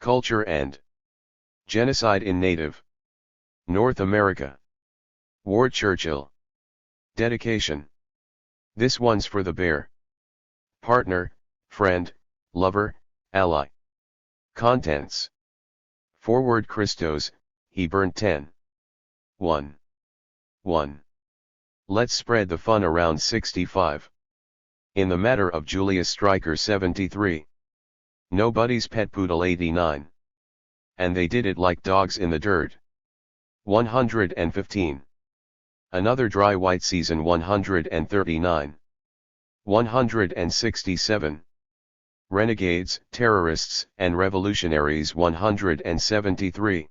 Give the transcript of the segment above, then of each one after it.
Culture and genocide in Native North America. War Churchill. Dedication. This one's for the bear. Partner, friend, lover, ally. Contents. Forward Christos, he burnt 10. 1. 1. Let's spread the fun around 65. In the matter of Julius Stryker 73. Nobody's pet poodle 89. And they did it like dogs in the dirt. 115. Another dry white season 139. 167. Renegades, terrorists, and revolutionaries 173.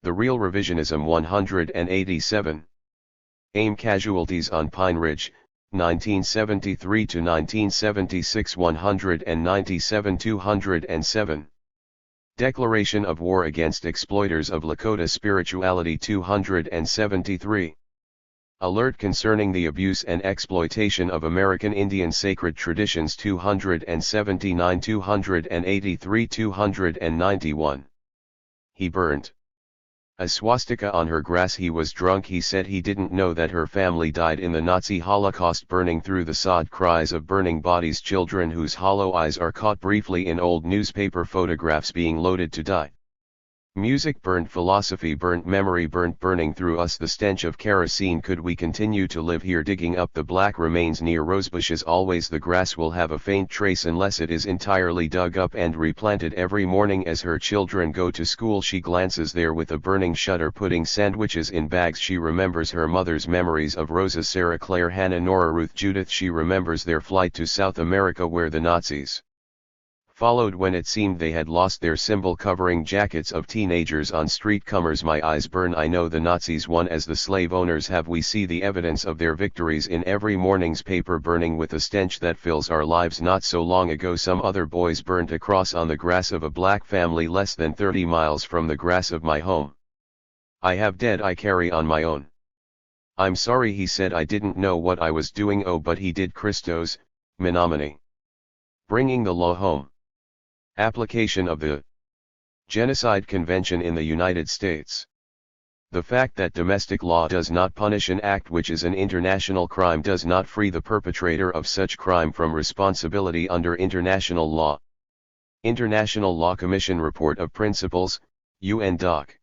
The real revisionism 187. AIM casualties on Pine Ridge, 1973 to 1976 197 207. Declaration of War Against Exploiters of Lakota Spirituality 273. Alert concerning the abuse and exploitation of American Indian sacred traditions 279 283 291. He burned a swastika on her grass. He was drunk. He said he didn't know that her family died in the Nazi Holocaust. Burning through the sod, cries of burning bodies, children whose hollow eyes are caught briefly in old newspaper photographs being loaded to die. Music burnt, philosophy burnt, memory burnt, burning through us the stench of kerosene. Could we continue to live here digging up the black remains near rosebushes? Always the grass will have a faint trace unless it is entirely dug up and replanted. Every morning as her children go to school she glances there with a burning shudder. Putting sandwiches in bags, she remembers her mother's memories of Rosa, Sarah, Claire, Hannah, Nora, Ruth, Judith. She remembers their flight to South America where the Nazis followed when it seemed they had lost their symbol, covering jackets of teenagers on street comers. My eyes burn. I know the Nazis won as the slave owners have. We see the evidence of their victories in every morning's paper, burning with a stench that fills our lives. Not so long ago some other boys burnt a cross on the grass of a black family less than 30 miles from the grass of my home. I have dead I carry on my own. I'm sorry, he said. I didn't know what I was doing. Oh, but he did. Christos, Menominee. Bringing the law home. Application of the Genocide Convention in the United States. The fact that domestic law does not punish an act which is an international crime does not free the perpetrator of such crime from responsibility under international law. International Law Commission Report of Principles, UN Doc.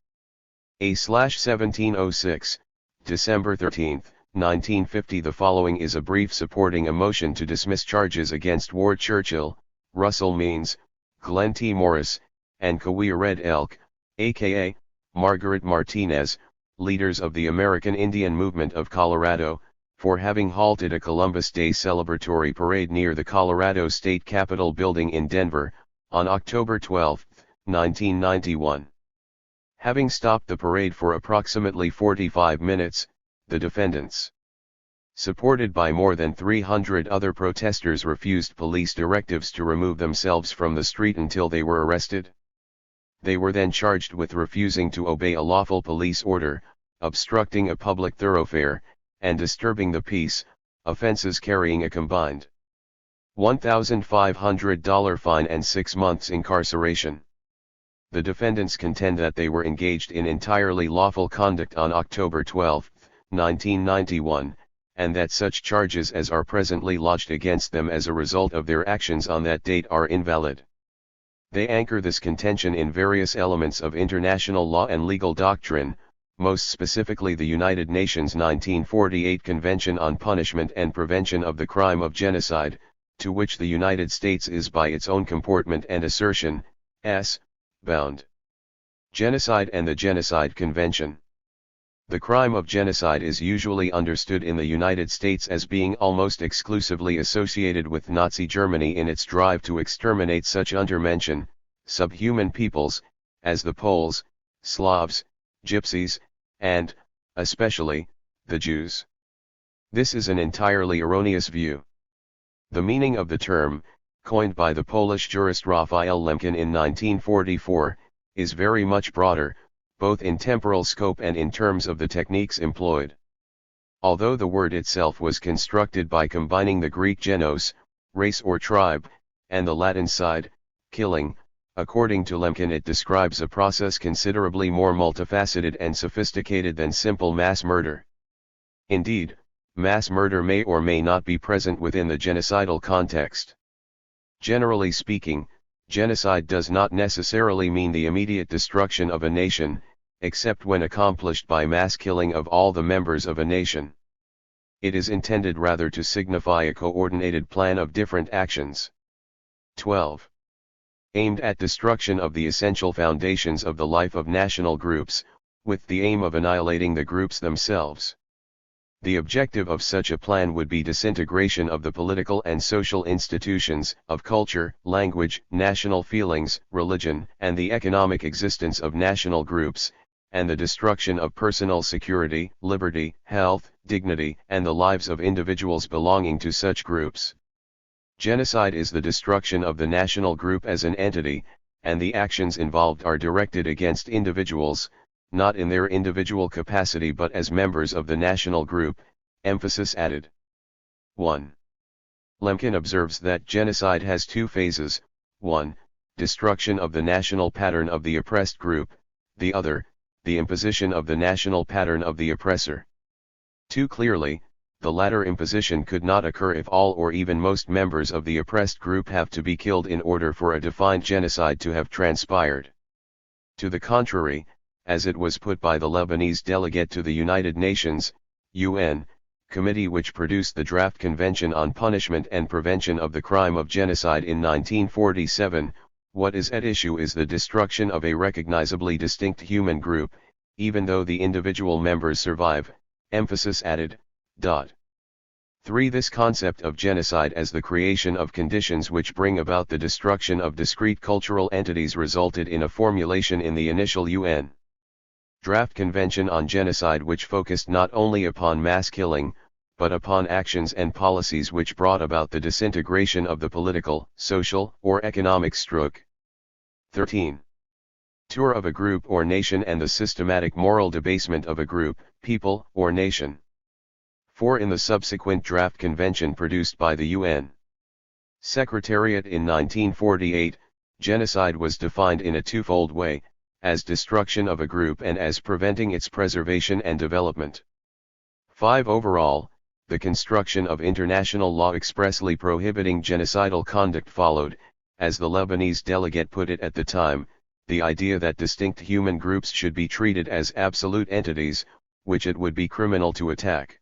A/1706, December 13, 1950. The following is a brief supporting a motion to dismiss charges against Ward Churchill, Russell Means, Glenn T. Morris, and Kawia Red Elk, aka Margaret Martinez, leaders of the American Indian Movement of Colorado, for having halted a Columbus Day celebratory parade near the Colorado State Capitol building in Denver, on October 12, 1991. Having stopped the parade for approximately 45 minutes, the defendants, supported by more than 300 other protesters, refused police directives to remove themselves from the street until they were arrested. They were then charged with refusing to obey a lawful police order, obstructing a public thoroughfare, and disturbing the peace, offenses carrying a combined $1,500 fine and 6 months incarceration. The defendants contend that they were engaged in entirely lawful conduct on October 12, 1991, and that such charges as are presently lodged against them as a result of their actions on that date are invalid. They anchor this contention in various elements of international law and legal doctrine, most specifically the United Nations 1948 Convention on Punishment and Prevention of the Crime of Genocide, to which the United States is by its own comportment and assertion, bound. Genocide and the Genocide Convention. The crime of genocide is usually understood in the United States as being almost exclusively associated with Nazi Germany in its drive to exterminate such undermentioned, subhuman peoples, as the Poles, Slavs, Gypsies, and, especially, the Jews. This is an entirely erroneous view. The meaning of the term, coined by the Polish jurist Raphael Lemkin in 1944, is very much broader, both in temporal scope and in terms of the techniques employed. Although the word itself was constructed by combining the Greek genos, race or tribe, and the Latin side, killing, According to Lemkin, it describes a process considerably more multifaceted and sophisticated than simple mass murder. Indeed, mass murder may or may not be present within the genocidal context. Generally speaking, genocide does not necessarily mean the immediate destruction of a nation, except when accomplished by mass killing of all the members of a nation. It is intended rather to signify a coordinated plan of different actions. 12. Aimed at destruction of the essential foundations of the life of national groups, with the aim of annihilating the groups themselves. The objective of such a plan would be disintegration of the political and social institutions, of culture, language, national feelings, religion, and the economic existence of national groups, and the destruction of personal security, liberty, health, dignity, and the lives of individuals belonging to such groups. Genocide is the destruction of the national group as an entity, and the actions involved are directed against individuals, not in their individual capacity but as members of the national group, emphasis added. 1. Lemkin observes that genocide has two phases: 1. Destruction of the national pattern of the oppressed group, the other, the imposition of the national pattern of the oppressor. 2. Clearly, the latter imposition could not occur if all or even most members of the oppressed group have to be killed in order for a defined genocide to have transpired. To the contrary, as it was put by the Lebanese delegate to the United Nations, UN, committee which produced the draft Convention on Punishment and Prevention of the Crime of Genocide in 1947, what is at issue is the destruction of a recognizably distinct human group, even though the individual members survive, emphasis added. 3. This concept of genocide as the creation of conditions which bring about the destruction of discrete cultural entities resulted in a formulation in the initial UN Draft Convention on Genocide which focused not only upon mass killing, but upon actions and policies which brought about the disintegration of the political, social, or economic structure. 13. Tour of a group or nation and the systematic moral debasement of a group, people, or nation. 4. In the subsequent draft convention produced by the UN Secretariat in 1948, genocide was defined in a twofold way, as destruction of a group and as preventing its preservation and development. 5. Overall, the construction of international law expressly prohibiting genocidal conduct followed, as the Lebanese delegate put it at the time, the idea that distinct human groups should be treated as absolute entities, which it would be criminal to attack.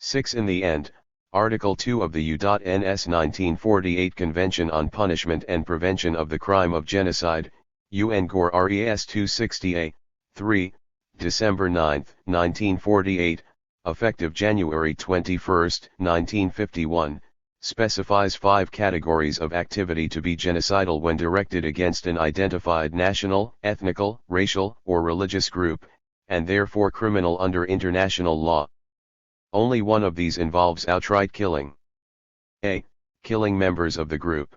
6. In the end, Article 2 of the U.N.'s 1948 Convention on Punishment and Prevention of the Crime of Genocide, UN Gore Res 260a, 3, December 9, 1948, effective January 21, 1951, specifies 5 categories of activity to be genocidal when directed against an identified national, ethnical, racial, or religious group, and therefore criminal under international law. Only one of these involves outright killing. A. Killing members of the group.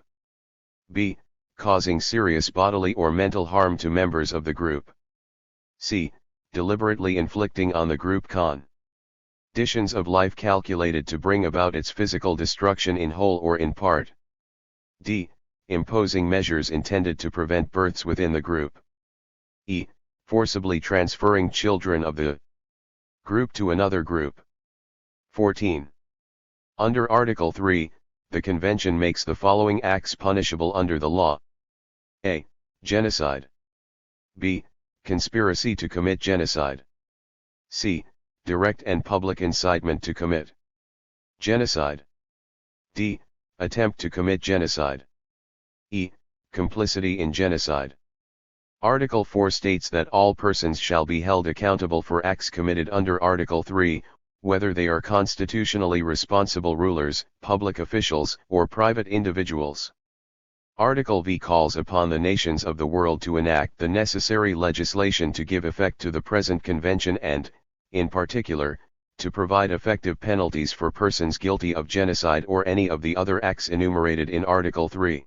B. Causing serious bodily or mental harm to members of the group. C. Deliberately inflicting on the group conditions of life calculated to bring about its physical destruction in whole or in part. D. Imposing measures intended to prevent births within the group. E. Forcibly transferring children of the group to another group. 14. Under Article 3, the Convention makes the following acts punishable under the law. A. Genocide. B. Conspiracy to commit genocide. C. Direct and public incitement to commit genocide. D. Attempt to commit genocide. E. Complicity in genocide. Article 4 states that all persons shall be held accountable for acts committed under Article 3, whether they are constitutionally responsible rulers, public officials, or private individuals. Article V calls upon the nations of the world to enact the necessary legislation to give effect to the present convention and, in particular, to provide effective penalties for persons guilty of genocide or any of the other acts enumerated in Article 3.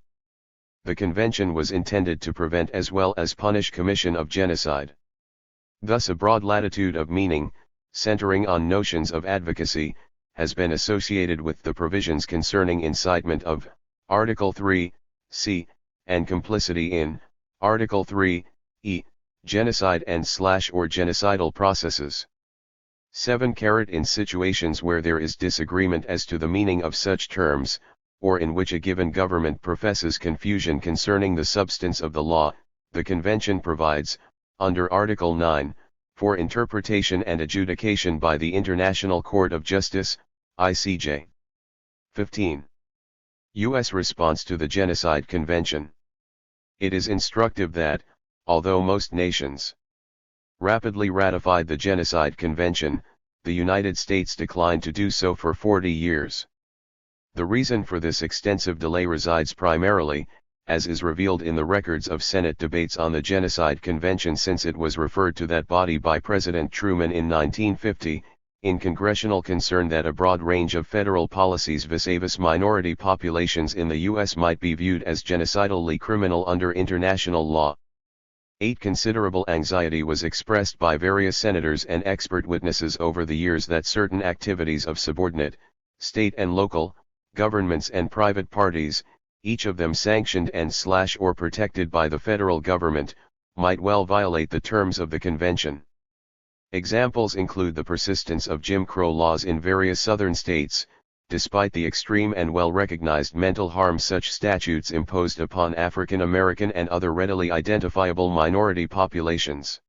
The convention was intended to prevent as well as punish commission of genocide. Thus a broad latitude of meaning, centering on notions of advocacy, has been associated with the provisions concerning incitement of Article 3, c. and complicity in, Article 3, e. genocide and/or genocidal processes. 7. In situations where there is disagreement as to the meaning of such terms, or in which a given government professes confusion concerning the substance of the law, the Convention provides, under Article 9, for interpretation and adjudication by the International Court of Justice, ICJ. 15. U.S. response to the Genocide Convention. It is instructive that, although most nations rapidly ratified the Genocide Convention, the United States declined to do so for 40 years. The reason for this extensive delay resides primarily, as is revealed in the records of Senate debates on the Genocide Convention since it was referred to that body by President Truman in 1950, in congressional concern that a broad range of federal policies vis-a-vis minority populations in the U.S. might be viewed as genocidally criminal under international law. 8. Considerable anxiety was expressed by various senators and expert witnesses over the years that certain activities of subordinate, state and local, governments and private parties, each of them sanctioned and/or protected by the federal government, might well violate the terms of the convention. Examples include the persistence of Jim Crow laws in various southern states, despite the extreme and well-recognized mental harm such statutes imposed upon African American and other readily identifiable minority populations.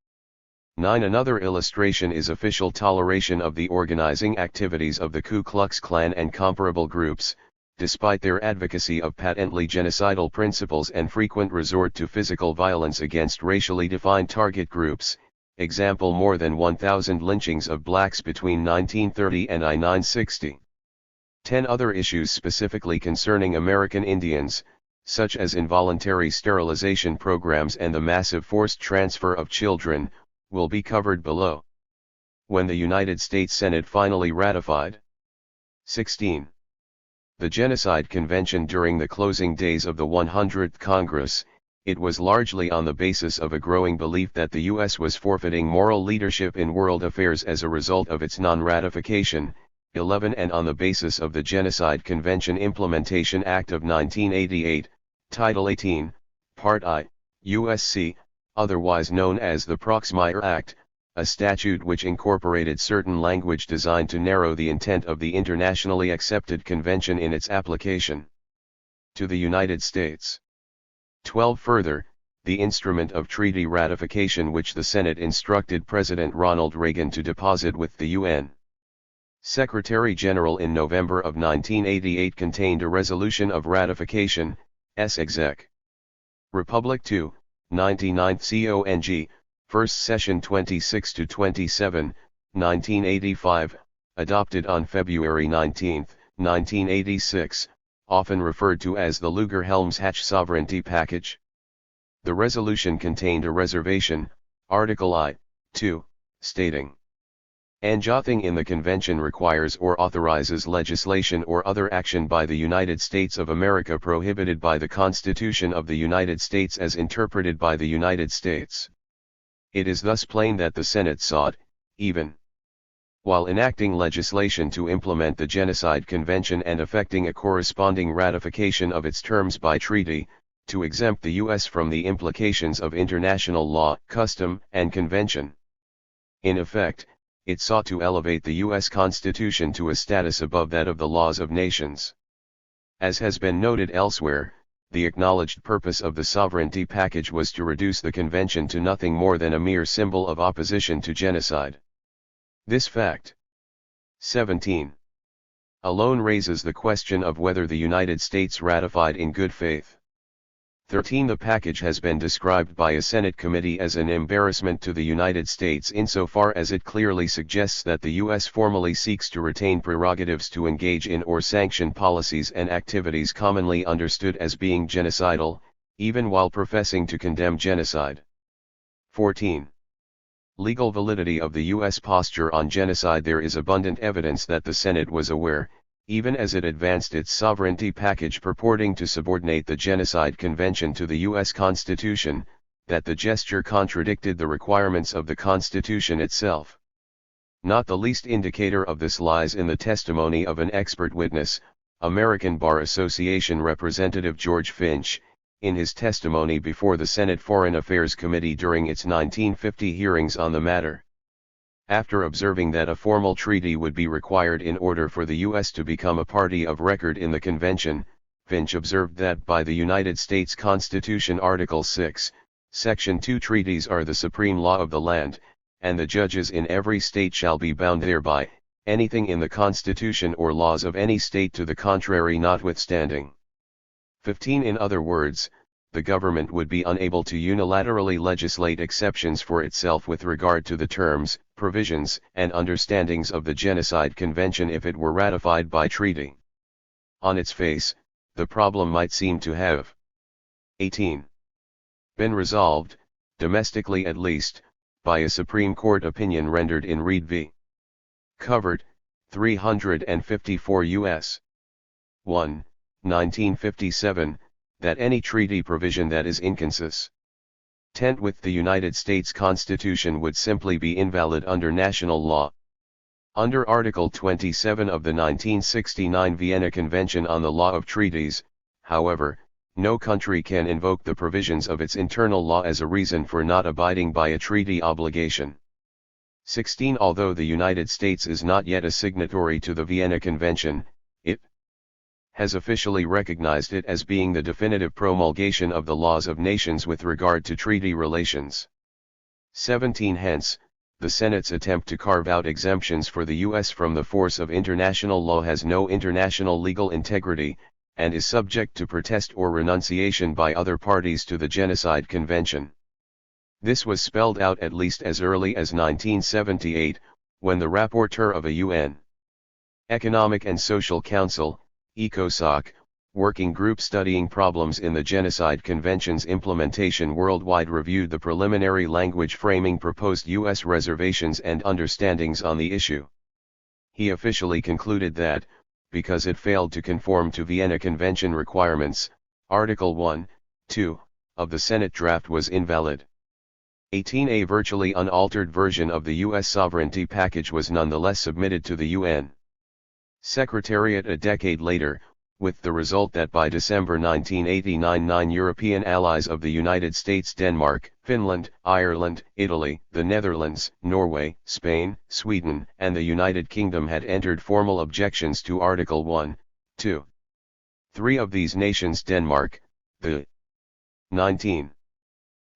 9. Another illustration is official toleration of the organizing activities of the Ku Klux Klan and comparable groups, despite their advocacy of patently genocidal principles and frequent resort to physical violence against racially defined target groups. Example: more than 1,000 lynchings of blacks between 1930 and 1960. 10. Other issues specifically concerning American Indians, such as involuntary sterilization programs and the massive forced transfer of children, will be covered below. When the United States Senate finally ratified 16. The Genocide Convention during the closing days of the 100th Congress, it was largely on the basis of a growing belief that the U.S. was forfeiting moral leadership in world affairs as a result of its non-ratification. 11. And on the basis of the Genocide Convention Implementation Act of 1988, Title 18, Part I, U.S.C., otherwise known as the Proxmire Act, a statute which incorporated certain language designed to narrow the intent of the internationally accepted convention in its application to the United States. 12. Further, the instrument of treaty ratification which the Senate instructed President Ronald Reagan to deposit with the UN Secretary-General in November of 1988 contained a resolution of ratification, S. Exec. Republic 2, 99th Cong, First Session 26-27, 1985, adopted on February 19, 1986, often referred to as the Lugar-Helmholtz Sovereignty Package. The resolution contained a reservation, Article I, 2, stating, "Anything in the Convention requires or authorizes legislation or other action by the United States of America prohibited by the Constitution of the United States as interpreted by the United States." It is thus plain that the Senate sought, even while enacting legislation to implement the Genocide Convention and effecting a corresponding ratification of its terms by treaty, to exempt the U.S. from the implications of international law, custom, and convention. In effect, it sought to elevate the U.S. Constitution to a status above that of the laws of nations. As has been noted elsewhere, the acknowledged purpose of the sovereignty package was to reduce the convention to nothing more than a mere symbol of opposition to genocide. This fact, 17, alone raises the question of whether the United States ratified in good faith. 13. The package has been described by a Senate committee as an embarrassment to the United States insofar as it clearly suggests that the U.S. formally seeks to retain prerogatives to engage in or sanction policies and activities commonly understood as being genocidal, even while professing to condemn genocide. 14. Legal validity of the U.S. posture on genocide. There is abundant evidence that the Senate was aware, even as it advanced its sovereignty package purporting to subordinate the Genocide Convention to the U.S. Constitution, that the gesture contradicted the requirements of the Constitution itself. Not the least indicator of this lies in the testimony of an expert witness, American Bar Association Representative George Finch, in his testimony before the Senate Foreign Affairs Committee during its 1950 hearings on the matter. After observing that a formal treaty would be required in order for the U.S. to become a party of record in the convention, Finch observed that by the United States Constitution Article 6, Section 2, treaties are the supreme law of the land, and the judges in every state shall be bound thereby, anything in the Constitution or laws of any state to the contrary notwithstanding. 15. In other words, the government would be unable to unilaterally legislate exceptions for itself with regard to the terms, provisions, and understandings of the Genocide Convention if it were ratified by treaty. On its face, the problem might seem to have 18. Been resolved, domestically at least, by a Supreme Court opinion rendered in Reed v. Covert, 354 U.S. 1, 1957, that any treaty provision that is inconsistent with the United States Constitution would simply be invalid under national law. Under Article 27 of the 1969 Vienna Convention on the Law of Treaties, however, no country can invoke the provisions of its internal law as a reason for not abiding by a treaty obligation. 16. Although the United States is not yet a signatory to the Vienna Convention, it has officially recognized it as being the definitive promulgation of the laws of nations with regard to treaty relations. 17. Hence, the Senate's attempt to carve out exemptions for the U.S. from the force of international law has no international legal integrity, and is subject to protest or renunciation by other parties to the Genocide Convention. This was spelled out at least as early as 1978, when the rapporteur of a UN Economic and Social Council, ECOSOC, working group studying problems in the Genocide Convention's implementation worldwide reviewed the preliminary language framing proposed U.S. reservations and understandings on the issue. He officially concluded that, because it failed to conform to Vienna Convention requirements, Article 1, 2, of the Senate draft was invalid. 18. A virtually unaltered version of the U.S. sovereignty package was nonetheless submitted to the UN Secretariat a decade later, with the result that by December 1989 9 European allies of the United States, Denmark, Finland, Ireland, Italy, the Netherlands, Norway, Spain, Sweden, and the United Kingdom had entered formal objections to Article 1, 2. 3 of these nations, Denmark, the 19.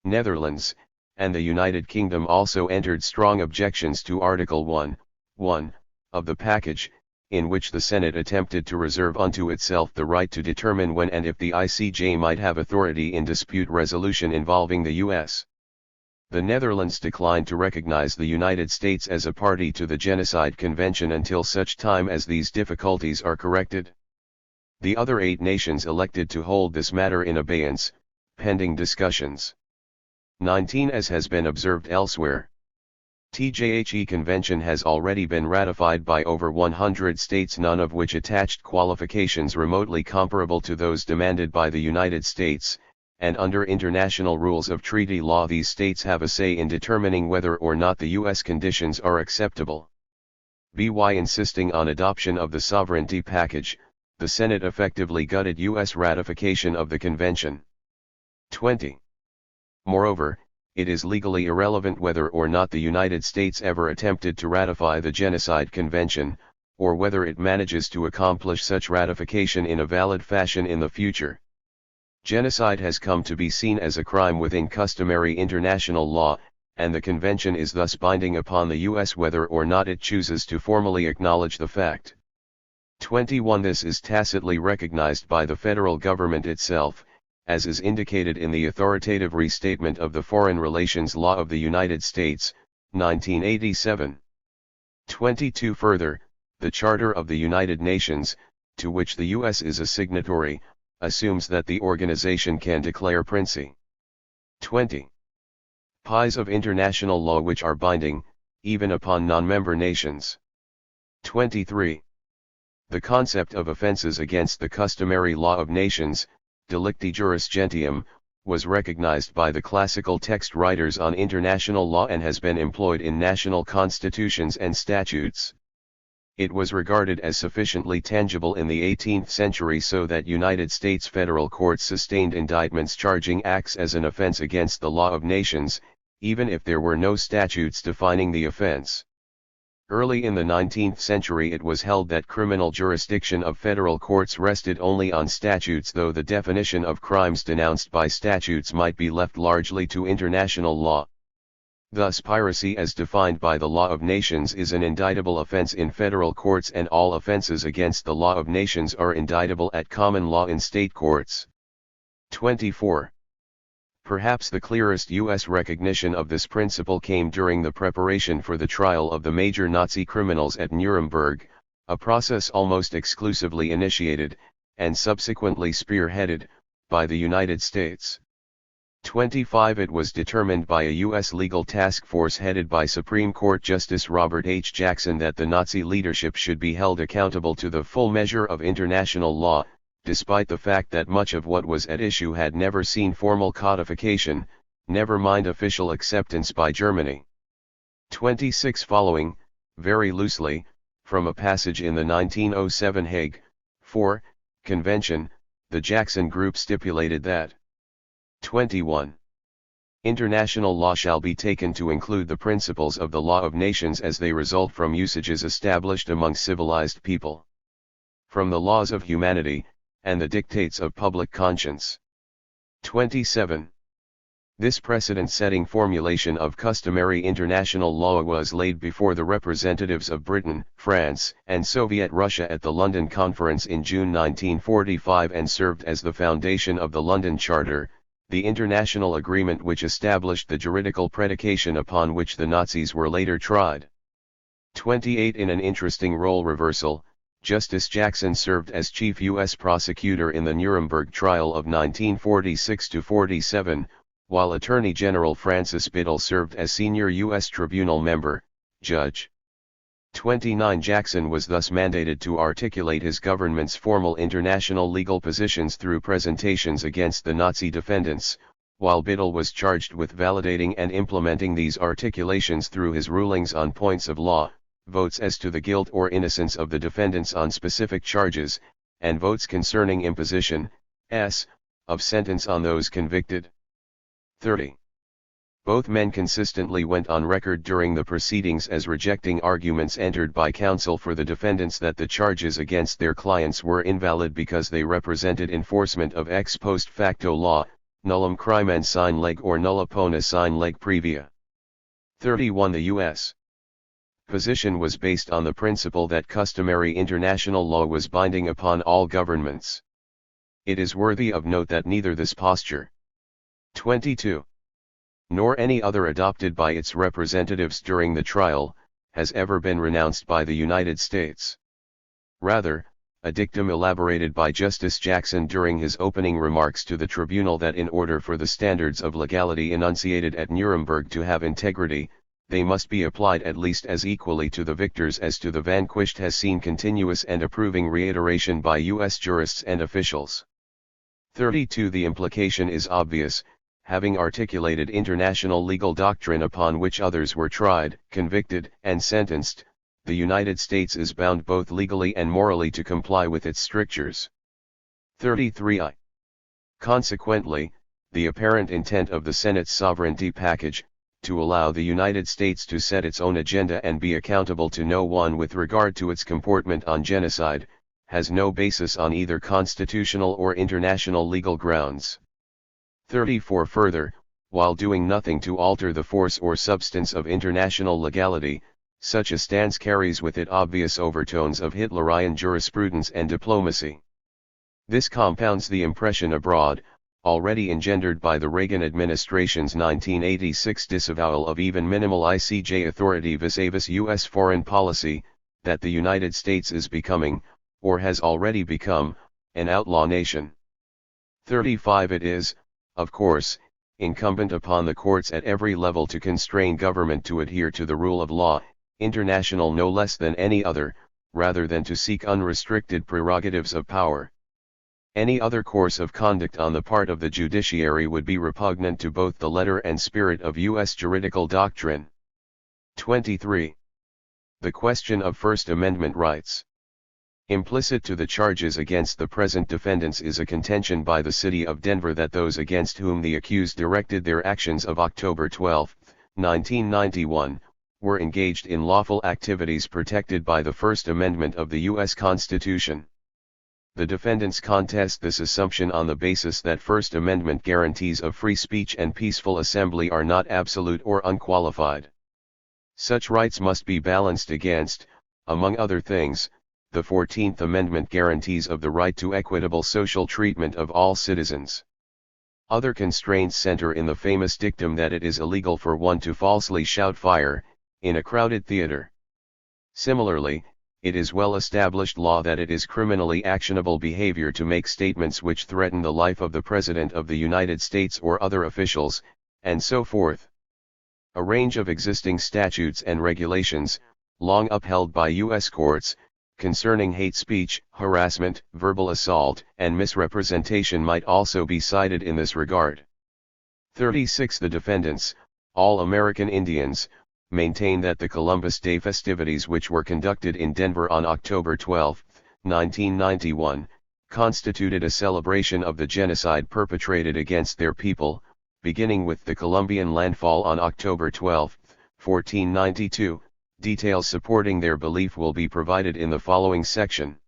Netherlands, and the United Kingdom, also entered strong objections to Article 1, 1, of the package, in which the Senate attempted to reserve unto itself the right to determine when and if the ICJ might have authority in dispute resolution involving the U.S. The Netherlands declined to recognize the United States as a party to the Genocide Convention until such time as these difficulties are corrected. The other 8 nations elected to hold this matter in abeyance, pending discussions. 19. As has been observed elsewhere, THE Convention has already been ratified by over 100 states, none of which attached qualifications remotely comparable to those demanded by the United States, and under international rules of treaty law these states have a say in determining whether or not the U.S. conditions are acceptable. By insisting on adoption of the sovereignty package, the Senate effectively gutted U.S. ratification of the convention. 20. Moreover, it is legally irrelevant whether or not the United States ever attempted to ratify the Genocide Convention, or whether it manages to accomplish such ratification in a valid fashion in the future. Genocide has come to be seen as a crime within customary international law, and the convention is thus binding upon the U.S. whether or not it chooses to formally acknowledge the fact. 21. This is tacitly recognized by the federal government itself, as is indicated in the authoritative restatement of the Foreign Relations Law of the United States, 1987. 22. Further, the Charter of the United Nations, to which the U.S. is a signatory, assumes that the organization can declare primacy. 20. Pies of international law which are binding, even upon non-member nations. 23. The concept of offenses against the customary law of nations, delicti juris gentium, was recognized by the classical text writers on international law and has been employed in national constitutions and statutes. It was regarded as sufficiently tangible in the 18th century so that United States federal courts sustained indictments charging acts as an offense against the law of nations, even if there were no statutes defining the offense. Early in the 19th century it was held that criminal jurisdiction of federal courts rested only on statutes, though the definition of crimes denounced by statutes might be left largely to international law. Thus piracy as defined by the law of nations is an indictable offense in federal courts, and all offenses against the law of nations are indictable at common law in state courts. 24. Perhaps the clearest U.S. recognition of this principle came during the preparation for the trial of the major Nazi criminals at Nuremberg, a process almost exclusively initiated, and subsequently spearheaded, by the United States. 25. It was determined by a U.S. legal task force headed by Supreme Court Justice Robert H. Jackson that the Nazi leadership should be held accountable to the full measure of international law, despite the fact that much of what was at issue had never seen formal codification, never mind official acceptance by Germany. 26. Following, very loosely, from a passage in the 1907 Hague 4 Convention, the Jackson Group stipulated that 21. International law shall be taken to include the principles of the law of nations as they result from usages established among civilized people, from the laws of humanity, and the dictates of public conscience. 27. This precedent-setting formulation of customary international law was laid before the representatives of Britain, France, and Soviet Russia at the London Conference in June 1945 and served as the foundation of the London Charter, the international agreement which established the juridical predication upon which the Nazis were later tried. 28. In an interesting role reversal, Justice Jackson served as chief U.S. prosecutor in the Nuremberg trial of 1946-47, while Attorney General Francis Biddle served as senior U.S. tribunal member, judge. 29. Jackson was thus mandated to articulate his government's formal international legal positions through presentations against the Nazi defendants, while Biddle was charged with validating and implementing these articulations through his rulings on points of law, votes as to the guilt or innocence of the defendants on specific charges, and votes concerning imposition of sentence on those convicted. 30. Both men consistently went on record during the proceedings as rejecting arguments entered by counsel for the defendants that the charges against their clients were invalid because they represented enforcement of ex post facto law, nullum crimen sine lege or nulla pona sine lege previa. 31. The U.S. position was based on the principle that customary international law was binding upon all governments. It is worthy of note that neither this posture 22. Nor any other adopted by its representatives during the trial, has ever been renounced by the United States. Rather, a dictum elaborated by Justice Jackson during his opening remarks to the tribunal that in order for the standards of legality enunciated at Nuremberg to have integrity, they must be applied at least as equally to the victors as to the vanquished has seen continuous and approving reiteration by U.S. jurists and officials. 32. The implication is obvious. Having articulated international legal doctrine upon which others were tried, convicted, and sentenced, the United States is bound both legally and morally to comply with its strictures. 33. Consequently, the apparent intent of the Senate's sovereignty package, to allow the United States to set its own agenda and be accountable to no one with regard to its comportment on genocide, has no basis on either constitutional or international legal grounds. 34. Further, while doing nothing to alter the force or substance of international legality, such a stance carries with it obvious overtones of Hitlerian jurisprudence and diplomacy. This compounds the impression abroad, already engendered by the Reagan administration's 1986 disavowal of even minimal ICJ authority vis-a-vis U.S. foreign policy, that the United States is becoming, or has already become, an outlaw nation. 35. It is, of course, incumbent upon the courts at every level to constrain government to adhere to the rule of law, international no less than any other, rather than to seek unrestricted prerogatives of power. Any other course of conduct on the part of the judiciary would be repugnant to both the letter and spirit of U.S. juridical doctrine. 23. The question of First Amendment rights. Implicit to the charges against the present defendants is a contention by the city of Denver that those against whom the accused directed their actions of October 12, 1991, were engaged in lawful activities protected by the First Amendment of the U.S. Constitution. The defendants contest this assumption on the basis that First Amendment guarantees of free speech and peaceful assembly are not absolute or unqualified. Such rights must be balanced against, among other things, the 14th Amendment guarantees of the right to equitable social treatment of all citizens. Other constraints center in the famous dictum that it is illegal for one to falsely shout fire, in a crowded theater. Similarly, it is well-established law that it is criminally actionable behavior to make statements which threaten the life of the President of the United States or other officials, and so forth. A range of existing statutes and regulations, long upheld by U.S. courts, concerning hate speech, harassment, verbal assault, and misrepresentation might also be cited in this regard. 36. The defendants, all American Indians, maintain that the Columbus Day festivities which were conducted in Denver on October 12, 1991, constituted a celebration of the genocide perpetrated against their people, beginning with the Columbian landfall on October 12, 1492. Details supporting their belief will be provided in the following section.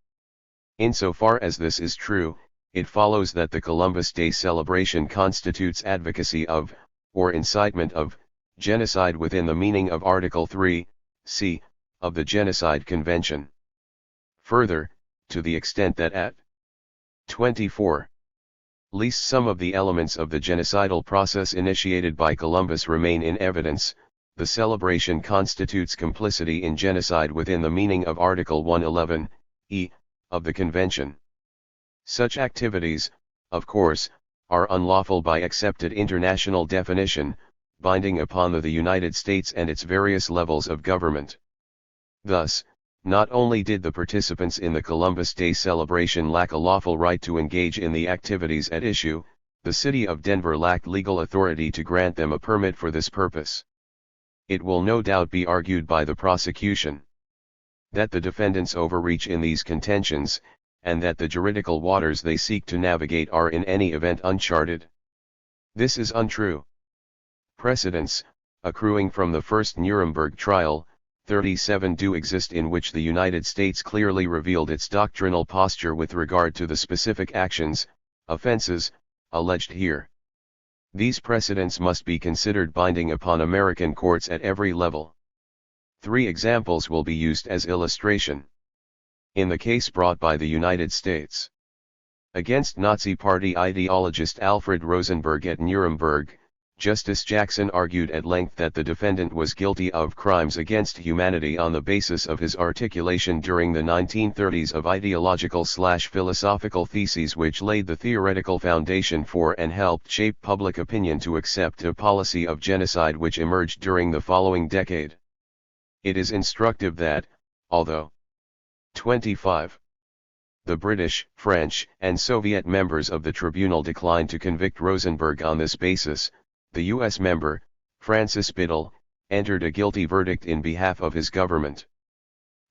Insofar as this is true, it follows that the Columbus Day celebration constitutes advocacy of, or incitement of, genocide within the meaning of Article 3, c, of the Genocide Convention. Further, to the extent that at 24. least some of the elements of the genocidal process initiated by Columbus remain in evidence, the celebration constitutes complicity in genocide within the meaning of Article 111, e, of the Convention. Such activities, of course, are unlawful by accepted international definition, binding upon the United States and its various levels of government. Thus, not only did the participants in the Columbus Day celebration lack a lawful right to engage in the activities at issue, the city of Denver lacked legal authority to grant them a permit for this purpose. It will no doubt be argued by the prosecution that the defendants overreach in these contentions, and that the juridical waters they seek to navigate are in any event uncharted. This is untrue. Precedents, accruing from the first Nuremberg trial, 37 do exist in which the United States clearly revealed its doctrinal posture with regard to the specific actions, offenses, alleged here. These precedents must be considered binding upon American courts at every level. 3 examples will be used as illustration. In the case brought by the United States against Nazi Party ideologist Alfred Rosenberg at Nuremberg, Justice Jackson argued at length that the defendant was guilty of crimes against humanity on the basis of his articulation during the 1930s of ideological/philosophical theses which laid the theoretical foundation for and helped shape public opinion to accept a policy of genocide which emerged during the following decade. It is instructive that, although 25. the British, French, and Soviet members of the tribunal declined to convict Rosenberg on this basis, the U.S. member, Francis Biddle, entered a guilty verdict in behalf of his government.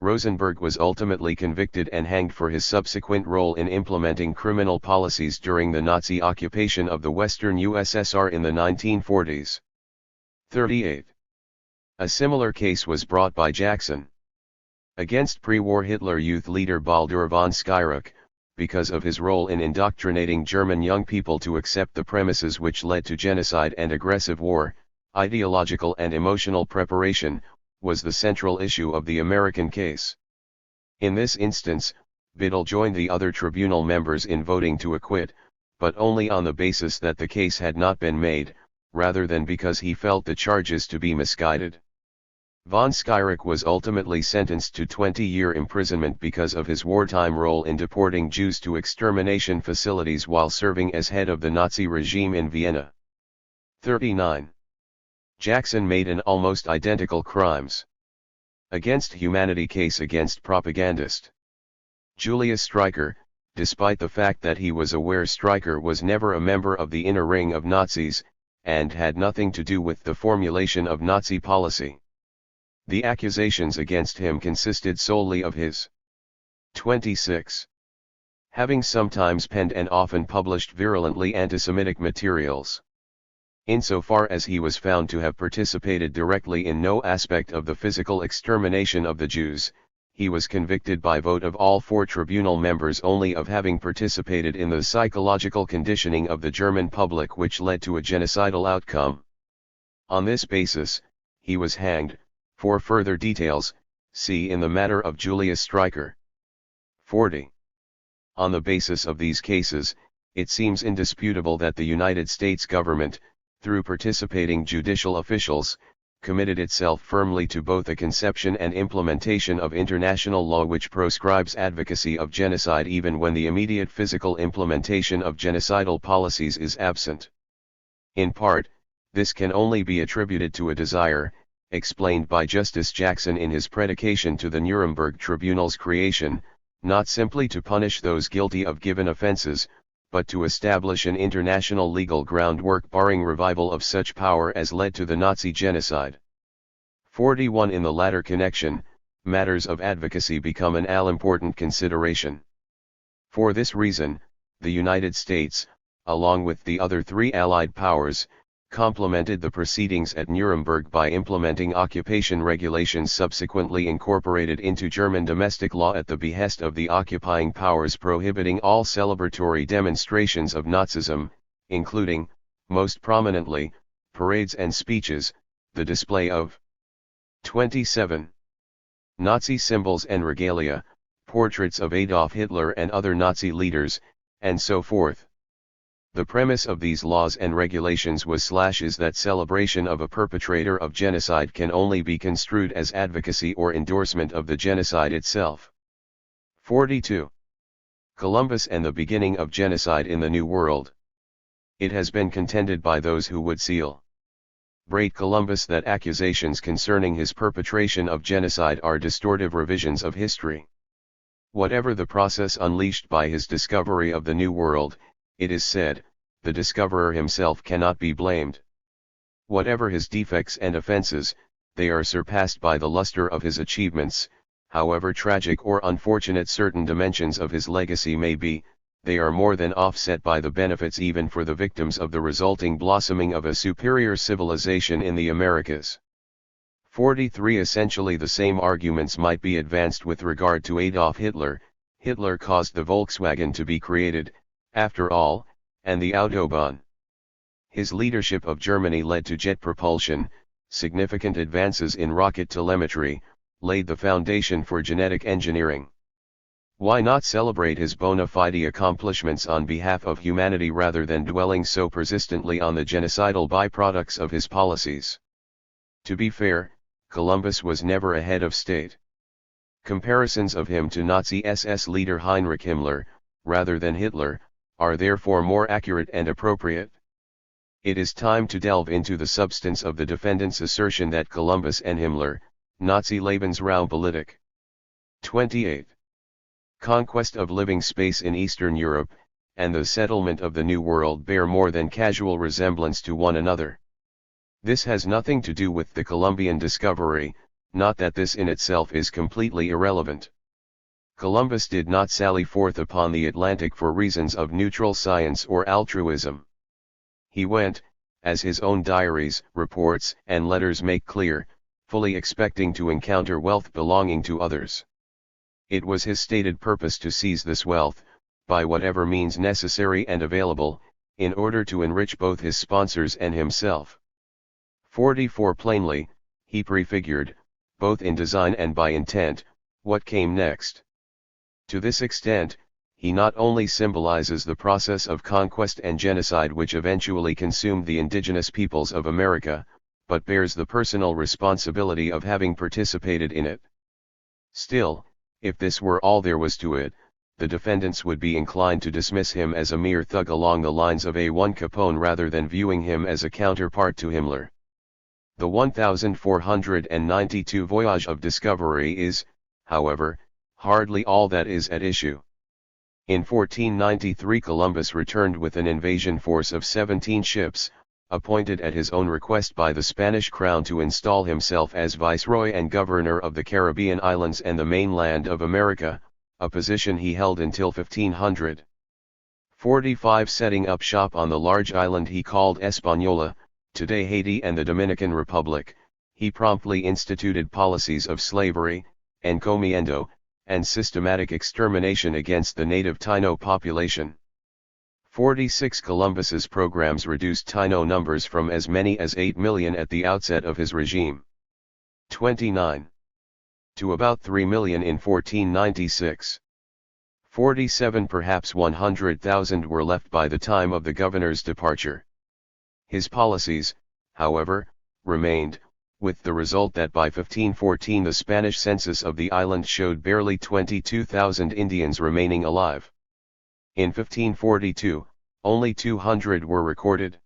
Rosenberg was ultimately convicted and hanged for his subsequent role in implementing criminal policies during the Nazi occupation of the Western USSR in the 1940s. 38. A similar case was brought by Jackson against pre-war Hitler Youth leader Baldur von Schirach, because of his role in indoctrinating German young people to accept the premises which led to genocide and aggressive war. Ideological and emotional preparation was the central issue of the American case. In this instance, Biddle joined the other tribunal members in voting to acquit, but only on the basis that the case had not been made, rather than because he felt the charges to be misguided. Von Schirach was ultimately sentenced to 20-year imprisonment because of his wartime role in deporting Jews to extermination facilities while serving as head of the Nazi regime in Vienna. 39. Jackson made an almost identical crimes against humanity case against propagandist Julius Streicher, despite the fact that he was aware Streicher was never a member of the inner ring of Nazis, and had nothing to do with the formulation of Nazi policy. The accusations against him consisted solely of his 26. Having sometimes penned and often published virulently anti-Semitic materials. Insofar as he was found to have participated directly in no aspect of the physical extermination of the Jews, he was convicted by vote of all 4 tribunal members only of having participated in the psychological conditioning of the German public which led to a genocidal outcome. On this basis, he was hanged. For further details, see in the matter of Julius Streicher. 40. On the basis of these cases, it seems indisputable that the United States government, through participating judicial officials, committed itself firmly to both the conception and implementation of international law which proscribes advocacy of genocide even when the immediate physical implementation of genocidal policies is absent. In part, this can only be attributed to a desire, explained by Justice Jackson in his predication to the Nuremberg Tribunal's creation, not simply to punish those guilty of given offenses, but to establish an international legal groundwork barring revival of such power as led to the Nazi genocide. 41. In the latter connection, matters of advocacy become an all-important consideration. For this reason, the United States, along with the other 3 Allied powers, complemented the proceedings at Nuremberg by implementing occupation regulations subsequently incorporated into German domestic law at the behest of the occupying powers prohibiting all celebratory demonstrations of Nazism, including, most prominently, parades and speeches, the display of 27. Nazi symbols and regalia, portraits of Adolf Hitler and other Nazi leaders, and so forth. The premise of these laws and regulations was is that celebration of a perpetrator of genocide can only be construed as advocacy or endorsement of the genocide itself. 42. Columbus and the beginning of genocide in the New World. It has been contended by those who would celebrate Columbus that accusations concerning his perpetration of genocide are distortive revisions of history. Whatever the process unleashed by his discovery of the New World, it is said, the discoverer himself cannot be blamed. Whatever his defects and offenses, they are surpassed by the luster of his achievements. However tragic or unfortunate certain dimensions of his legacy may be, they are more than offset by the benefits even for the victims of the resulting blossoming of a superior civilization in the Americas. 43. Essentially the same arguments might be advanced with regard to Adolf Hitler. Hitler caused the Volkswagen to be created, after all, and the Autobahn. His leadership of Germany led to jet propulsion, significant advances in rocket telemetry, laid the foundation for genetic engineering. Why not celebrate his bona fide accomplishments on behalf of humanity rather than dwelling so persistently on the genocidal byproducts of his policies? To be fair, Columbus was never a head of state. Comparisons of him to Nazi SS leader Heinrich Himmler, rather than Hitler, are therefore more accurate and appropriate. It is time to delve into the substance of the defendant's assertion that Columbus and Himmler, Nazi Lebensraumpolitik. 28. Conquest of living space in Eastern Europe, and the settlement of the New World bear more than casual resemblance to one another. This has nothing to do with the Columbian discovery, not that this in itself is completely irrelevant. Columbus did not sally forth upon the Atlantic for reasons of neutral science or altruism. He went, as his own diaries, reports, and letters make clear, fully expecting to encounter wealth belonging to others. It was his stated purpose to seize this wealth, by whatever means necessary and available, in order to enrich both his sponsors and himself. 44. Plainly, he prefigured, both in design and by intent, what came next. To this extent, he not only symbolizes the process of conquest and genocide which eventually consumed the indigenous peoples of America, but bears the personal responsibility of having participated in it. Still, if this were all there was to it, the defendants would be inclined to dismiss him as a mere thug along the lines of A1 Capone rather than viewing him as a counterpart to Himmler. The 1492 voyage of discovery is, however, hardly all that is at issue. In 1493 Columbus returned with an invasion force of 17 ships, appointed at his own request by the Spanish crown to install himself as viceroy and governor of the Caribbean islands and the mainland of America, a position he held until 1545, setting up shop on the large island he called Española, today Haiti and the Dominican Republic. He promptly instituted policies of slavery, encomiendo, and systematic extermination against the native Taino population. 46 Columbus's programs reduced Taino numbers from as many as 8 million at the outset of his regime. 29. To about 3 million in 1496. 47 perhaps 100,000 were left by the time of the governor's departure. His policies, however, remained, with the result that by 1514 the Spanish census of the island showed barely 22,000 Indians remaining alive. In 1542, only 200 were recorded.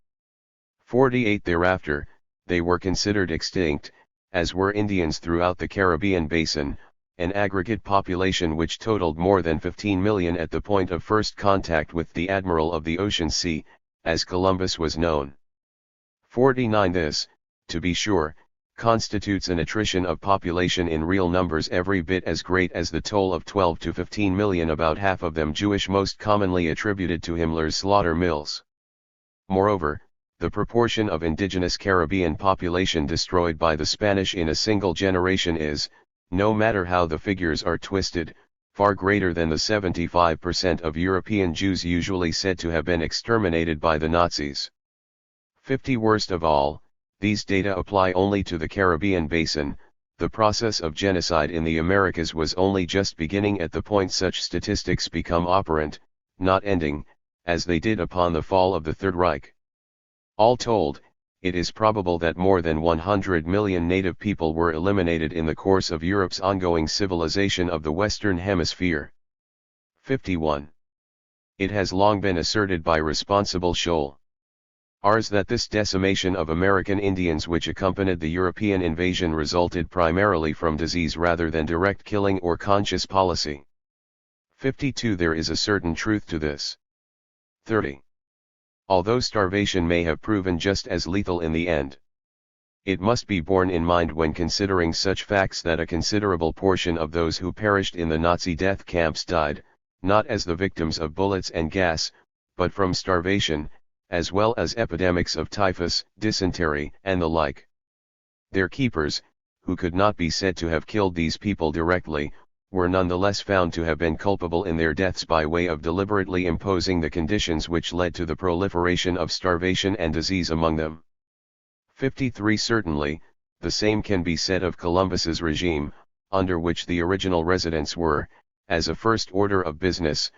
48 thereafter, they were considered extinct, as were Indians throughout the Caribbean basin, an aggregate population which totaled more than 15 million at the point of first contact with the Admiral of the Ocean Sea, as Columbus was known. 49 This, to be sure, constitutes an attrition of population in real numbers every bit as great as the toll of 12 to 15 million, about half of them Jewish, most commonly attributed to Himmler's slaughter mills. Moreover, the proportion of indigenous Caribbean population destroyed by the Spanish in a single generation is, no matter how the figures are twisted, far greater than the 75% of European Jews usually said to have been exterminated by the Nazis. 50 Worst of all, these data apply only to the Caribbean basin. The process of genocide in the Americas was only just beginning at the point such statistics become operant, not ending, as they did upon the fall of the Third Reich. All told, it is probable that more than 100 million native people were eliminated in the course of Europe's ongoing civilization of the Western Hemisphere. 51. It has long been asserted by responsible Scholl Rs that this decimation of American Indians which accompanied the European invasion resulted primarily from disease rather than direct killing or conscious policy. 52. There is a certain truth to this. 30. Although starvation may have proven just as lethal in the end, it must be borne in mind when considering such facts that a considerable portion of those who perished in the Nazi death camps died, not as the victims of bullets and gas, but from starvation, as well as epidemics of typhus, dysentery, and the like. Their keepers, who could not be said to have killed these people directly, were nonetheless found to have been culpable in their deaths by way of deliberately imposing the conditions which led to the proliferation of starvation and disease among them. 53. Certainly, the same can be said of Columbus's regime, under which the original residents were, as a first order of business,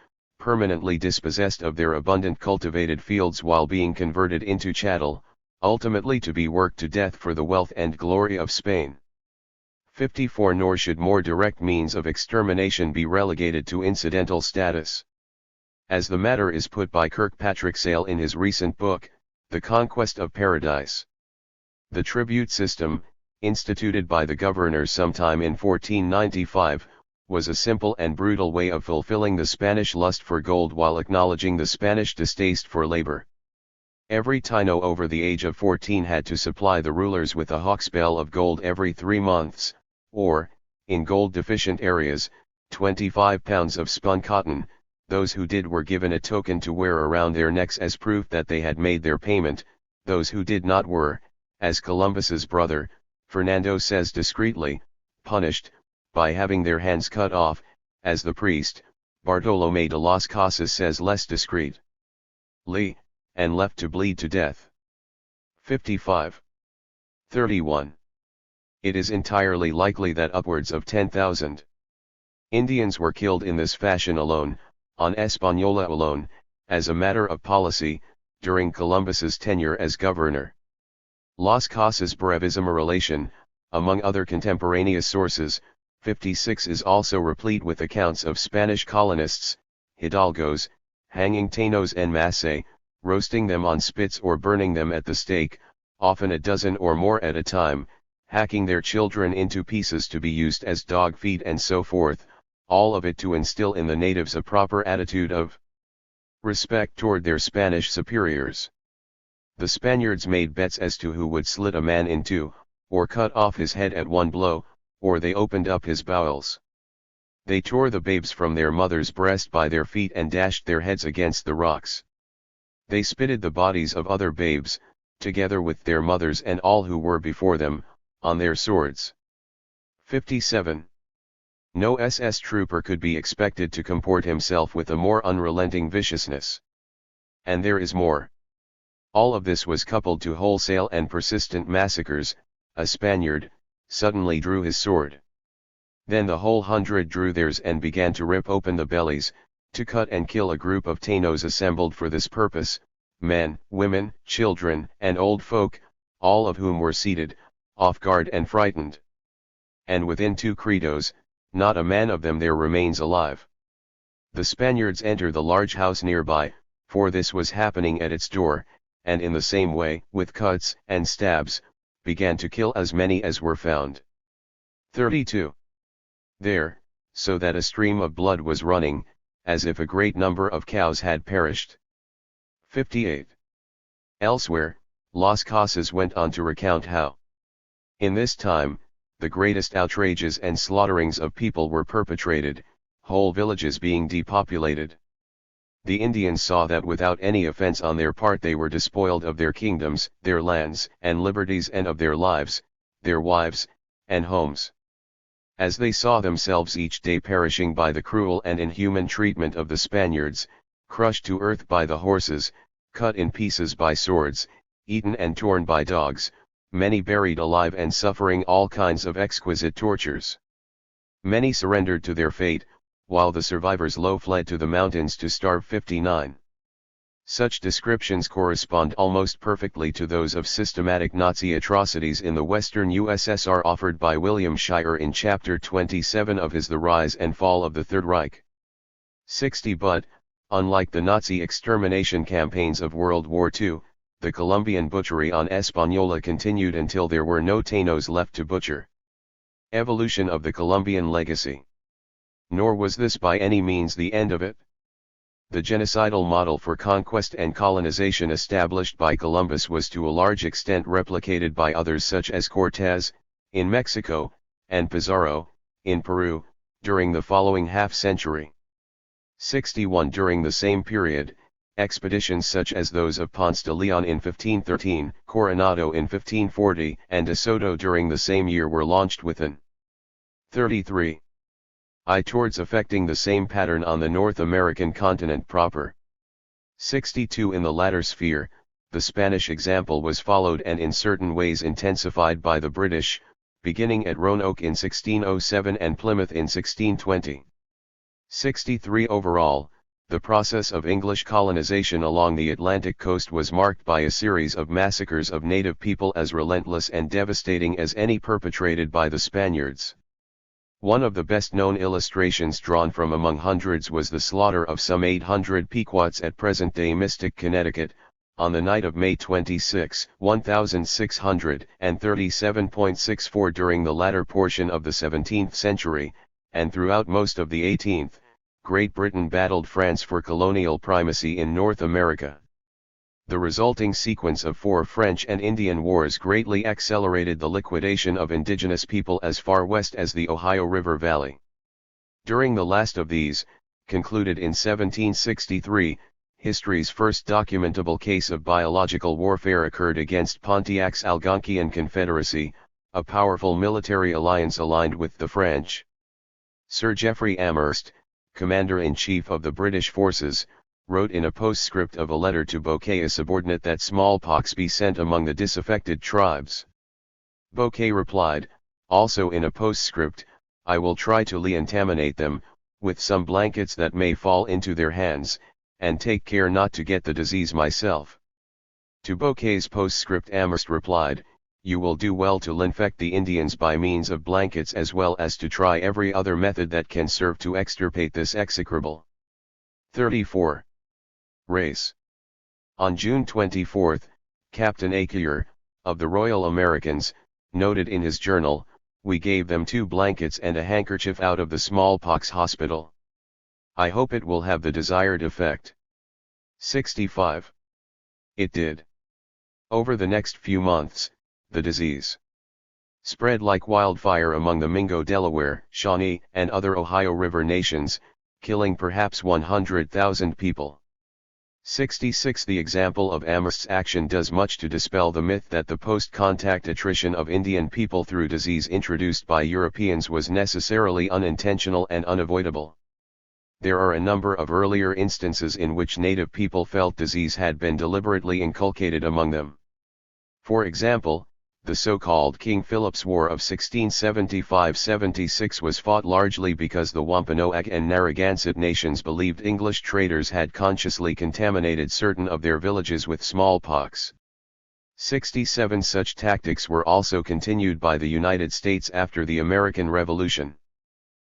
permanently dispossessed of their abundant cultivated fields while being converted into chattel, ultimately to be worked to death for the wealth and glory of Spain. 54. Nor should more direct means of extermination be relegated to incidental status. As the matter is put by Kirkpatrick Sale in his recent book, The Conquest of Paradise. The tribute system, instituted by the governor sometime in 1495, was a simple and brutal way of fulfilling the Spanish lust for gold while acknowledging the Spanish distaste for labor. Every Taino over the age of 14 had to supply the rulers with a hawksbill of gold every 3 months, or, in gold-deficient areas, 25 pounds of spun cotton. Those who did were given a token to wear around their necks as proof that they had made their payment. Those who did not were, as Columbus's brother, Fernando says discreetly, punished, by having their hands cut off, as the priest, Bartolomé de las Casas says less discreetly, and left to bleed to death. 55. 31. It is entirely likely that upwards of 10,000 Indians were killed in this fashion alone, on Española alone, as a matter of policy, during Columbus's tenure as governor. Las Casas Brevísima relation, among other contemporaneous sources, 56 is also replete with accounts of Spanish colonists, hidalgos, hanging Tainos en masse, roasting them on spits or burning them at the stake, often a dozen or more at a time, hacking their children into pieces to be used as dog feed and so forth, all of it to instill in the natives a proper attitude of respect toward their Spanish superiors. The Spaniards made bets as to who would slit a man in two, or cut off his head at one blow, or they opened up his bowels. They tore the babes from their mother's breast by their feet and dashed their heads against the rocks. They spitted the bodies of other babes, together with their mothers and all who were before them, on their swords. 57. No SS trooper could be expected to comport himself with a more unrelenting viciousness. And there is more. All of this was coupled to wholesale and persistent massacres. A Spaniard suddenly drew his sword. Then the whole 100 drew theirs and began to rip open the bellies, to cut and kill a group of Tainos assembled for this purpose, men, women, children, and old folk, all of whom were seated, off guard and frightened. And within 2 credos, not a man of them there remains alive. The Spaniards enter the large house nearby, for this was happening at its door, and in the same way, with cuts and stabs, began to kill as many as were found. 32. There, so that a stream of blood was running, as if a great number of cows had perished. 58. Elsewhere, Las Casas went on to recount how, in this time, the greatest outrages and slaughterings of people were perpetrated, whole villages being depopulated. The Indians saw that without any offense on their part they were despoiled of their kingdoms, their lands and liberties, and of their lives, their wives, and homes. As they saw themselves each day perishing by the cruel and inhuman treatment of the Spaniards, crushed to earth by the horses, cut in pieces by swords, eaten and torn by dogs, many buried alive and suffering all kinds of exquisite tortures. Many surrendered to their fate, while the survivors low fled to the mountains to starve. 59. Such descriptions correspond almost perfectly to those of systematic Nazi atrocities in the Western USSR offered by William Shirer in Chapter 27 of his The Rise and Fall of the Third Reich. 60. But, unlike the Nazi extermination campaigns of World War II, the Colombian butchery on Española continued until there were no Tainos left to butcher. Evolution of the Colombian legacy. Nor was this by any means the end of it. The genocidal model for conquest and colonization established by Columbus was to a large extent replicated by others such as Cortés, in Mexico, and Pizarro, in Peru, during the following half-century. 61. During the same period, expeditions such as those of Ponce de Leon in 1513, Coronado in 1540, and de Soto during the same year were launched with an 33 eye towards effecting the same pattern on the North American continent proper. 62. In the latter sphere, the Spanish example was followed and in certain ways intensified by the British, beginning at Roanoke in 1607 and Plymouth in 1620. 63. Overall, the process of English colonization along the Atlantic coast was marked by a series of massacres of native people as relentless and devastating as any perpetrated by the Spaniards. One of the best-known illustrations drawn from among hundreds was the slaughter of some 800 Pequots at present-day Mystic, Connecticut, on the night of May 26, 1637.64 during the latter portion of the 17th century, and throughout most of the 18th, Great Britain battled France for colonial primacy in North America. The resulting sequence of 4 French and Indian wars greatly accelerated the liquidation of indigenous people as far west as the Ohio River Valley. During the last of these, concluded in 1763, history's first documentable case of biological warfare occurred against Pontiac's Algonquian Confederacy, a powerful military alliance aligned with the French. Sir Geoffrey Amherst, Commander-in-Chief of the British forces, wrote in a postscript of a letter to Bouquet a subordinate that smallpox be sent among the disaffected tribes. Bouquet replied, also in a postscript, I will try to contaminate them, with some blankets that may fall into their hands, and take care not to get the disease myself. To Bouquet's postscript Amherst replied, you will do well to infect the Indians by means of blankets as well as to try every other method that can serve to extirpate this execrable. 34. Race. On June 24, Captain Aquier, of the Royal Americans, noted in his journal, we gave them 2 blankets and a handkerchief out of the smallpox hospital. I hope it will have the desired effect. 65. It did. Over the next few months, the disease spread like wildfire among the Mingo, Delaware, Shawnee, and other Ohio River nations, killing perhaps 100,000 people. 66 The example of Amherst's action does much to dispel the myth that the post-contact attrition of Indian people through disease introduced by Europeans was necessarily unintentional and unavoidable. There are a number of earlier instances in which native people felt disease had been deliberately inculcated among them. For example, the so-called King Philip's War of 1675-76 was fought largely because the Wampanoag and Narragansett nations believed English traders had consciously contaminated certain of their villages with smallpox. 67 Such tactics were also continued by the United States after the American Revolution.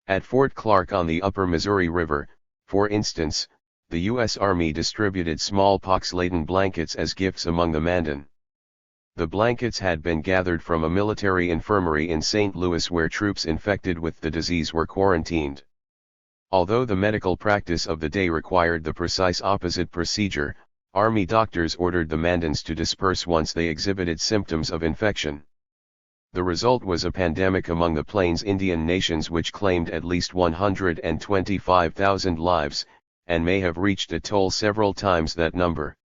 At Fort Clark on the upper Missouri River, for instance, the U.S. Army distributed smallpox-laden blankets as gifts among the Mandan. The blankets had been gathered from a military infirmary in St. Louis where troops infected with the disease were quarantined. Although the medical practice of the day required the precise opposite procedure, Army doctors ordered the Mandans to disperse once they exhibited symptoms of infection. The result was a pandemic among the Plains Indian nations which claimed at least 125,000 lives, and may have reached a toll several times that number.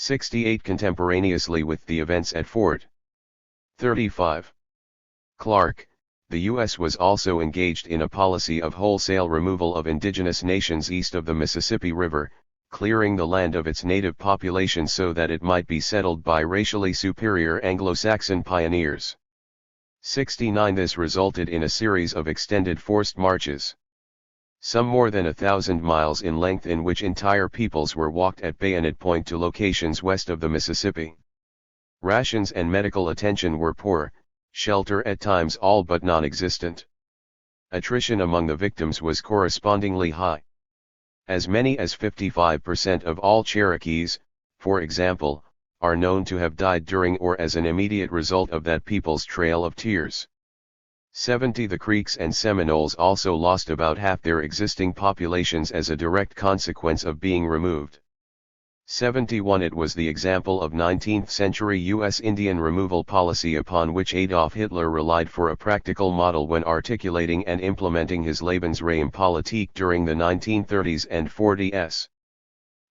68 Contemporaneously with the events at Fort 35 Clark, the U.S. was also engaged in a policy of wholesale removal of indigenous nations east of the Mississippi River, clearing the land of its native population so that it might be settled by racially superior Anglo-Saxon pioneers. 69 This resulted in a series of extended forced marches, some more than 1,000 miles in length, in which entire peoples were walked at bayonet point to locations west of the Mississippi. Rations and medical attention were poor, shelter at times all but non-existent. Attrition among the victims was correspondingly high. As many as 55% of all Cherokees, for example, are known to have died during or as an immediate result of that people's trail of tears. 70 The Creeks and Seminoles also lost about half their existing populations as a direct consequence of being removed. 71 It was the example of 19th-century U.S. Indian removal policy upon which Adolf Hitler relied for a practical model when articulating and implementing his Lebensraumpolitik during the 1930s and 40s.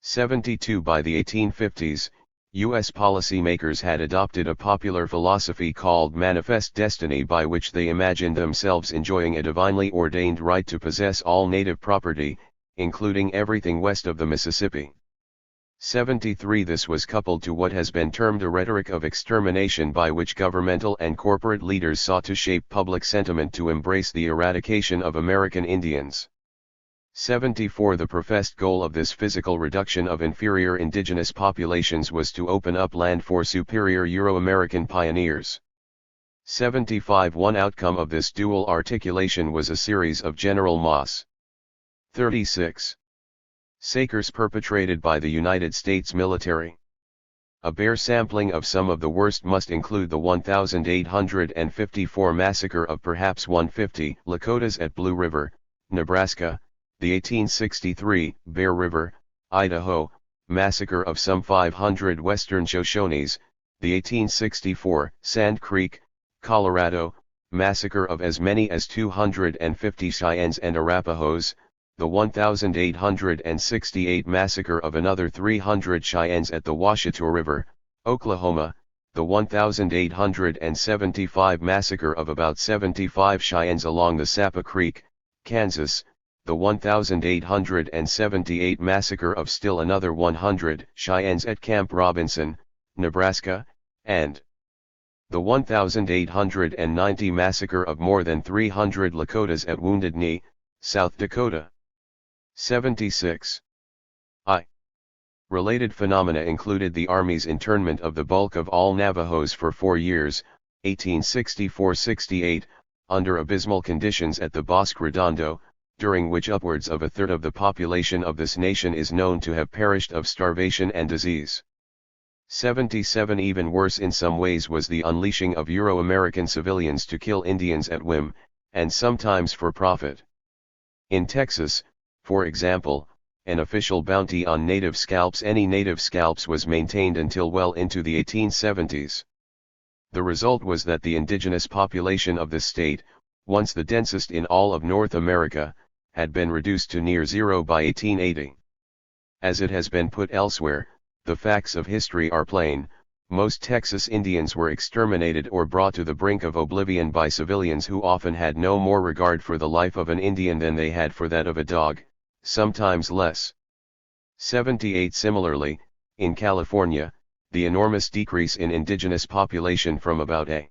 72 By the 1850s, U.S. policymakers had adopted a popular philosophy called manifest destiny, by which they imagined themselves enjoying a divinely ordained right to possess all native property, including everything west of the Mississippi. 73 This was coupled to what has been termed a rhetoric of extermination, by which governmental and corporate leaders sought to shape public sentiment to embrace the eradication of American Indians. 74 The professed goal of this physical reduction of inferior indigenous populations was to open up land for superior Euro-American pioneers. 75 One outcome of this dual articulation was a series of general mass. 36 Sakers perpetrated by the United States military. A bare sampling of some of the worst must include the 1854 massacre of perhaps 150 Lakotas at Blue River, Nebraska, the 1863 Bear River, Idaho, massacre of some 500 Western Shoshones, the 1864 Sand Creek, Colorado, massacre of as many as 250 Cheyennes and Arapahoes, the 1868 massacre of another 300 Cheyennes at the Washita River, Oklahoma, the 1875 massacre of about 75 Cheyennes along the Sapa Creek, Kansas, the 1878 massacre of still another 100 Cheyennes at Camp Robinson, Nebraska, and the 1890 massacre of more than 300 Lakotas at Wounded Knee, South Dakota. 76. Related phenomena included the Army's internment of the bulk of all Navajos for 4 years, 1864-68, under abysmal conditions at the Bosque Redondo, during which upwards of a third of the population of this nation is known to have perished of starvation and disease. 77. Even worse in some ways was the unleashing of Euro-American civilians to kill Indians at whim, and sometimes for profit. In Texas, for example, an official bounty on native scalps. Any native scalps was maintained until well into the 1870s. The result was that the indigenous population of the state, once the densest in all of North America, had been reduced to near zero by 1880. As it has been put elsewhere, the facts of history are plain. Most Texas Indians were exterminated or brought to the brink of oblivion by civilians who often had no more regard for the life of an Indian than they had for that of a dog, sometimes less. 78. Similarly, in California, the enormous decrease in indigenous population from about a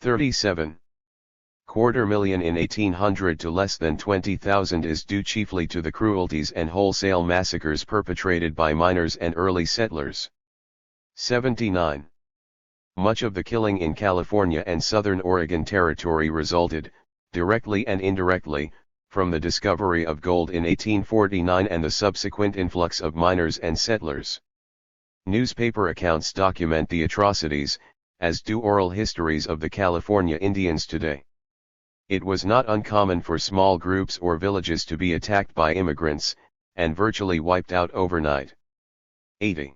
37.25 million in 1800 to less than 20,000 is due chiefly to the cruelties and wholesale massacres perpetrated by miners and early settlers. 79. Much of the killing in California and southern Oregon Territory resulted, directly and indirectly, from the discovery of gold in 1849 and the subsequent influx of miners and settlers. Newspaper accounts document the atrocities, as do oral histories of the California Indians today. It was not uncommon for small groups or villages to be attacked by immigrants, and virtually wiped out overnight. 80.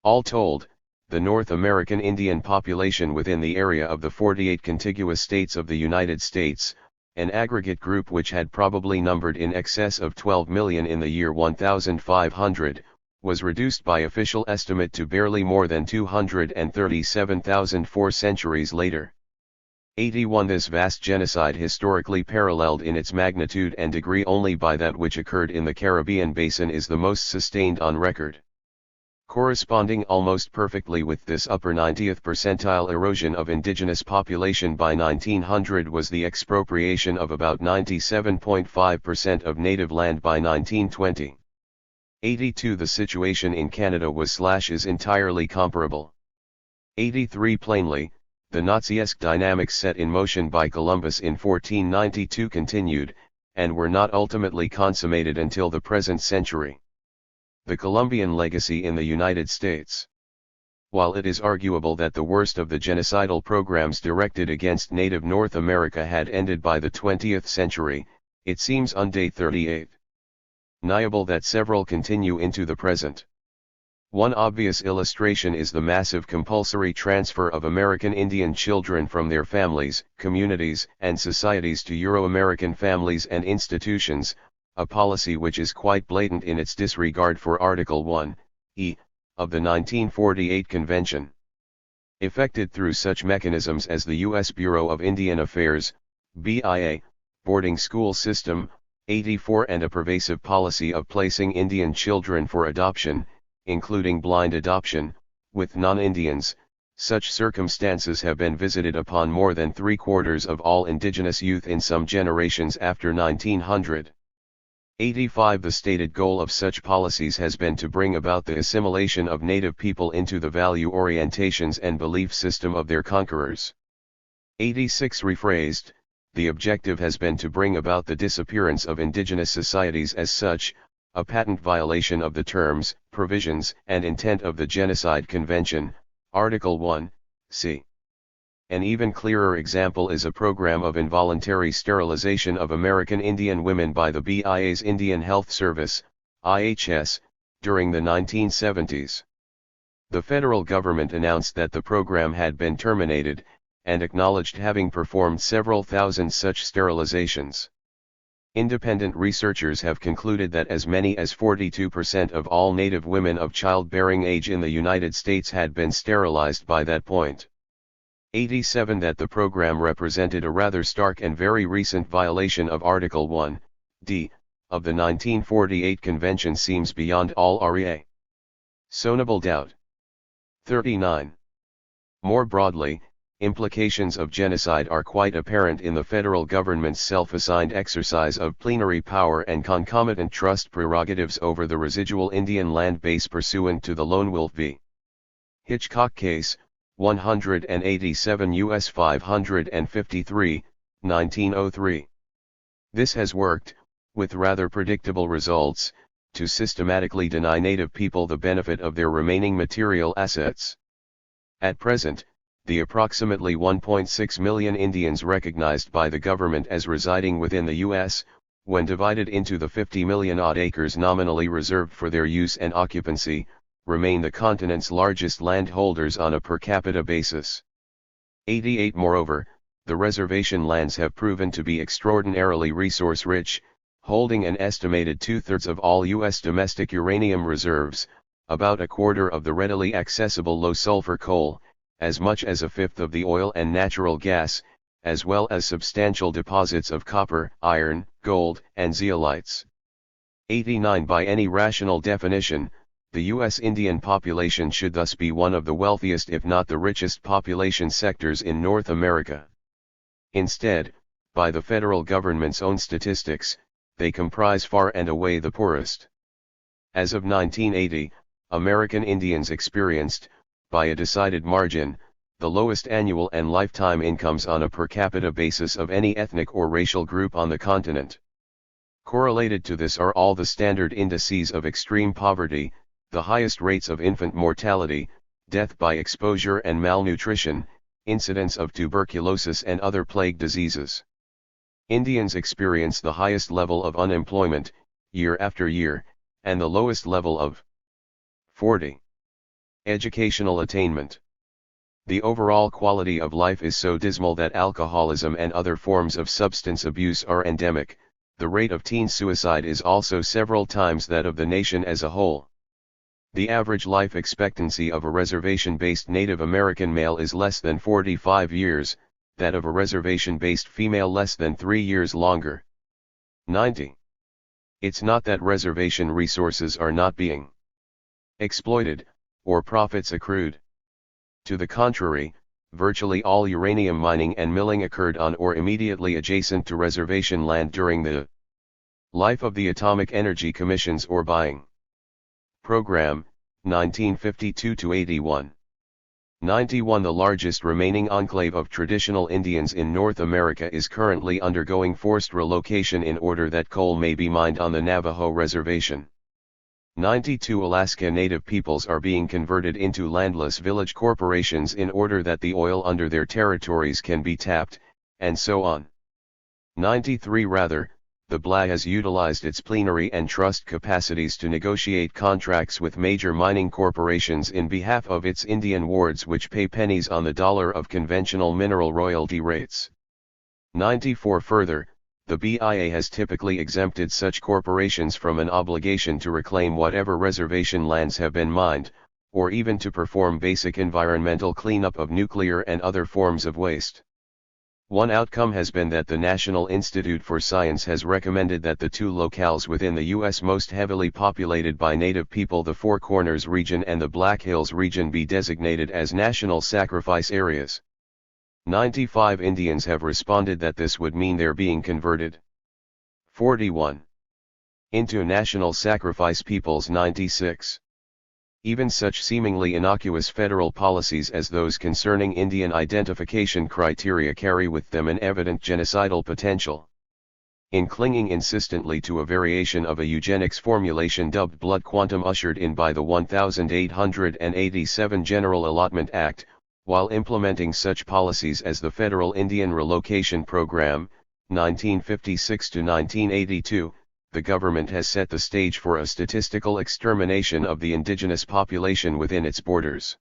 All told, the North American Indian population within the area of the 48 contiguous states of the United States, an aggregate group which had probably numbered in excess of 12 million in the year 1500, was reduced by official estimate to barely more than 237,000 4 centuries later. 81. This vast genocide, historically paralleled in its magnitude and degree only by that which occurred in the Caribbean basin, is the most sustained on record. Corresponding almost perfectly with this upper 90th percentile erosion of indigenous population by 1900 was the expropriation of about 97.5% of native land by 1920. 82. The situation in Canada was/is entirely comparable. 83. Plainly, the Nazi-esque dynamics set in motion by Columbus in 1492 continued, and were not ultimately consummated until the present century. The Columbian legacy in the United States. While it is arguable that the worst of the genocidal programs directed against native North America had ended by the 20th century, it seems undeniable that several continue into the present. One obvious illustration is the massive compulsory transfer of American Indian children from their families, communities, and societies to Euro-American families and institutions, a policy which is quite blatant in its disregard for Article 1(e) of the 1948 Convention. Effected through such mechanisms as the U.S. Bureau of Indian Affairs, BIA, boarding school system, 84, and a pervasive policy of placing Indian children for adoption, including blind adoption, with non-Indians, such circumstances have been visited upon more than 3/4 of all indigenous youth in some generations after 1900. 85. The stated goal of such policies has been to bring about the assimilation of native people into the value orientations and belief system of their conquerors. 86. Rephrased, the objective has been to bring about the disappearance of indigenous societies as such, a patent violation of the terms, provisions, and intent of the Genocide Convention, Article 1(c). An even clearer example is a program of involuntary sterilization of American Indian women by the BIA's Indian Health Service, IHS, during the 1970s. The federal government announced that the program had been terminated, and acknowledged having performed several thousand such sterilizations. Independent researchers have concluded that as many as 42% of all native women of childbearing age in the United States had been sterilized by that point. 87. That the program represented a rather stark and very recent violation of Article 1(d) of the 1948 Convention seems beyond all reasonable doubt. 39. More broadly, implications of genocide are quite apparent in the federal government's self-assigned exercise of plenary power and concomitant trust prerogatives over the residual Indian land base pursuant to the Lone Wolf v. Hitchcock case, 187 U.S. 553, 1903. This has worked, with rather predictable results, to systematically deny native people the benefit of their remaining material assets. At present, the approximately 1.6 million Indians recognized by the government as residing within the U.S., when divided into the 50 million odd acres nominally reserved for their use and occupancy, remain the continent's largest landholders on a per capita basis. 88. Moreover, the reservation lands have proven to be extraordinarily resource-rich, holding an estimated 2/3 of all U.S. domestic uranium reserves, about a quarter of the readily accessible low-sulfur coal, as much as a fifth of the oil and natural gas, as well as substantial deposits of copper, iron, gold, and zeolites. 89. By any rational definition, the U.S. Indian population should thus be one of the wealthiest if not the richest population sectors in North America. Instead, by the federal government's own statistics, they comprise far and away the poorest. As of 1980, American Indians experienced, by a decided margin, the lowest annual and lifetime incomes on a per capita basis of any ethnic or racial group on the continent. Correlated to this are all the standard indices of extreme poverty, the highest rates of infant mortality, death by exposure and malnutrition, incidence of tuberculosis and other plague diseases. Indians experience the highest level of unemployment, year after year, and the lowest level of 40. Educational attainment. The overall quality of life is so dismal that alcoholism and other forms of substance abuse are endemic. The rate of teen suicide is also several times that of the nation as a whole. The average life expectancy of a reservation-based Native American male is less than 45 years, that of a reservation-based female less than 3 years longer. 90. It's not that reservation resources are not being exploited, or profits accrued. To the contrary, virtually all uranium mining and milling occurred on or immediately adjacent to reservation land during the life of the Atomic Energy Commission's ore buying program, 1952-81. 91. The largest remaining enclave of traditional Indians in North America is currently undergoing forced relocation in order that coal may be mined on the Navajo Reservation. 92. Alaska Native peoples are being converted into landless village corporations in order that the oil under their territories can be tapped, and so on. 93. Rather, the BLA has utilized its plenary and trust capacities to negotiate contracts with major mining corporations in behalf of its Indian wards which pay pennies on the dollar of conventional mineral royalty rates. 94. Further, the BIA has typically exempted such corporations from an obligation to reclaim whatever reservation lands have been mined, or even to perform basic environmental cleanup of nuclear and other forms of waste. One outcome has been that the National Institute for Science has recommended that the two locales within the U.S. most heavily populated by Native people, the Four Corners region and the Black Hills region, be designated as national sacrifice areas. 95. Indians have responded that this would mean they're being converted 41. into national sacrifice peoples. 96. Even such seemingly innocuous federal policies as those concerning Indian identification criteria carry with them an evident genocidal potential. In clinging insistently to a variation of a eugenics formulation dubbed blood quantum ushered in by the 1887 General Allotment Act, while implementing such policies as the Federal Indian Relocation Program, 1956-1982, the government has set the stage for a statistical extermination of the indigenous population within its borders.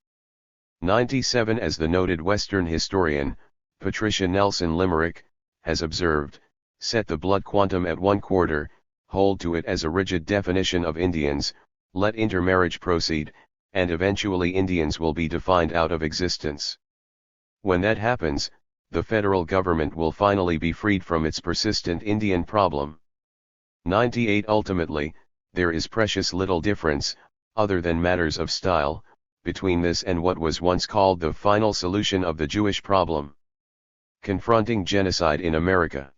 97. As the noted Western historian, Patricia Nelson Limerick, has observed, set the blood quantum at 1/4, hold to it as a rigid definition of Indians, let intermarriage proceed, and eventually Indians will be defined out of existence. When that happens, the federal government will finally be freed from its persistent Indian problem. 98. Ultimately, there is precious little difference, other than matters of style, between this and what was once called the final solution of the Jewish problem. Confronting genocide in America.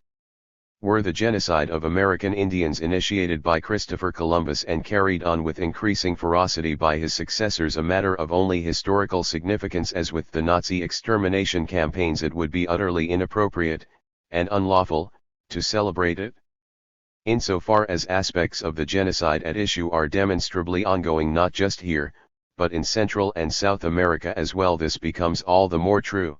Were the genocide of American Indians initiated by Christopher Columbus and carried on with increasing ferocity by his successors a matter of only historical significance as with the Nazi extermination campaigns, it would be utterly inappropriate, and unlawful, to celebrate it. Insofar as aspects of the genocide at issue are demonstrably ongoing not just here, but in Central and South America as well, this becomes all the more true.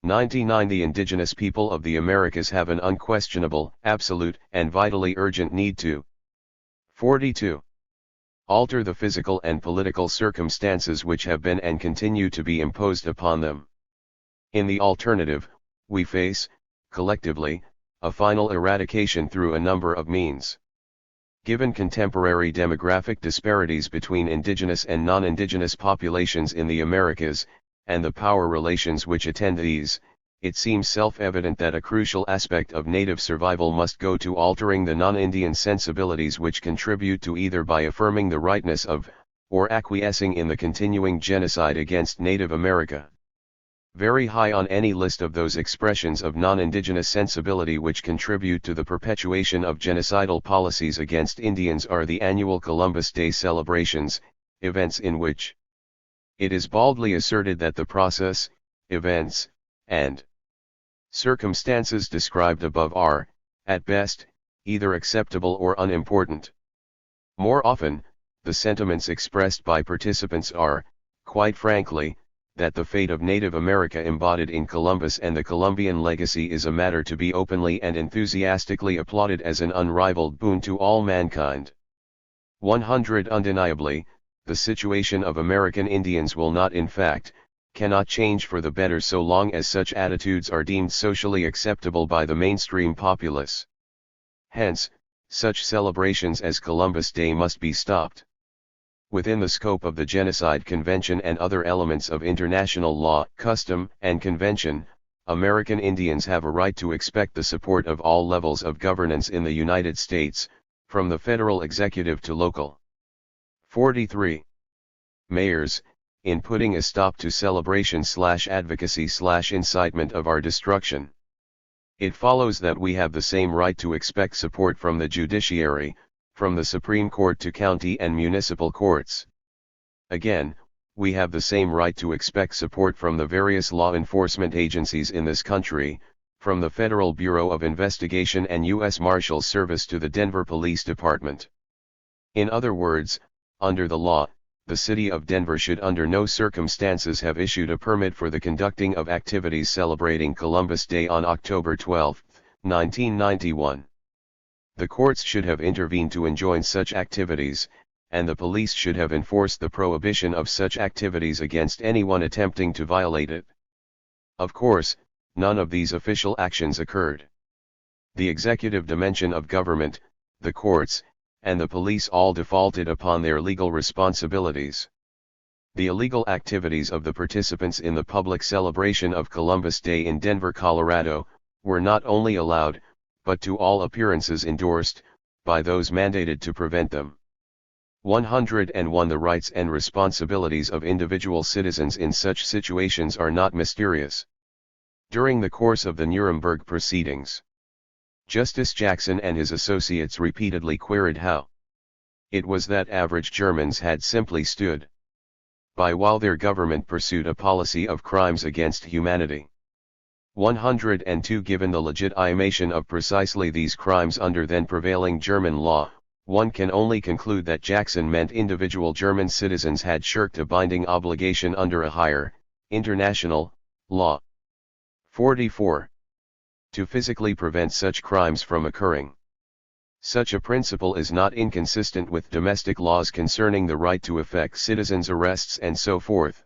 99 The indigenous people of the Americas have an unquestionable, absolute, and vitally urgent need to 42. Alter the physical and political circumstances which have been and continue to be imposed upon them. In the alternative, we face, collectively, a final eradication through a number of means. Given contemporary demographic disparities between indigenous and non-indigenous populations in the Americas, and the power relations which attend these, it seems self-evident that a crucial aspect of native survival must go to altering the non-Indian sensibilities which contribute to either by affirming the rightness of, or acquiescing in the continuing genocide against Native America. Very high on any list of those expressions of non-indigenous sensibility which contribute to the perpetuation of genocidal policies against Indians are the annual Columbus Day celebrations, events in which it is baldly asserted that the process, events, and circumstances described above are, at best, either acceptable or unimportant. More often, the sentiments expressed by participants are, quite frankly, that the fate of Native America embodied in Columbus and the Columbian legacy is a matter to be openly and enthusiastically applauded as an unrivaled boon to all mankind. 100 Undeniably, the situation of American Indians will not cannot change for the better so long as such attitudes are deemed socially acceptable by the mainstream populace. Hence, such celebrations as Columbus Day must be stopped. Within the scope of the Genocide Convention and other elements of international law, custom, and convention, American Indians have a right to expect the support of all levels of governance in the United States, from the federal executive to local. 43. Mayors, in putting a stop to celebration/advocacy/incitement of our destruction. It follows that we have the same right to expect support from the judiciary, from the Supreme Court to county and municipal courts. Again, we have the same right to expect support from the various law enforcement agencies in this country, from the Federal Bureau of Investigation and U.S. Marshals Service to the Denver Police Department. In other words, under the law, the city of Denver should under no circumstances have issued a permit for the conducting of activities celebrating Columbus Day on October 12, 1991. The courts should have intervened to enjoin such activities, and the police should have enforced the prohibition of such activities against anyone attempting to violate it. Of course, none of these official actions occurred. The executive dimension of government, the courts, and the police all defaulted upon their legal responsibilities. The illegal activities of the participants in the public celebration of Columbus Day in Denver, Colorado, were not only allowed, but to all appearances endorsed, by those mandated to prevent them. 101 The rights and responsibilities of individual citizens in such situations are not mysterious. During the course of the Nuremberg proceedings, Justice Jackson and his associates repeatedly queried how it was that average Germans had simply stood by while their government pursued a policy of crimes against humanity. 102 Given the legitimation of precisely these crimes under then prevailing German law, one can only conclude that Jackson meant individual German citizens had shirked a binding obligation under a higher, international, law. 44. To physically prevent such crimes from occurring. Such a principle is not inconsistent with domestic laws concerning the right to effect citizens' arrests and so forth.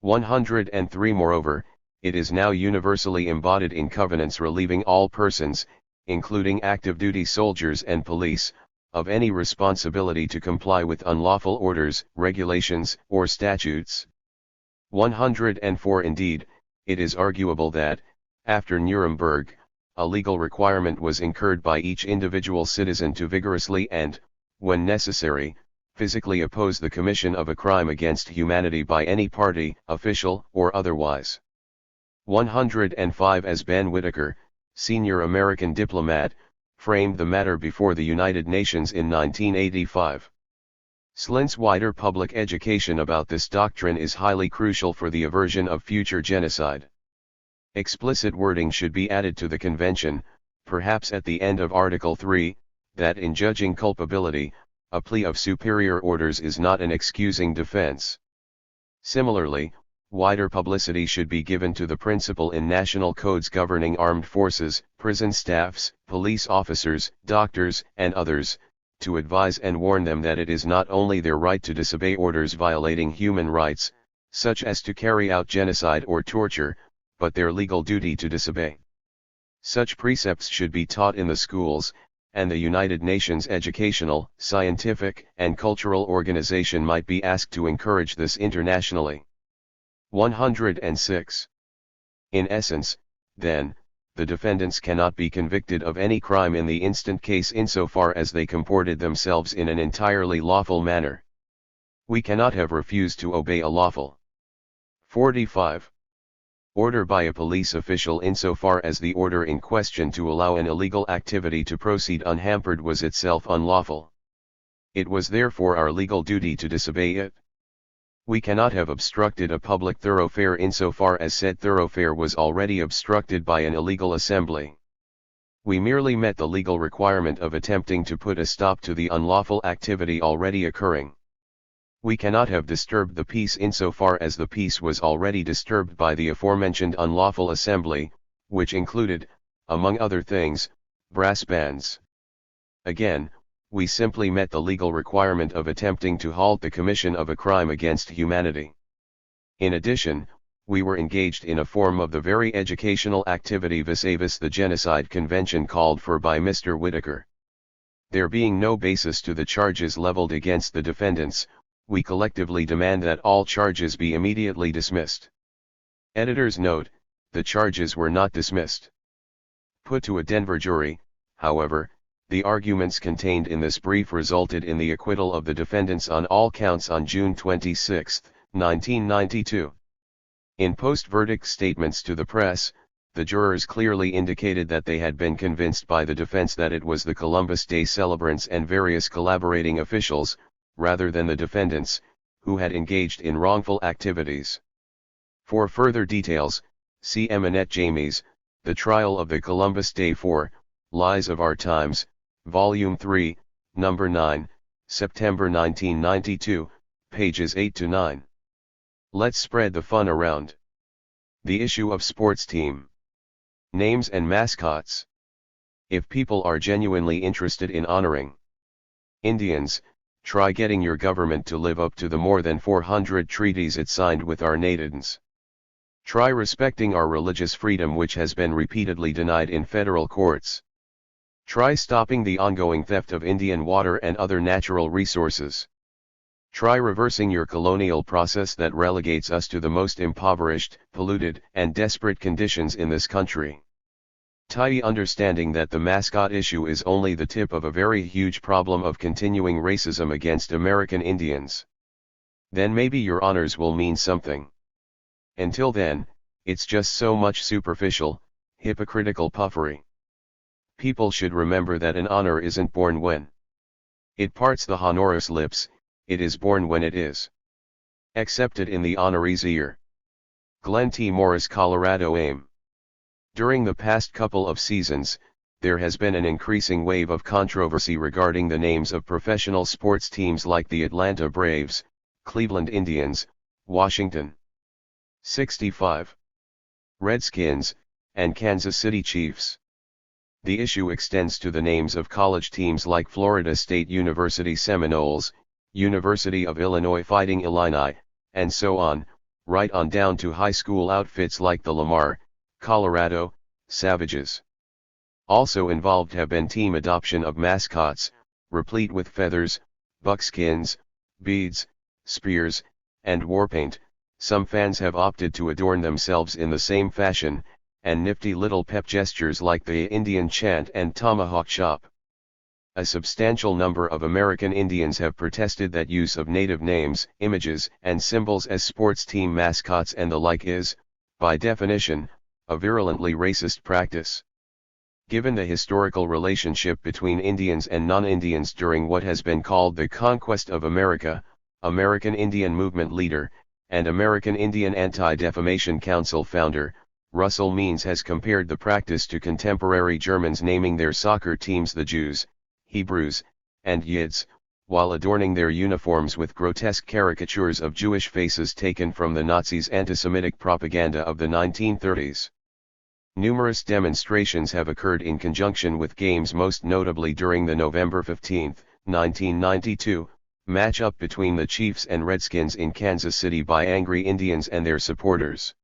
103 Moreover, it is now universally embodied in covenants relieving all persons, including active duty soldiers and police, of any responsibility to comply with unlawful orders, regulations, or statutes. 104 Indeed, it is arguable that, after Nuremberg, a legal requirement was incurred by each individual citizen to vigorously and, when necessary, physically oppose the commission of a crime against humanity by any party, official or otherwise. 105 As Ben Whitaker, senior American diplomat, framed the matter before the United Nations in 1985. Slint's wider public education about this doctrine is highly crucial for the aversion of future genocide. Explicit wording should be added to the convention, perhaps at the end of Article 3, that in judging culpability, a plea of superior orders is not an excusing defense. Similarly, Wider publicity should be given to the principle in national codes governing armed forces, prison staffs, police officers, doctors, and others, to advise and warn them that it is not only their right to disobey orders violating human rights, such as to carry out genocide or torture, but their legal duty to disobey. Such precepts should be taught in the schools, and the United Nations Educational, Scientific, and Cultural Organization might be asked to encourage this internationally. 106. In essence, then, the defendants cannot be convicted of any crime in the instant case insofar as they comported themselves in an entirely lawful manner. We cannot have refused to obey a lawful 45. Order by a police official insofar as the order in question to allow an illegal activity to proceed unhampered was itself unlawful. It was therefore our legal duty to disobey it. We cannot have obstructed a public thoroughfare insofar as said thoroughfare was already obstructed by an illegal assembly. We merely met the legal requirement of attempting to put a stop to the unlawful activity already occurring. We cannot have disturbed the peace insofar as the peace was already disturbed by the aforementioned unlawful assembly, which included, among other things, brass bands. Again, we simply met the legal requirement of attempting to halt the commission of a crime against humanity. In addition, we were engaged in a form of the very educational activity vis-a-vis the genocide convention called for by Mr. Whitaker. There being no basis to the charges leveled against the defendants, we collectively demand that all charges be immediately dismissed. Editor's note: the charges were not dismissed. Put to a Denver jury, however, the arguments contained in this brief resulted in the acquittal of the defendants on all counts on June 26, 1992. In post-verdict statements to the press, the jurors clearly indicated that they had been convinced by the defense that it was the Columbus Day celebrants and various collaborating officials, rather than the defendants, who had engaged in wrongful activities. For further details, see Eminette Jamies, The Trial of the Columbus Day 4, Lies of Our Times, Volume 3, Number 9, September 1992, pages 8-9. Let's spread the fun around. The issue of sports team names and mascots. If people are genuinely interested in honoring Indians, try getting your government to live up to the more than 400 treaties it signed with our natives. Try respecting our religious freedom, which has been repeatedly denied in federal courts. Try stopping the ongoing theft of Indian water and other natural resources. Try reversing your colonial process that relegates us to the most impoverished, polluted, and desperate conditions in this country. Try understanding that the mascot issue is only the tip of a very huge problem of continuing racism against American Indians. Then maybe your honors will mean something. Until then, it's just so much superficial, hypocritical puffery. People should remember that an honor isn't born when it parts the honorous lips, it is born when it is accepted in the honoree's ear. Glenn T. Morris, Colorado, AIM. During the past couple of seasons, there has been an increasing wave of controversy regarding the names of professional sports teams like the Atlanta Braves, Cleveland Indians, Washington 65 Redskins, and Kansas City Chiefs. The issue extends to the names of college teams like Florida State University Seminoles, University of Illinois Fighting Illini, and so on, right on down to high school outfits like the Lamar, Colorado, Savages. Also involved have been team adoption of mascots, replete with feathers, buckskins, beads, spears, and warpaint. Some fans have opted to adorn themselves in the same fashion, and nifty little pep gestures like the Indian chant and tomahawk chop. A substantial number of American Indians have protested that use of native names, images, and symbols as sports team mascots and the like is, by definition, a virulently racist practice. Given the historical relationship between Indians and non-Indians during what has been called the Conquest of America, American Indian Movement leader, and American Indian Anti-Defamation Council founder, Russell Means has compared the practice to contemporary Germans naming their soccer teams the Jews, Hebrews, and Yids, while adorning their uniforms with grotesque caricatures of Jewish faces taken from the Nazis' anti-Semitic propaganda of the 1930s. Numerous demonstrations have occurred in conjunction with games, most notably during the November 15, 1992, matchup between the Chiefs and Redskins in Kansas City by angry Indians and their supporters.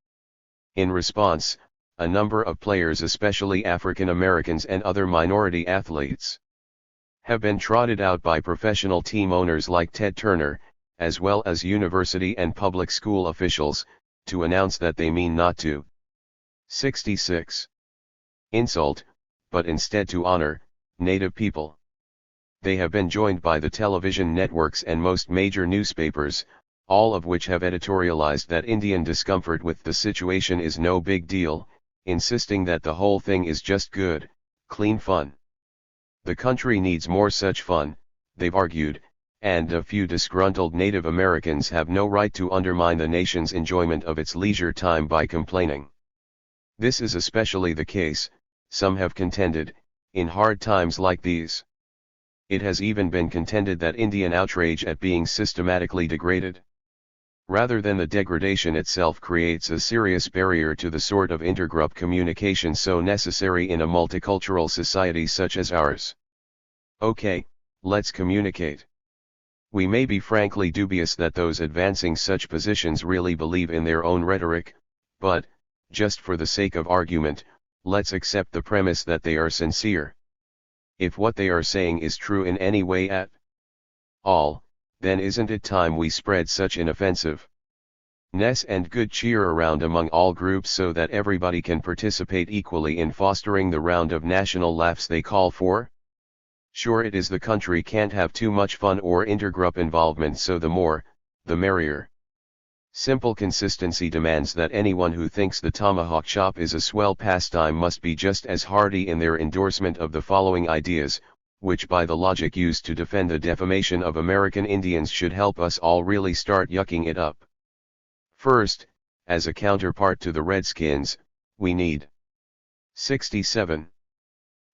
In response, a number of players, especially African Americans and other minority athletes, have been trotted out by professional team owners like Ted Turner, as well as university and public school officials, to announce that they mean not to 66. Insult, but instead to honor, Native people. They have been joined by the television networks and most major newspapers, all of which have editorialized that Indian discomfort with the situation is no big deal, insisting that the whole thing is just good, clean fun. The country needs more such fun, they've argued, and a few disgruntled Native Americans have no right to undermine the nation's enjoyment of its leisure time by complaining. This is especially the case, some have contended, in hard times like these. It has even been contended that Indian outrage at being systematically degraded, rather than the degradation itself, creates a serious barrier to the sort of intergroup communication so necessary in a multicultural society such as ours. Okay, let's communicate. We may be frankly dubious that those advancing such positions really believe in their own rhetoric, but, just for the sake of argument, let's accept the premise that they are sincere. If what they are saying is true in any way at all, then isn't it time we spread such inoffensiveness and good cheer around among all groups so that everybody can participate equally in fostering the round of national laughs they call for? Sure, it is the country can't have too much fun or intergroup involvement, so the more, the merrier. Simple consistency demands that anyone who thinks the tomahawk chop is a swell pastime must be just as hearty in their endorsement of the following ideas, which by the logic used to defend the defamation of American Indians should help us all really start yucking it up. First, as a counterpart to the Redskins, we need 67.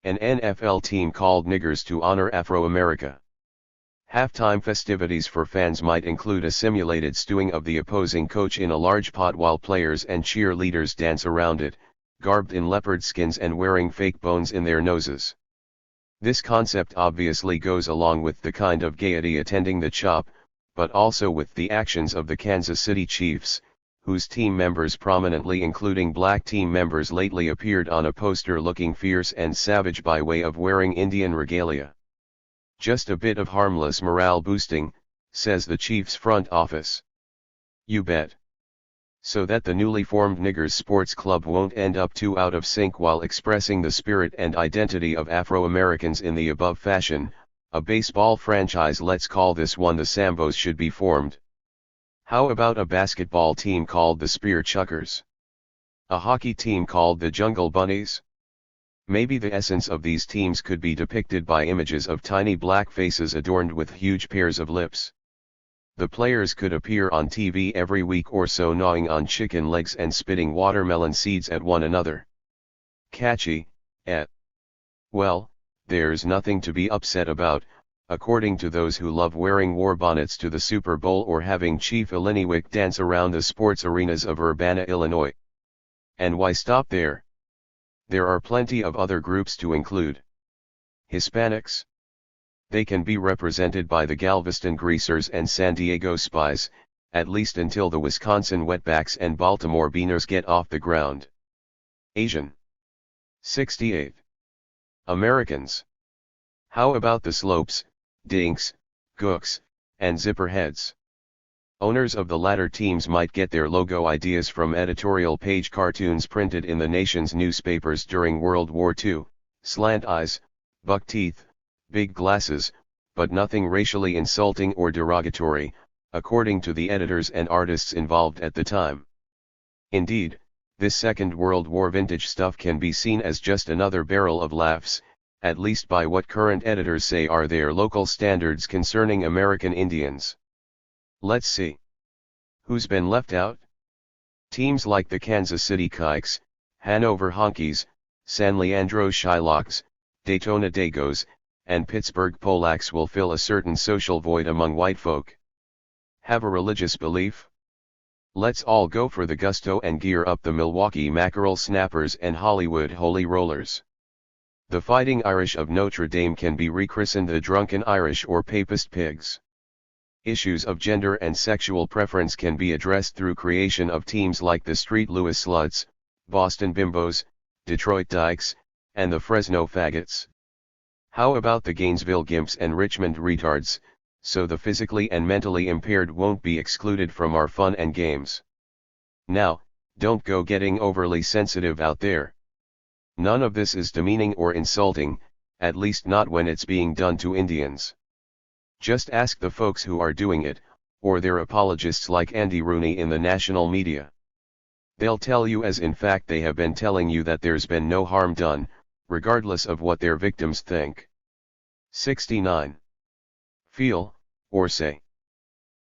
An NFL team called Niggers to honor Afro-America. Halftime festivities for fans might include a simulated stewing of the opposing coach in a large pot while players and cheerleaders dance around it, garbed in leopard skins and wearing fake bones in their noses. This concept obviously goes along with the kind of gaiety attending the chop, but also with the actions of the Kansas City Chiefs, whose team members, prominently including black team members, lately appeared on a poster looking fierce and savage by way of wearing Indian regalia. Just a bit of harmless morale boosting, says the Chiefs front office. You bet. So that the newly formed Niggers Sports Club won't end up too out of sync while expressing the spirit and identity of Afro-Americans in the above fashion, a baseball franchise, let's call this one the Sambos, should be formed. How about a basketball team called the Spear Chuckers? A hockey team called the Jungle Bunnies? Maybe the essence of these teams could be depicted by images of tiny black faces adorned with huge pairs of lips. The players could appear on TV every week or so gnawing on chicken legs and spitting watermelon seeds at one another. Catchy, eh? Well, there's nothing to be upset about, according to those who love wearing war bonnets to the Super Bowl or having Chief Illiniwek dance around the sports arenas of Urbana, Illinois. And why stop there? There are plenty of other groups to include. Hispanics? They can be represented by the Galveston Greasers and San Diego Spies, at least until the Wisconsin Wetbacks and Baltimore Beaners get off the ground. Asian? 68. Americans? How about the Slopes, Dinks, Gooks, and Zipperheads? Owners of the latter teams might get their logo ideas from editorial page cartoons printed in the nation's newspapers during World War II, slant eyes, buck teeth, big glasses, but nothing racially insulting or derogatory, according to the editors and artists involved at the time. Indeed, this Second World War vintage stuff can be seen as just another barrel of laughs, at least by what current editors say are their local standards concerning American Indians. Let's see. Who's been left out? Teams like the Kansas City Kikes, Hanover Honkies, San Leandro Shylocks, Daytona Dagos, and Pittsburgh Polacks will fill a certain social void among white folk. Have a religious belief? Let's all go for the gusto and gear up the Milwaukee Mackerel Snappers and Hollywood Holy Rollers. The Fighting Irish of Notre Dame can be rechristened the Drunken Irish or Papist Pigs. Issues of gender and sexual preference can be addressed through creation of teams like the Street Louis Sluts, Boston Bimbos, Detroit Dykes, and the Fresno Faggots. How about the Gainesville Gimps and Richmond Retards, so the physically and mentally impaired won't be excluded from our fun and games? Now, don't go getting overly sensitive out there. None of this is demeaning or insulting, at least not when it's being done to Indians. Just ask the folks who are doing it, or their apologists like Andy Rooney in the national media. They'll tell you, as in fact they have been telling you, that there's been no harm done, regardless of what their victims think. 69. Feel, or say.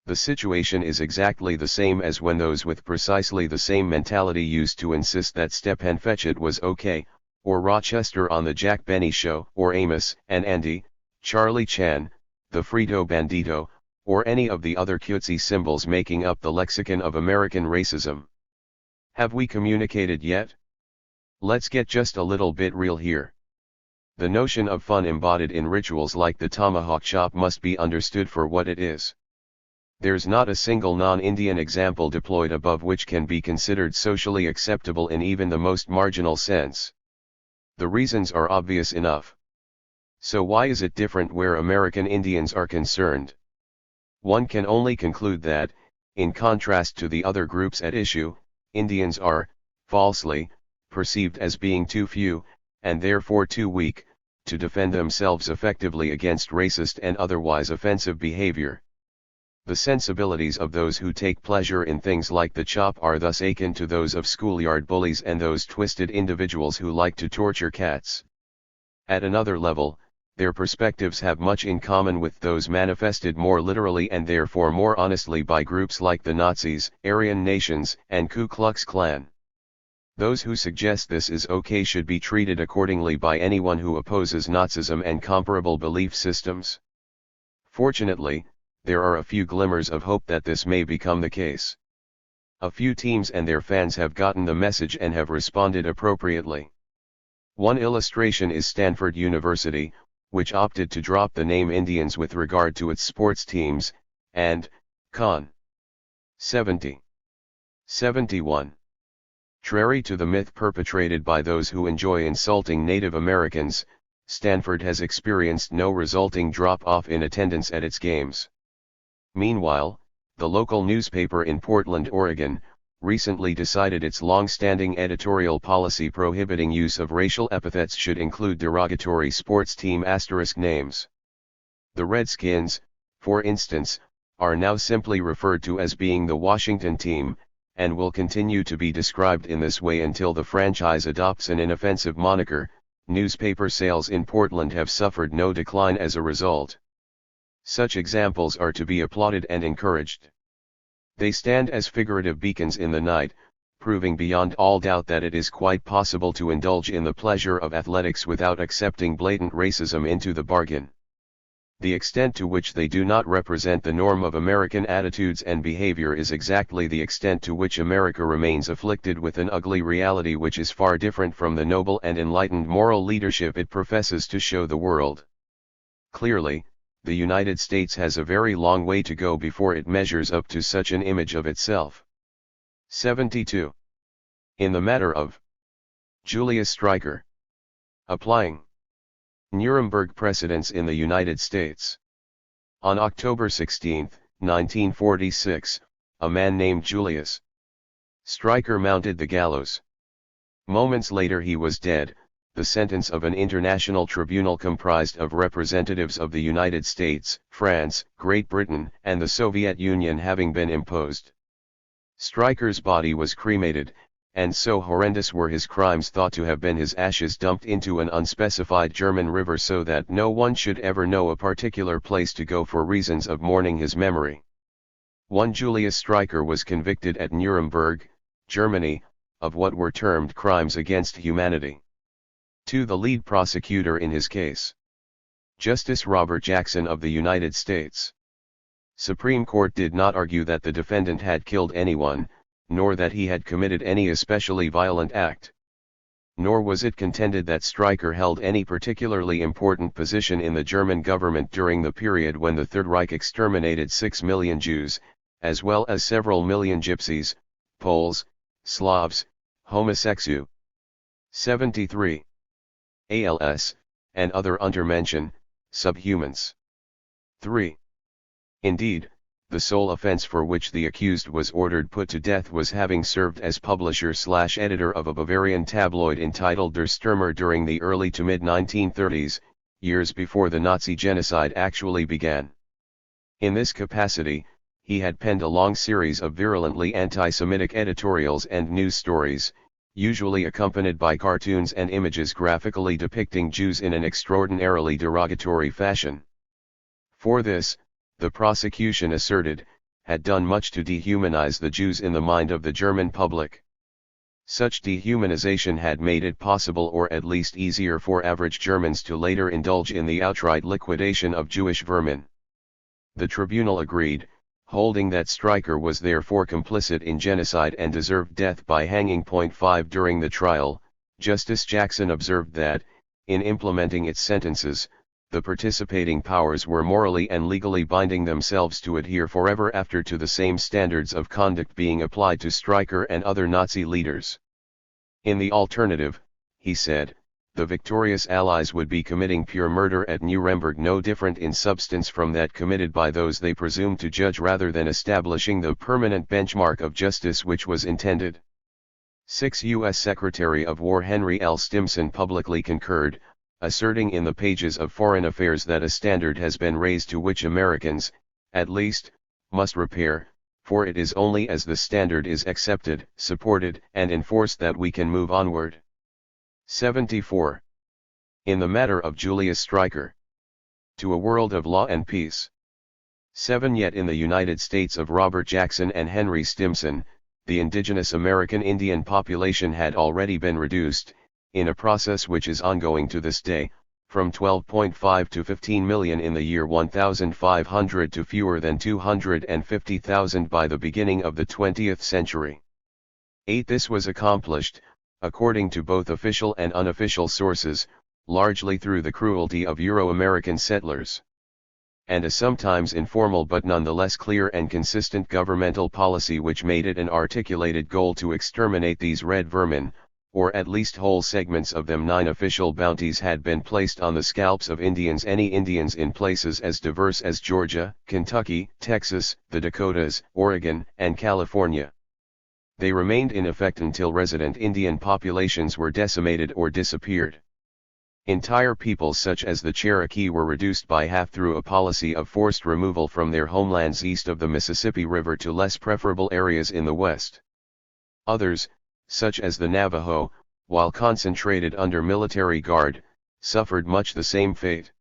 The situation is exactly the same as when those with precisely the same mentality used to insist that Step and Fetch It was okay, or Rochester on the Jack Benny Show, or Amos and Andy, Charlie Chan, the Frito Bandito, or any of the other cutesy symbols making up the lexicon of American racism. Have we communicated yet? Let's get just a little bit real here. The notion of fun embodied in rituals like the tomahawk chop must be understood for what it is. There's not a single non-Indian example deployed above which can be considered socially acceptable in even the most marginal sense. The reasons are obvious enough. So why is it different where American Indians are concerned? One can only conclude that, in contrast to the other groups at issue, Indians are, falsely, perceived as being too few, and therefore too weak, to defend themselves effectively against racist and otherwise offensive behavior. The sensibilities of those who take pleasure in things like the chop are thus akin to those of schoolyard bullies and those twisted individuals who like to torture cats. At another level, their perspectives have much in common with those manifested more literally and therefore more honestly by groups like the Nazis, Aryan Nations, and Ku Klux Klan. Those who suggest this is okay should be treated accordingly by anyone who opposes Nazism and comparable belief systems. Fortunately, there are a few glimmers of hope that this may become the case. A few teams and their fans have gotten the message and have responded appropriately. One illustration is Stanford University, which opted to drop the name Indians with regard to its sports teams, and, Con. 70. 71. Contrary to the myth perpetrated by those who enjoy insulting Native Americans, Stanford has experienced no resulting drop-off in attendance at its games. Meanwhile, the local newspaper in Portland, Oregon, recently decided its long-standing editorial policy prohibiting use of racial epithets should include derogatory sports team asterisk names. The Redskins, for instance, are now simply referred to as being the Washington team, and will continue to be described in this way until the franchise adopts an inoffensive moniker. Newspaper sales in Portland have suffered no decline as a result. Such examples are to be applauded and encouraged. They stand as figurative beacons in the night, proving beyond all doubt that it is quite possible to indulge in the pleasure of athletics without accepting blatant racism into the bargain. The extent to which they do not represent the norm of American attitudes and behavior is exactly the extent to which America remains afflicted with an ugly reality which is far different from the noble and enlightened moral leadership it professes to show the world. Clearly, the United States has a very long way to go before it measures up to such an image of itself. 72. In the matter of Julius Streicher. Applying Nuremberg precedents in the United States. On October 16, 1946, a man named Julius Streicher mounted the gallows. Moments later he was dead, the sentence of an international tribunal comprised of representatives of the United States, France, Great Britain, and the Soviet Union having been imposed. Streicher's body was cremated, and so horrendous were his crimes thought to have been his ashes dumped into an unspecified German river so that no one should ever know a particular place to go for reasons of mourning his memory. One Julius Streicher was convicted at Nuremberg, Germany, of what were termed crimes against humanity. To the lead prosecutor in his case, Justice Robert Jackson of the United States. Supreme Court did not argue that the defendant had killed anyone, nor that he had committed any especially violent act. Nor was it contended that Stryker held any particularly important position in the German government during the period when the Third Reich exterminated 6 million Jews, as well as several million Gypsies, Poles, Slavs, homosexuals, 73. ALS, and other undermention, subhumans. 3. Indeed, the sole offense for which the accused was ordered put to death was having served as publisher/editor of a Bavarian tabloid entitled Der Stürmer during the early to mid-1930s, years before the Nazi genocide actually began. In this capacity, he had penned a long series of virulently anti-Semitic editorials and news stories, usually accompanied by cartoons and images graphically depicting Jews in an extraordinarily derogatory fashion. For this, the prosecution asserted, had done much to dehumanize the Jews in the mind of the German public. Such dehumanization had made it possible or at least easier for average Germans to later indulge in the outright liquidation of Jewish vermin. The tribunal agreed, holding that Stryker was therefore complicit in genocide and deserved death by hanging. 5 During the trial, Justice Jackson observed that, in implementing its sentences, the participating powers were morally and legally binding themselves to adhere forever after to the same standards of conduct being applied to Stryker and other Nazi leaders. In the alternative, he said, the victorious Allies would be committing pure murder at Nuremberg, no different in substance from that committed by those they presumed to judge, rather than establishing the permanent benchmark of justice which was intended. 6. U.S. Secretary of War Henry L. Stimson publicly concurred, asserting in the pages of Foreign Affairs that a standard has been raised to which Americans, at least, must repair, for it is only as the standard is accepted, supported, and enforced that we can move onward. 74. In the matter of Julius Stryker. To a world of law and peace. 7. Yet in the United States of Robert Jackson and Henry Stimson, the indigenous American Indian population had already been reduced, in a process which is ongoing to this day, from 12.5 to 15 million in the year 1500 to fewer than 250,000 by the beginning of the 20th century. 8. This was accomplished, according to both official and unofficial sources, largely through the cruelty of Euro-American settlers, and a sometimes informal but nonetheless clear and consistent governmental policy which made it an articulated goal to exterminate these red vermin, or at least whole segments of them. 9. Official bounties had been placed on the scalps of Indians, any Indians in places as diverse as Georgia, Kentucky, Texas, the Dakotas, Oregon, and California. They remained in effect until resident Indian populations were decimated or disappeared. Entire peoples such as the Cherokee were reduced by half through a policy of forced removal from their homelands east of the Mississippi River to less preferable areas in the west. Others, such as the Navajo, while concentrated under military guard, suffered much the same fate.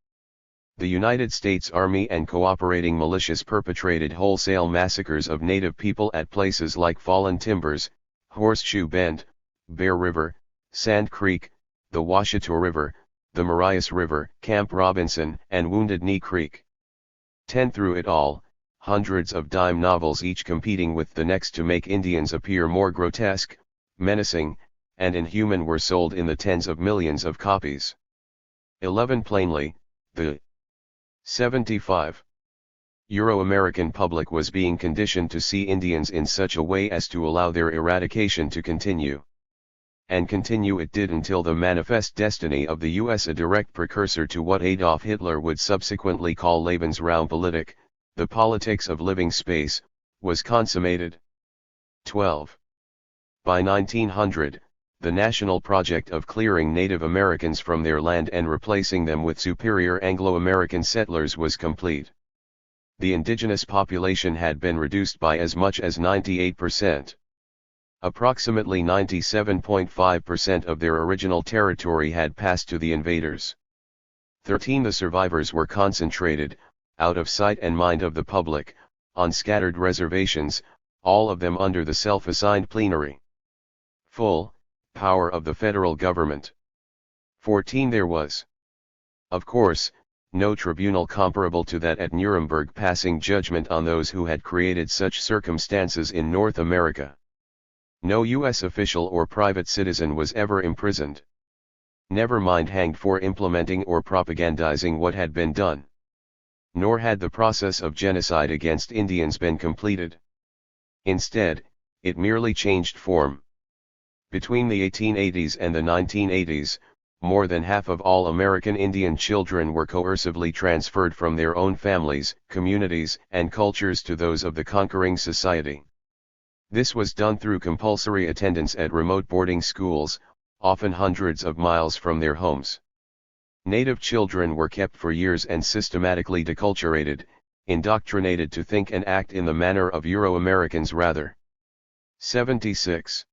The United States Army and cooperating militias perpetrated wholesale massacres of native people at places like Fallen Timbers, Horseshoe Bend, Bear River, Sand Creek, the Washita River, the Marias River, Camp Robinson, and Wounded Knee Creek. 10. Through it all, hundreds of dime novels, each competing with the next to make Indians appear more grotesque, menacing, and inhuman, were sold in the tens of millions of copies. 11. Plainly, the 75. Euro-American public was being conditioned to see Indians in such a way as to allow their eradication to continue. And continue it did until the manifest destiny of the U.S., a direct precursor to what Adolf Hitler would subsequently call Lebensraumpolitik, the politics of living space, was consummated. 12. By 1900, the national project of clearing Native Americans from their land and replacing them with superior Anglo-American settlers was complete. The indigenous population had been reduced by as much as 98%. Approximately 97.5% of their original territory had passed to the invaders. 13. The survivors were concentrated, out of sight and mind of the public, on scattered reservations, all of them under the self-assigned plenary full power of the federal government. 14. There was, of course, no tribunal comparable to that at Nuremberg passing judgment on those who had created such circumstances in North America. No U.S. official or private citizen was ever imprisoned. Never mind hanged for implementing or propagandizing what had been done. Nor had the process of genocide against Indians been completed. Instead, it merely changed form. Between the 1880s and the 1980s, more than half of all American Indian children were coercively transferred from their own families, communities, and cultures to those of the conquering society. This was done through compulsory attendance at remote boarding schools, often hundreds of miles from their homes. Native children were kept for years and systematically deculturated, indoctrinated to think and act in the manner of Euro-Americans rather. 76.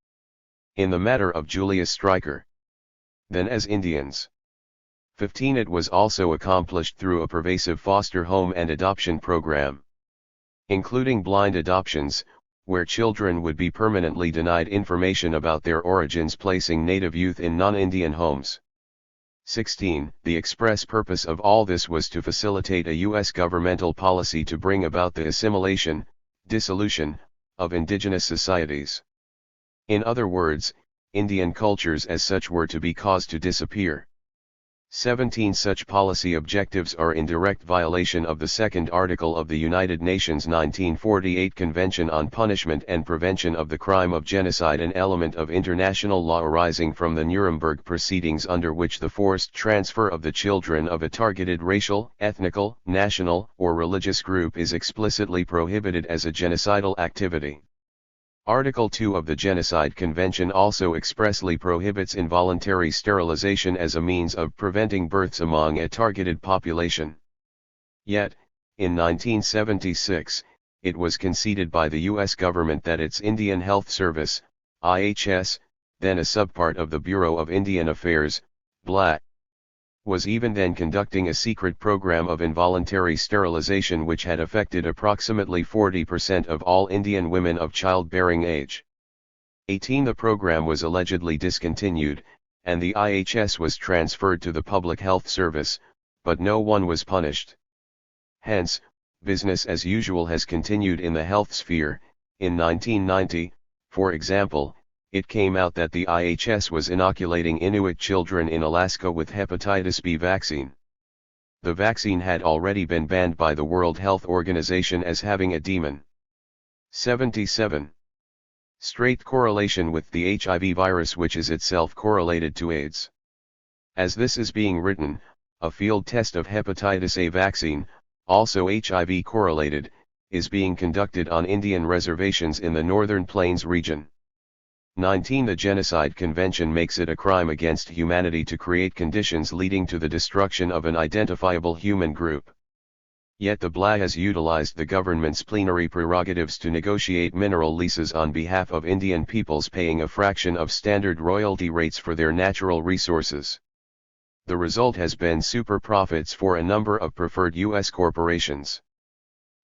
In the matter of Julius Streicher. Then as Indians. 15. It was also accomplished through a pervasive foster home and adoption program, including blind adoptions, where children would be permanently denied information about their origins, placing native youth in non-Indian homes. 16. The express purpose of all this was to facilitate a U.S. governmental policy to bring about the assimilation, dissolution, of indigenous societies. In other words, Indian cultures as such were to be caused to disappear. 17. Such policy objectives are in direct violation of the second article of the United Nations 1948 Convention on Punishment and Prevention of the Crime of Genocide, an element of international law arising from the Nuremberg proceedings, under which the forced transfer of the children of a targeted racial, ethnical, national, or religious group is explicitly prohibited as a genocidal activity. Article 2 of the Genocide Convention also expressly prohibits involuntary sterilization as a means of preventing births among a targeted population. Yet, in 1976, it was conceded by the U.S. government that its Indian Health Service, IHS, then a subpart of the Bureau of Indian Affairs, BLA, was even then conducting a secret program of involuntary sterilization which had affected approximately 40% of all Indian women of childbearing age. 18. The program was allegedly discontinued, and the IHS was transferred to the Public Health Service, but no one was punished. Hence, business as usual has continued in the health sphere. In 1990, for example, it came out that the IHS was inoculating Inuit children in Alaska with hepatitis B vaccine. The vaccine had already been banned by the World Health Organization as having a demon. 77. Straight correlation with the HIV virus, which is itself correlated to AIDS. As this is being written, a field test of hepatitis A vaccine, also HIV correlated, is being conducted on Indian reservations in the Northern Plains region. 19. The Genocide Convention makes it a crime against humanity to create conditions leading to the destruction of an identifiable human group. Yet the BLA has utilized the government's plenary prerogatives to negotiate mineral leases on behalf of Indian peoples, paying a fraction of standard royalty rates for their natural resources. The result has been super profits for a number of preferred U.S. corporations.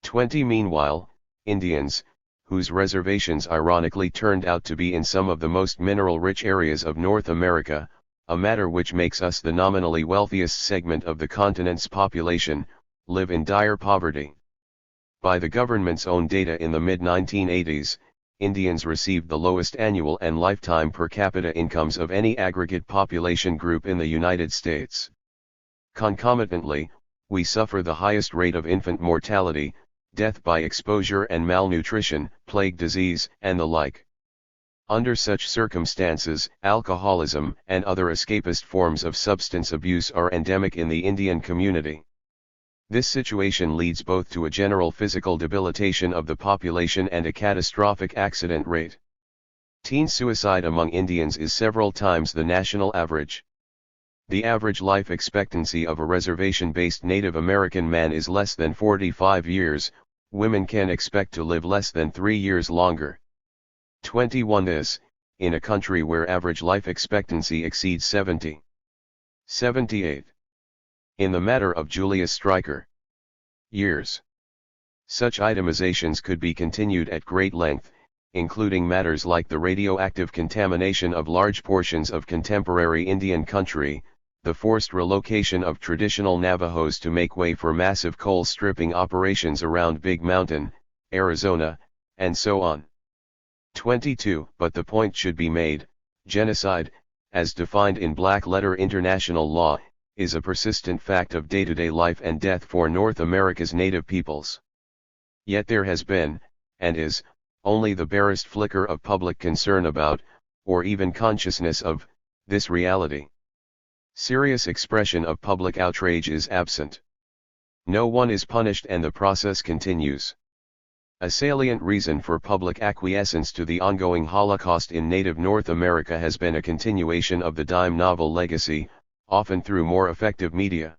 20. Meanwhile, Indians, whose reservations ironically turned out to be in some of the most mineral-rich areas of North America, a matter which makes us the nominally wealthiest segment of the continent's population, live in dire poverty. By the government's own data, in the mid-1980s, Indians received the lowest annual and lifetime per capita incomes of any aggregate population group in the United States. Concomitantly, we suffer the highest rate of infant mortality, death by exposure and malnutrition, plague disease, and the like. Under such circumstances, alcoholism and other escapist forms of substance abuse are endemic in the Indian community. This situation leads both to a general physical debilitation of the population and a catastrophic accident rate. Teen suicide among Indians is several times the national average. The average life expectancy of a reservation-based Native American man is less than 45 years, women can expect to live less than 3 years longer. 21. This, in a country where average life expectancy exceeds 70. 78. In the matter of Julius Streicher. Years. Such itemizations could be continued at great length, including matters like the radioactive contamination of large portions of contemporary Indian country, the forced relocation of traditional Navajos to make way for massive coal stripping operations around Big Mountain, Arizona, and so on. 22. But the point should be made, genocide, as defined in black-letter international law, is a persistent fact of day-to-day life and death for North America's native peoples. Yet there has been, and is, only the barest flicker of public concern about, or even consciousness of, this reality. Serious expression of public outrage is absent. No one is punished and the process continues. A salient reason for public acquiescence to the ongoing Holocaust in native North America has been a continuation of the dime novel legacy, often through more effective media.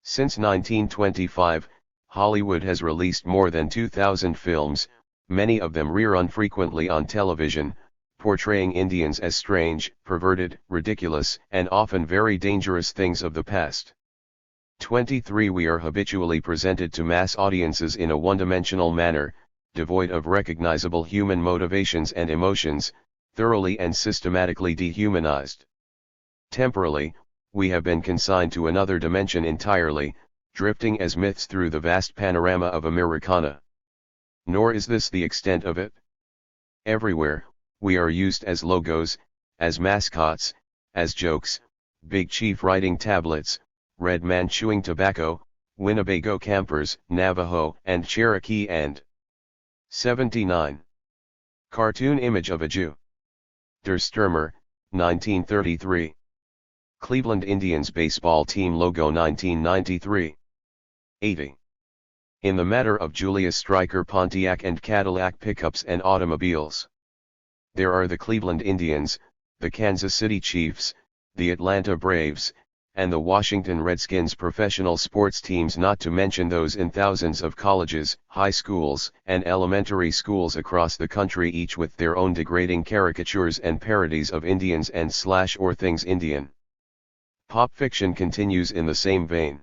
Since 1925, Hollywood has released more than 2,000 films, many of them rerun frequently on television, portraying Indians as strange, perverted, ridiculous, and often very dangerous things of the past. 23. We are habitually presented to mass audiences in a one-dimensional manner, devoid of recognizable human motivations and emotions, thoroughly and systematically dehumanized. Temporally, we have been consigned to another dimension entirely, drifting as myths through the vast panorama of Americana. Nor is this the extent of it. Everywhere, we are used as logos, as mascots, as jokes, Big Chief writing tablets, Red Man chewing tobacco, Winnebago campers, Navajo and Cherokee and 79. Cartoon image of a Jew. Der Stürmer, 1933. Cleveland Indians baseball team logo 1993. 80. In the matter of Julius Stryker Pontiac and Cadillac pickups and automobiles. There are the Cleveland Indians, the Kansas City Chiefs, the Atlanta Braves, and the Washington Redskins professional sports teams, not to mention those in thousands of colleges, high schools, and elementary schools across the country, each with their own degrading caricatures and parodies of Indians and or things Indian. Pop fiction continues in the same vein.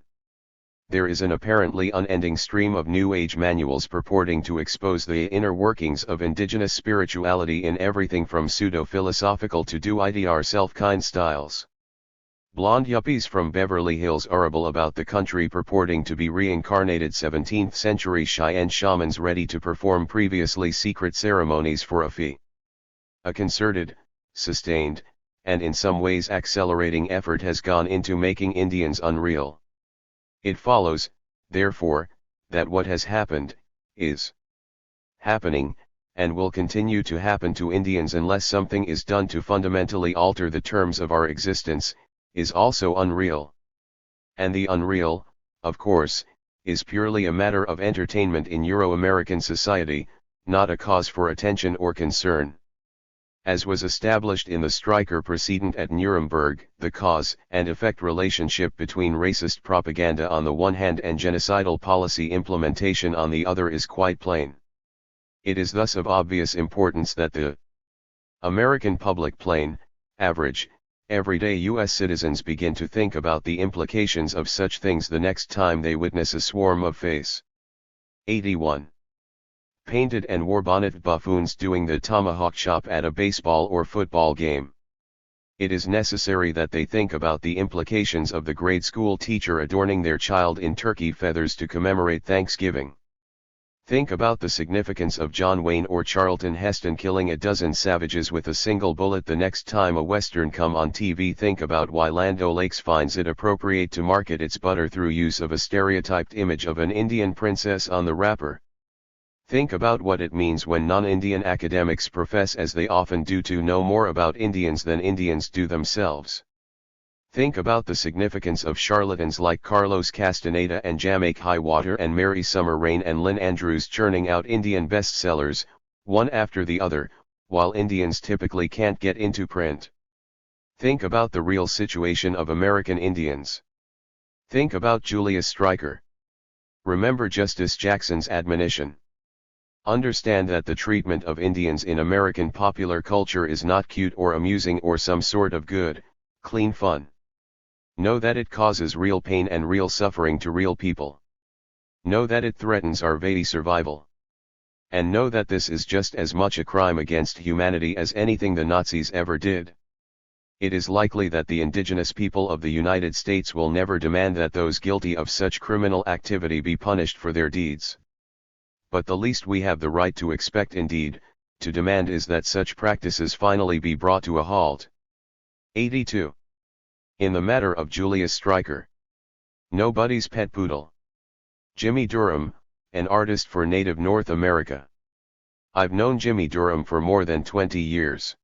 There is an apparently unending stream of New Age manuals purporting to expose the inner workings of indigenous spirituality in everything from pseudo-philosophical to do-it-yourself-kind styles. Blonde yuppies from Beverly Hills arable about the country purporting to be reincarnated 17th century Cheyenne shamans ready to perform previously secret ceremonies for a fee. A concerted, sustained, and in some ways accelerating effort has gone into making Indians unreal. It follows, therefore, that what has happened, is happening, and will continue to happen to Indians unless something is done to fundamentally alter the terms of our existence, is also unreal. And the unreal, of course, is purely a matter of entertainment in Euro-American society, not a cause for attention or concern. As was established in the Stryker precedent at Nuremberg, the cause and effect relationship between racist propaganda on the one hand and genocidal policy implementation on the other is quite plain. It is thus of obvious importance that the American public, plain, average, everyday U.S. citizens begin to think about the implications of such things the next time they witness a swarm of face. 81. Painted and war-bonnet buffoons doing the tomahawk chop at a baseball or football game. It is necessary that they think about the implications of the grade school teacher adorning their child in turkey feathers to commemorate Thanksgiving. Think about the significance of John Wayne or Charlton Heston killing a dozen savages with a single bullet the next time a Western come on TV. Think about why Land O'Lakes finds it appropriate to market its butter through use of a stereotyped image of an Indian princess on the wrapper. Think about what it means when non-Indian academics profess, as they often do, to know more about Indians than Indians do themselves. Think about the significance of charlatans like Carlos Castaneda and Jamaica Highwater and Mary Summer Rain and Lynn Andrews churning out Indian bestsellers, one after the other, while Indians typically can't get into print. Think about the real situation of American Indians. Think about Julius Stryker. Remember Justice Jackson's admonition. Understand that the treatment of Indians in American popular culture is not cute or amusing or some sort of good, clean fun. Know that it causes real pain and real suffering to real people. Know that it threatens our very survival. And know that this is just as much a crime against humanity as anything the Nazis ever did. It is likely that the indigenous people of the United States will never demand that those guilty of such criminal activity be punished for their deeds. But the least we have the right to expect, indeed, to demand, is that such practices finally be brought to a halt. 82. In the matter of Julius Streicher. Nobody's pet poodle. Jimmy Durham, an artist for native North America. I've known Jimmy Durham for more than 20 years.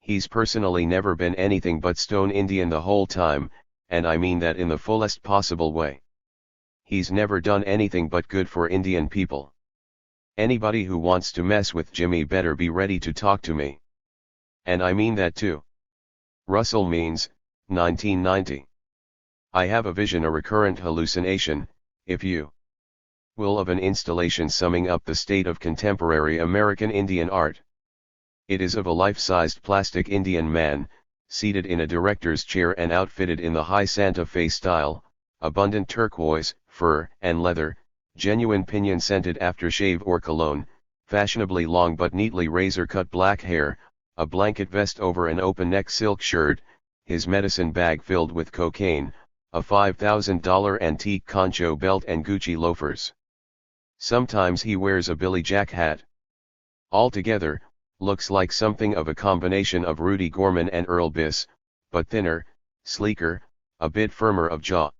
He's personally never been anything but Stone Indian the whole time, and I mean that in the fullest possible way. He's never done anything but good for Indian people. Anybody who wants to mess with Jimmy better be ready to talk to me. And I mean that too. Russell Means, 1990. I have a vision, a recurrent hallucination, if you will, of an installation summing up the state of contemporary American Indian art. It is of a life-sized plastic Indian man, seated in a director's chair and outfitted in the high Santa Fe style, abundant turquoise, fur, and leather, genuine pinion-scented aftershave or cologne, fashionably long but neatly razor-cut black hair, a blanket vest over an open-neck silk shirt, his medicine bag filled with cocaine, a $5,000 antique concho belt and Gucci loafers. Sometimes he wears a Billy Jack hat. Altogether, looks like something of a combination of Rudy Gorman and Earl Biss, but thinner, sleeker, a bit firmer of jaw.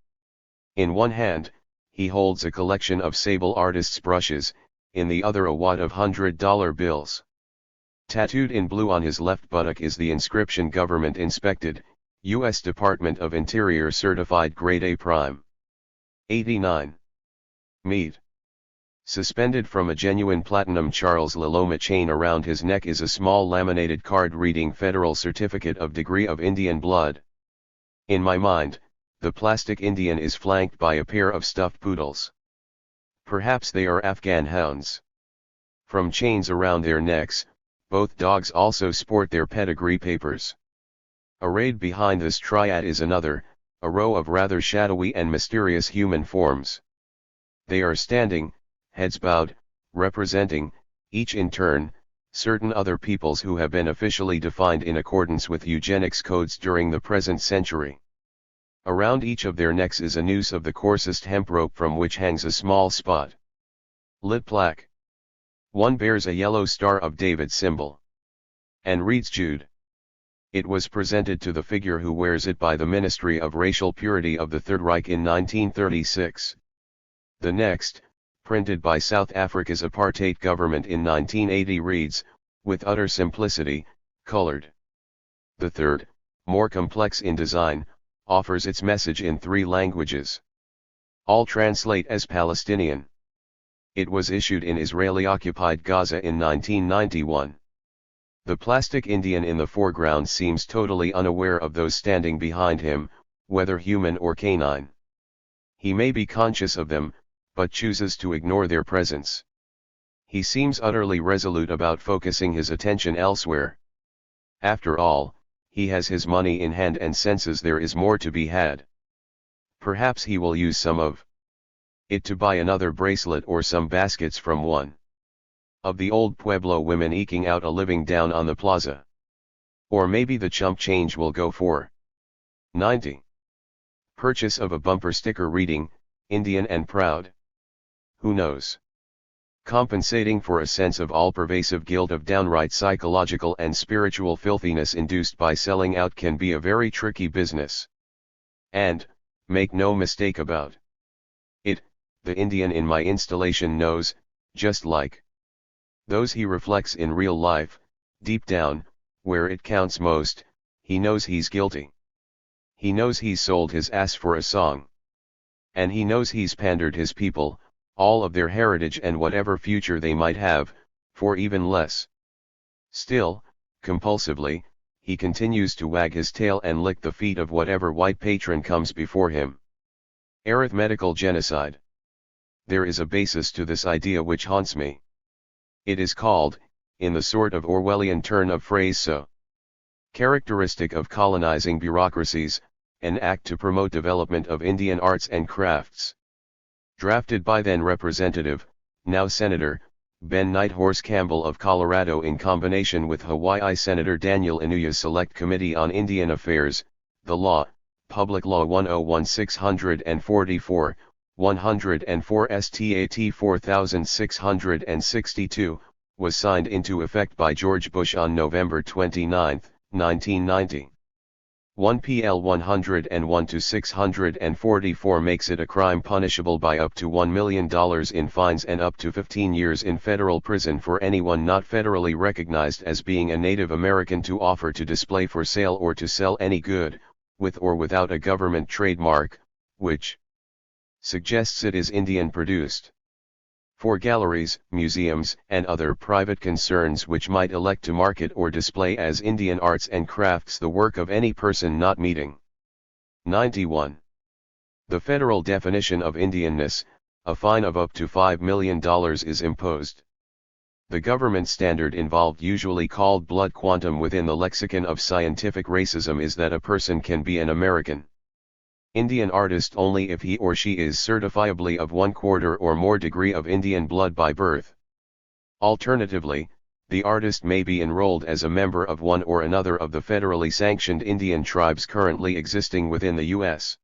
In one hand, he holds a collection of sable artist's brushes, in the other a wad of $100 bills. Tattooed in blue on his left buttock is the inscription "Government Inspected, U.S. Department of Interior Certified Grade A Prime." 89. Meat. Suspended from a genuine platinum Charles Liloma chain around his neck is a small laminated card reading Federal Certificate of Degree of Indian Blood. In my mind, the plastic Indian is flanked by a pair of stuffed poodles. Perhaps they are Afghan hounds. From chains around their necks, both dogs also sport their pedigree papers. Arrayed behind this triad is another, a row of rather shadowy and mysterious human forms. They are standing, heads bowed, representing, each in turn, certain other peoples who have been officially defined in accordance with eugenics codes during the present century. Around each of their necks is a noose of the coarsest hemp rope from which hangs a small spot lit plaque. One bears a yellow Star of David symbol and reads Jude. It was presented to the figure who wears it by the Ministry of Racial Purity of the Third Reich in 1936. The next, printed by South Africa's apartheid government in 1980, reads, with utter simplicity, colored. The third, more complex in design, offers its message in 3 languages. All translate as Palestinian. It was issued in Israeli-occupied Gaza in 1991. The plastic Indian in the foreground seems totally unaware of those standing behind him, whether human or canine. He may be conscious of them, but chooses to ignore their presence. He seems utterly resolute about focusing his attention elsewhere. After all, he has his money in hand and senses there is more to be had. Perhaps he will use some of it to buy another bracelet or some baskets from one of the old Pueblo women eking out a living down on the plaza. Or maybe the chump change will go for 90. Purchase of a bumper sticker reading, Indian and Proud. Who knows? Compensating for a sense of all-pervasive guilt of downright psychological and spiritual filthiness induced by selling out can be a very tricky business. And, make no mistake about it, the Indian in my installation knows, just like those he reflects in real life, deep down, where it counts most, he knows he's guilty. He knows he's sold his ass for a song. And he knows he's pandered his people, all of their heritage and whatever future they might have, for even less. Still, compulsively, he continues to wag his tail and lick the feet of whatever white patron comes before him. Arithmetical genocide. There is a basis to this idea which haunts me. It is called, in the sort of Orwellian turn of phrase so characteristic of colonizing bureaucracies, an act to promote development of Indian arts and crafts. Drafted by then Representative, now Senator, Ben Nighthorse Campbell of Colorado in combination with Hawaii Senator Daniel Inouye's Select Committee on Indian Affairs, the law, Public Law 101-644, 104 Stat 4662, was signed into effect by George Bush on November 29, 1990. 1 PL 101-644 makes it a crime punishable by up to $1 million in fines and up to 15 years in federal prison for anyone not federally recognized as being a Native American to offer to display for sale or to sell any good, with or without a government trademark, which suggests it is Indian produced. For galleries, museums, and other private concerns which might elect to market or display as Indian arts and crafts the work of any person not meeting. 91. The federal definition of Indianness, a fine of up to $5 million is imposed. The government standard involved, usually called blood quantum within the lexicon of scientific racism, is that a person can be an American Indian artist only if he or she is certifiably of 1/4 or more degree of Indian blood by birth. Alternatively, the artist may be enrolled as a member of one or another of the federally sanctioned Indian tribes currently existing within the U.S.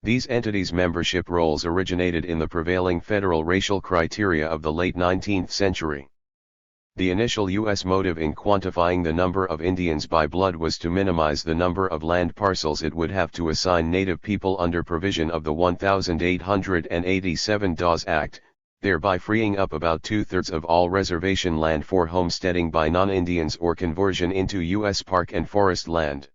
These entities' membership rolls originated in the prevailing federal racial criteria of the late 19th century. The initial U.S. motive in quantifying the number of Indians by blood was to minimize the number of land parcels it would have to assign Native people under provision of the 1887 Dawes Act, thereby freeing up about 2/3 of all reservation land for homesteading by non-Indians or conversion into U.S. park and forest land.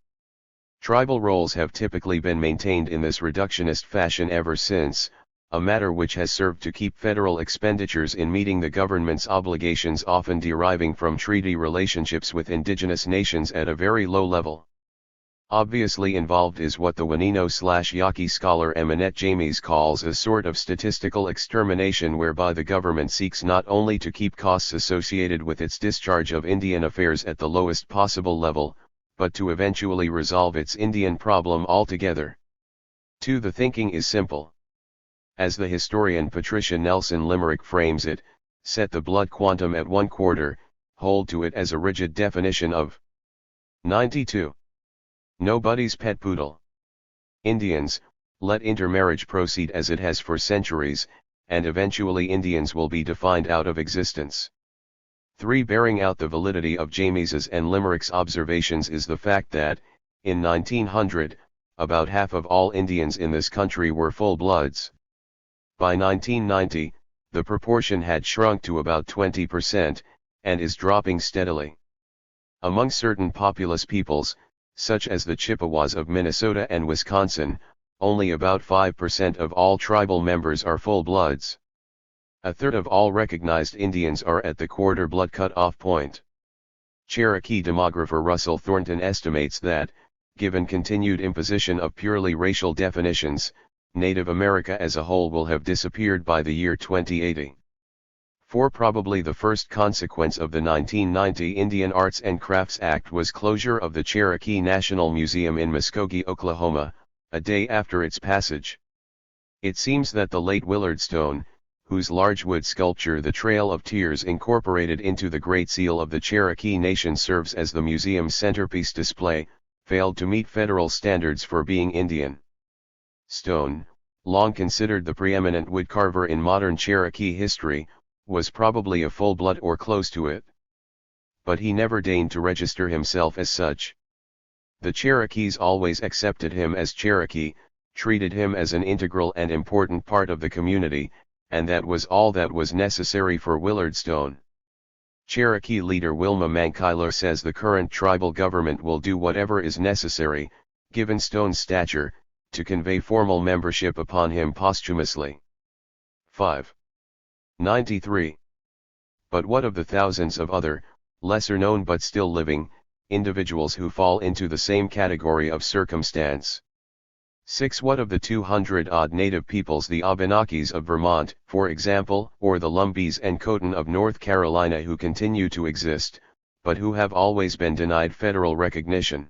Tribal rolls have typically been maintained in this reductionist fashion ever since, a matter which has served to keep federal expenditures in meeting the government's obligations, often deriving from treaty relationships with indigenous nations, at a very low level. Obviously involved is what the Wenino/Yaqui scholar Eminette James calls a sort of statistical extermination, whereby the government seeks not only to keep costs associated with its discharge of Indian affairs at the lowest possible level, but to eventually resolve its Indian problem altogether. 2. The thinking is simple. As the historian Patricia Nelson Limerick frames it, set the blood quantum at 1/4, hold to it as a rigid definition of 92. Nobody's pet poodle. Indians, let intermarriage proceed as it has for centuries, and eventually Indians will be defined out of existence. 3. Bearing out the validity of James's and Limerick's observations is the fact that, in 1900, about half of all Indians in this country were full-bloods. By 1990, the proportion had shrunk to about 20%, and is dropping steadily. Among certain populous peoples, such as the Chippewas of Minnesota and Wisconsin, only about 5% of all tribal members are full-bloods. 1/3 of all recognized Indians are at the quarter-blood cut-off point. Cherokee demographer Russell Thornton estimates that, given continued imposition of purely racial definitions, Native America as a whole will have disappeared by the year 2080. 4. Probably the first consequence of the 1990 Indian Arts and Crafts Act was closure of the Cherokee National Museum in Muskogee, Oklahoma, a day after its passage. It seems that the late Willard Stone, whose large wood sculpture The Trail of Tears incorporated into the Great Seal of the Cherokee Nation serves as the museum's centerpiece display, failed to meet federal standards for being Indian. Stone, long considered the preeminent woodcarver in modern Cherokee history, was probably a full-blood or close to it. But he never deigned to register himself as such. The Cherokees always accepted him as Cherokee, treated him as an integral and important part of the community, and that was all that was necessary for Willard Stone. Cherokee leader Wilma Mankiller says the current tribal government will do whatever is necessary, given Stone's stature, to convey formal membership upon him posthumously. 5. 93. But what of the thousands of other, lesser known but still living, individuals who fall into the same category of circumstance? 6. What of the 200-odd native peoples, the Abenakis of Vermont, for example, or the Lumbees and Khotan of North Carolina, who continue to exist, but who have always been denied federal recognition?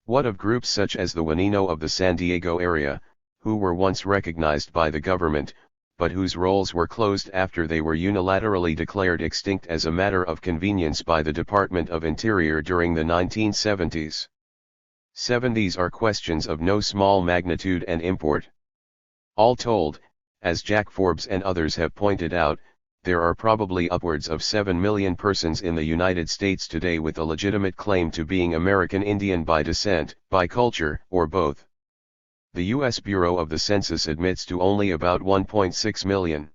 What of groups such as the Wenino of the San Diego area, who were once recognized by the government, but whose rolls were closed after they were unilaterally declared extinct as a matter of convenience by the Department of Interior during the 1970s. 70s are questions of no small magnitude and import. All told, as Jack Forbes and others have pointed out, there are probably upwards of 7 million persons in the United States today with a legitimate claim to being American Indian by descent, by culture, or both. The U.S. Bureau of the Census admits to only about 1.6 million.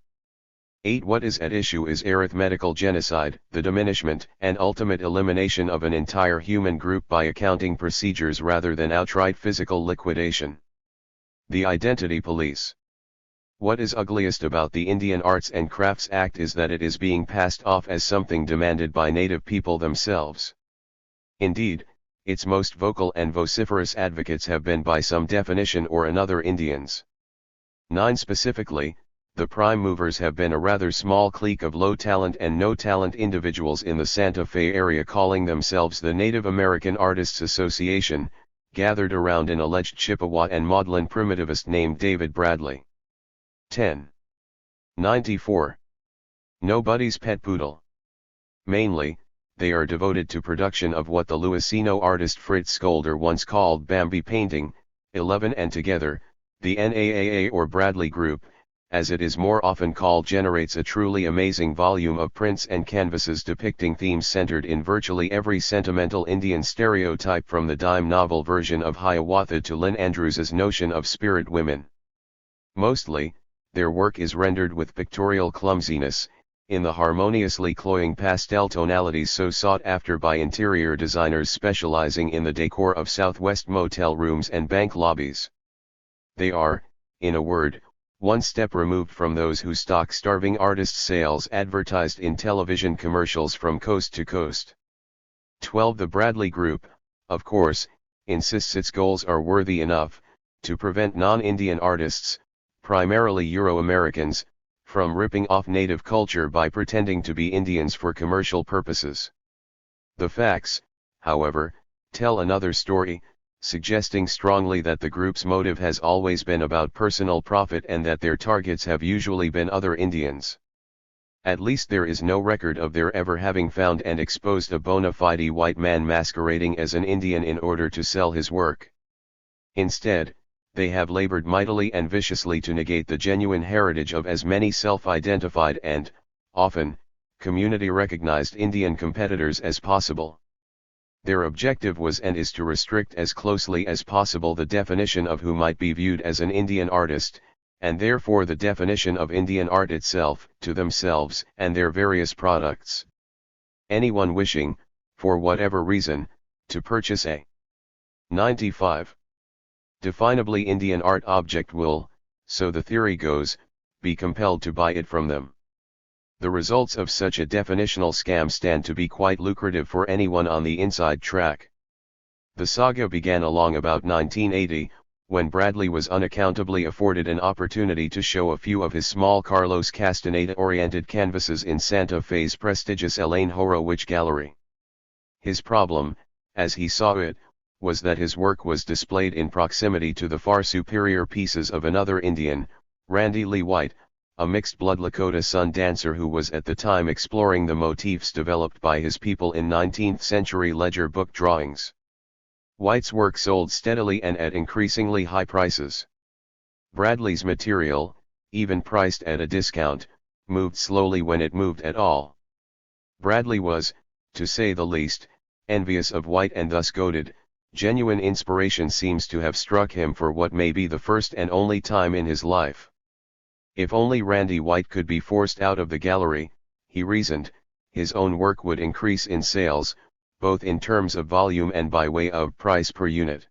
8. What is at issue is arithmetical genocide, the diminishment and ultimate elimination of an entire human group by accounting procedures rather than outright physical liquidation. The Identity Police. What is ugliest about the Indian Arts and Crafts Act is that it is being passed off as something demanded by native people themselves. Indeed, its most vocal and vociferous advocates have been by some definition or another Indians. 9. Specifically, the prime movers have been a rather small clique of low-talent and no-talent individuals in the Santa Fe area calling themselves the Native American Artists Association, gathered around an alleged Chippewa and maudlin primitivist named David Bradley. 10. 94. Nobody's Pet Poodle. Mainly, they are devoted to production of what the Louisino artist Fritz Scholder once called Bambi painting. 11. And together, the NAAA or Bradley Group, as it is more often called, generates a truly amazing volume of prints and canvases depicting themes centered in virtually every sentimental Indian stereotype from the dime novel version of Hiawatha to Lynn Andrews's notion of spirit women. Mostly, their work is rendered with pictorial clumsiness, in the harmoniously cloying pastel tonalities so sought after by interior designers specializing in the decor of Southwest motel rooms and bank lobbies. They are, in a word, one step removed from those who stock starving artist sales advertised in television commercials from coast to coast. 12. The Bradley Group, of course, insists its goals are worthy enough to prevent non-Indian artists, primarily Euro-Americans, from ripping off native culture by pretending to be Indians for commercial purposes. The facts, however, tell another story, suggesting strongly that the group's motive has always been about personal profit and that their targets have usually been other Indians. At least there is no record of their ever having found and exposed a bona fide white man masquerading as an Indian in order to sell his work. Instead, they have labored mightily and viciously to negate the genuine heritage of as many self-identified and, often, community-recognized Indian competitors as possible. Their objective was and is to restrict as closely as possible the definition of who might be viewed as an Indian artist, and therefore the definition of Indian art itself, to themselves and their various products. Anyone wishing, for whatever reason, to purchase a 95. Definably Indian art object will, so the theory goes, be compelled to buy it from them. The results of such a definitional scam stand to be quite lucrative for anyone on the inside track. The saga began along about 1980, when Bradley was unaccountably afforded an opportunity to show a few of his small Carlos Castaneda-oriented canvases in Santa Fe's prestigious Elaine Horowitz Gallery. His problem, as he saw it, was that his work was displayed in proximity to the far superior pieces of another Indian, Randy Lee White, a mixed-blood Lakota Sun dancer who was at the time exploring the motifs developed by his people in 19th-century ledger book drawings. White's work sold steadily and at increasingly high prices. Bradley's material, even priced at a discount, moved slowly when it moved at all. Bradley was, to say the least, envious of White and thus goaded. Genuine inspiration seems to have struck him for what may be the first and only time in his life. If only Randy White could be forced out of the gallery, he reasoned, his own work would increase in sales, both in terms of volume and by way of price per unit.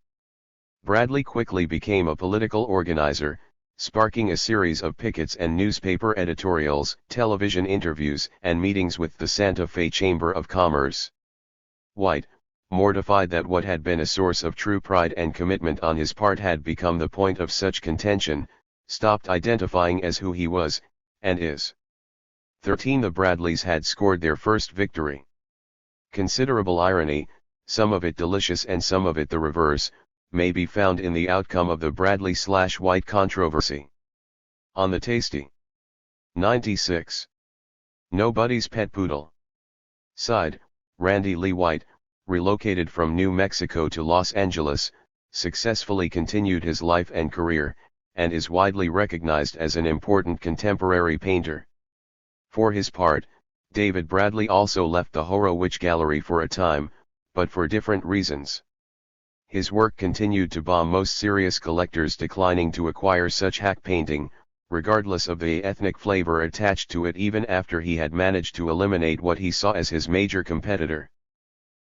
Bradley quickly became a political organizer, sparking a series of pickets and newspaper editorials, television interviews, and meetings with the Santa Fe Chamber of Commerce. White, mortified that what had been a source of true pride and commitment on his part had become the point of such contention, stopped identifying as who he was, and is. 13. The Bradleys had scored their first victory. Considerable irony, some of it delicious and some of it the reverse, may be found in the outcome of the Bradley-White controversy. On the tasty 96. Nobody's Pet Poodle. Side, Randy Lee White, relocated from New Mexico to Los Angeles, successfully continued his life and career, and is widely recognized as an important contemporary painter. For his part, David Bradley also left the Horowitz Gallery for a time, but for different reasons. His work continued to bomb most serious collectors declining to acquire such hack painting, regardless of the ethnic flavor attached to it, even after he had managed to eliminate what he saw as his major competitor.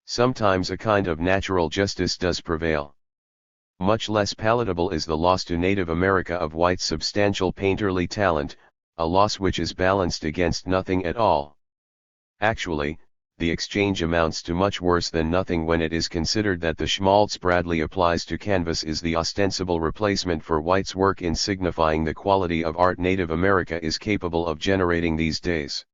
Sometimes a kind of natural justice does prevail. Much less palatable is the loss to Native America of White's substantial painterly talent, a loss which is balanced against nothing at all. Actually, the exchange amounts to much worse than nothing when it is considered that the schmaltz Bradley applies to canvas is the ostensible replacement for White's work in signifying the quality of art Native America is capable of generating these days.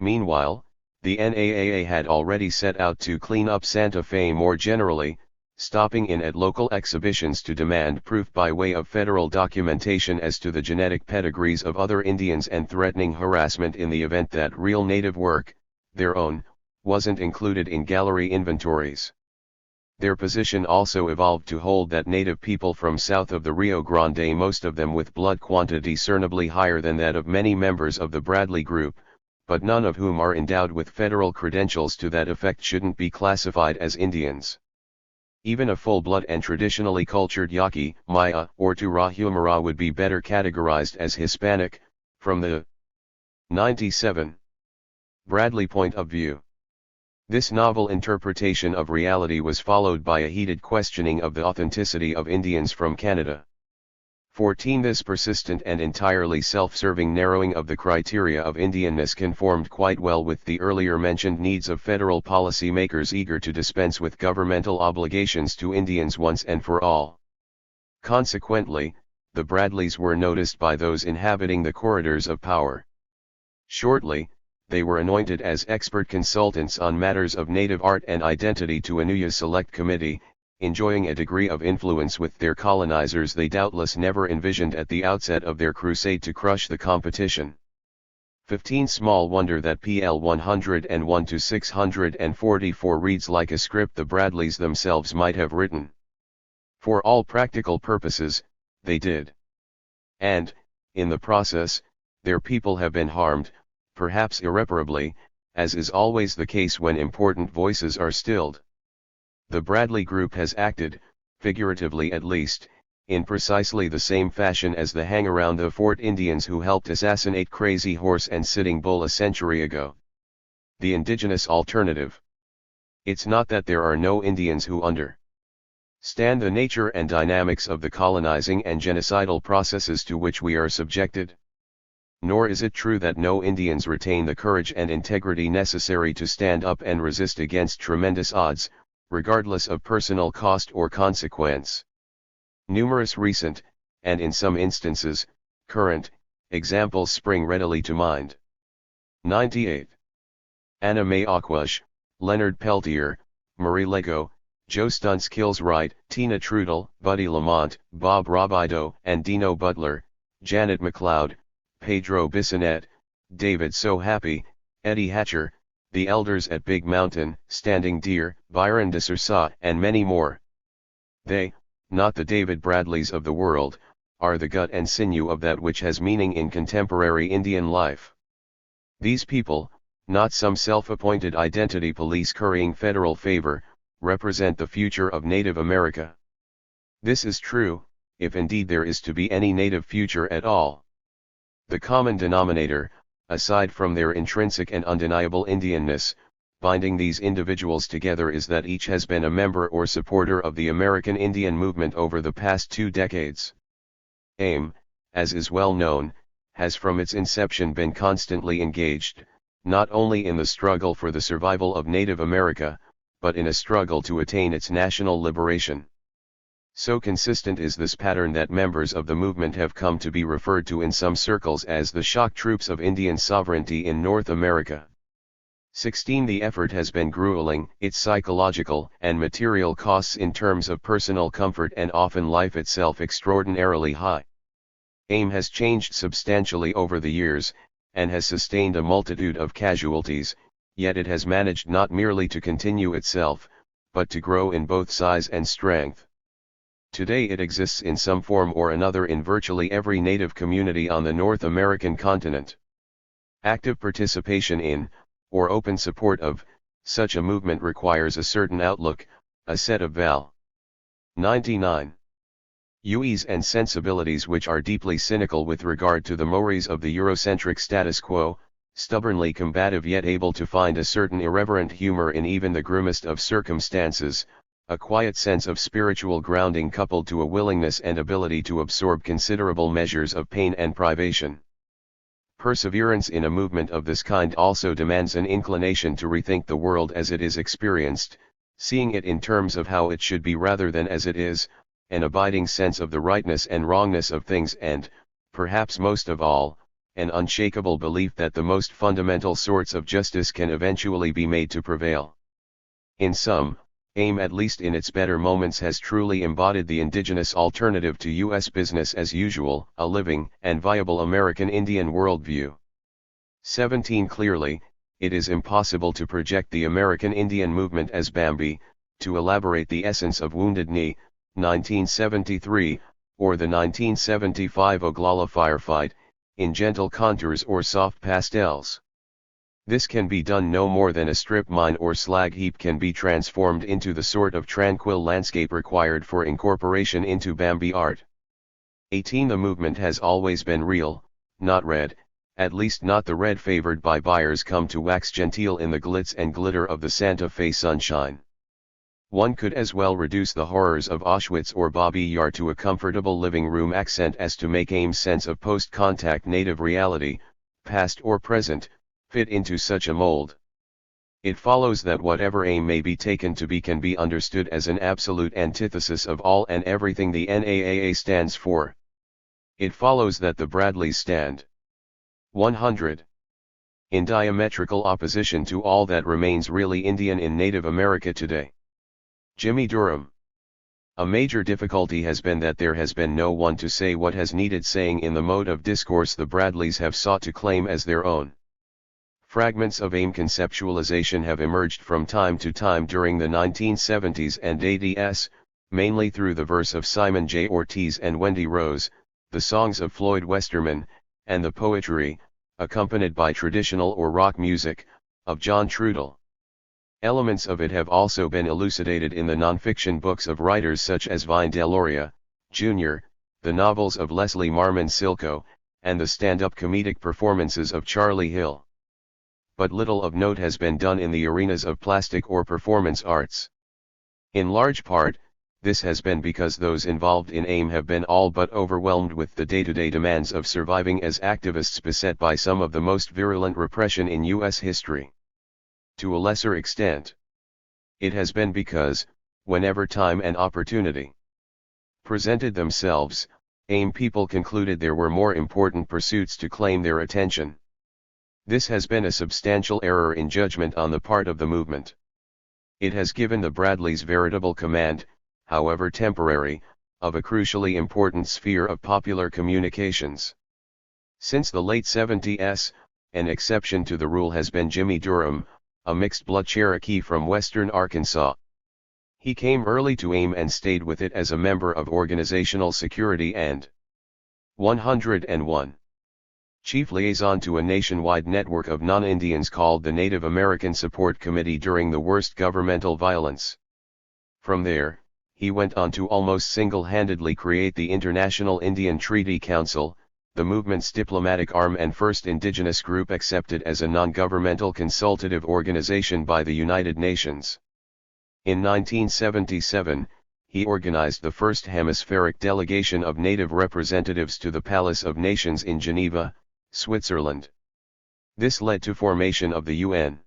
Meanwhile, the NAAA had already set out to clean up Santa Fe more generally, stopping in at local exhibitions to demand proof by way of federal documentation as to the genetic pedigrees of other Indians and threatening harassment in the event that real Native work, their own, wasn't included in gallery inventories. Their position also evolved to hold that Native people from south of the Rio Grande, most of them with blood quantity discernibly higher than that of many members of the Bradley Group, but none of whom are endowed with federal credentials to that effect, shouldn't be classified as Indians. Even a full-blood and traditionally cultured Yaqui, Maya, or Tarahumara would be better categorized as Hispanic, from the 97. Bradley point of view. This novel interpretation of reality was followed by a heated questioning of the authenticity of Indians from Canada. 14. This persistent and entirely self-serving narrowing of the criteria of Indianness conformed quite well with the earlier mentioned needs of federal policy makers eager to dispense with governmental obligations to Indians once and for all. Consequently, the Bradleys were noticed by those inhabiting the corridors of power. Shortly, they were anointed as expert consultants on matters of native art and identity to a new select committee, enjoying a degree of influence with their colonizers they doubtless never envisioned at the outset of their crusade to crush the competition. 15. Small wonder that PL 101 to 644 reads like a script the Bradleys themselves might have written. For all practical purposes, they did. And, in the process, their people have been harmed, perhaps irreparably, as is always the case when important voices are stilled. The Bradley Group has acted, figuratively at least, in precisely the same fashion as the hang-around of Fort Indians who helped assassinate Crazy Horse and Sitting Bull a century ago. The indigenous alternative. It's not that there are no Indians who understand the nature and dynamics of the colonizing and genocidal processes to which we are subjected. Nor is it true that no Indians retain the courage and integrity necessary to stand up and resist against tremendous odds, regardless of personal cost or consequence. Numerous recent, and in some instances, current, examples spring readily to mind. 98. Anna Mae Aquash, Leonard Peltier, Marie Lego, Joe Stunts Kills Wright, Tina Trudel, Buddy Lamont, Bob Robideau and Dino Butler, Janet McLeod, Pedro Bissonette, David So Happy, Eddie Hatcher, the elders at Big Mountain, Standing Deer, Byron de Sousa and many more. They, not the David Bradleys of the world, are the gut and sinew of that which has meaning in contemporary Indian life. These people, not some self-appointed identity police currying federal favor, represent the future of Native America. This is true, if indeed there is to be any Native future at all. The common denominator, aside from their intrinsic and undeniable Indianness, binding these individuals together is that each has been a member or supporter of the American Indian movement over the past 2 decades. AIM, as is well known, has from its inception been constantly engaged, not only in the struggle for the survival of Native America, but in a struggle to attain its national liberation. So consistent is this pattern that members of the movement have come to be referred to in some circles as the shock troops of Indian sovereignty in North America. 16. The effort has been grueling, its psychological and material costs in terms of personal comfort and often life itself extraordinarily high. AIM has changed substantially over the years, and has sustained a multitude of casualties, yet it has managed not merely to continue itself, but to grow in both size and strength. Today it exists in some form or another in virtually every native community on the North American continent. Active participation in, or open support of, such a movement requires a certain outlook, a set of val. 99. UEs and sensibilities which are deeply cynical with regard to the mores of the Eurocentric status quo, stubbornly combative yet able to find a certain irreverent humor in even the grimmest of circumstances, a quiet sense of spiritual grounding coupled to a willingness and ability to absorb considerable measures of pain and privation. Perseverance in a movement of this kind also demands an inclination to rethink the world as it is experienced, seeing it in terms of how it should be rather than as it is, an abiding sense of the rightness and wrongness of things and, perhaps most of all, an unshakable belief that the most fundamental sorts of justice can eventually be made to prevail. In sum, AIM at least in its better moments has truly embodied the indigenous alternative to U.S. business as usual, a living and viable American Indian worldview. 17 Clearly, it is impossible to project the American Indian movement as Bambi, to elaborate the essence of Wounded Knee, 1973, or the 1975 Oglala firefight, in gentle contours or soft pastels. This can be done no more than a strip mine or slag heap can be transformed into the sort of tranquil landscape required for incorporation into Bambi art. 18 The movement has always been real, not red, at least not the red favored by buyers come to wax genteel in the glitz and glitter of the Santa Fe sunshine. One could as well reduce the horrors of Auschwitz or Babi Yar to a comfortable living room accent as to make AIM's sense of post-contact native reality, past or present, fit into such a mold. It follows that whatever AIM may be taken to be can be understood as an absolute antithesis of all and everything the NAAA stands for. It follows that the Bradleys stand 100. In diametrical opposition to all that remains really Indian in Native America today. Jimmy Durham. A major difficulty has been that there has been no one to say what has needed saying in the mode of discourse the Bradleys have sought to claim as their own. Fragments of AIM conceptualization have emerged from time to time during the 1970s and 80s, mainly through the verse of Simon J. Ortiz and Wendy Rose, the songs of Floyd Westerman, and the poetry, accompanied by traditional or rock music, of John Trudell. Elements of it have also been elucidated in the nonfiction books of writers such as Vine Deloria, Jr., the novels of Leslie Marmon Silko, and the stand-up comedic performances of Charlie Hill. But little of note has been done in the arenas of plastic or performance arts. In large part, this has been because those involved in AIM have been all but overwhelmed with the day-to-day demands of surviving as activists beset by some of the most virulent repression in U.S. history. To a lesser extent, it has been because, whenever time and opportunity presented themselves, AIM people concluded there were more important pursuits to claim their attention. This has been a substantial error in judgment on the part of the movement. It has given the Bradleys veritable command, however temporary, of a crucially important sphere of popular communications. Since the late 70s, an exception to the rule has been Jimmy Durham, a mixed-blood Cherokee from western Arkansas. He came early to AIM and stayed with it as a member of Organizational Security and 101. Chief liaison to a nationwide network of non-Indians called the Native American Support Committee during the worst governmental violence. From there, he went on to almost single-handedly create the International Indian Treaty Council, the movement's diplomatic arm and first indigenous group accepted as a non-governmental consultative organization by the United Nations. In 1977, he organized the first hemispheric delegation of native representatives to the Palace of Nations in Geneva, Switzerland. This led to formation of the UN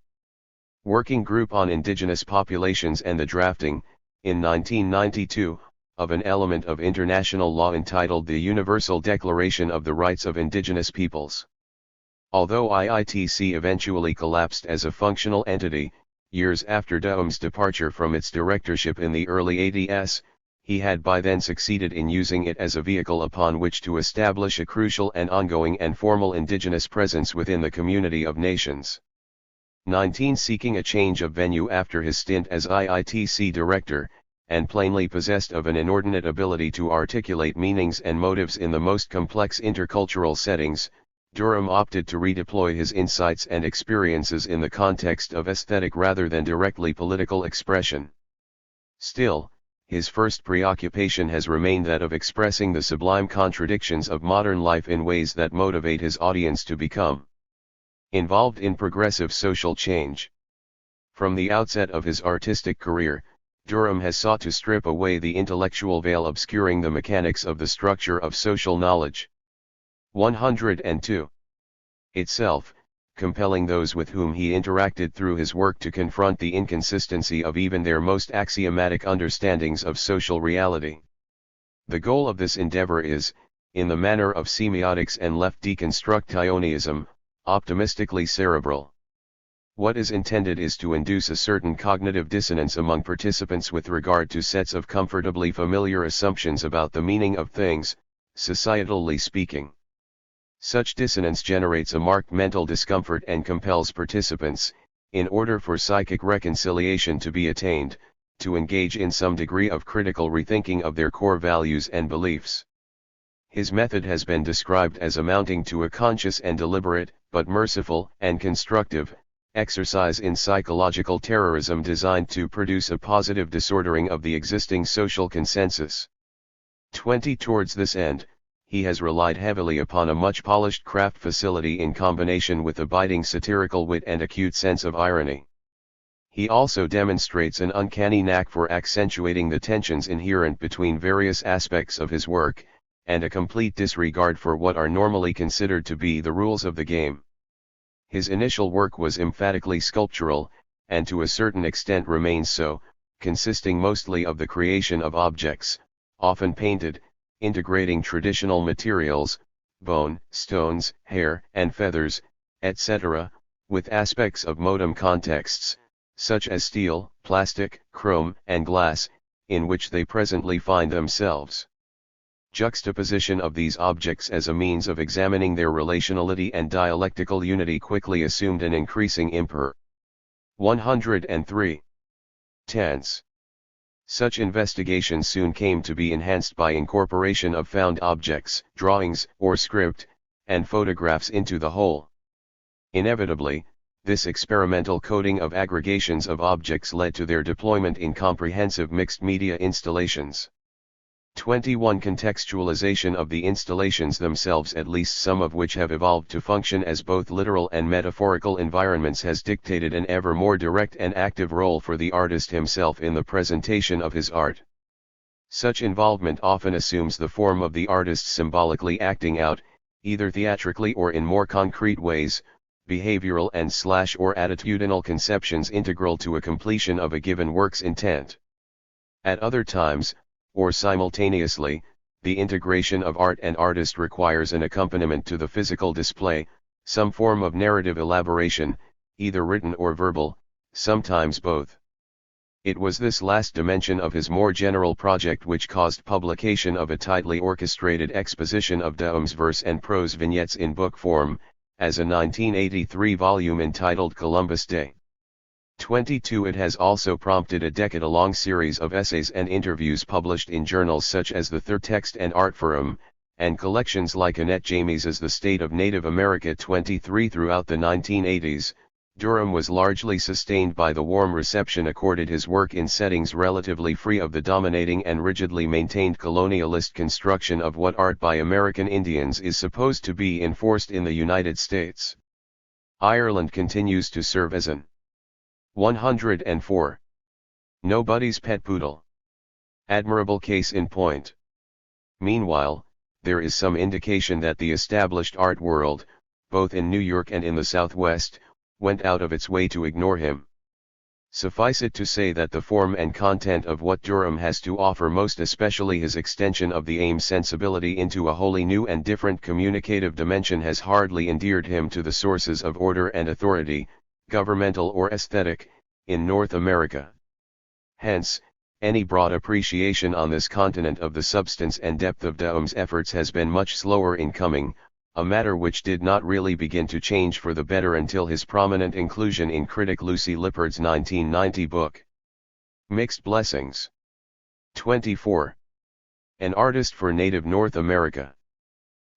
Working Group on Indigenous Populations and the drafting, in 1992, of an element of international law entitled the Universal Declaration of the Rights of Indigenous Peoples. Although IITC eventually collapsed as a functional entity, years after Durham's departure from its directorship in the early 80s, he had by then succeeded in using it as a vehicle upon which to establish a crucial and ongoing and formal indigenous presence within the community of nations. 19. Seeking a change of venue after his stint as IITC director, and plainly possessed of an inordinate ability to articulate meanings and motives in the most complex intercultural settings, Durham opted to redeploy his insights and experiences in the context of aesthetic rather than directly political expression. Still, his first preoccupation has remained that of expressing the sublime contradictions of modern life in ways that motivate his audience to become involved in progressive social change. From the outset of his artistic career, Durham has sought to strip away the intellectual veil obscuring the mechanics of the structure of social knowledge. 102. Itself, compelling those with whom he interacted through his work to confront the inconsistency of even their most axiomatic understandings of social reality. The goal of this endeavor is, in the manner of semiotics and left deconstructionism, optimistically cerebral. What is intended is to induce a certain cognitive dissonance among participants with regard to sets of comfortably familiar assumptions about the meaning of things, societally speaking. Such dissonance generates a marked mental discomfort and compels participants, in order for psychic reconciliation to be attained, to engage in some degree of critical rethinking of their core values and beliefs. His method has been described as amounting to a conscious and deliberate, but merciful and constructive, exercise in psychological terrorism designed to produce a positive disordering of the existing social consensus. 20. Towards this end, he has relied heavily upon a much polished craft facility in combination with abiding satirical wit and acute sense of irony. He also demonstrates an uncanny knack for accentuating the tensions inherent between various aspects of his work, and a complete disregard for what are normally considered to be the rules of the game. His initial work was emphatically sculptural, and to a certain extent remains so, consisting mostly of the creation of objects, often painted, integrating traditional materials, bone, stones, hair and feathers, etc., with aspects of modern contexts, such as steel, plastic, chrome and glass, in which they presently find themselves. Juxtaposition of these objects as a means of examining their relationality and dialectical unity quickly assumed an increasing import. 103. Tense. Such investigations soon came to be enhanced by incorporation of found objects, drawings, or script, and photographs into the whole. Inevitably, this experimental coding of aggregations of objects led to their deployment in comprehensive mixed media installations. 21. Contextualization of the installations themselves, at least some of which have evolved to function as both literal and metaphorical environments, has dictated an ever more direct and active role for the artist himself in the presentation of his art. Such involvement often assumes the form of the artist symbolically acting out, either theatrically or in more concrete ways, behavioral and or attitudinal conceptions integral to a completion of a given work's intent. At other times, or simultaneously, the integration of art and artist requires an accompaniment to the physical display, some form of narrative elaboration, either written or verbal, sometimes both. It was this last dimension of his more general project which caused publication of a tightly orchestrated exposition of Durham's verse and prose vignettes in book form, as a 1983 volume entitled Columbus Day. 22. It has also prompted a decade-long series of essays and interviews published in journals such as the Third Text and Art Forum, and collections like Annette James's The State of Native America. 23. Throughout the 1980s, Durham was largely sustained by the warm reception accorded his work in settings relatively free of the dominating and rigidly maintained colonialist construction of what art by American Indians is supposed to be enforced in the United States. Ireland continues to serve as an 104. Nobody's pet poodle. Admirable case in point. Meanwhile, there is some indication that the established art world, both in New York and in the Southwest, went out of its way to ignore him. Suffice it to say that the form and content of what Durham has to offer, most especially his extension of the AIM sensibility into a wholly new and different communicative dimension, has hardly endeared him to the sources of order and authority, governmental or aesthetic, in North America. Hence, Any broad appreciation on this continent of the substance and depth of Durham's efforts has been much slower in coming, a matter which did not really begin to change for the better until his prominent inclusion in critic Lucy Lippard's 1990 book, Mixed Blessings. 24. An artist for Native North America.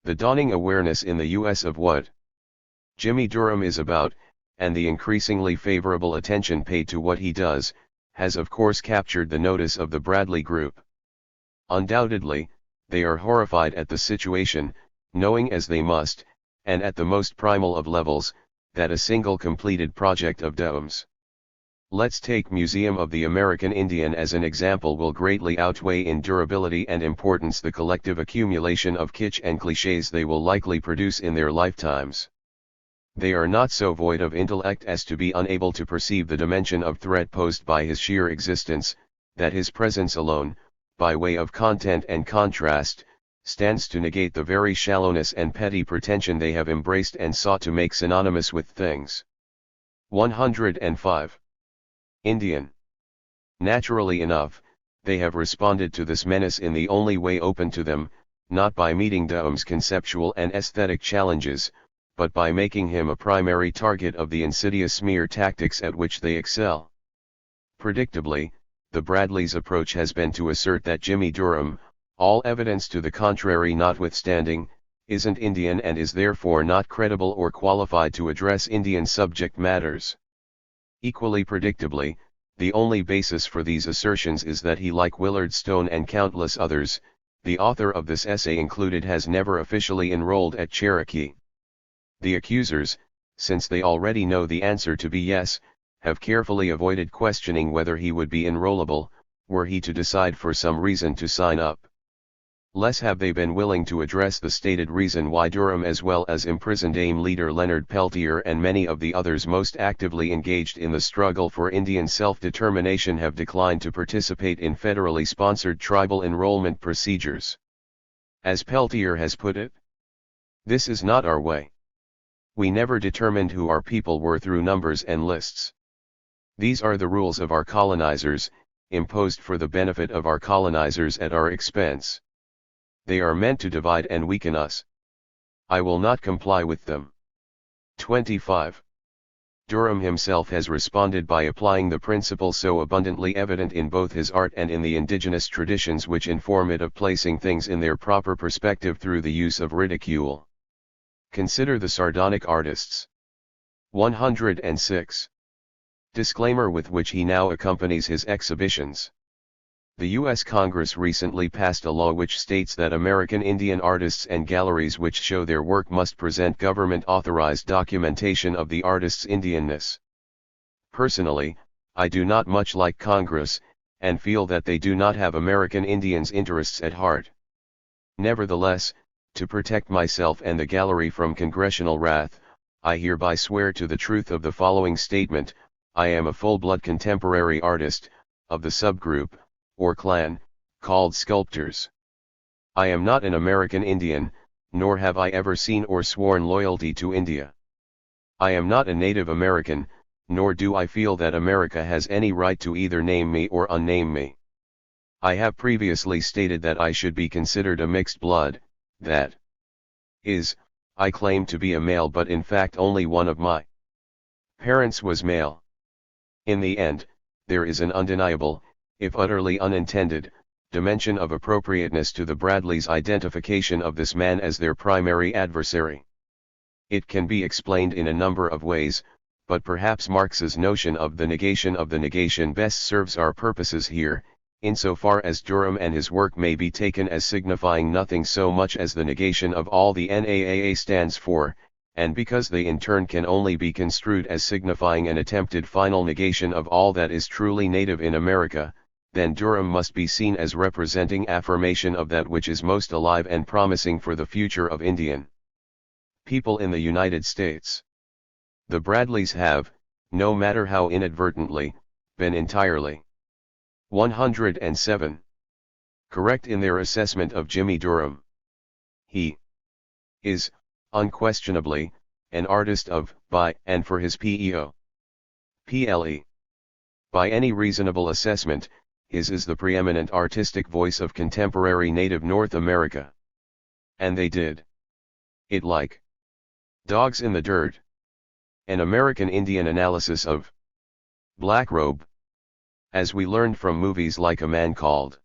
The dawning awareness in the U.S. of what Jimmy Durham is about, and the increasingly favorable attention paid to what he does, has of course captured the notice of the Bradley Group. Undoubtedly, they are horrified at the situation, knowing as they must, and at the most primal of levels, that a single completed project of Durham's, let's take Museum of the American Indian as an example, will greatly outweigh in durability and importance the collective accumulation of kitsch and clichés they will likely produce in their lifetimes. They are not so void of intellect as to be unable to perceive the dimension of threat posed by his sheer existence, that his presence alone, by way of content and contrast, stands to negate the very shallowness and petty pretension they have embraced and sought to make synonymous with things. 105. Indian. Naturally enough, they have responded to this menace in the only way open to them, not by meeting Durham's conceptual and aesthetic challenges, but by making him a primary target of the insidious smear tactics at which they excel. Predictably, the Bradleys' approach has been to assert that Jimmy Durham, all evidence to the contrary notwithstanding, isn't Indian and is therefore not credible or qualified to address Indian subject matters. Equally predictably, the only basis for these assertions is that he, like Willard Stone and countless others, the author of this essay included, has never officially enrolled at Cherokee. The accusers, since they already know the answer to be yes, have carefully avoided questioning whether he would be enrollable, were he to decide for some reason to sign up. Less have they been willing to address the stated reason why Durham, as well as imprisoned AIM leader Leonard Peltier and many of the others most actively engaged in the struggle for Indian self-determination, have declined to participate in federally sponsored tribal enrollment procedures. As Peltier has put it, "This is not our way. We never determined who our people were through numbers and lists. These are the rules of our colonizers, imposed for the benefit of our colonizers at our expense. They are meant to divide and weaken us. I will not comply with them." 25. Durham himself has responded by applying the principle so abundantly evident in both his art and in the indigenous traditions which inform it, of placing things in their proper perspective through the use of ridicule. Consider the sardonic artists. 106. Disclaimer with which he now accompanies his exhibitions. The U.S. Congress recently passed a law which states that American Indian artists and galleries which show their work must present government-authorized documentation of the artist's Indianness. Personally, I do not much like Congress, and feel that they do not have American Indians' interests at heart. Nevertheless, to protect myself and the gallery from congressional wrath, I hereby swear to the truth of the following statement: I am a full-blood contemporary artist, of the subgroup, or clan, called sculptors. I am not an American Indian, nor have I ever seen or sworn loyalty to India. I am not a Native American, nor do I feel that America has any right to either name me or unname me. I have previously stated that I should be considered a mixed blood, that is, I claim to be a male, but in fact only one of my parents was male. In the end, there is an undeniable, if utterly unintended, dimension of appropriateness to the Bradleys' identification of this man as their primary adversary. It can be explained in a number of ways, but perhaps Marx's notion of the negation best serves our purposes here, insofar as Durham and his work may be taken as signifying nothing so much as the negation of all the NAAA stands for, and because they in turn can only be construed as signifying an attempted final negation of all that is truly native in America, then Durham must be seen as representing affirmation of that which is most alive and promising for the future of Indian people in the United States. The Bradleys have, no matter how inadvertently, been entirely 107. Correct in their assessment of Jimmy Durham. He is, unquestionably, an artist of, by, and for his PEO. PLE. By any reasonable assessment, his is the preeminent artistic voice of contemporary native North America. And they did it like dogs in the dirt. An American Indian analysis of Black Robe. As we learned from movies like A Man Called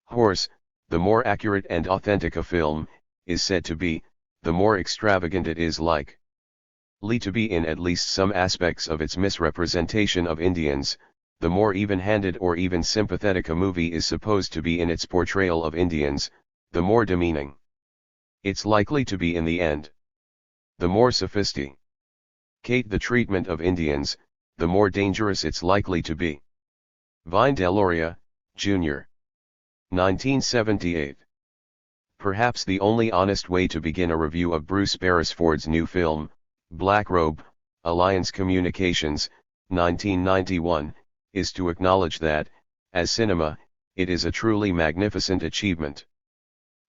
Horse, the more accurate and authentic a film is said to be, the more extravagant it is likely to be in at least some aspects of its misrepresentation of Indians, the more even-handed or even sympathetic a movie is supposed to be in its portrayal of Indians, the more demeaning it's likely to be in the end. The more sophisticated the treatment of Indians, the more dangerous it's likely to be. Vine Deloria, Jr. 1978. Perhaps the only honest way to begin a review of Bruce Beresford's new film, Black Robe, Alliance Communications, 1991, is to acknowledge that, as cinema, it is a truly magnificent achievement.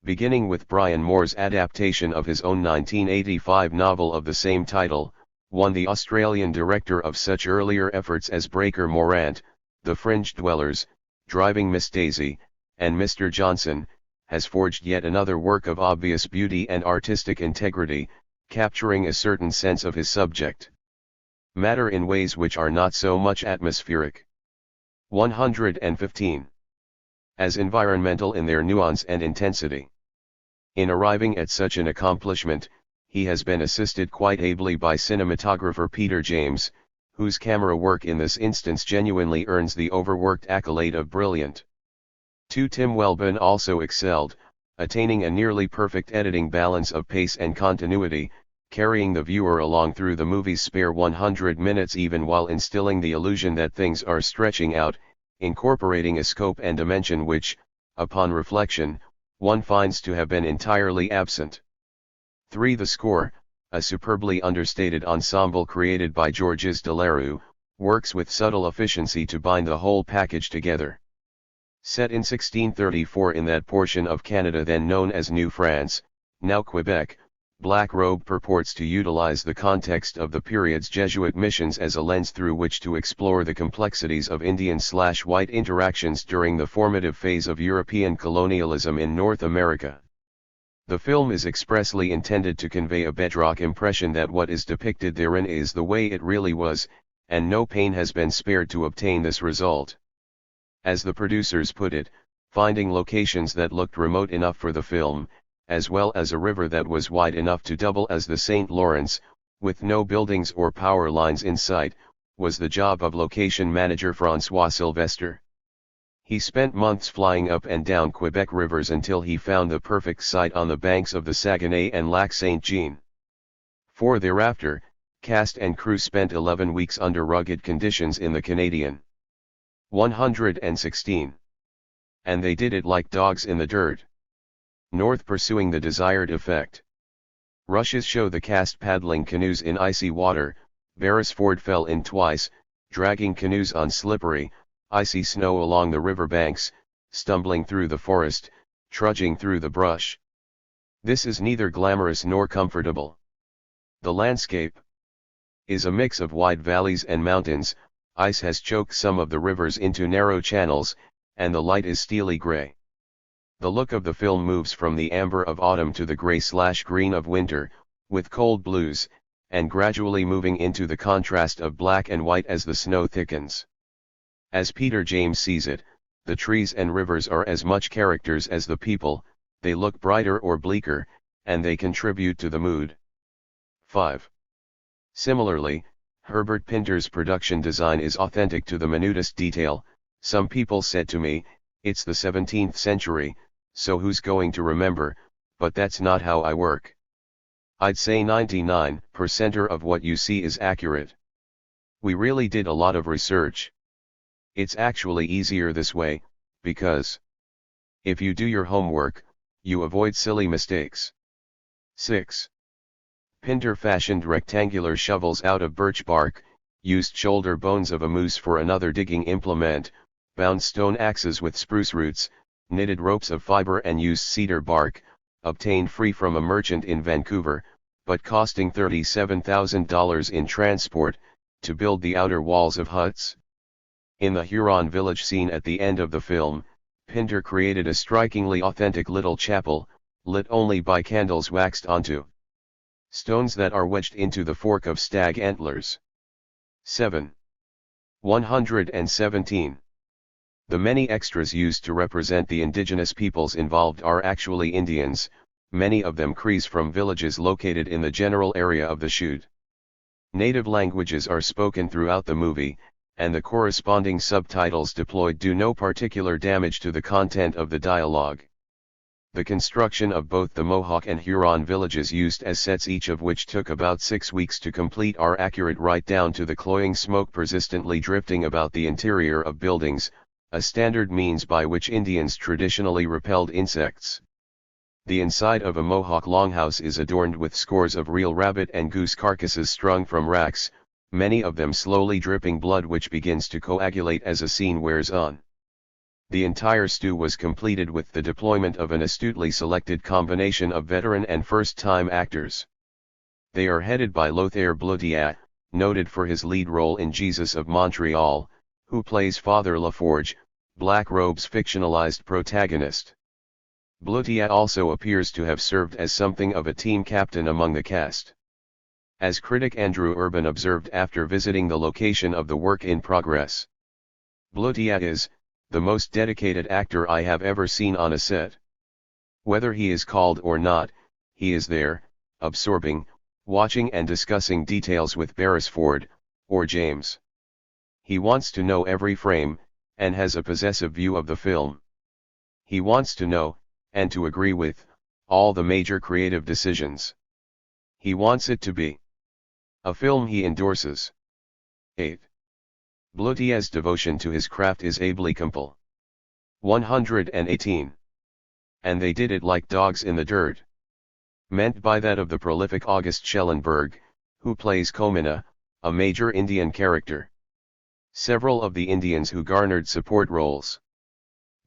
Beginning with Brian Moore's adaptation of his own 1985 novel of the same title, one the Australian director of such earlier efforts as Breaker Morant, The Fringe Dwellers, Driving Miss Daisy, and Mr. Johnson, has forged yet another work of obvious beauty and artistic integrity, capturing a certain sense of his subject matter in ways which are not so much atmospheric. 115. As environmental in their nuance and intensity. In arriving at such an accomplishment, he has been assisted quite ably by cinematographer Peter James, whose camera work in this instance genuinely earns the overworked accolade of brilliant. Tim Welbon also excelled, attaining a nearly perfect editing balance of pace and continuity, carrying the viewer along through the movie's spare 100 minutes even while instilling the illusion that things are stretching out, incorporating a scope and dimension which, upon reflection, one finds to have been entirely absent. 3. The score, a superbly understated ensemble created by Georges Delerue, works with subtle efficiency to bind the whole package together. Set in 1634 in that portion of Canada then known as New France, now Quebec, Black Robe purports to utilize the context of the period's Jesuit missions as a lens through which to explore the complexities of Indian/white interactions during the formative phase of European colonialism in North America. The film is expressly intended to convey a bedrock impression that what is depicted therein is the way it really was, and no pain has been spared to obtain this result. As the producers put it, finding locations that looked remote enough for the film, as well as a river that was wide enough to double as the St. Lawrence, with no buildings or power lines in sight, was the job of location manager Francois Sylvestre. He spent months flying up and down Quebec rivers until he found the perfect site on the banks of the Saguenay and Lac Saint-Jean. 4. Thereafter, cast and crew spent 11 weeks under rugged conditions in the Canadian 116. And they did it like dogs in the dirt. North pursuing the desired effect. Rushes show the cast paddling canoes in icy water. Beresford fell in twice, dragging canoes on slippery, icy snow along the river banks, stumbling through the forest, trudging through the brush. This is neither glamorous nor comfortable. The landscape is a mix of wide valleys and mountains. Ice has choked some of the rivers into narrow channels, and the light is steely gray. The look of the film moves from the amber of autumn to the gray/green of winter, with cold blues, and gradually moving into the contrast of black and white as the snow thickens. As Peter James sees it, the trees and rivers are as much characters as the people, they look brighter or bleaker, and they contribute to the mood. 5. Similarly, Herbert Pinter's production design is authentic to the minutest detail. Some people said to me, "It's the 17th century, so who's going to remember?" But that's not how I work. I'd say 99% of what you see is accurate. We really did a lot of research. It's actually easier this way, because if you do your homework, you avoid silly mistakes. 6. Pinter fashioned rectangular shovels out of birch bark, used shoulder bones of a moose for another digging implement, bound stone axes with spruce roots, knitted ropes of fiber and used cedar bark, obtained free from a merchant in Vancouver, but costing $37,000 in transport, to build the outer walls of huts. In the Huron village scene at the end of the film, Pinter created a strikingly authentic little chapel, lit only by candles waxed onto stones that are wedged into the fork of stag antlers. 7. 117. The many extras used to represent the indigenous peoples involved are actually Indians, many of them Crees from villages located in the general area of the shoot. Native languages are spoken throughout the movie, and the corresponding subtitles deployed do no particular damage to the content of the dialogue. The construction of both the Mohawk and Huron villages used as sets, each of which took about 6 weeks to complete, are accurate right down to the cloying smoke persistently drifting about the interior of buildings, a standard means by which Indians traditionally repelled insects. The inside of a Mohawk longhouse is adorned with scores of real rabbit and goose carcasses strung from racks, many of them slowly dripping blood which begins to coagulate as a scene wears on. The entire stew was completed with the deployment of an astutely selected combination of veteran and first-time actors. They are headed by Lothaire Bloutier, noted for his lead role in Jesus of Montreal, who plays Father Laforge, Black Robe's fictionalized protagonist. Bloutier also appears to have served as something of a team captain among the cast. As critic Andrew Urban observed after visiting the location of the work in progress, Bloutier is the most dedicated actor I have ever seen on a set. Whether he is called or not, he is there, absorbing, watching and discussing details with Beresford, or James. He wants to know every frame, and has a possessive view of the film. He wants to know, and to agree with, all the major creative decisions. He wants it to be a film he endorses. 8. Bloutier's devotion to his craft is ably compel. 118. And they did it like dogs in the dirt. Meant by that of the prolific August Schellenberg, who plays Comina, a major Indian character. Several of the Indians who garnered support roles,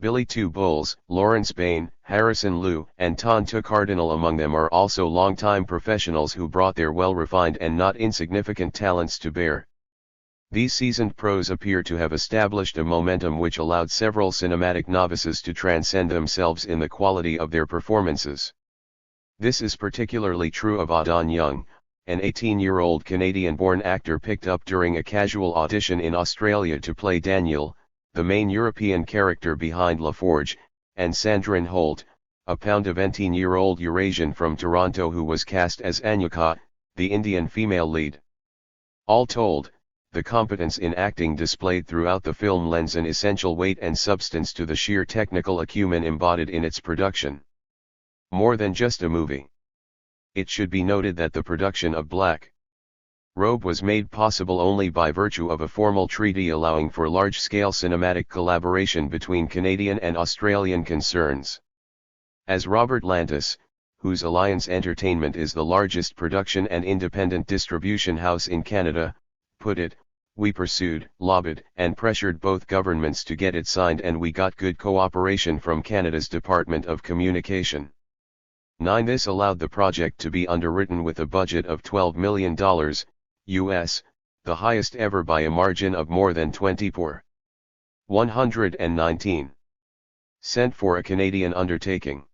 Billy Two Bulls, Lawrence Bain, Harrison Liu, and Tonto Cardinal among them, are also longtime professionals who brought their well-refined and not insignificant talents to bear. These seasoned pros appear to have established a momentum which allowed several cinematic novices to transcend themselves in the quality of their performances. This is particularly true of Adon Young, an 18-year-old Canadian-born actor picked up during a casual audition in Australia to play Daniel, the main European character behind Laforge, and Sandrine Holt, a pound of 19-year-old Eurasian from Toronto who was cast as Anyuka, the Indian female lead. All told, the competence in acting displayed throughout the film lends an essential weight and substance to the sheer technical acumen embodied in its production. More than just a movie. It should be noted that the production of Black Robe was made possible only by virtue of a formal treaty allowing for large-scale cinematic collaboration between Canadian and Australian concerns. As Robert Lantis, whose Alliance Entertainment is the largest production and independent distribution house in Canada, put it, we pursued, lobbied, and pressured both governments to get it signed, and we got good cooperation from Canada's Department of Communication. 9. This allowed the project to be underwritten with a budget of $12 million, US, the highest ever by a margin of more than 20%. 119 cent for a Canadian undertaking.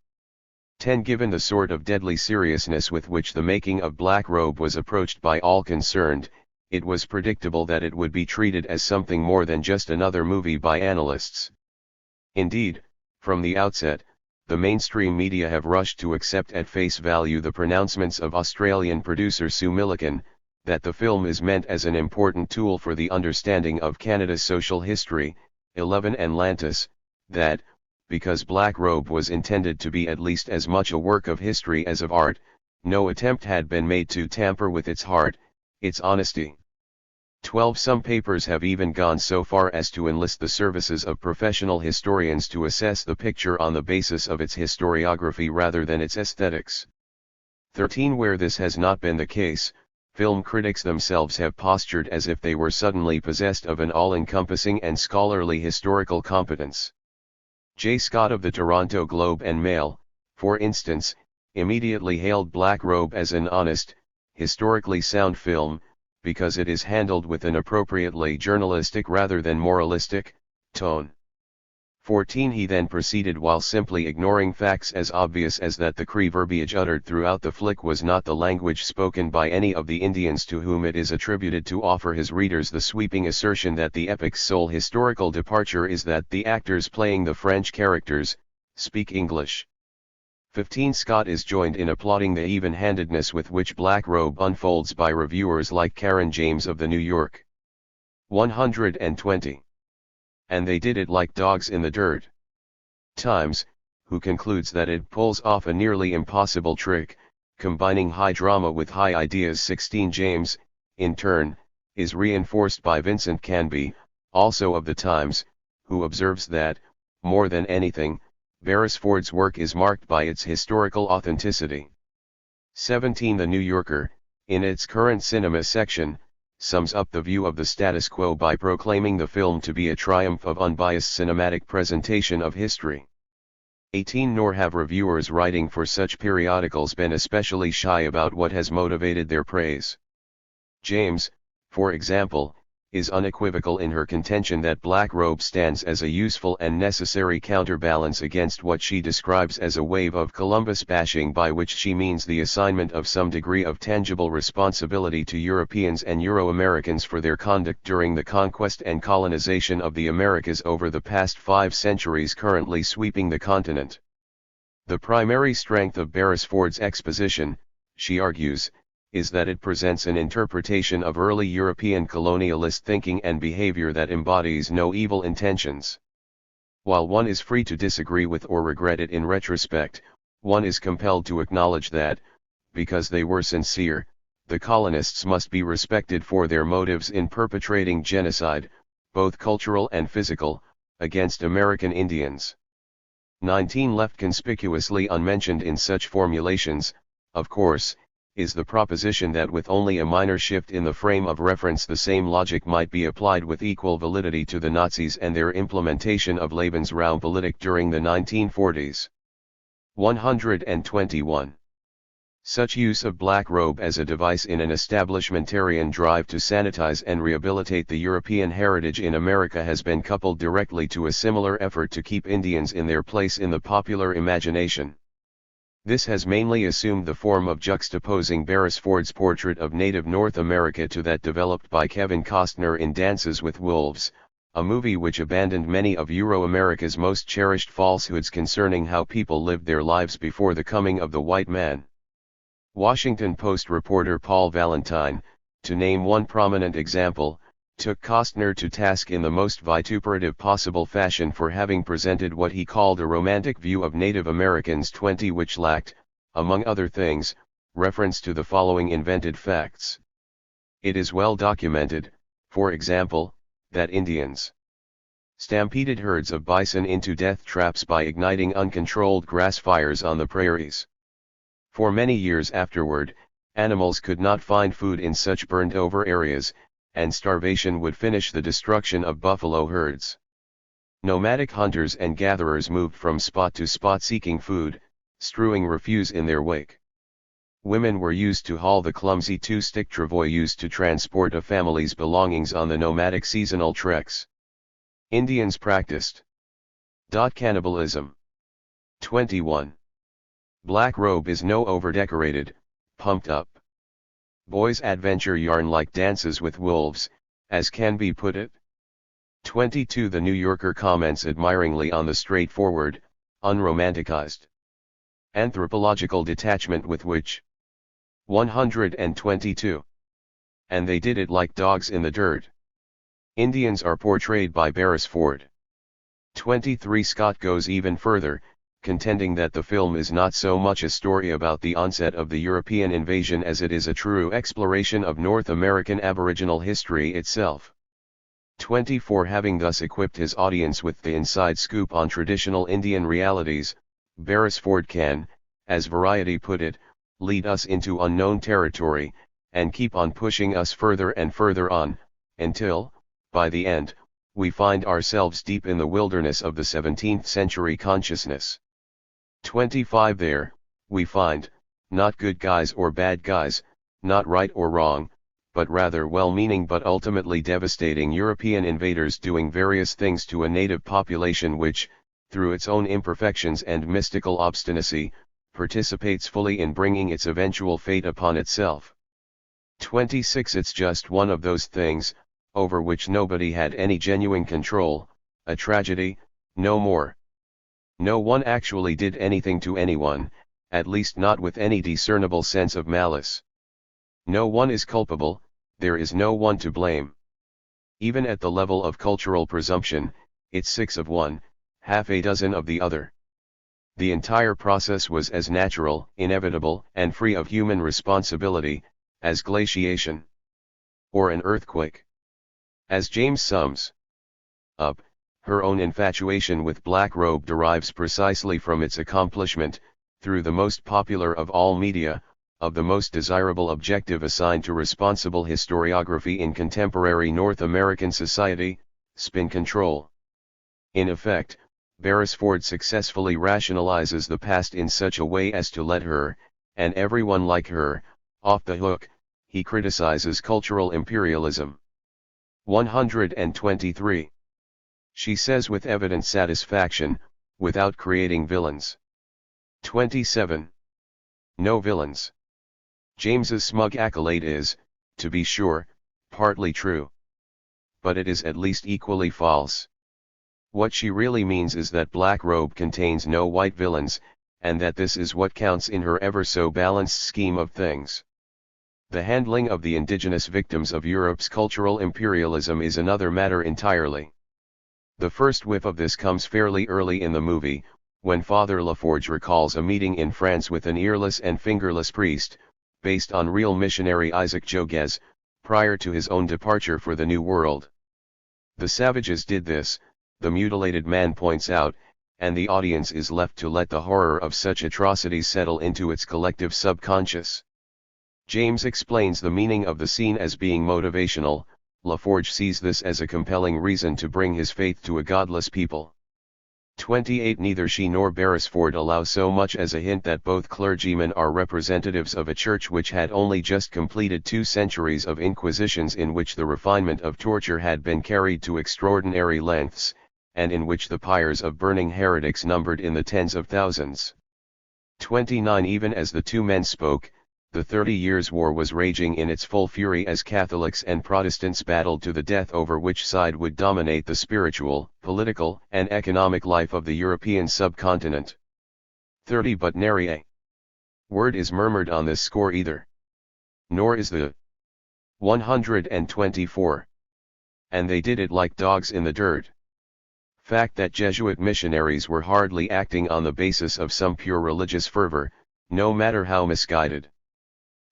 10. Given the sort of deadly seriousness with which the making of Black Robe was approached by all concerned, it was predictable that it would be treated as something more than just another movie by analysts. Indeed, from the outset, the mainstream media have rushed to accept at face value the pronouncements of Australian producer Sue Millican, that the film is meant as an important tool for the understanding of Canada's social history. 11. And Lantis, that, because Black Robe was intended to be at least as much a work of history as of art, no attempt had been made to tamper with its heart, its honesty. 12. Some papers have even gone so far as to enlist the services of professional historians to assess the picture on the basis of its historiography rather than its aesthetics. 13. Where this has not been the case, film critics themselves have postured as if they were suddenly possessed of an all-encompassing and scholarly historical competence. J. Scott of the Toronto Globe and Mail, for instance, immediately hailed Black Robe as an honest, historically sound film, because it is handled with an appropriately journalistic rather than moralistic tone. 14. He then proceeded while simply ignoring facts as obvious as that the Cree verbiage uttered throughout the flick was not the language spoken by any of the Indians to whom it is attributed, to offer his readers the sweeping assertion that the epic's sole historical departure is that the actors playing the French characters speak English. 15. Scott is joined in applauding the even-handedness with which Black Robe unfolds by reviewers like Karen James of the New York. 120. And they did it like dogs in the dirt. Times, who concludes that it pulls off a nearly impossible trick, combining high drama with high ideas. 16. James, in turn, is reinforced by Vincent Canby, also of the Times, who observes that, more than anything, Beresford's work is marked by its historical authenticity. 17. The New Yorker, in its current cinema section, sums up the view of the status quo by proclaiming the film to be a triumph of unbiased cinematic presentation of history. 18. Nor have reviewers writing for such periodicals been especially shy about what has motivated their praise. James, for example, is unequivocal in her contention that Black Robe stands as a useful and necessary counterbalance against what she describes as a wave of Columbus bashing, by which she means the assignment of some degree of tangible responsibility to Europeans and Euro-Americans for their conduct during the conquest and colonization of the Americas over the past 5 centuries currently sweeping the continent. The primary strength of Beresford's exposition, she argues, is that it presents an interpretation of early European colonialist thinking and behavior that embodies no evil intentions. While one is free to disagree with or regret it in retrospect, one is compelled to acknowledge that, because they were sincere, the colonists must be respected for their motives in perpetrating genocide, both cultural and physical, against American Indians. 19. Left conspicuously unmentioned in such formulations, of course, is the proposition that with only a minor shift in the frame of reference the same logic might be applied with equal validity to the Nazis and their implementation of Lebensraumpolitik during the 1940s. 121. Such use of Black Robe as a device in an establishmentarian drive to sanitize and rehabilitate the European heritage in America has been coupled directly to a similar effort to keep Indians in their place in the popular imagination. This has mainly assumed the form of juxtaposing Beresford's portrait of native North America to that developed by Kevin Costner in Dances with Wolves, a movie which abandoned many of Euro-America's most cherished falsehoods concerning how people lived their lives before the coming of the white man. Washington Post reporter Paul Valentine, to name one prominent example, took Costner to task in the most vituperative possible fashion for having presented what he called a romantic view of Native Americans, 20, which lacked, among other things, reference to the following invented facts. It is well documented, for example, that Indians stampeded herds of bison into death traps by igniting uncontrolled grass fires on the prairies. For many years afterward, animals could not find food in such burned-over areas, and starvation would finish the destruction of buffalo herds. Nomadic hunters and gatherers moved from spot to spot seeking food, strewing refuse in their wake. Women were used to haul the clumsy 2-stick travois used to transport a family's belongings on the nomadic seasonal treks. Indians practiced cannibalism. 21. Black Robe is no overdecorated, pumped up boys' adventure yarn like Dances with Wolves, as can be put it. 22. The New Yorker comments admiringly on the straightforward, unromanticized anthropological detachment with which 122. And they did it like dogs in the dirt. Indians are portrayed by Beresford. 23. Scott goes even further, contending that the film is not so much a story about the onset of the European invasion as it is a true exploration of North American Aboriginal history itself. 24. Having thus equipped his audience with the inside scoop on traditional Indian realities, Beresford can, as Variety put it, lead us into unknown territory, and keep on pushing us further and further on, until, by the end, we find ourselves deep in the wilderness of the 17th century consciousness. 25. There, we find, not good guys or bad guys, not right or wrong, but rather well-meaning but ultimately devastating European invaders doing various things to a native population which, through its own imperfections and mystical obstinacy, participates fully in bringing its eventual fate upon itself. 26. It's just one of those things, over which nobody had any genuine control, a tragedy, no more. No one actually did anything to anyone, at least not with any discernible sense of malice. No one is culpable, there is no one to blame. Even at the level of cultural presumption, it's 6 of one, half a dozen of the other. The entire process was as natural, inevitable, and free of human responsibility, as glaciation. Or an earthquake. As James sums up, her own infatuation with Black Robe derives precisely from its accomplishment, through the most popular of all media, of the most desirable objective assigned to responsible historiography in contemporary North American society, spin control. In effect, Beresford successfully rationalizes the past in such a way as to let her, and everyone like her, off the hook. He criticizes cultural imperialism. 123. She says with evident satisfaction, without creating villains. 27. No villains. James's smug accolade is, to be sure, partly true. But it is at least equally false. What she really means is that Black Robe contains no white villains, and that this is what counts in her ever so balanced scheme of things. The handling of the indigenous victims of Europe's cultural imperialism is another matter entirely. The first whiff of this comes fairly early in the movie, when Father LaForge recalls a meeting in France with an earless and fingerless priest, based on real missionary Isaac Jogues, prior to his own departure for the New World. The savages did this, the mutilated man points out, and the audience is left to let the horror of such atrocities settle into its collective subconscious. James explains the meaning of the scene as being motivational. LaForge sees this as a compelling reason to bring his faith to a godless people. 28. Neither she nor Beresford allow so much as a hint that both clergymen are representatives of a church which had only just completed 2 centuries of inquisitions in which the refinement of torture had been carried to extraordinary lengths, and in which the pyres of burning heretics numbered in the tens of thousands. 29. Even as the two men spoke, the 30 Years' War was raging in its full fury as Catholics and Protestants battled to the death over which side would dominate the spiritual, political, and economic life of the European subcontinent. 30. But nary a word is murmured on this score either. Nor is the 124. And they did it like dogs in the dirt. Fact that Jesuit missionaries were hardly acting on the basis of some pure religious fervor, no matter how misguided.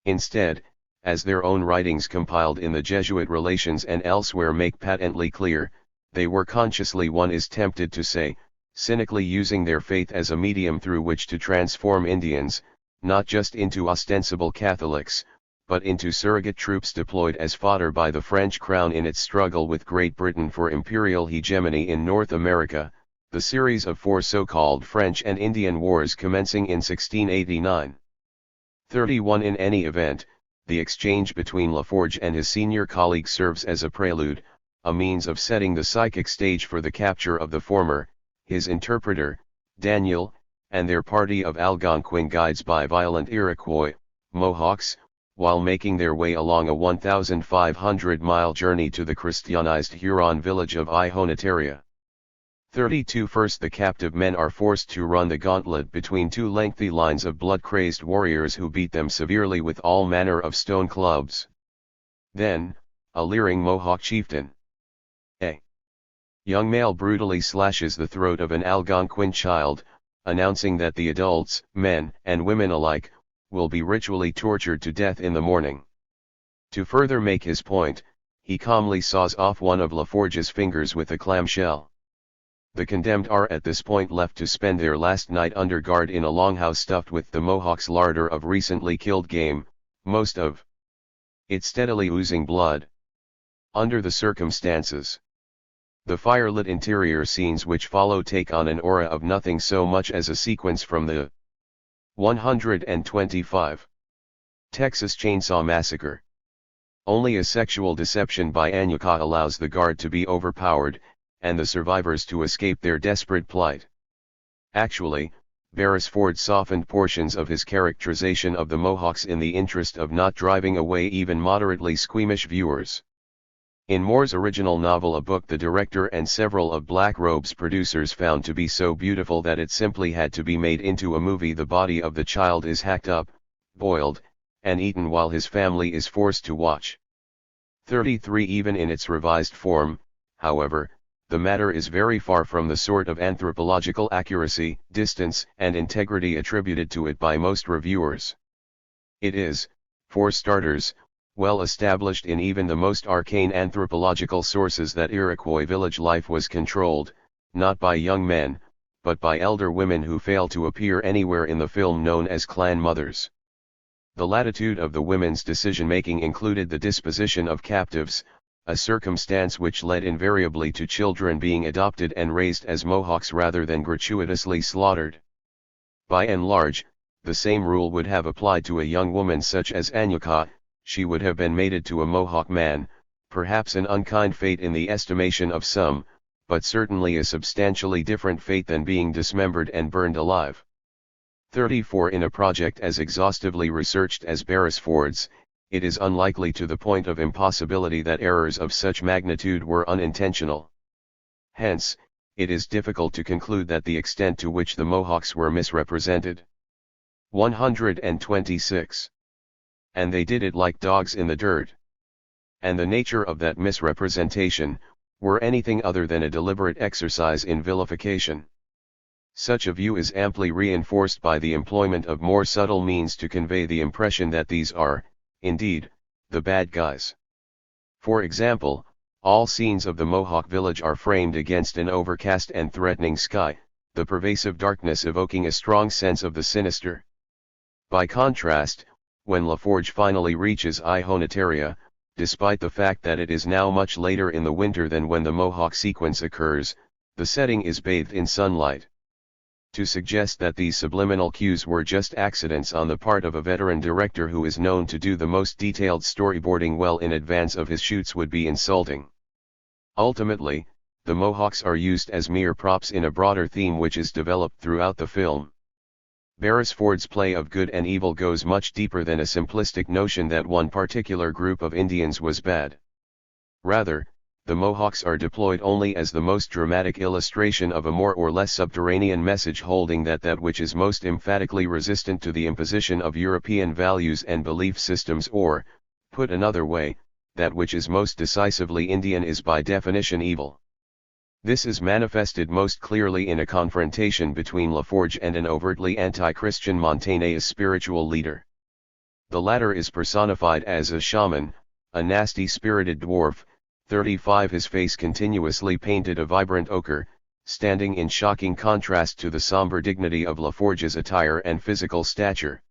Instead, as their own writings compiled in the Jesuit Relations and elsewhere make patently clear, they were consciously, one is tempted to say, cynically using their faith as a medium through which to transform Indians, not just into ostensible Catholics, but into surrogate troops deployed as fodder by the French crown in its struggle with Great Britain for imperial hegemony in North America, the series of 4 so-called French and Indian Wars commencing in 1689. 31. In any event, the exchange between LaForge and his senior colleague serves as a prelude, a means of setting the psychic stage for the capture of the former, his interpreter, Daniel, and their party of Algonquin guides by violent Iroquois, Mohawks, while making their way along a 1,500-mile journey to the Christianized Huron village of Ihonataria. 32. First, the captive men are forced to run the gauntlet between 2 lengthy lines of blood-crazed warriors who beat them severely with all manner of stone clubs. Then, a leering Mohawk chieftain, a young male, brutally slashes the throat of an Algonquin child, announcing that the adults, men and women alike, will be ritually tortured to death in the morning. To further make his point, he calmly saws off one of LaForge's fingers with a clamshell. The condemned are at this point left to spend their last night under guard in a longhouse stuffed with the Mohawks' larder of recently killed game, most of it steadily oozing blood. Under the circumstances, the firelit interior scenes which follow take on an aura of nothing so much as a sequence from the 125 Texas Chainsaw Massacre. Only a sexual deception by Anyuka allows the guard to be overpowered, and the survivors to escape their desperate plight. Actually, Beresford softened portions of his characterization of the Mohawks in the interest of not driving away even moderately squeamish viewers. In Moore's original novel, a book the director and several of Black Robe's producers found to be so beautiful that it simply had to be made into a movie, the body of the child is hacked up, boiled, and eaten while his family is forced to watch. 33. Even in its revised form, however, the matter is very far from the sort of anthropological accuracy, distance, and integrity attributed to it by most reviewers. It is, for starters, well established in even the most arcane anthropological sources that Iroquois village life was controlled, not by young men, but by elder women who fail to appear anywhere in the film, known as clan mothers. The latitude of the women's decision-making included the disposition of captives, a circumstance which led invariably to children being adopted and raised as Mohawks rather than gratuitously slaughtered. By and large, the same rule would have applied to a young woman such as Anyuka. She would have been mated to a Mohawk man, perhaps an unkind fate in the estimation of some, but certainly a substantially different fate than being dismembered and burned alive. 34. In a project as exhaustively researched as Beresford's, it is unlikely to the point of impossibility that errors of such magnitude were unintentional. Hence, it is difficult to conclude that the extent to which the Mohawks were misrepresented. 126. And they did it like dogs in the dirt. And the nature of that misrepresentation, were anything other than a deliberate exercise in vilification. Such a view is amply reinforced by the employment of more subtle means to convey the impression that these are, indeed, the bad guys. For example, all scenes of the Mohawk village are framed against an overcast and threatening sky, the pervasive darkness evoking a strong sense of the sinister. By contrast, when LaForge finally reaches Ihonatiria, despite the fact that it is now much later in the winter than when the Mohawk sequence occurs, the setting is bathed in sunlight. To suggest that these subliminal cues were just accidents on the part of a veteran director who is known to do the most detailed storyboarding well in advance of his shoots would be insulting. Ultimately, the Mohawks are used as mere props in a broader theme which is developed throughout the film. Beresford's play of good and evil goes much deeper than a simplistic notion that one particular group of Indians was bad. Rather, the Mohawks are deployed only as the most dramatic illustration of a more or less subterranean message holding that which is most emphatically resistant to the imposition of European values and belief systems, or, put another way, that which is most decisively Indian is by definition evil. This is manifested most clearly in a confrontation between LaForge and an overtly anti-Christian Montagnais spiritual leader. The latter is personified as a shaman, a nasty-spirited dwarf, 35, his face continuously painted a vibrant ochre, standing in shocking contrast to the somber dignity of LaForge's attire and physical stature.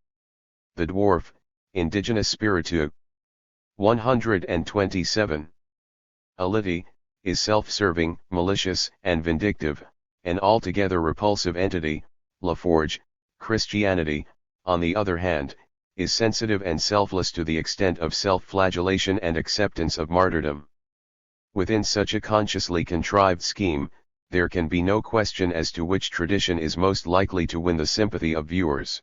The dwarf, indigenous spiritu. 127. Aliti, is self-serving, malicious, and vindictive, an altogether repulsive entity. LaForge, Christianity, on the other hand, is sensitive and selfless to the extent of self-flagellation and acceptance of martyrdom. Within such a consciously contrived scheme, there can be no question as to which tradition is most likely to win the sympathy of viewers.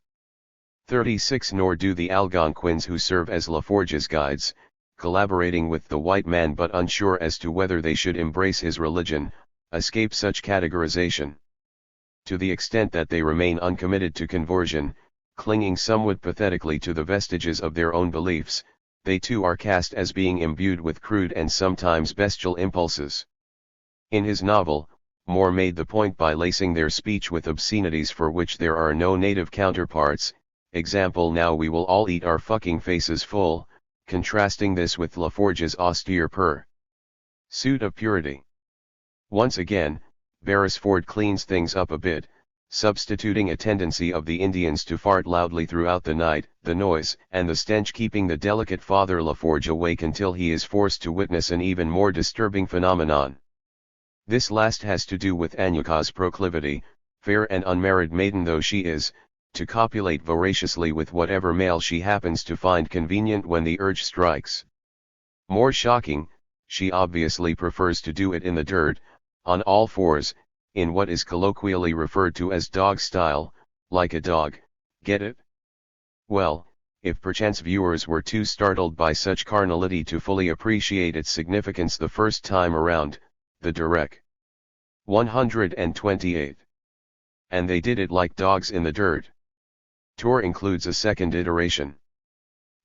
36. Nor do the Algonquins who serve as LaForge's guides, collaborating with the white man but unsure as to whether they should embrace his religion, escape such categorization. To the extent that they remain uncommitted to conversion, clinging somewhat pathetically to the vestiges of their own beliefs, they too are cast as being imbued with crude and sometimes bestial impulses. In his novel, Moore made the point by lacing their speech with obscenities for which there are no native counterparts, example, "Now we will all eat our fucking faces full," contrasting this with LaForge's austere pursuit of purity. Once again, Beresford cleans things up a bit, substituting a tendency of the Indians to fart loudly throughout the night, the noise and the stench keeping the delicate Father LaForge awake until he is forced to witness an even more disturbing phenomenon. This last has to do with Anyuka's proclivity, fair and unmarried maiden though she is, to copulate voraciously with whatever male she happens to find convenient when the urge strikes. More shocking, she obviously prefers to do it in the dirt, on all fours, in what is colloquially referred to as dog style, like a dog, get it? Well, if perchance viewers were too startled by such carnality to fully appreciate its significance the first time around, the direct 128. And they did it like dogs in the dirt. Tour includes a second iteration.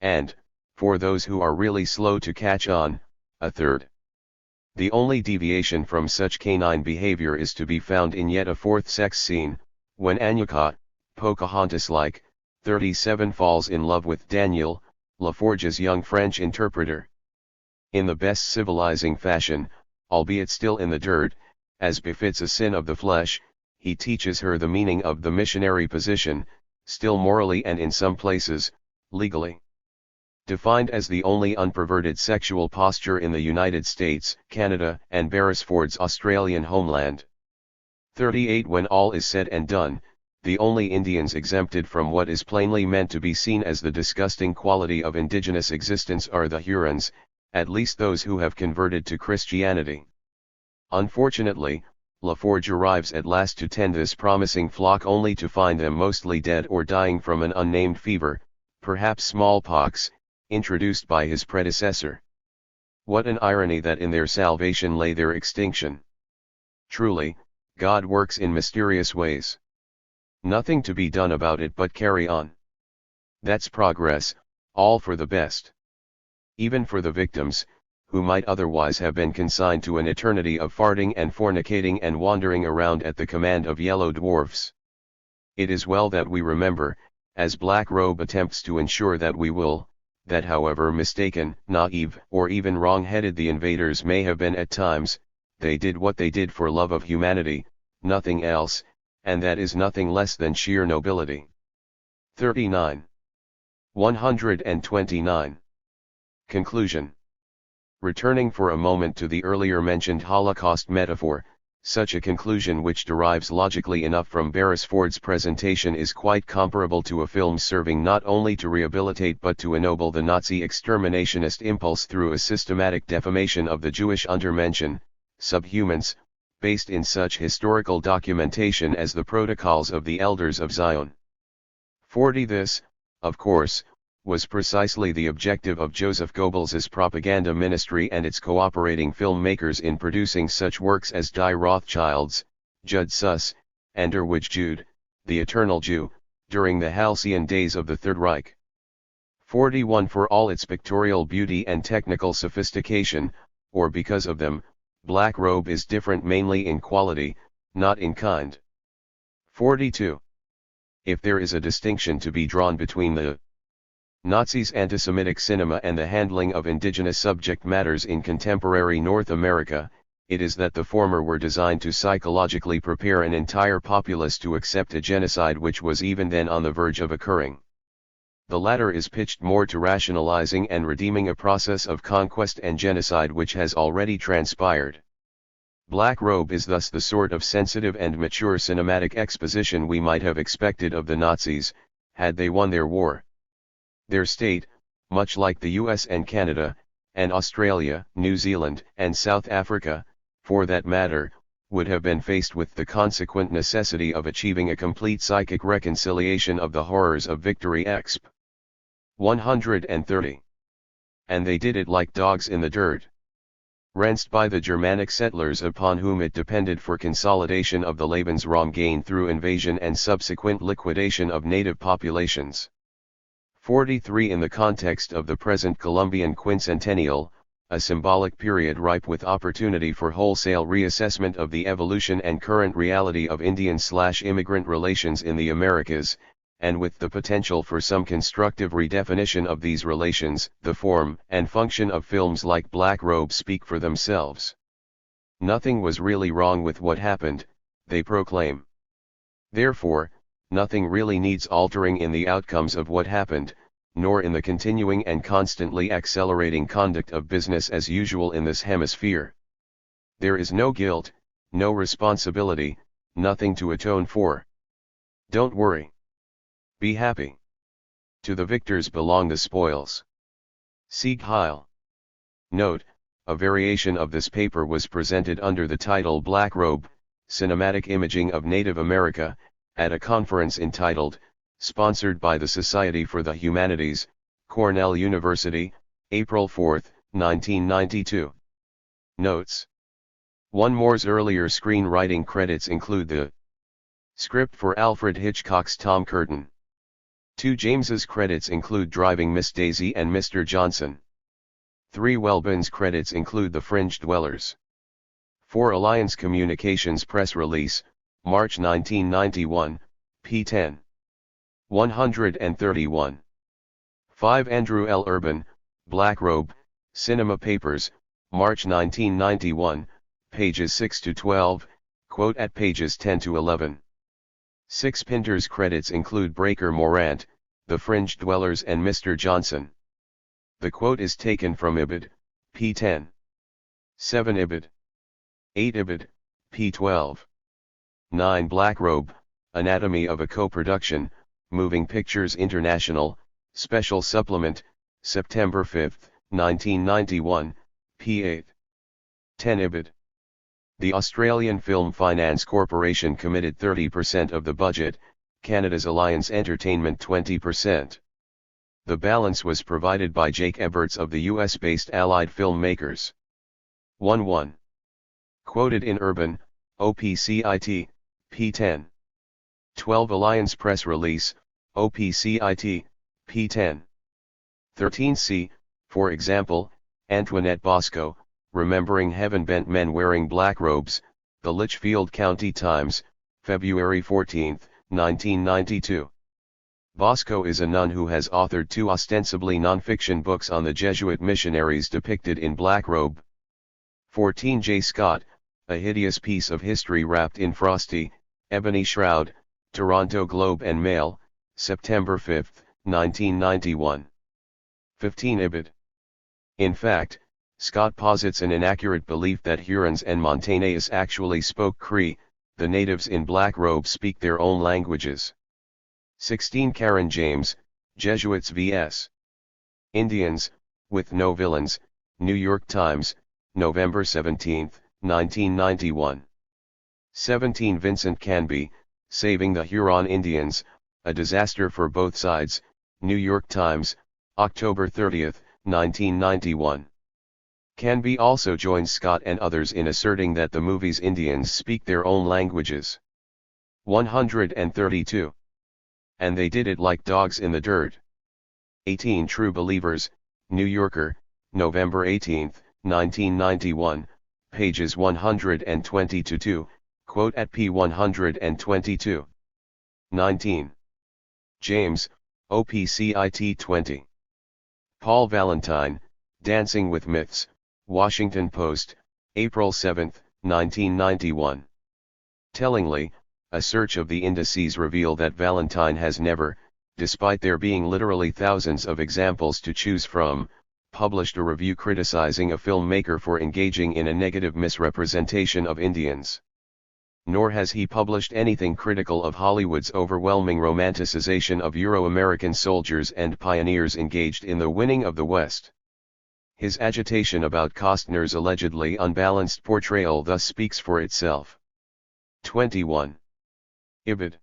And, for those who are really slow to catch on, a third. The only deviation from such canine behavior is to be found in yet a fourth sex scene, when Anyuka, Pocahontas-like, 37 falls in love with Daniel, Laforge's young French interpreter. In the best civilizing fashion, albeit still in the dirt, as befits a sin of the flesh, he teaches her the meaning of the missionary position, still morally and in some places, legally defined as the only unperverted sexual posture in the United States, Canada, and Beresford's Australian homeland. 38. When all is said and done, the only Indians exempted from what is plainly meant to be seen as the disgusting quality of indigenous existence are the Hurons, at least those who have converted to Christianity. Unfortunately, Laforge arrives at last to tend this promising flock only to find them mostly dead or dying from an unnamed fever, perhaps smallpox, introduced by his predecessor. What an irony that in their salvation lay their extinction. Truly, God works in mysterious ways. Nothing to be done about it but carry on. That's progress, all for the best. Even for the victims, who might otherwise have been consigned to an eternity of farting and fornicating and wandering around at the command of yellow dwarfs. It is well that we remember, as Black Robe attempts to ensure that we will, that however mistaken, naive, or even wrong-headed the invaders may have been at times, they did what they did for love of humanity, nothing else, and that is nothing less than sheer nobility. 39. 129. Conclusion. Returning for a moment to the earlier mentioned Holocaust metaphor, such a conclusion which derives logically enough from Beresford's presentation is quite comparable to a film serving not only to rehabilitate but to ennoble the Nazi exterminationist impulse through a systematic defamation of the Jewish undermention, subhumans, based in such historical documentation as the Protocols of the Elders of Zion. 40. This, of course, was precisely the objective of Joseph Goebbels's propaganda ministry and its cooperating filmmakers in producing such works as Die Rothschilds, Judd Suss, and Erwidge Jude, the Eternal Jew, during the halcyon days of the Third Reich. 41. For all its pictorial beauty and technical sophistication, or because of them, Black Robe is different mainly in quality, not in kind. 42. If there is a distinction to be drawn between the Nazis' anti-Semitic cinema and the handling of indigenous subject matters in contemporary North America, it is that the former were designed to psychologically prepare an entire populace to accept a genocide which was even then on the verge of occurring. The latter is pitched more to rationalizing and redeeming a process of conquest and genocide which has already transpired. Black Robe is thus the sort of sensitive and mature cinematic exposition we might have expected of the Nazis, had they won their war. Their state, much like the US and Canada, and Australia, New Zealand, and South Africa, for that matter, would have been faced with the consequent necessity of achieving a complete psychic reconciliation of the horrors of victory exp. 130. And they did it like dogs in the dirt. Rinsed by the Germanic settlers upon whom it depended for consolidation of the Lebensraum gained through invasion and subsequent liquidation of native populations. 43. In the context of the present Columbian quincentennial, a symbolic period ripe with opportunity for wholesale reassessment of the evolution and current reality of Indian/immigrant relations in the Americas, and with the potential for some constructive redefinition of these relations, the form and function of films like Black Robe speak for themselves. Nothing was really wrong with what happened, they proclaim. Therefore, nothing really needs altering in the outcomes of what happened, nor in the continuing and constantly accelerating conduct of business as usual in this hemisphere. There is no guilt, no responsibility, nothing to atone for. Don't worry. Be happy. To the victors belong the spoils. Sieg Heil. Note, a variation of this paper was presented under the title Black Robe, Cinematic Imaging of Native America, at a conference entitled, sponsored by the Society for the Humanities, Cornell University, April 4, 1992. Notes. One more's earlier screenwriting credits include the script for Alfred Hitchcock's Tom Curtin. 2 James's credits include Driving Miss Daisy and Mr. Johnson. 3 Welbon's credits include The Fringe Dwellers. 4 Alliance Communications press release, March 1991, p. 10. 131. 5 Andrew L. Urban, Black Robe, Cinema Papers, March 1991, pages 6 to 12, quote at pages 10 to 11. 6 Pinter's credits include Breaker Morant, The Fringe Dwellers and Mr. Johnson. The quote is taken from Ibid, p. 10. 7 Ibid. 8 Ibid, p. 12. 9 Black Robe, Anatomy of a Co-Production, Moving Pictures International, Special Supplement, September 5, 1991, p. 8. 10 Ibid. The Australian Film Finance Corporation committed 30% of the budget, Canada's Alliance Entertainment 20%. The balance was provided by Jake Eberts of the US-based Allied Filmmakers. 1-1. Quoted in Urban, OPCIT, p. 10. 12 Alliance Press Release, OPCIT, p. 10. 13c, for example, Antoinette Bosco, Remembering Heaven-Bent Men Wearing Black Robes, The Litchfield County Times, February 14, 1992. Bosco is a nun who has authored 2 ostensibly non-fiction books on the Jesuit missionaries depicted in black robe. 14 J. Scott, A Hideous Piece of History Wrapped in Frosty, Ebony Shroud, Toronto Globe and Mail, September 5, 1991. 15 Ibid. In fact, Scott posits an inaccurate belief that Hurons and Montagnais actually spoke Cree, the natives in black robes speak their own languages. 16 Karen James, Jesuits vs. Indians, with No Villains, New York Times, November 17, 1991. 17 Vincent Canby, Saving the Huron Indians, A Disaster for Both Sides, New York Times, October 30, 1991. Canby also joins Scott and others in asserting that the movie's Indians speak their own languages. 132. And they did it like dogs in the dirt. 18 True Believers, New Yorker, November 18, 1991, pages 122, quote at p. 122. 19. James, OPCIT 20. Paul Valentine, Dancing with Myths, Washington Post, April 7, 1991. Tellingly, a search of the indices reveal that Valentine has never, despite there being literally thousands of examples to choose from, published a review criticizing a filmmaker for engaging in a negative misrepresentation of Indians. Nor has he published anything critical of Hollywood's overwhelming romanticization of Euro-American soldiers and pioneers engaged in the winning of the West. His agitation about Costner's allegedly unbalanced portrayal thus speaks for itself. 21. Ibid.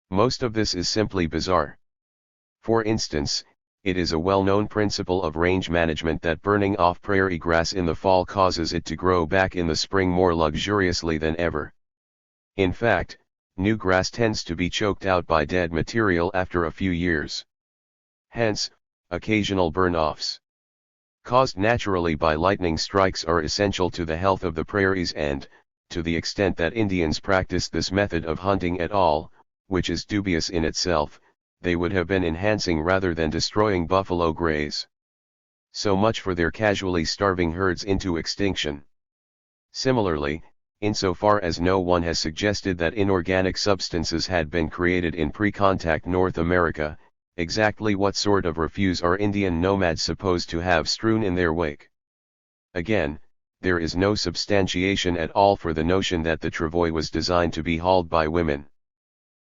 Most of this is simply bizarre. For instance, it is a well-known principle of range management that burning off prairie grass in the fall causes it to grow back in the spring more luxuriously than ever. In fact, new grass tends to be choked out by dead material after a few years. Hence, occasional burn-offs, caused naturally by lightning strikes, are essential to the health of the prairies and, to the extent that Indians practice this method of hunting at all, which is dubious in itself, they would have been enhancing rather than destroying buffalo graze. So much for their casually starving herds into extinction. Similarly, insofar as no one has suggested that inorganic substances had been created in pre-contact North America, exactly what sort of refuse are Indian nomads supposed to have strewn in their wake? Again, there is no substantiation at all for the notion that the travois was designed to be hauled by women.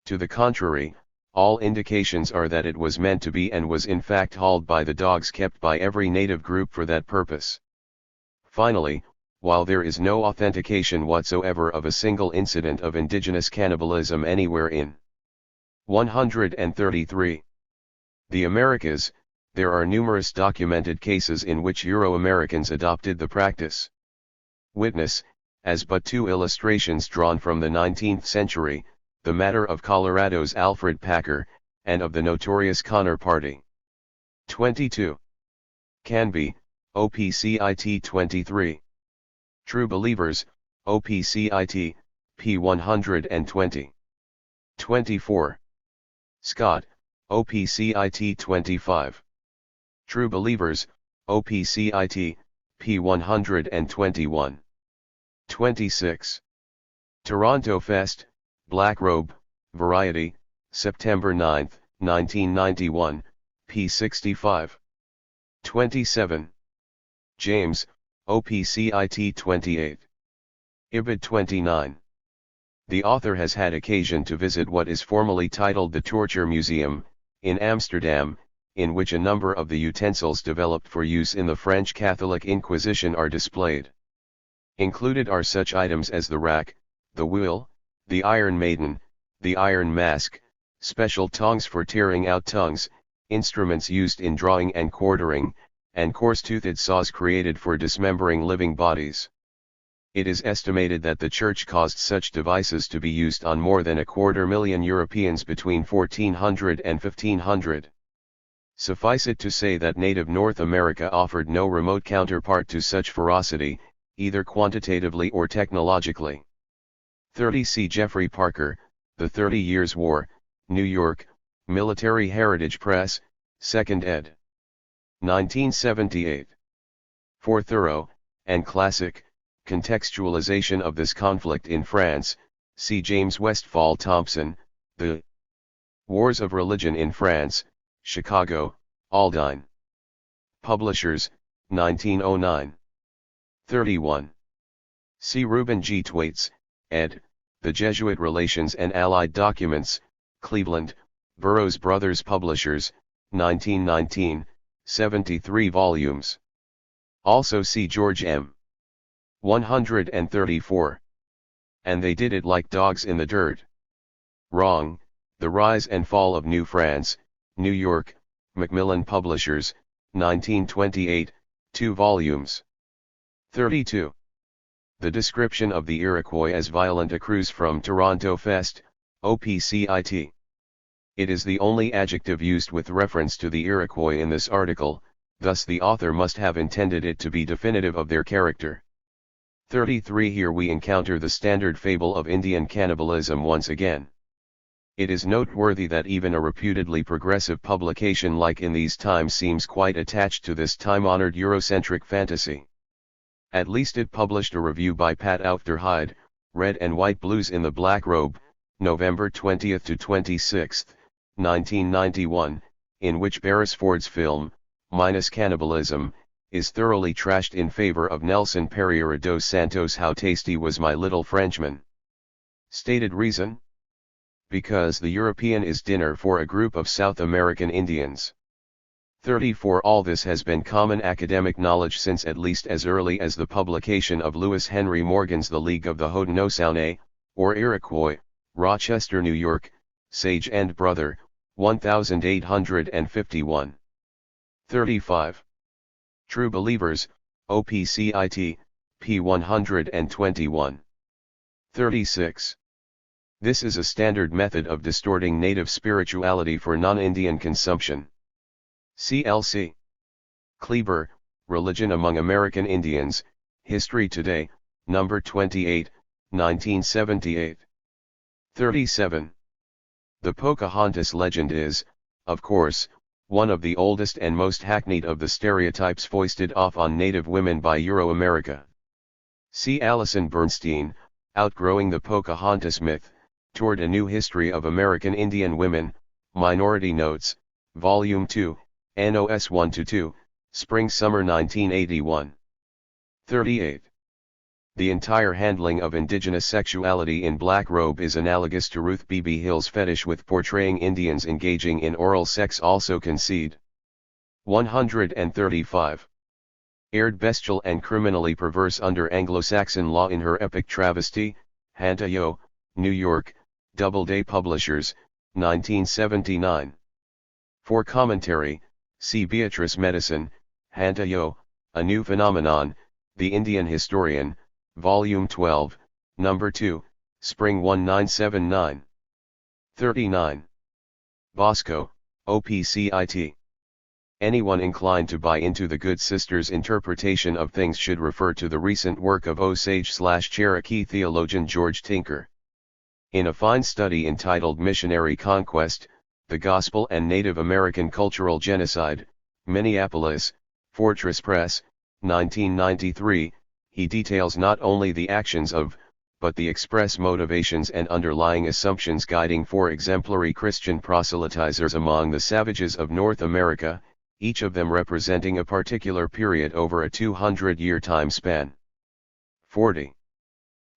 To the contrary, all indications are that it was meant to be and was in fact hauled by the dogs kept by every native group for that purpose. Finally, while there is no authentication whatsoever of a single incident of indigenous cannibalism anywhere in 133. The Americas, there are numerous documented cases in which Euro-Americans adopted the practice. Witness, as but two illustrations drawn from the 19th century, the matter of Colorado's Alfred Packer, and of the notorious Connor Party. 22. Canby, OPCIT 23. True Believers, OPCIT, p. 120. 24. Scott, OPCIT 25. True Believers, OPCIT, p. 121. 26. Toronto Fest, Black Robe, Variety, September 9, 1991, p. 65. 27. James, OPCIT 28. Ibid 29. The author has had occasion to visit what is formally titled the Torture Museum, in Amsterdam, in which a number of the utensils developed for use in the French Catholic Inquisition are displayed. Included are such items as the rack, the wheel, the Iron Maiden, the Iron Mask, special tongs for tearing out tongues, instruments used in drawing and quartering, and coarse-toothed saws created for dismembering living bodies. It is estimated that the Church caused such devices to be used on more than 250,000 Europeans between 1400 and 1500. Suffice it to say that native North America offered no remote counterpart to such ferocity, either quantitatively or technologically. 30 C. Jeffrey Parker, The 30 Years' War, New York, Military Heritage Press, 2nd ed. 1978. For thorough, and classic, contextualization of this conflict in France, see James Westfall Thompson, The Wars of Religion in France, Chicago, Aldine. Publishers, 1909. 31. See Reuben G. Thwaites, ed., The Jesuit Relations and Allied Documents, Cleveland, Burroughs Brothers Publishers, 1919, 73 volumes. Also see George M. 134. And They Did It Like Dogs in the Dirt. Wrong, The Rise and Fall of New France, New York, Macmillan Publishers, 1928, 2 volumes. 32. The Description of the Iroquois as Violent accrues from Toronto Fest, OPCIT. It is the only adjective used with reference to the Iroquois in this article, thus the author must have intended it to be definitive of their character. 33. Here we encounter the standard fable of Indian cannibalism once again. It is noteworthy that even a reputedly progressive publication like In These Times seems quite attached to this time-honored Eurocentric fantasy. At least it published a review by Pat Aufderheide, Red and White Blues in the Black Robe, November 20 to 26, 1991, in which Beresford's film, Minus Cannibalism, is thoroughly trashed in favor of Nelson Pereira dos Santos' How Tasty Was My Little Frenchman. Stated reason? Because the European is dinner for a group of South American Indians. 34. All this has been common academic knowledge since at least as early as the publication of Lewis Henry Morgan's The League of the Haudenosaunee, or Iroquois, Rochester, New York, Sage and Brother, 1851. 35. True Believers, OPCIT, p. 121. 36. This is a standard method of distorting native spirituality for non-Indian consumption. CLC. Kleber, Religion Among American Indians, History Today, No. 28, 1978. 37. The Pocahontas legend is, of course, one of the oldest and most hackneyed of the stereotypes foisted off on native women by Euro-America. See Alison Bernstein, Outgrowing the Pocahontas Myth, Toward a New History of American Indian Women, Minority Notes, Volume 2, NOS 1-2, Spring-Summer 1981. 38. The entire handling of indigenous sexuality in Black Robe is analogous to Ruth B.B. Hill's fetish with portraying Indians engaging in oral sex. Also concede. 135. aired bestial and criminally perverse under Anglo-Saxon law in her epic travesty, Hanta Yo, New York, Doubleday Publishers, 1979. For commentary, see Beatrice Medicine, Hanta Yo, A New Phenomenon, The Indian Historian, Volume 12, Number 2, Spring 1979. 39. Bosco, OPCIT. Anyone inclined to buy into the good sister's interpretation of things should refer to the recent work of Osage/Cherokee theologian George Tinker. In a fine study entitled Missionary Conquest, the Gospel and Native American Cultural Genocide, Minneapolis, Fortress Press, 1993, he details not only the actions of, but the express motivations and underlying assumptions guiding four exemplary Christian proselytizers among the savages of North America, each of them representing a particular period over a 200-year time span. 40.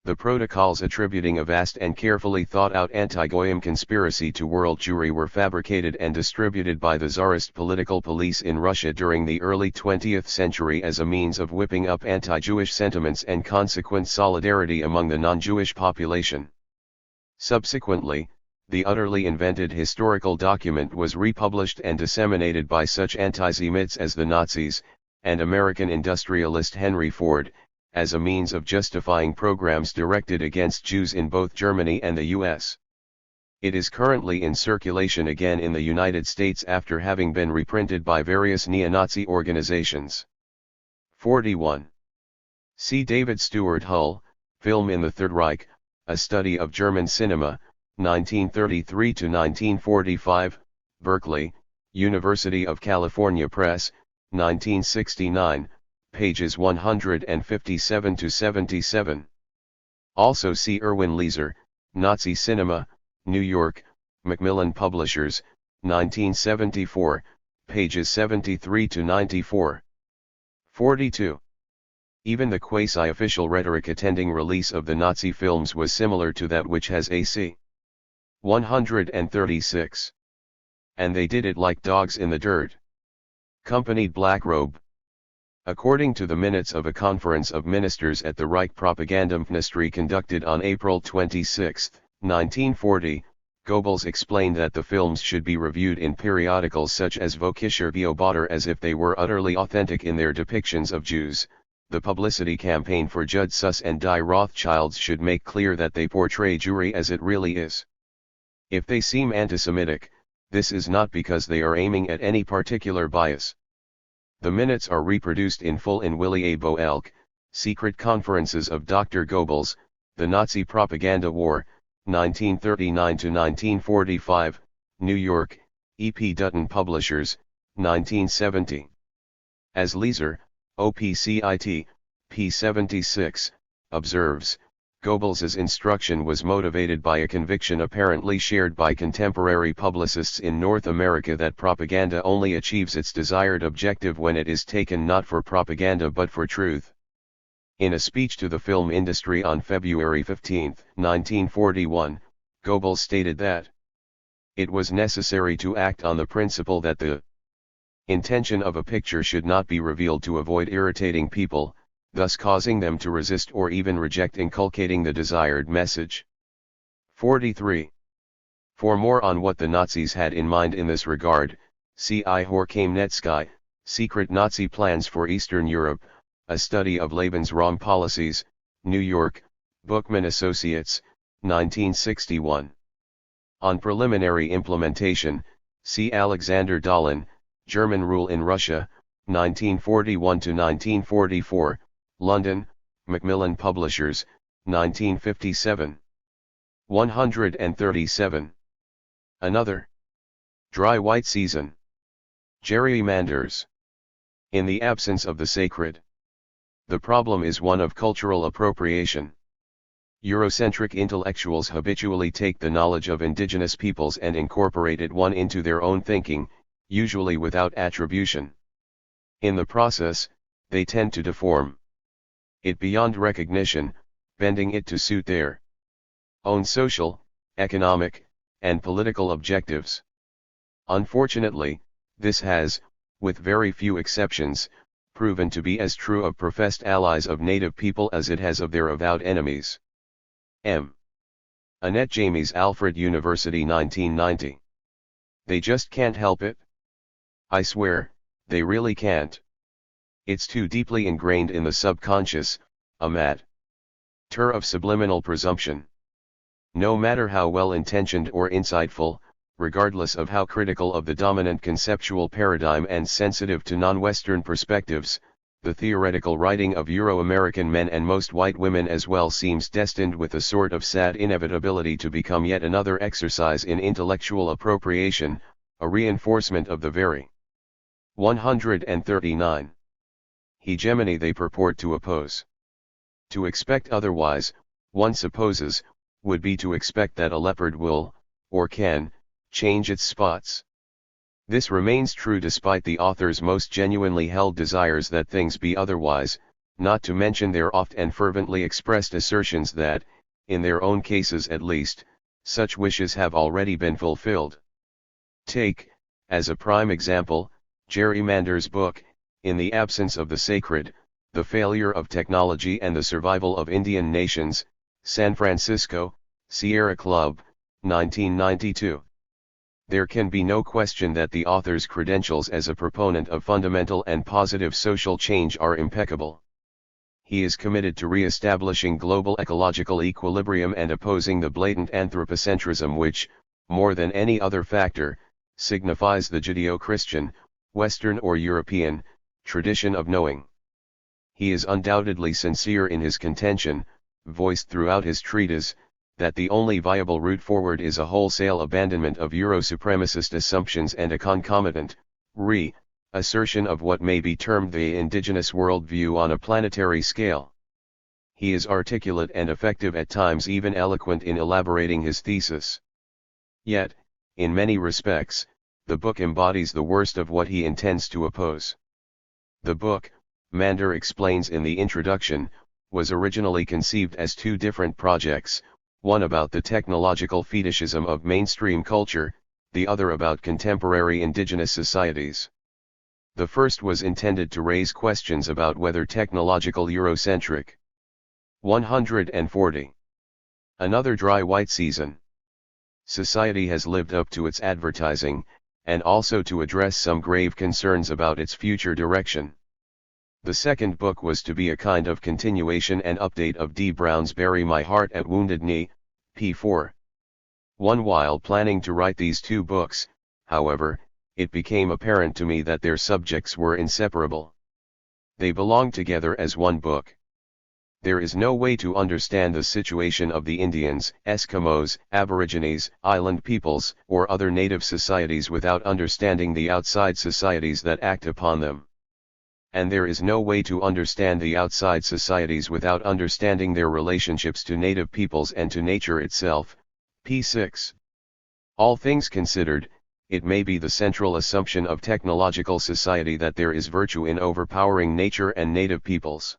The protocols attributing a vast and carefully thought-out anti-Goyim conspiracy to world Jewry were fabricated and distributed by the Tsarist political police in Russia during the early 20th century as a means of whipping up anti-Jewish sentiments and consequent solidarity among the non-Jewish population. Subsequently, the utterly invented historical document was republished and disseminated by such anti-Semites as the Nazis, and American industrialist Henry Ford, as a means of justifying programs directed against Jews in both Germany and the U.S. It is currently in circulation again in the United States after having been reprinted by various neo-Nazi organizations. 41. See David Stewart Hull, Film in the Third Reich, A Study of German Cinema, 1933–1945, Berkeley, University of California Press, 1969, pages 157–77. Also see Erwin Leeser, Nazi Cinema, New York, Macmillan Publishers, 1974, pages 73–94. 42. Even the quasi-official rhetoric attending release of the Nazi films was similar to that which has AC 136. And they did it like dogs in the dirt. Companied Black Robe. According to the minutes of a conference of ministers at the Reich Propagandaministry conducted on April 26, 1940, Goebbels explained that the films should be reviewed in periodicals such as Völkischer Beobachter as if they were utterly authentic in their depictions of Jews. The publicity campaign for Judd Suss and Die Rothschilds should make clear that they portray Jewry as it really is. If they seem anti-Semitic, this is not because they are aiming at any particular bias. The minutes are reproduced in full in Willy A. Boelk, Secret Conferences of Dr. Goebbels, The Nazi Propaganda War, 1939–1945, New York, E. P. Dutton Publishers, 1970. As Leeser, OPCIT, p. 76, observes, Goebbels's instruction was motivated by a conviction apparently shared by contemporary publicists in North America that propaganda only achieves its desired objective when it is taken not for propaganda but for truth. In a speech to the film industry on February 15, 1941, Goebbels stated that it was necessary to act on the principle that the intention of a picture should not be revealed to avoid irritating people, thus causing them to resist or even reject inculcating the desired message. 43. For more on what the Nazis had in mind in this regard, see I Horkheimmetsky, Secret Nazi Plans for Eastern Europe, A Study of Lebensraum Policies, New York, Bookman Associates, 1961. On preliminary implementation, see Alexander Dahlin, German Rule in Russia, 1941–1944, London, Macmillan Publishers, 1957. 137. Another. Dry White Season. Gerrymanders. In the absence of the sacred. The problem is one of cultural appropriation. Eurocentric intellectuals habitually take the knowledge of indigenous peoples and incorporate it one into their own thinking, usually without attribution. In the process, they tend to deform it beyond recognition, bending it to suit their own social, economic, and political objectives. Unfortunately, this has, with very few exceptions, proven to be as true of professed allies of native people as it has of their avowed enemies. M. Annette James, Alfred University, 1990. They just can't help it. I swear, they really can't. It's too deeply ingrained in the subconscious, a matter of subliminal presumption. No matter how well-intentioned or insightful, regardless of how critical of the dominant conceptual paradigm and sensitive to non-Western perspectives, the theoretical writing of Euro-American men and most white women as well seems destined with a sort of sad inevitability to become yet another exercise in intellectual appropriation, a reinforcement of the very 139 hegemony they purport to oppose. To expect otherwise, one supposes, would be to expect that a leopard will, or can, change its spots. This remains true despite the author's most genuinely held desires that things be otherwise, not to mention their oft and fervently expressed assertions that, in their own cases at least, such wishes have already been fulfilled. Take, as a prime example, Jerry Mander's book, In the Absence of the Sacred, The Failure of Technology and the Survival of Indian Nations, San Francisco, Sierra Club, 1992. There can be no question that the author's credentials as a proponent of fundamental and positive social change are impeccable. He is committed to re-establishing global ecological equilibrium and opposing the blatant anthropocentrism which, more than any other factor, signifies the Judeo-Christian, Western or European, tradition of knowing. He is undoubtedly sincere in his contention, voiced throughout his treatise, that the only viable route forward is a wholesale abandonment of Euro-supremacist assumptions and a concomitant, assertion of what may be termed the indigenous worldview on a planetary scale. He is articulate and effective at times, even eloquent in elaborating his thesis. Yet, in many respects, the book embodies the worst of what he intends to oppose. The book, Mander explains in the introduction, was originally conceived as two different projects, one about the technological fetishism of mainstream culture, the other about contemporary indigenous societies. The first was intended to raise questions about whether technological Eurocentric 140. Another dry white season. Society has lived up to its advertising, and also to address some grave concerns about its future direction. The second book was to be a kind of continuation and update of D. Brown's Bury My Heart at Wounded Knee, p. 4. While planning to write these two books, however, it became apparent to me that their subjects were inseparable. They belong together as one book. There is no way to understand the situation of the Indians, Eskimos, Aborigines, island peoples, or other native societies without understanding the outside societies that act upon them. And there is no way to understand the outside societies without understanding their relationships to native peoples and to nature itself, p. 6. All things considered, it may be the central assumption of technological society that there is virtue in overpowering nature and native peoples.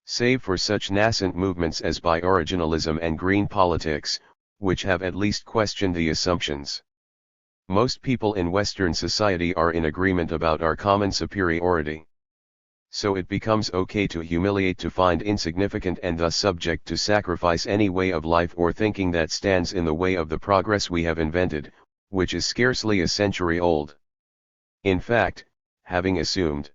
Save for such nascent movements as biooriginalism and green politics, which have at least questioned the assumptions. Most people in Western society are in agreement about our common superiority. So it becomes okay to humiliate, to find insignificant and thus subject to sacrifice any way of life or thinking that stands in the way of the progress we have invented, which is scarcely a century old. In fact, having assumed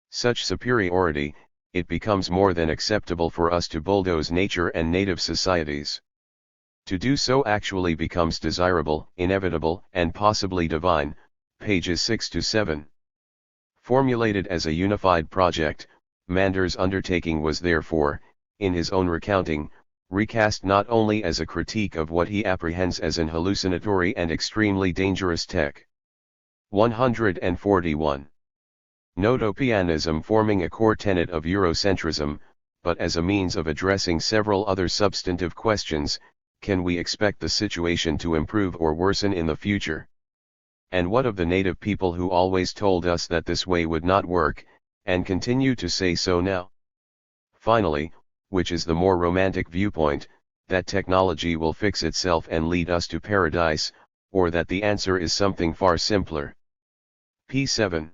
such superiority, it becomes more than acceptable for us to bulldoze nature and native societies. To do so actually becomes desirable, inevitable, and possibly divine, pages 6 to 7. Formulated as a unified project, Mander's undertaking was therefore, in his own recounting, recast not only as a critique of what he apprehends as an hallucinatory and extremely dangerous tech. 141. Notopianism forming a core tenet of Eurocentrism, but as a means of addressing several other substantive questions: can we expect the situation to improve or worsen in the future? And what of the native people who always told us that this way would not work, and continue to say so now? Finally, which is the more romantic viewpoint, that technology will fix itself and lead us to paradise, or that the answer is something far simpler? p. 7.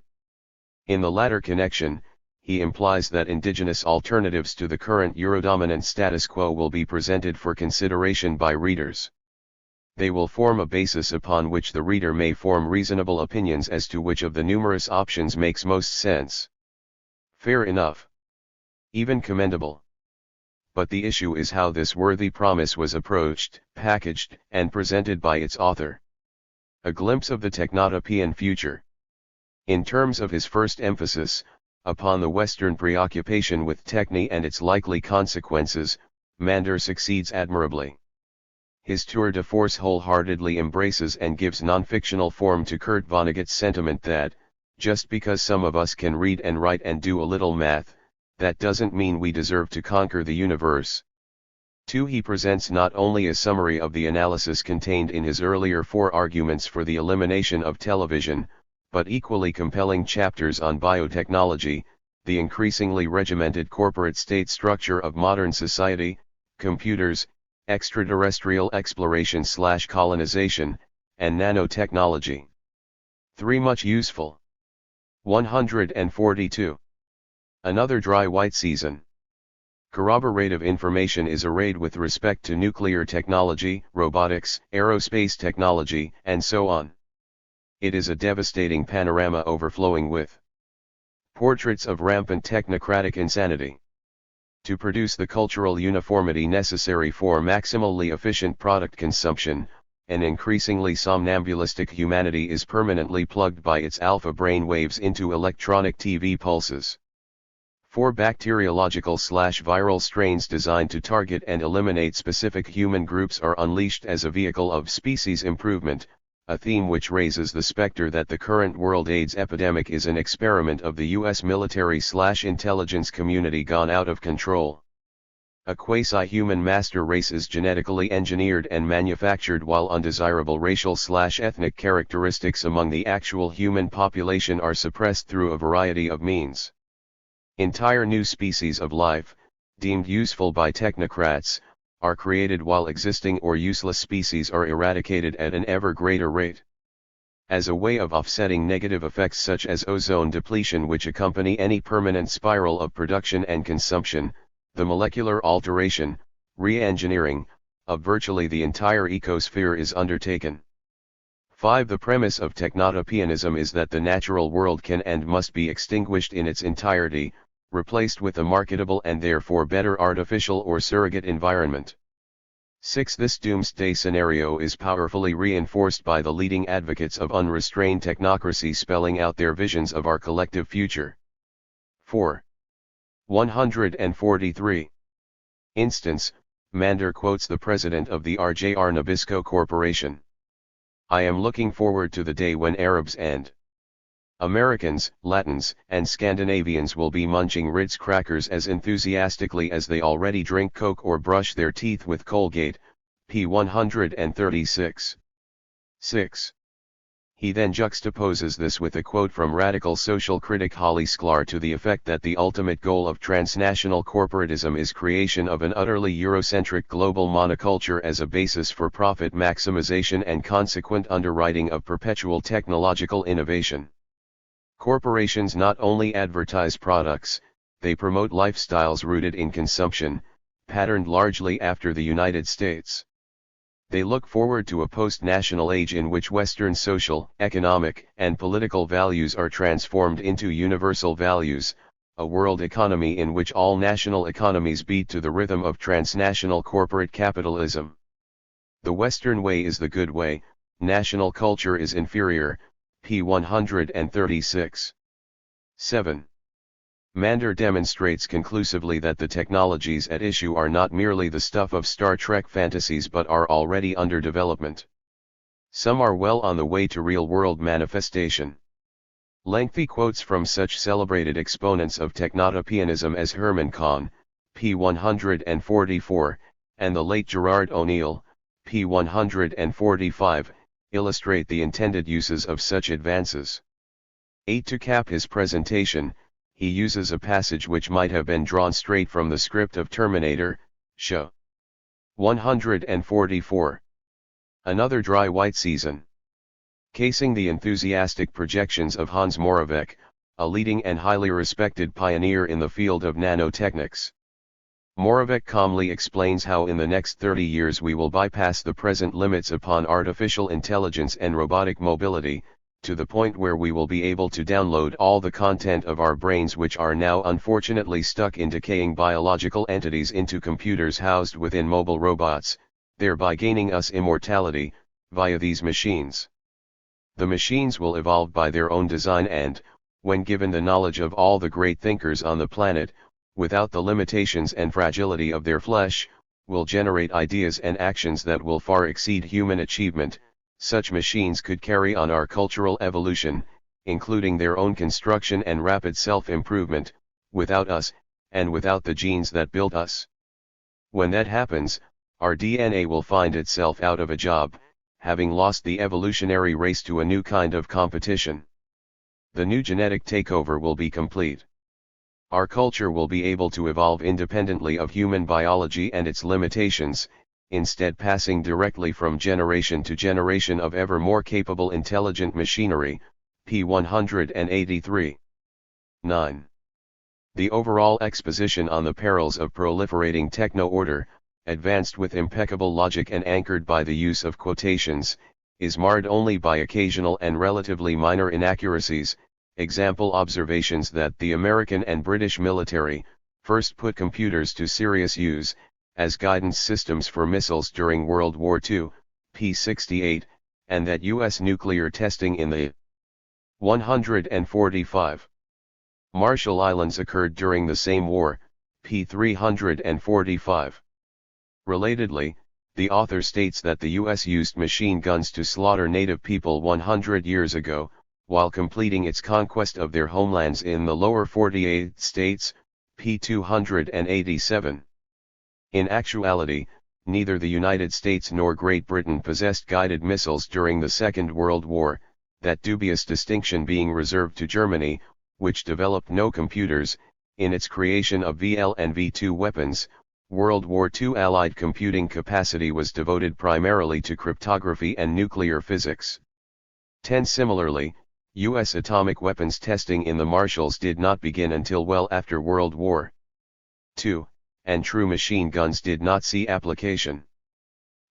In the latter connection, he implies that indigenous alternatives to the current Eurodominant status quo will be presented for consideration by readers. They will form a basis upon which the reader may form reasonable opinions as to which of the numerous options makes most sense. Fair enough. Even commendable. But the issue is how this worthy promise was approached, packaged, and presented by its author. A glimpse of the technotopian future. In terms of his first emphasis, upon the Western preoccupation with techne and its likely consequences, Mander succeeds admirably. His tour de force wholeheartedly embraces and gives non-fictional form to Kurt Vonnegut's sentiment that, just because some of us can read and write and do a little math, that doesn't mean we deserve to conquer the universe. 2. He presents not only a summary of the analysis contained in his earlier 4 arguments for the elimination of television, but equally compelling chapters on biotechnology, the increasingly regimented corporate state structure of modern society, computers, extraterrestrial exploration/colonization, and nanotechnology. 3. Much useful. 142. Another dry white season. Corroborative information is arrayed with respect to nuclear technology, robotics, aerospace technology, and so on. It is a devastating panorama overflowing with portraits of rampant technocratic insanity. To produce the cultural uniformity necessary for maximally efficient product consumption, an increasingly somnambulistic humanity is permanently plugged by its alpha brain waves into electronic TV pulses. 4. Bacteriological/viral strains designed to target and eliminate specific human groups are unleashed as a vehicle of species improvement, a theme which raises the specter that the current world AIDS epidemic is an experiment of the US military/intelligence community gone out of control. A quasi-human master race is genetically engineered and manufactured while undesirable racial/ethnic characteristics among the actual human population are suppressed through a variety of means. Entire new species of life, deemed useful by technocrats, are created while existing or useless species are eradicated at an ever greater rate. As a way of offsetting negative effects such as ozone depletion which accompany any permanent spiral of production and consumption, the molecular alteration, re-engineering, of virtually the entire ecosphere is undertaken. 5. The premise of technotopianism is that the natural world can and must be extinguished in its entirety, replaced with a marketable and therefore better artificial or surrogate environment. 6. This doomsday scenario is powerfully reinforced by the leading advocates of unrestrained technocracy spelling out their visions of our collective future. 4. 143. Instance, Mander quotes the president of the RJR Nabisco Corporation. I am looking forward to the day when Arabs and Americans, Latins, and Scandinavians will be munching Ritz crackers as enthusiastically as they already drink Coke or brush their teeth with Colgate, p. 136. 6. He then juxtaposes this with a quote from radical social critic Holly Sklar to the effect that the ultimate goal of transnational corporatism is creation of an utterly Eurocentric global monoculture as a basis for profit maximization and consequent underwriting of perpetual technological innovation. Corporations not only advertise products, they promote lifestyles rooted in consumption, patterned largely after the United States. They look forward to a post-national age in which Western social, economic, and political values are transformed into universal values, a world economy in which all national economies beat to the rhythm of transnational corporate capitalism. The Western way is the good way, national culture is inferior, p. 136. 7. Mander demonstrates conclusively that the technologies at issue are not merely the stuff of Star Trek fantasies but are already under development. Some are well on the way to real-world manifestation. Lengthy quotes from such celebrated exponents of technotopianism as Herman Kahn, p. 144, and the late Gerard O'Neill, p. 145, illustrate the intended uses of such advances. 8. To cap his presentation, he uses a passage which might have been drawn straight from the script of Terminator, Show 144. Another dry white season. Casing the enthusiastic projections of Hans Moravec, a leading and highly respected pioneer in the field of nanotechnics. Moravec calmly explains how in the next 30 years we will bypass the present limits upon artificial intelligence and robotic mobility, to the point where we will be able to download all the content of our brains which are now unfortunately stuck in decaying biological entities into computers housed within mobile robots, thereby gaining us immortality, via these machines. The machines will evolve by their own design and, when given the knowledge of all the great thinkers on the planet, without the limitations and fragility of their flesh, will generate ideas and actions that will far exceed human achievement. Such machines could carry on our cultural evolution, including their own construction and rapid self-improvement, without us, and without the genes that built us. When that happens, our DNA will find itself out of a job, having lost the evolutionary race to a new kind of competition. The new genetic takeover will be complete. Our culture will be able to evolve independently of human biology and its limitations, instead passing directly from generation to generation of ever more capable intelligent machinery. P 183. 9. The overall exposition on the perils of proliferating techno-order, advanced with impeccable logic and anchored by the use of quotations, is marred only by occasional and relatively minor inaccuracies. Example observations that the American and British military first put computers to serious use as guidance systems for missiles during World War II, p. 68, and that U.S. nuclear testing in the 145 Marshall Islands occurred during the same war, p. 345. Relatedly, the author states that the U.S. used machine guns to slaughter native people 100 years ago, while completing its conquest of their homelands in the lower 48 states, p. 287. In actuality, neither the United States nor Great Britain possessed guided missiles during the Second World War, that dubious distinction being reserved to Germany, which developed no computers. In its creation of VL and V2 weapons, World War II Allied computing capacity was devoted primarily to cryptography and nuclear physics. 10. Similarly, U.S. atomic weapons testing in the Marshalls did not begin until well after World War II, and true machine guns did not see application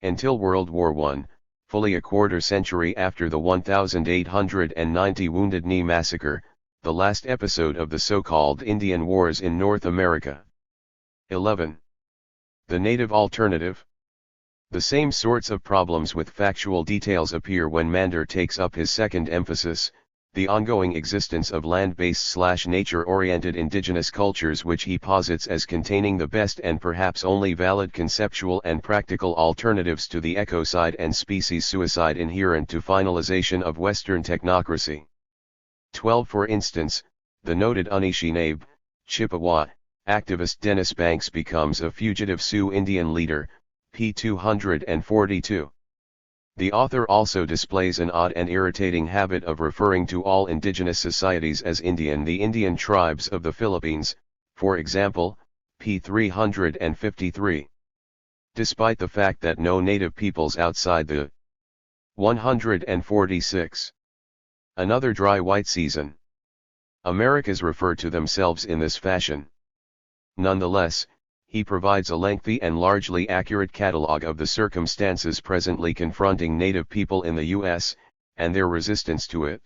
until World War I, fully a quarter century after the 1,890 Wounded Knee Massacre, the last episode of the so-called Indian Wars in North America. 11. The native alternative. The same sorts of problems with factual details appear when Mander takes up his second emphasis, the ongoing existence of land-based / nature-oriented indigenous cultures which he posits as containing the best and perhaps only valid conceptual and practical alternatives to the ecocide and species suicide inherent to finalization of Western technocracy. 12. For instance, the noted Anishinaabe, Chippewa, activist Dennis Banks becomes a fugitive Sioux Indian leader, p. 242. The author also displays an odd and irritating habit of referring to all indigenous societies as Indian. The Indian tribes of the Philippines, for example, p. 353. Despite the fact that no native peoples outside the 146. Another dry white season. Americas refer to themselves in this fashion. Nonetheless, he provides a lengthy and largely accurate catalogue of the circumstances presently confronting native people in the U.S., and their resistance to it.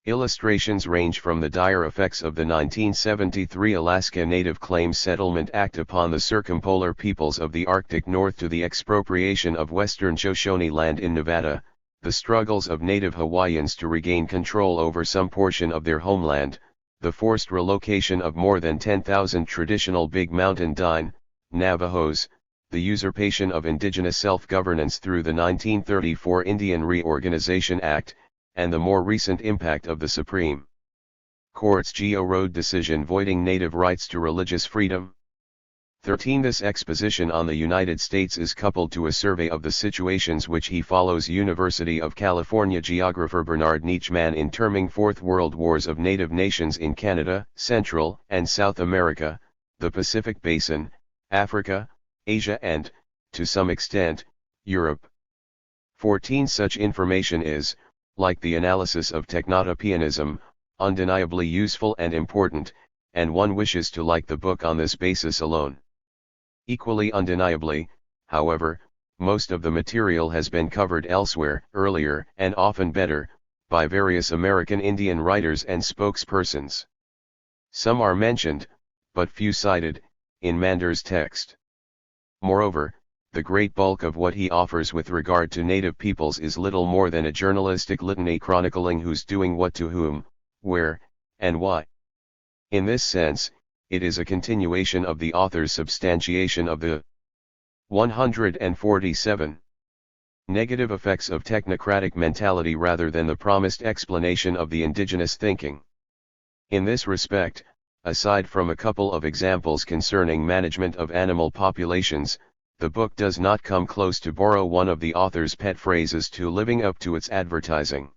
Illustrations range from the dire effects of the 1973 Alaska Native Claims Settlement Act upon the circumpolar peoples of the Arctic North to the expropriation of western Shoshone land in Nevada, the struggles of native Hawaiians to regain control over some portion of their homeland, the forced relocation of more than 10,000 traditional Big Mountain Dine Navajos, the usurpation of indigenous self-governance through the 1934 Indian Reorganization Act, and the more recent impact of the Supreme Court's Geo Road decision voiding native rights to religious freedom. 13. This exposition on the United States is coupled to a survey of the situations which he follows University of California geographer Bernard Nietzschman in terming Fourth World Wars of native nations in Canada, Central and South America, the Pacific Basin, Africa, Asia and, to some extent, Europe. 14. Such information is, like the analysis of technotopianism, undeniably useful and important, and one wishes to like the book on this basis alone. Equally undeniably, however, most of the material has been covered elsewhere, earlier, and often better, by various American Indian writers and spokespersons. Some are mentioned, but few cited, in Mander's text. Moreover, the great bulk of what he offers with regard to native peoples is little more than a journalistic litany chronicling who's doing what to whom, where, and why. In this sense, it is a continuation of the author's substantiation of the 147 negative effects of technocratic mentality rather than the promised explanation of the indigenous thinking. In this respect, aside from a couple of examples concerning management of animal populations, the book does not come close to borrow one of the author's pet phrases to living up to its advertising.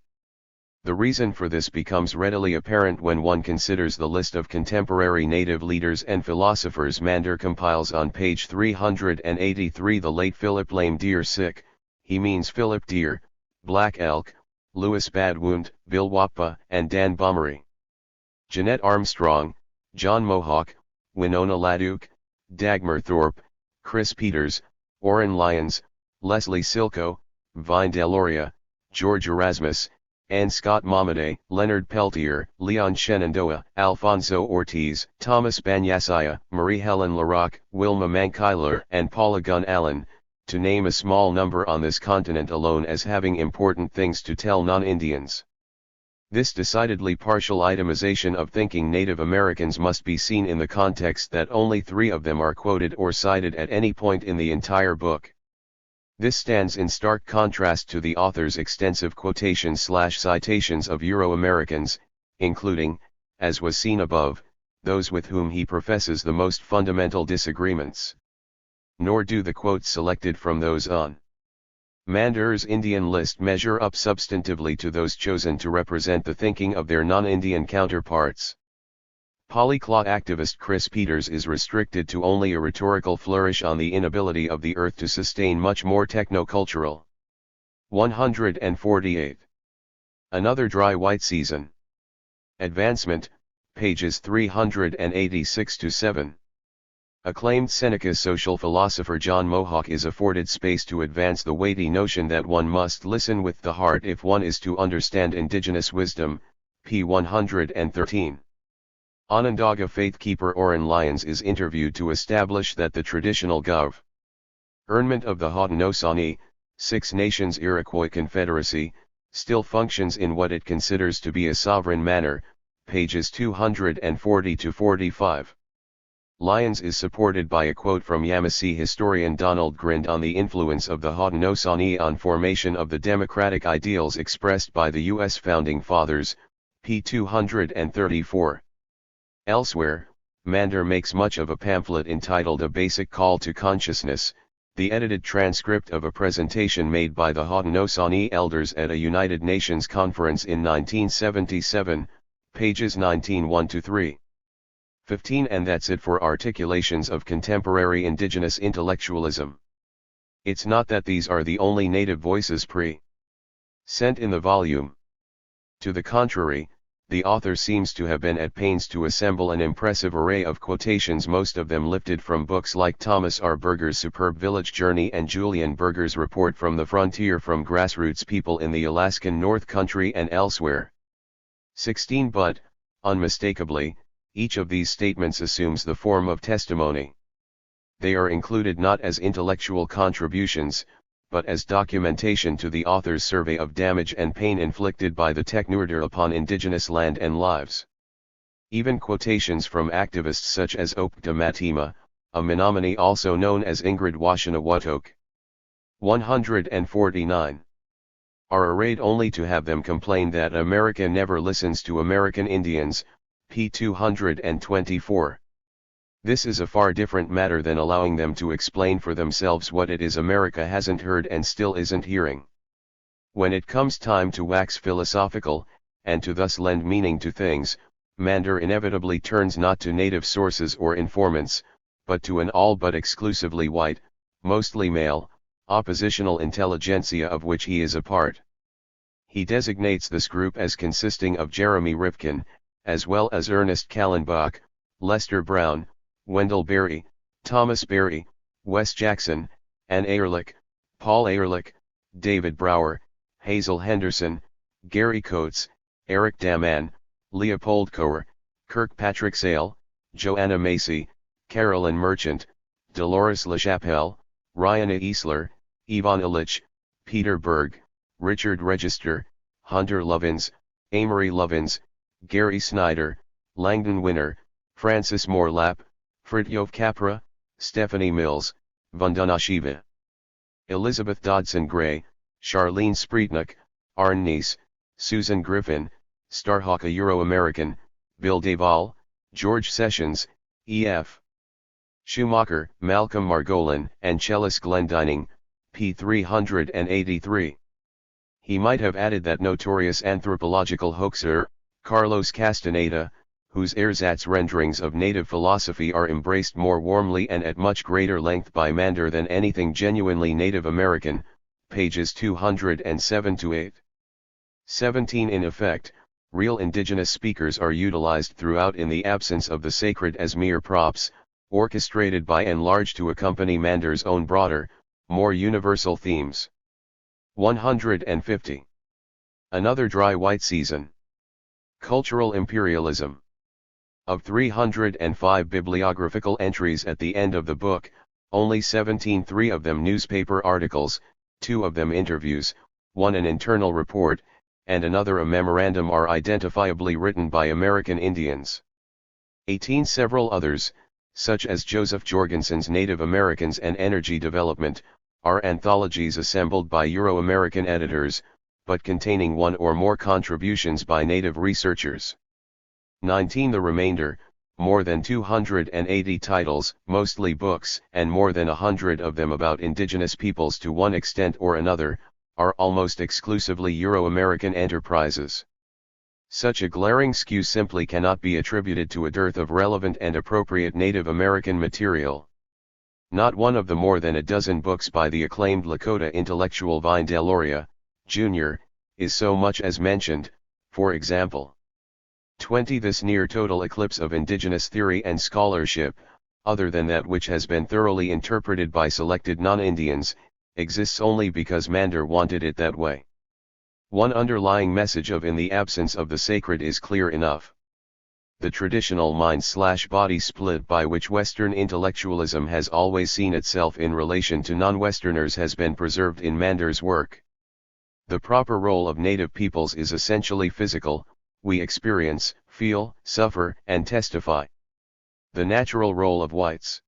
The reason for this becomes readily apparent when one considers the list of contemporary native leaders and philosophers Mander compiles on page 383. The late Philip Lame Deer Sick, he means Philip Deer, Black Elk, Louis Badwound, Bill Wappa, and Dan Bommery. Jeanette Armstrong, John Mohawk, Winona LaDuke, Dagmar Thorpe, Chris Peters, Orrin Lyons, Leslie Silko, Vine Deloria, George Erasmus, Ann Scott Momaday, Leonard Peltier, Leon Shenandoah, Alfonso Ortiz, Thomas Banyasaya, Marie Helen LaRocque, Wilma Mankeiler, and Paula Gunn Allen, to name a small number on this continent alone as having important things to tell non-Indians. This decidedly partial itemization of thinking Native Americans must be seen in the context that only 3 of them are quoted or cited at any point in the entire book. This stands in stark contrast to the author's extensive quotations/citations of Euro-Americans, including, as was seen above, those with whom he professes the most fundamental disagreements. Nor do the quotes selected from those on Mander's Indian list measure up substantively to those chosen to represent the thinking of their non-Indian counterparts. Polyglot activist Chris Peters is restricted to only a rhetorical flourish on the inability of the earth to sustain much more technocultural. 148. Another dry white season. Advancement, pages 386-7. Acclaimed Seneca social philosopher John Mohawk is afforded space to advance the weighty notion that one must listen with the heart if one is to understand indigenous wisdom, p. 113. Onondaga faith-keeper Orrin Lyons is interviewed to establish that the traditional government of the Haudenosaunee, Six Nations Iroquois Confederacy, still functions in what it considers to be a sovereign manner, pages 240-45. Lyons is supported by a quote from Yamasee historian Donald Grind on the influence of the Haudenosaunee on formation of the democratic ideals expressed by the U.S. Founding Fathers, p. 234. Elsewhere, Mander makes much of a pamphlet entitled A Basic Call to Consciousness, the edited transcript of a presentation made by the Haudenosaunee elders at a United Nations conference in 1977, pages 19-1-3. 15. And that's it for articulations of contemporary indigenous intellectualism. It's not that these are the only native voices present in the volume. To the contrary, the author seems to have been at pains to assemble an impressive array of quotations, most of them lifted from books like Thomas R. Berger's Superb Village Journey and Julian Berger's Report from the Frontier from Grassroots People in the Alaskan North Country and elsewhere. 16. But, unmistakably, each of these statements assumes the form of testimony. They are included not as intellectual contributions, but as documentation to the author's survey of damage and pain inflicted by the technoorder upon indigenous land and lives. Even quotations from activists such as Opta Matima, a Menominee also known as Ingrid Washinewatok, 149, are arrayed only to have them complain that America never listens to American Indians, p. 224. This is a far different matter than allowing them to explain for themselves what it is America hasn't heard and still isn't hearing. When it comes time to wax philosophical, and to thus lend meaning to things, Mander inevitably turns not to native sources or informants, but to an all but exclusively white, mostly male, oppositional intelligentsia of which he is a part. He designates this group as consisting of Jeremy Rifkin, as well as Ernest Callenbach, Lester Brown, Wendell Berry, Thomas Berry, Wes Jackson, Ann Ehrlich, Paul Ehrlich, David Brower, Hazel Henderson, Gary Coates, Eric Daman, Leopold Kohr, Kirkpatrick Sale, Joanna Macy, Carolyn Merchant, Dolores LaChapelle, Ryan Eisler, Ivan Illich, Peter Berg, Richard Register, Hunter Lovins, Amory Lovins, Gary Snyder, Langdon Winner, Francis Morlap, Fritjof Capra, Stephanie Mills, Vandana Shiva, Elizabeth Dodson Gray, Charlene Spreetnick, Arne Neese, Susan Griffin, Starhawk a Euro-American, Bill Duvall, George Sessions, E.F. Schumacher, Malcolm Margolin, and Chellis Glendining, p. 383. He might have added that notorious anthropological hoaxer, Carlos Castaneda, whose ersatz renderings of native philosophy are embraced more warmly and at much greater length by Mander than anything genuinely Native American, pages 207-8. 17. In effect, real indigenous speakers are utilized throughout in the absence of the sacred as mere props, orchestrated by and large to accompany Mander's own broader, more universal themes. 150. Another dry white season. Cultural imperialism. Of 305 bibliographical entries at the end of the book, only 17, 3 of them newspaper articles, 2 of them interviews, 1 an internal report, and another a memorandum are identifiably written by American Indians. 18 several others, such as Joseph Jorgensen's Native Americans and Energy Development, are anthologies assembled by Euro-American editors, but containing one or more contributions by Native researchers. 19 the remainder, more than 280 titles, mostly books, and more than 100 of them about indigenous peoples to one extent or another, are almost exclusively Euro-American enterprises. Such a glaring skew simply cannot be attributed to a dearth of relevant and appropriate Native American material. Not one of the more than a dozen books by the acclaimed Lakota intellectual Vine Deloria, Jr., is so much as mentioned, for example. 20 This near total eclipse of indigenous theory and scholarship, other than that which has been thoroughly interpreted by selected non-Indians, exists only because Mander wanted it that way. One underlying message of in the absence of the sacred is clear enough. The traditional mind-body split by which Western intellectualism has always seen itself in relation to non-Westerners has been preserved in Mander's work. The proper role of native peoples is essentially physical: we experience, feel, suffer, and testify. The natural role of whites,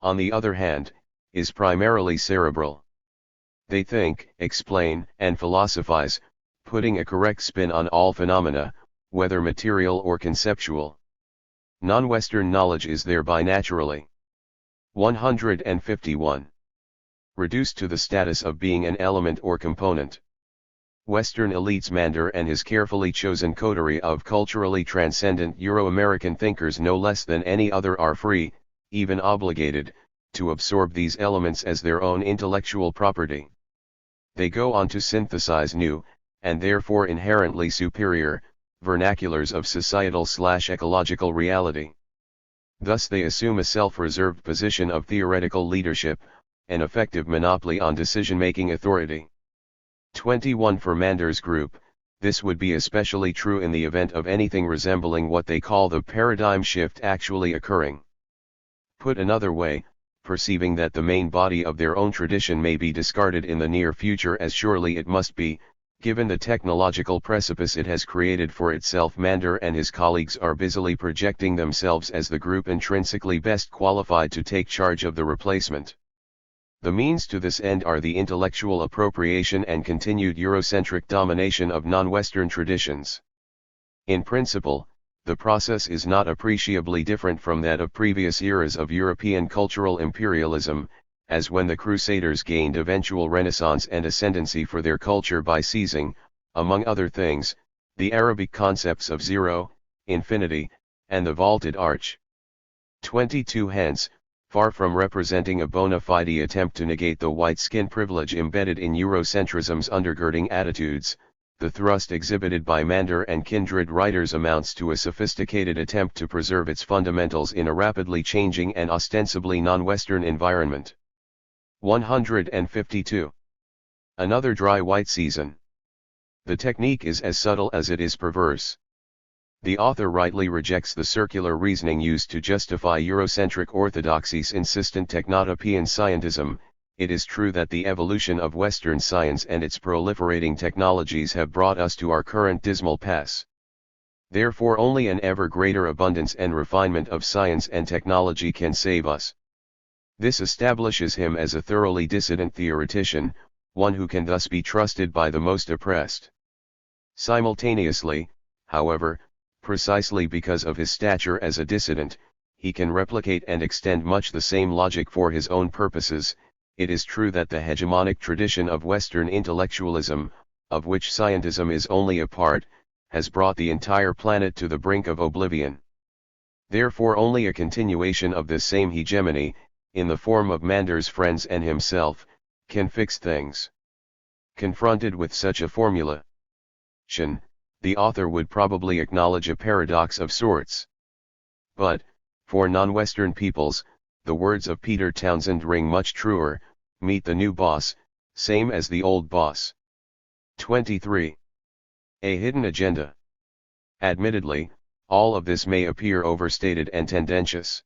on the other hand, is primarily cerebral. They think, explain, and philosophize, putting a correct spin on all phenomena, whether material or conceptual. Non-Western knowledge is thereby naturally 151. Reduced to the status of being an element or component. Western elites Mander and his carefully chosen coterie of culturally transcendent Euro-American thinkers no less than any other are free, even obligated, to absorb these elements as their own intellectual property. They go on to synthesize new, and therefore inherently superior, vernaculars of societal/ecological reality. Thus they assume a self-reserved position of theoretical leadership, an effective monopoly on decision-making authority. 21 For Mander's group, this would be especially true in the event of anything resembling what they call the paradigm shift actually occurring. Put another way, perceiving that the main body of their own tradition may be discarded in the near future, as surely it must be, given the technological precipice it has created for itself, Mander and his colleagues are busily projecting themselves as the group intrinsically best qualified to take charge of the replacement. The means to this end are the intellectual appropriation and continued Eurocentric domination of non-Western traditions. In principle, the process is not appreciably different from that of previous eras of European cultural imperialism, as when the Crusaders gained eventual renaissance and ascendancy for their culture by seizing, among other things, the Arabic concepts of zero, infinity, and the vaulted arch. 22 Hence, far from representing a bona fide attempt to negate the white skin privilege embedded in Eurocentrism's undergirding attitudes, the thrust exhibited by Mander and kindred writers amounts to a sophisticated attempt to preserve its fundamentals in a rapidly changing and ostensibly non-Western environment. 152. Another dry white season. The technique is as subtle as it is perverse. The author rightly rejects the circular reasoning used to justify Eurocentric orthodoxy's insistent technotopian scientism. It is true that the evolution of Western science and its proliferating technologies have brought us to our current dismal pass. Therefore only an ever greater abundance and refinement of science and technology can save us. This establishes him as a thoroughly dissident theoretician, one who can thus be trusted by the most oppressed. Simultaneously, however, precisely because of his stature as a dissident, he can replicate and extend much the same logic for his own purposes. It is true that the hegemonic tradition of Western intellectualism, of which scientism is only a part, has brought the entire planet to the brink of oblivion. Therefore only a continuation of this same hegemony, in the form of Mander's friends and himself, can fix things. Confronted with such a formulation, the author would probably acknowledge a paradox of sorts. But, for non-Western peoples, the words of Peter Townsend ring much truer: meet the new boss, same as the old boss. 23. A hidden agenda. Admittedly, all of this may appear overstated and tendentious.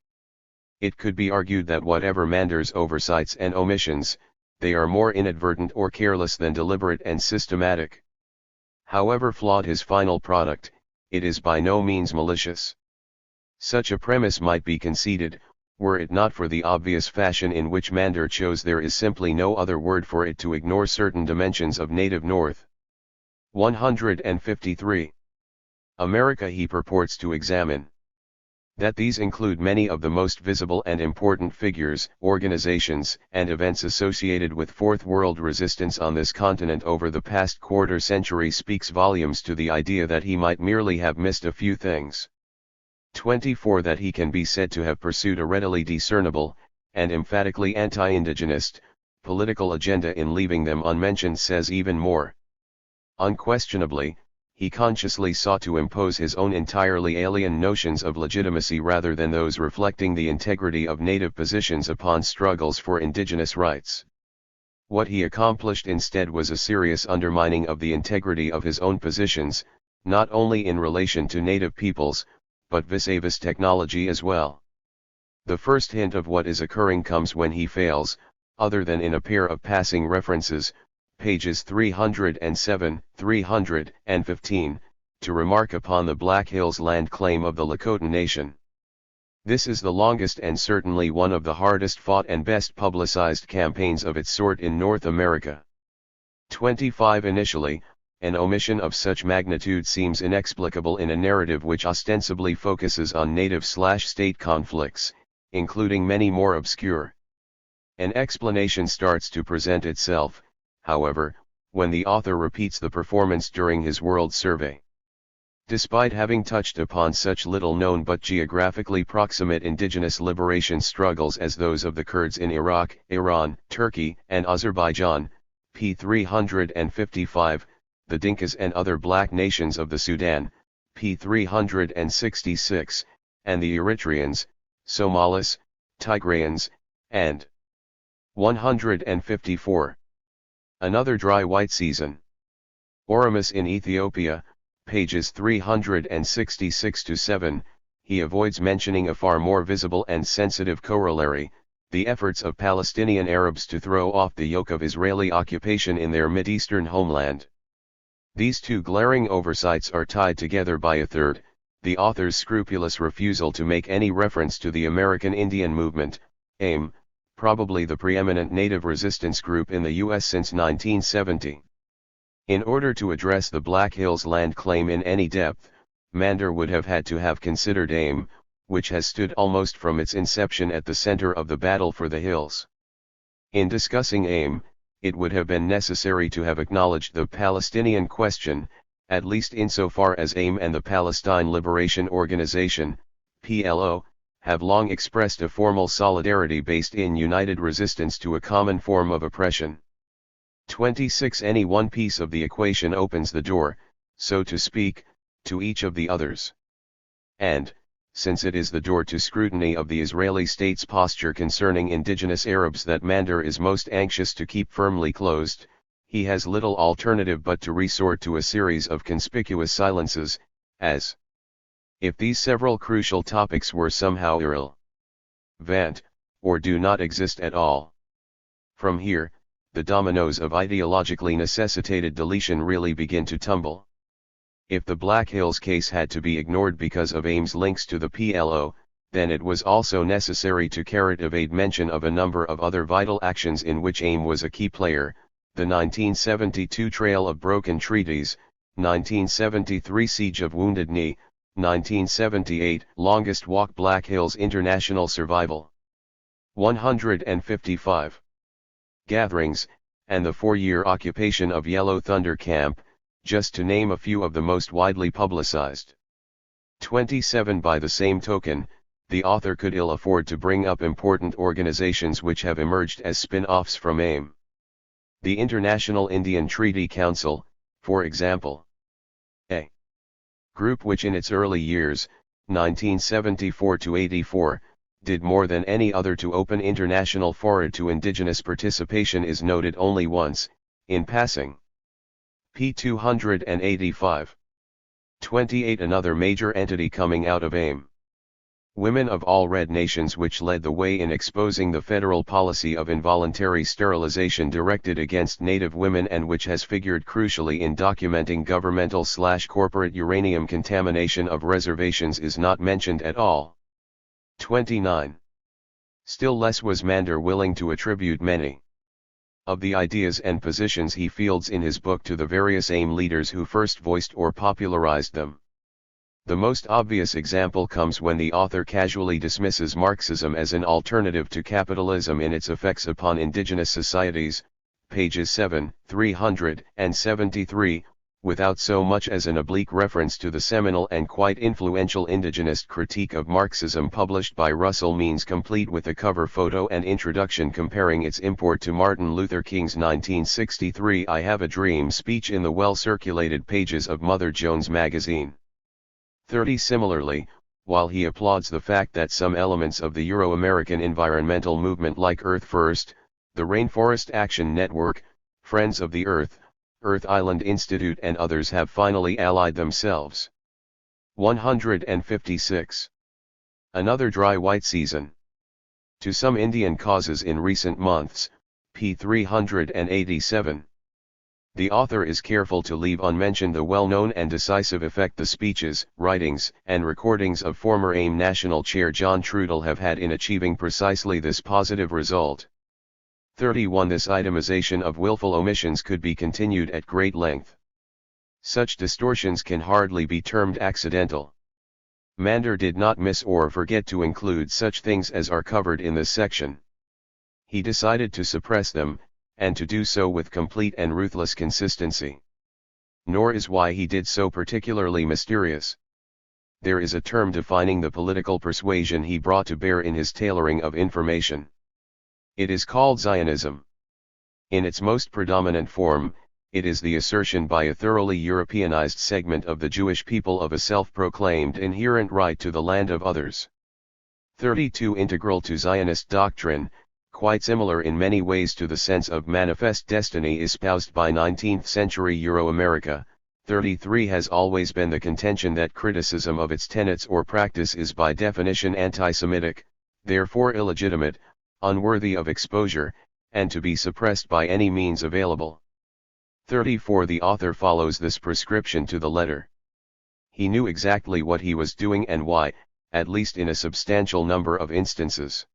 It could be argued that whatever Mander's oversights and omissions, they are more inadvertent or careless than deliberate and systematic. However flawed his final product, it is by no means malicious. Such a premise might be conceded, were it not for the obvious fashion in which Mander chose. There is simply no other word for it to ignore certain dimensions of native North. 153. America he purports to examine. That these include many of the most visible and important figures, organizations, and events associated with Fourth World resistance on this continent over the past quarter century speaks volumes to the idea that he might merely have missed a few things. 24. That he can be said to have pursued a readily discernible, and emphatically anti-indigenist, political agenda in leaving them unmentioned says even more. Unquestionably, he consciously sought to impose his own entirely alien notions of legitimacy rather than those reflecting the integrity of native positions upon struggles for indigenous rights. What he accomplished instead was a serious undermining of the integrity of his own positions, not only in relation to native peoples, but vis-a-vis technology as well. The first hint of what is occurring comes when he fails, other than in a pair of passing references, pages 307, 315, to remark upon the Black Hills land claim of the Lakota Nation. This is the longest and certainly one of the hardest fought and best publicized campaigns of its sort in North America. 25. Initially, an omission of such magnitude seems inexplicable in a narrative which ostensibly focuses on native/state conflicts, including many more obscure. An explanation starts to present itself, however, when the author repeats the performance during his world survey. Despite having touched upon such little-known but geographically proximate indigenous liberation struggles as those of the Kurds in Iraq, Iran, Turkey, and Azerbaijan, p. 355, the Dinkas and other black nations of the Sudan, p. 366, and the Eritreans, Somalis, Tigrayans, and 154. Another dry white season. Oromus in Ethiopia, pages 366-7, he avoids mentioning a far more visible and sensitive corollary, the efforts of Palestinian Arabs to throw off the yoke of Israeli occupation in their Mideastern homeland. These two glaring oversights are tied together by a third, the author's scrupulous refusal to make any reference to the American Indian Movement, AIM, probably the preeminent native resistance group in the U.S. since 1970. In order to address the Black Hills land claim in any depth, Mander would have had to have considered AIM, which has stood almost from its inception at the center of the battle for the hills. In discussing AIM, it would have been necessary to have acknowledged the Palestinian question, at least insofar as AIM and the Palestine Liberation Organization, PLO, have long expressed a formal solidarity based in united resistance to a common form of oppression. 26. Any one piece of the equation opens the door, so to speak, to each of the others. And, since it is the door to scrutiny of the Israeli state's posture concerning indigenous Arabs that Mander is most anxious to keep firmly closed, he has little alternative but to resort to a series of conspicuous silences, as if these several crucial topics were somehow irrelevant, or do not exist at all. From here, the dominoes of ideologically necessitated deletion really begin to tumble. If the Black Hills case had to be ignored because of Ames' links to the PLO, then it was also necessary to evade mention of a number of other vital actions in which Ames was a key player: the 1972 Trail of Broken Treaties, 1973 Siege of Wounded Knee, 1978 Longest Walk Black Hills International Survival. 155 gatherings, and the 4-year occupation of Yellow Thunder Camp, just to name a few of the most widely publicized. 27. By the same token, the author could ill afford to bring up important organizations which have emerged as spin-offs from AIM. The International Indian Treaty Council, for example. A group which in its early years, 1974 to 84, did more than any other to open international fora to indigenous participation, is noted only once, in passing. p. 285. 28. Another major entity coming out of AIM. Women of all red nations, which led the way in exposing the federal policy of involuntary sterilization directed against Native women, and which has figured crucially in documenting governmental/corporate uranium contamination of reservations, is not mentioned at all. 29. Still less was Mander willing to attribute many of the ideas and positions he fields in his book to the various AIM leaders who first voiced or popularized them. The most obvious example comes when the author casually dismisses Marxism as an alternative to capitalism in its effects upon indigenous societies, pages 7, 373, without so much as an oblique reference to the seminal and quite influential indigenist critique of Marxism published by Russell Means, complete with a cover photo and introduction comparing its import to Martin Luther King's 1963 "I Have a Dream" speech in the well-circulated pages of Mother Jones magazine. 30. Similarly, while he applauds the fact that some elements of the Euro-American environmental movement like Earth First, the Rainforest Action Network, Friends of the Earth, Earth Island Institute and others have finally allied themselves. 156. Another dry white season to some Indian causes in recent months, p. 387. The author is careful to leave unmentioned the well-known and decisive effect the speeches, writings, and recordings of former AIM National Chair John Trudell have had in achieving precisely this positive result. 31. This itemization of willful omissions could be continued at great length. Such distortions can hardly be termed accidental. Mander did not miss or forget to include such things as are covered in this section. He decided to suppress them, and to do so with complete and ruthless consistency. Nor is why he did so particularly mysterious. There is a term defining the political persuasion he brought to bear in his tailoring of information. It is called Zionism. In its most predominant form, it is the assertion by a thoroughly Europeanized segment of the Jewish people of a self-proclaimed inherent right to the land of others. 32. Integral to Zionist doctrine, quite similar in many ways to the sense of manifest destiny espoused by 19th-century Euro-America, 33 has always been the contention that criticism of its tenets or practice is by definition anti-Semitic, therefore illegitimate, unworthy of exposure, and to be suppressed by any means available. 34. The author follows this prescription to the letter. He knew exactly what he was doing and why, at least in a substantial number of instances.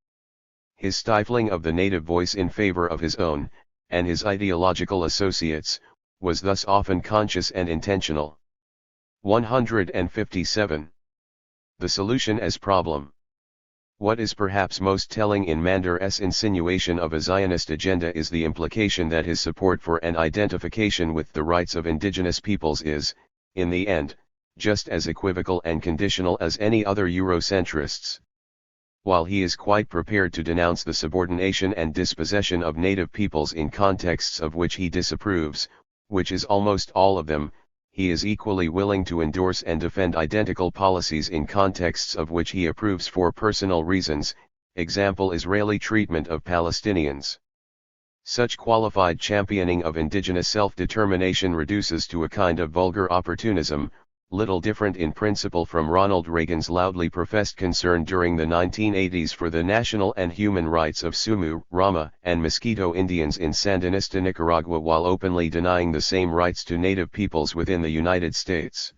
His stifling of the native voice in favor of his own, and his ideological associates, was thus often conscious and intentional. 157. The solution as problem. What is perhaps most telling in Mander's insinuation of a Zionist agenda is the implication that his support for an identification with the rights of indigenous peoples is, in the end, just as equivocal and conditional as any other Eurocentrists. while he is quite prepared to denounce the subordination and dispossession of native peoples in contexts of which he disapproves, which is almost all of them, he is equally willing to endorse and defend identical policies in contexts of which he approves for personal reasons, example Israeli treatment of Palestinians. Such qualified championing of indigenous self-determination reduces to a kind of vulgar opportunism, little different in principle from Ronald Reagan's loudly professed concern during the 1980s for the national and human rights of Sumu, Rama, and Mosquito Indians in Sandinista Nicaragua while openly denying the same rights to native peoples within the United States.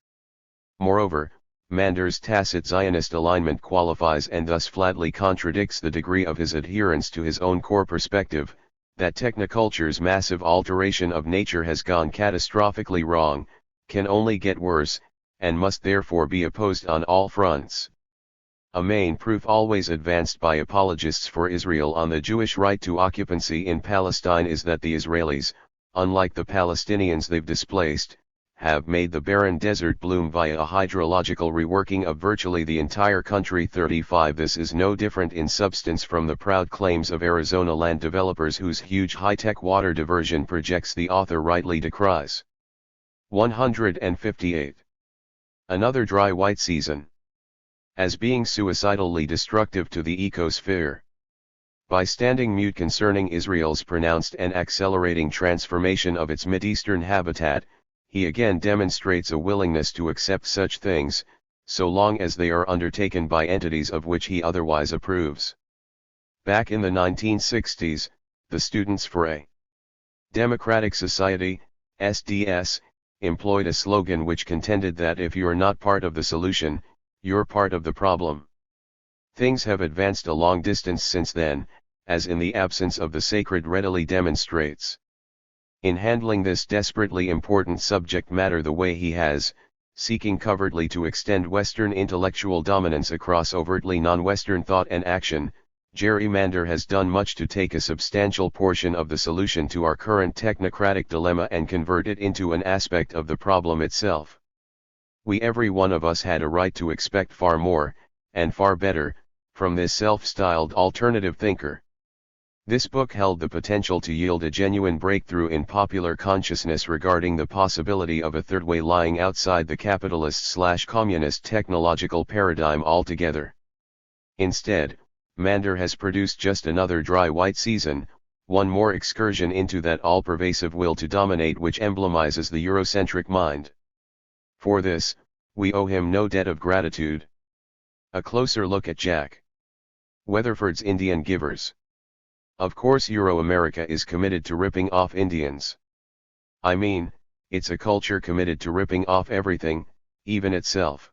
Moreover, Mander's tacit Zionist alignment qualifies and thus flatly contradicts the degree of his adherence to his own core perspective, that technoculture's massive alteration of nature has gone catastrophically wrong, can only get worse, and must therefore be opposed on all fronts. A main proof always advanced by apologists for Israel on the Jewish right to occupancy in Palestine is that the Israelis, unlike the Palestinians they've displaced, have made the barren desert bloom via a hydrological reworking of virtually the entire country. 35 This is no different in substance from the proud claims of Arizona land developers whose huge high-tech water diversion projects the author rightly decries. 158. Another dry white season. As being suicidally destructive to the ecosphere. By standing mute concerning Israel's pronounced and accelerating transformation of its Mideastern habitat, he again demonstrates a willingness to accept such things, so long as they are undertaken by entities of which he otherwise approves. Back in the 1960s, the Students for a Democratic Society, SDS, employed a slogan which contended that if you're not part of the solution, you're part of the problem. Things have advanced a long distance since then, as in the absence of the sacred readily demonstrates. In handling this desperately important subject matter the way he has, seeking covertly to extend Western intellectual dominance across overtly non-Western thought and action, Jerry Mander has done much to take a substantial portion of the solution to our current technocratic dilemma and convert it into an aspect of the problem itself. Every one of us had a right to expect far more, and far better, from this self-styled alternative thinker. This book held the potential to yield a genuine breakthrough in popular consciousness regarding the possibility of a third way lying outside the capitalist/communist technological paradigm altogether. Instead, Mander has produced just another dry white season, one more excursion into that all-pervasive will to dominate which emblemizes the Eurocentric mind. For this, we owe him no debt of gratitude. A closer look at Jack Weatherford's Indian Givers. Of course Euro-America is committed to ripping off Indians. I mean, it's a culture committed to ripping off everything, even itself.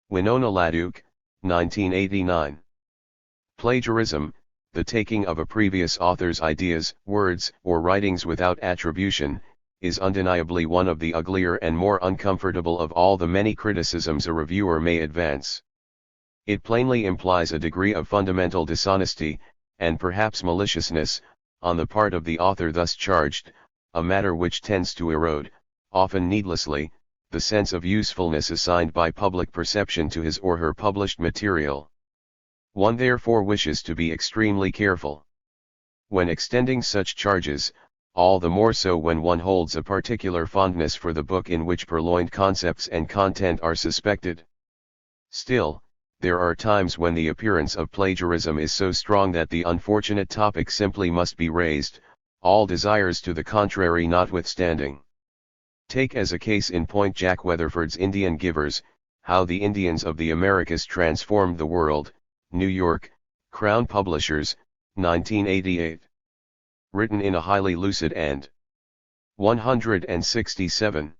Winona LaDuke, 1989. Plagiarism, the taking of a previous author's ideas, words, or writings without attribution, is undeniably one of the uglier and more uncomfortable of all the many criticisms a reviewer may advance. It plainly implies a degree of fundamental dishonesty, and perhaps maliciousness, on the part of the author thus charged, a matter which tends to erode, often needlessly, the sense of usefulness assigned by public perception to his or her published material. One therefore wishes to be extremely careful when extending such charges, all the more so when one holds a particular fondness for the book in which purloined concepts and content are suspected. Still, there are times when the appearance of plagiarism is so strong that the unfortunate topic simply must be raised, all desires to the contrary notwithstanding. Take as a case in point Jack Weatherford's Indian Givers, How the Indians of the Americas Transformed the World, New York, Crown Publishers, 1988. Written in a highly lucid and 167.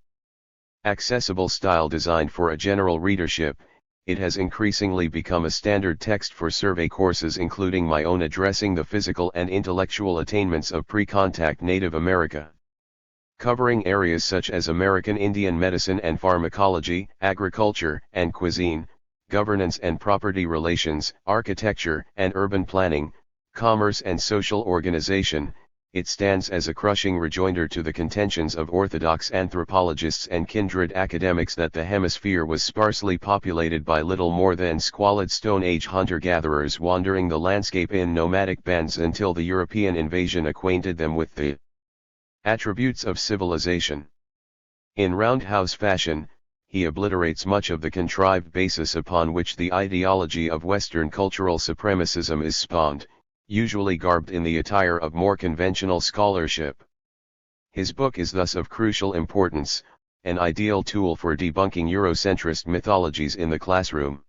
Accessible style designed for a general readership, it has increasingly become a standard text for survey courses including my own addressing the physical and intellectual attainments of pre-contact Native America. Covering areas such as American Indian medicine and pharmacology, agriculture and cuisine, governance and property relations, architecture and urban planning, commerce and social organization, it stands as a crushing rejoinder to the contentions of orthodox anthropologists and kindred academics that the hemisphere was sparsely populated by little more than squalid Stone Age hunter-gatherers wandering the landscape in nomadic bands until the European invasion acquainted them with the attributes of civilization. In roundhouse fashion, he obliterates much of the contrived basis upon which the ideology of Western cultural supremacism is spawned, usually garbed in the attire of more conventional scholarship. His book is thus of crucial importance, an ideal tool for debunking Eurocentrist mythologies in the classroom.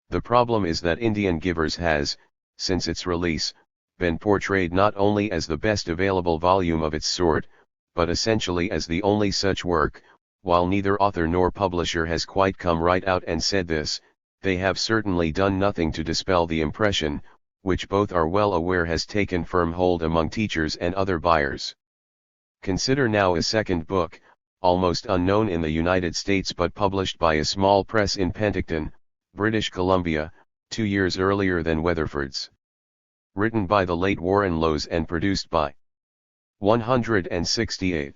The problem is that Indian Givers has, since its release, been portrayed not only as the best available volume of its sort, but essentially as the only such work. While neither author nor publisher has quite come right out and said this, they have certainly done nothing to dispel the impression, which both are well aware has taken firm hold among teachers and other buyers. Consider now a second book, almost unknown in the United States but published by a small press in Penticton, British Columbia, 2 years earlier than Weatherford's. Written by the late Warren Lowes and produced by 168.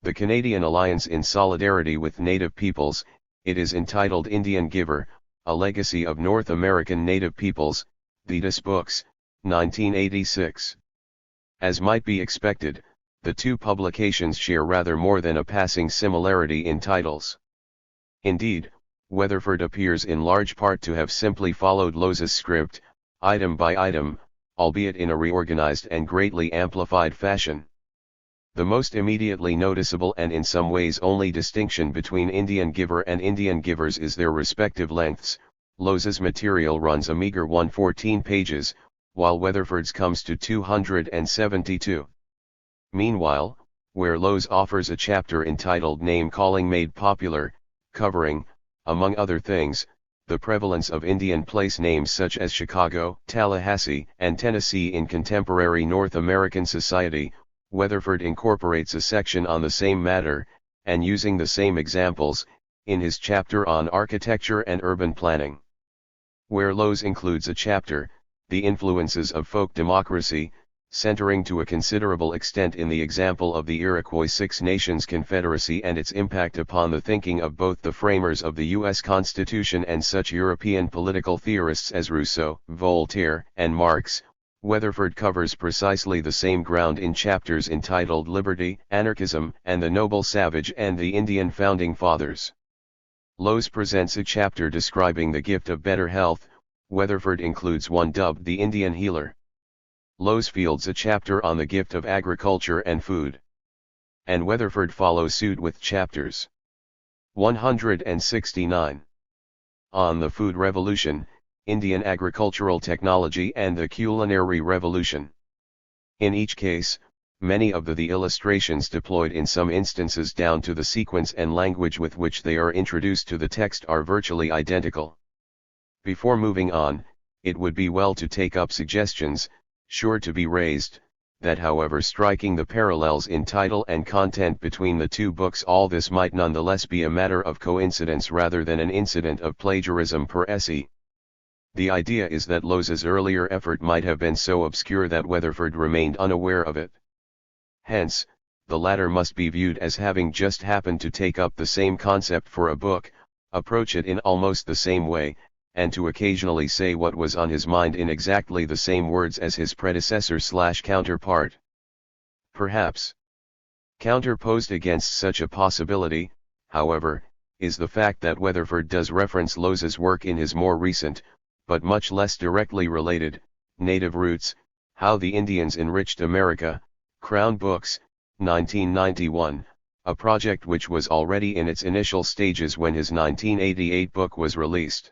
The Canadian Alliance in Solidarity with Native Peoples. It is entitled Indian Giver, A Legacy of North American Native Peoples, Thetis Books, 1986. As might be expected, the two publications share rather more than a passing similarity in titles. Indeed, Weatherford appears in large part to have simply followed Lowes's script, item by item, albeit in a reorganized and greatly amplified fashion. The most immediately noticeable and in some ways only distinction between Indian Giver and Indian Givers is their respective lengths. Lowes's material runs a meager 114 pages, while Weatherford's comes to 272. Meanwhile, where Lowes offers a chapter entitled Name Calling Made Popular, covering, among other things, the prevalence of Indian place names such as Chicago, Tallahassee, and Tennessee in contemporary North American society, Weatherford incorporates a section on the same matter, and using the same examples, in his chapter on architecture and urban planning. Where Lowes includes a chapter, The Influences of Folk Democracy, centering to a considerable extent in the example of the Iroquois Six Nations Confederacy and its impact upon the thinking of both the framers of the U.S. Constitution and such European political theorists as Rousseau, Voltaire, and Marx, Weatherford covers precisely the same ground in chapters entitled Liberty, Anarchism, and the Noble Savage and the Indian Founding Fathers. Lowes presents a chapter describing the gift of better health. Weatherford includes one dubbed the Indian Healer. Lowes fields a chapter on the gift of agriculture and food. And Weatherford follows suit with chapters 169 on the food revolution, Indian agricultural technology and the culinary revolution. In each case, many of the illustrations deployed in some instances down to the sequence and language with which they are introduced to the text are virtually identical. Before moving on, it would be well to take up suggestions, sure to be raised, that however striking the parallels in title and content between the two books, all this might nonetheless be a matter of coincidence rather than an incident of plagiarism per se. The idea is that Lowes's earlier effort might have been so obscure that Weatherford remained unaware of it. Hence, the latter must be viewed as having just happened to take up the same concept for a book, approach it in almost the same way, and to occasionally say what was on his mind in exactly the same words as his predecessor/counterpart. Perhaps counterposed against such a possibility, however, is the fact that Weatherford does reference Lowes's work in his more recent, but much less directly related, Native Roots, How the Indians Enriched America, Crown Books, 1991, a project which was already in its initial stages when his 1988 book was released.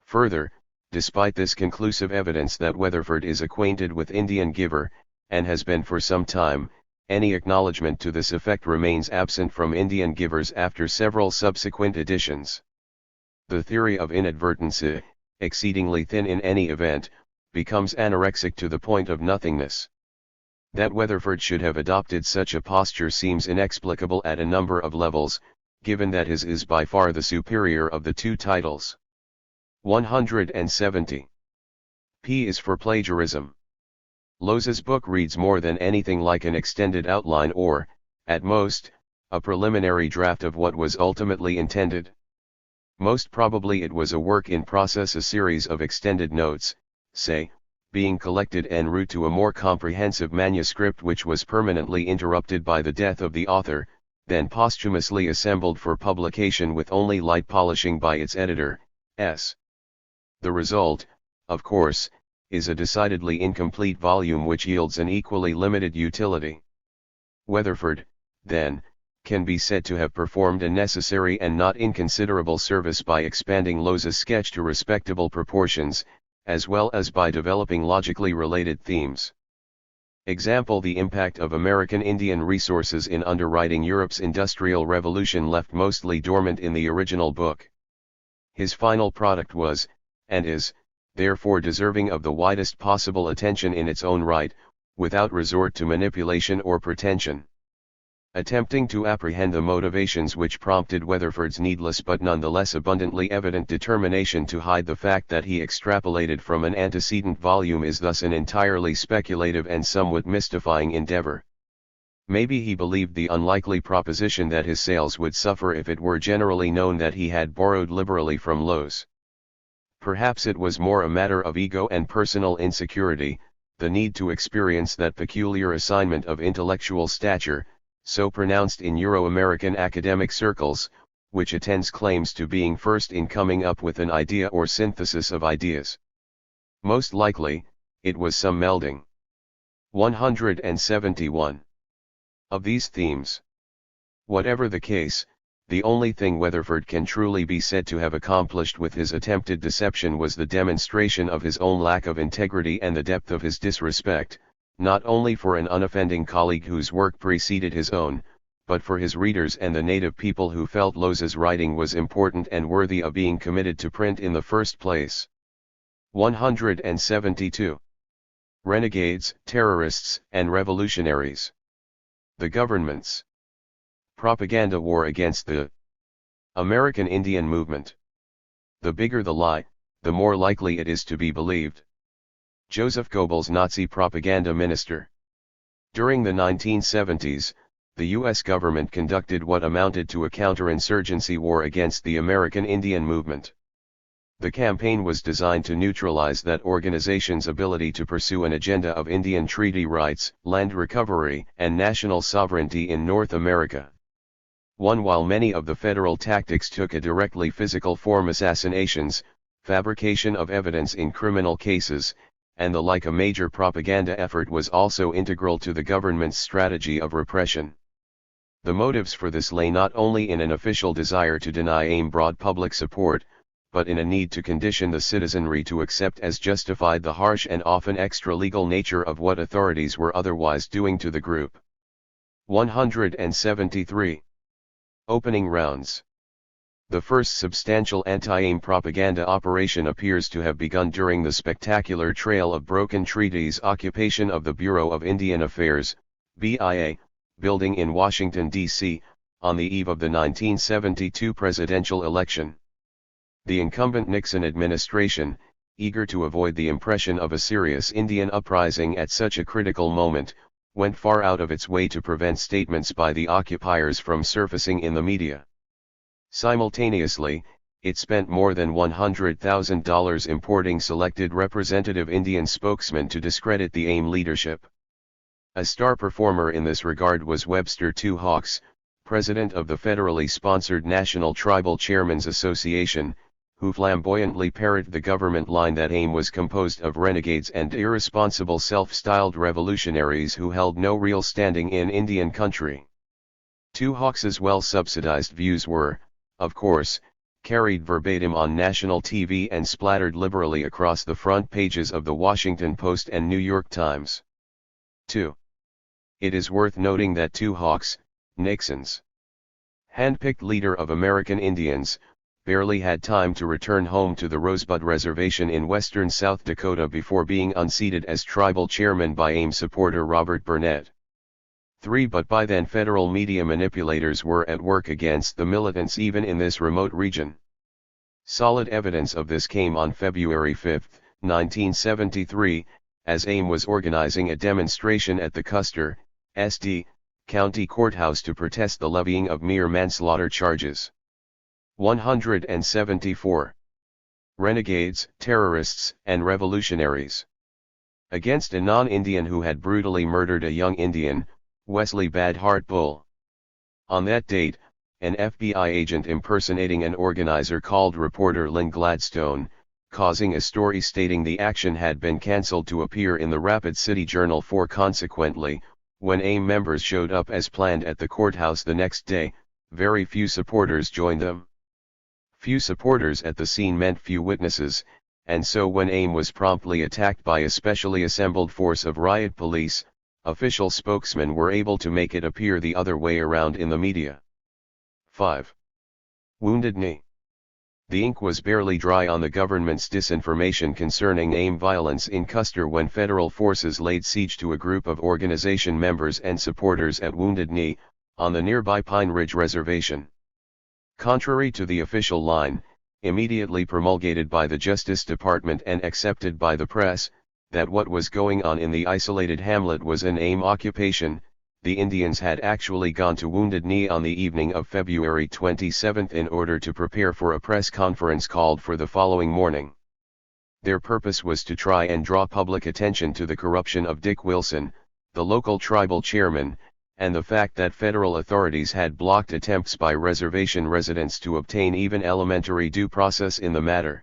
Further, despite this conclusive evidence that Weatherford is acquainted with Indian Giver, and has been for some time, any acknowledgement to this effect remains absent from Indian Givers after several subsequent editions. The theory of inadvertence, exceedingly thin in any event, becomes anorexic to the point of nothingness. That Weatherford should have adopted such a posture seems inexplicable at a number of levels, given that his is by far the superior of the two titles. 170. P is for plagiarism. Loza's book reads more than anything like an extended outline or, at most, a preliminary draft of what was ultimately intended. Most probably it was a work in process, a series of extended notes, say, being collected en route to a more comprehensive manuscript which was permanently interrupted by the death of the author, then posthumously assembled for publication with only light polishing by its editor, S. The result, of course, is a decidedly incomplete volume which yields an equally limited utility. Weatherford, then, can be said to have performed a necessary and not inconsiderable service by expanding Loza's sketch to respectable proportions, as well as by developing logically related themes. Example: the impact of American Indian resources in underwriting Europe's Industrial Revolution left mostly dormant in the original book. His final product was, and is, therefore deserving of the widest possible attention in its own right, without resort to manipulation or pretension. Attempting to apprehend the motivations which prompted Weatherford's needless but nonetheless abundantly evident determination to hide the fact that he extrapolated from an antecedent volume is thus an entirely speculative and somewhat mystifying endeavor. Maybe he believed the unlikely proposition that his sales would suffer if it were generally known that he had borrowed liberally from Loz. Perhaps it was more a matter of ego and personal insecurity, the need to experience that peculiar assignment of intellectual stature, so pronounced in Euro-American academic circles, which attends claims to being first in coming up with an idea or synthesis of ideas. Most likely, it was some melding. 171. Of these themes. Whatever the case, the only thing Weatherford can truly be said to have accomplished with his attempted deception was the demonstration of his own lack of integrity and the depth of his disrespect, not only for an unoffending colleague whose work preceded his own, but for his readers and the native people who felt Loza's writing was important and worthy of being committed to print in the first place. 172. Renegades, Terrorists, and Revolutionaries. The government's propaganda war against the American Indian movement. The bigger the lie, the more likely it is to be believed. Joseph Goebbels, Nazi propaganda minister. During the 1970s, the U.S. government conducted what amounted to a counterinsurgency war against the American Indian movement. The campaign was designed to neutralize that organization's ability to pursue an agenda of Indian treaty rights, land recovery, and national sovereignty in North America. While many of the federal tactics took a directly physical form, assassinations, fabrication of evidence in criminal cases, and the like, a major propaganda effort was also integral to the government's strategy of repression. The motives for this lay not only in an official desire to deny AIM broad public support, but in a need to condition the citizenry to accept as justified the harsh and often extra-legal nature of what authorities were otherwise doing to the group. 173. Opening rounds. The first substantial anti-AIM propaganda operation appears to have begun during the spectacular Trail of Broken Treaties occupation of the Bureau of Indian Affairs, BIA, building in Washington, D.C., on the eve of the 1972 presidential election. The incumbent Nixon administration, eager to avoid the impression of a serious Indian uprising at such a critical moment, went far out of its way to prevent statements by the occupiers from surfacing in the media. Simultaneously, it spent more than $100,000 importing selected representative Indian spokesmen to discredit the AIM leadership. A star performer in this regard was Webster Two Hawks, president of the federally sponsored National Tribal Chairmen's Association, who flamboyantly parroted the government line that AIM was composed of renegades and irresponsible self-styled revolutionaries who held no real standing in Indian country. Two Hawks' well-subsidized views were, of course, carried verbatim on national TV and splattered liberally across the front pages of the Washington Post and New York Times. 2. It is worth noting that Two Hawks, Nixon's handpicked leader of American Indians, barely had time to return home to the Rosebud Reservation in western South Dakota before being unseated as tribal chairman by AIM supporter Robert Burnett. 3. But by then federal media manipulators were at work against the militants even in this remote region. Solid evidence of this came on February 5, 1973, as AIM was organizing a demonstration at the Custer, SD, County Courthouse to protest the levying of mere manslaughter charges. 174. Renegades, terrorists, and revolutionaries. Against a non-Indian who had brutally murdered a young Indian, Wesley Badhart Bull. On that date, an FBI agent impersonating an organizer called reporter Lynn Gladstone, causing a story stating the action had been cancelled to appear in the Rapid City Journal. Consequently, when AIM members showed up as planned at the courthouse the next day, very few supporters joined them. Few supporters at the scene meant few witnesses, and so when AIM was promptly attacked by a specially assembled force of riot police, official spokesmen were able to make it appear the other way around in the media. 5. Wounded Knee. The ink was barely dry on the government's disinformation concerning AIM violence in Custer when federal forces laid siege to a group of organization members and supporters at Wounded Knee, on the nearby Pine Ridge Reservation. Contrary to the official line, immediately promulgated by the Justice Department and accepted by the press, that what was going on in the isolated hamlet was an AIM occupation, the Indians had actually gone to Wounded Knee on the evening of February 27 in order to prepare for a press conference called for the following morning. Their purpose was to try and draw public attention to the corruption of Dick Wilson, the local tribal chairman, and the fact that federal authorities had blocked attempts by reservation residents to obtain even elementary due process in the matter.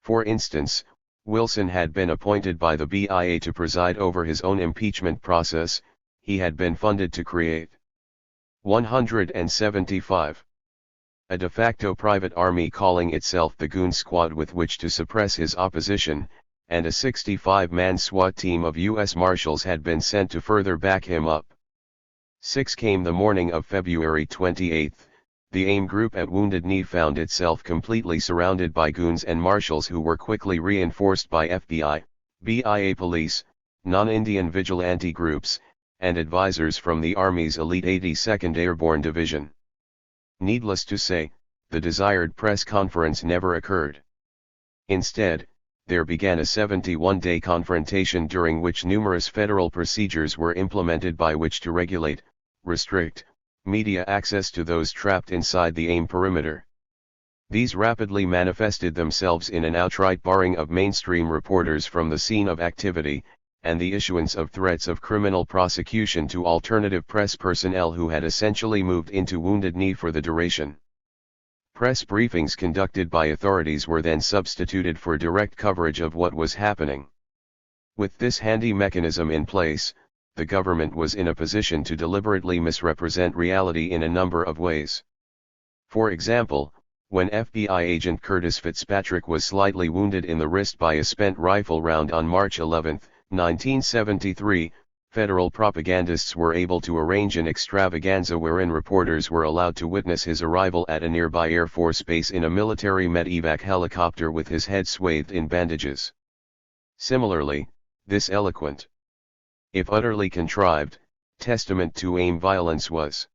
For instance, Wilson had been appointed by the BIA to preside over his own impeachment process. He had been funded to create 175. A de facto private army calling itself the Goon Squad with which to suppress his opposition, and a 65-man SWAT team of U.S. Marshals had been sent to further back him up. 6 came the morning of February 28. The AIM group at Wounded Knee found itself completely surrounded by goons and marshals who were quickly reinforced by FBI, BIA police, non-Indian vigilante groups, and advisors from the Army's elite 82nd Airborne Division. Needless to say, the desired press conference never occurred. Instead, there began a 71-day confrontation during which numerous federal procedures were implemented by which to regulate, restrict, media access to those trapped inside the AIM perimeter. These rapidly manifested themselves in an outright barring of mainstream reporters from the scene of activity, and the issuance of threats of criminal prosecution to alternative press personnel who had essentially moved into Wounded Knee for the duration. Press briefings conducted by authorities were then substituted for direct coverage of what was happening. With this handy mechanism in place, the government was in a position to deliberately misrepresent reality in a number of ways. For example, when FBI agent Curtis Fitzpatrick was slightly wounded in the wrist by a spent rifle round on March 11, 1973, federal propagandists were able to arrange an extravaganza wherein reporters were allowed to witness his arrival at a nearby Air Force base in a military medevac helicopter with his head swathed in bandages. Similarly, this eloquent, if utterly contrived, testament to AIM violence was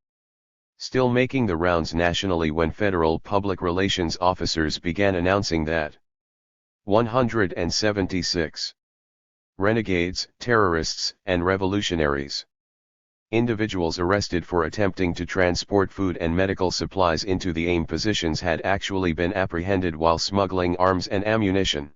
still making the rounds nationally when federal public relations officers began announcing that 176 renegades, terrorists, and revolutionaries. Individuals arrested for attempting to transport food and medical supplies into the AIM positions had actually been apprehended while smuggling arms and ammunition.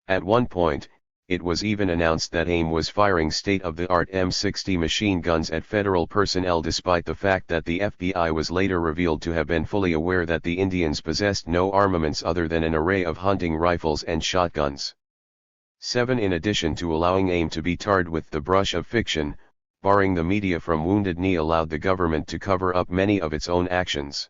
At one point, it was even announced that AIM was firing state-of-the-art M60 machine guns at federal personnel despite the fact that the FBI was later revealed to have been fully aware that the Indians possessed no armaments other than an array of hunting rifles and shotguns. 7. In addition to allowing AIM to be tarred with the brush of fiction, barring the media from Wounded Knee allowed the government to cover up many of its own actions.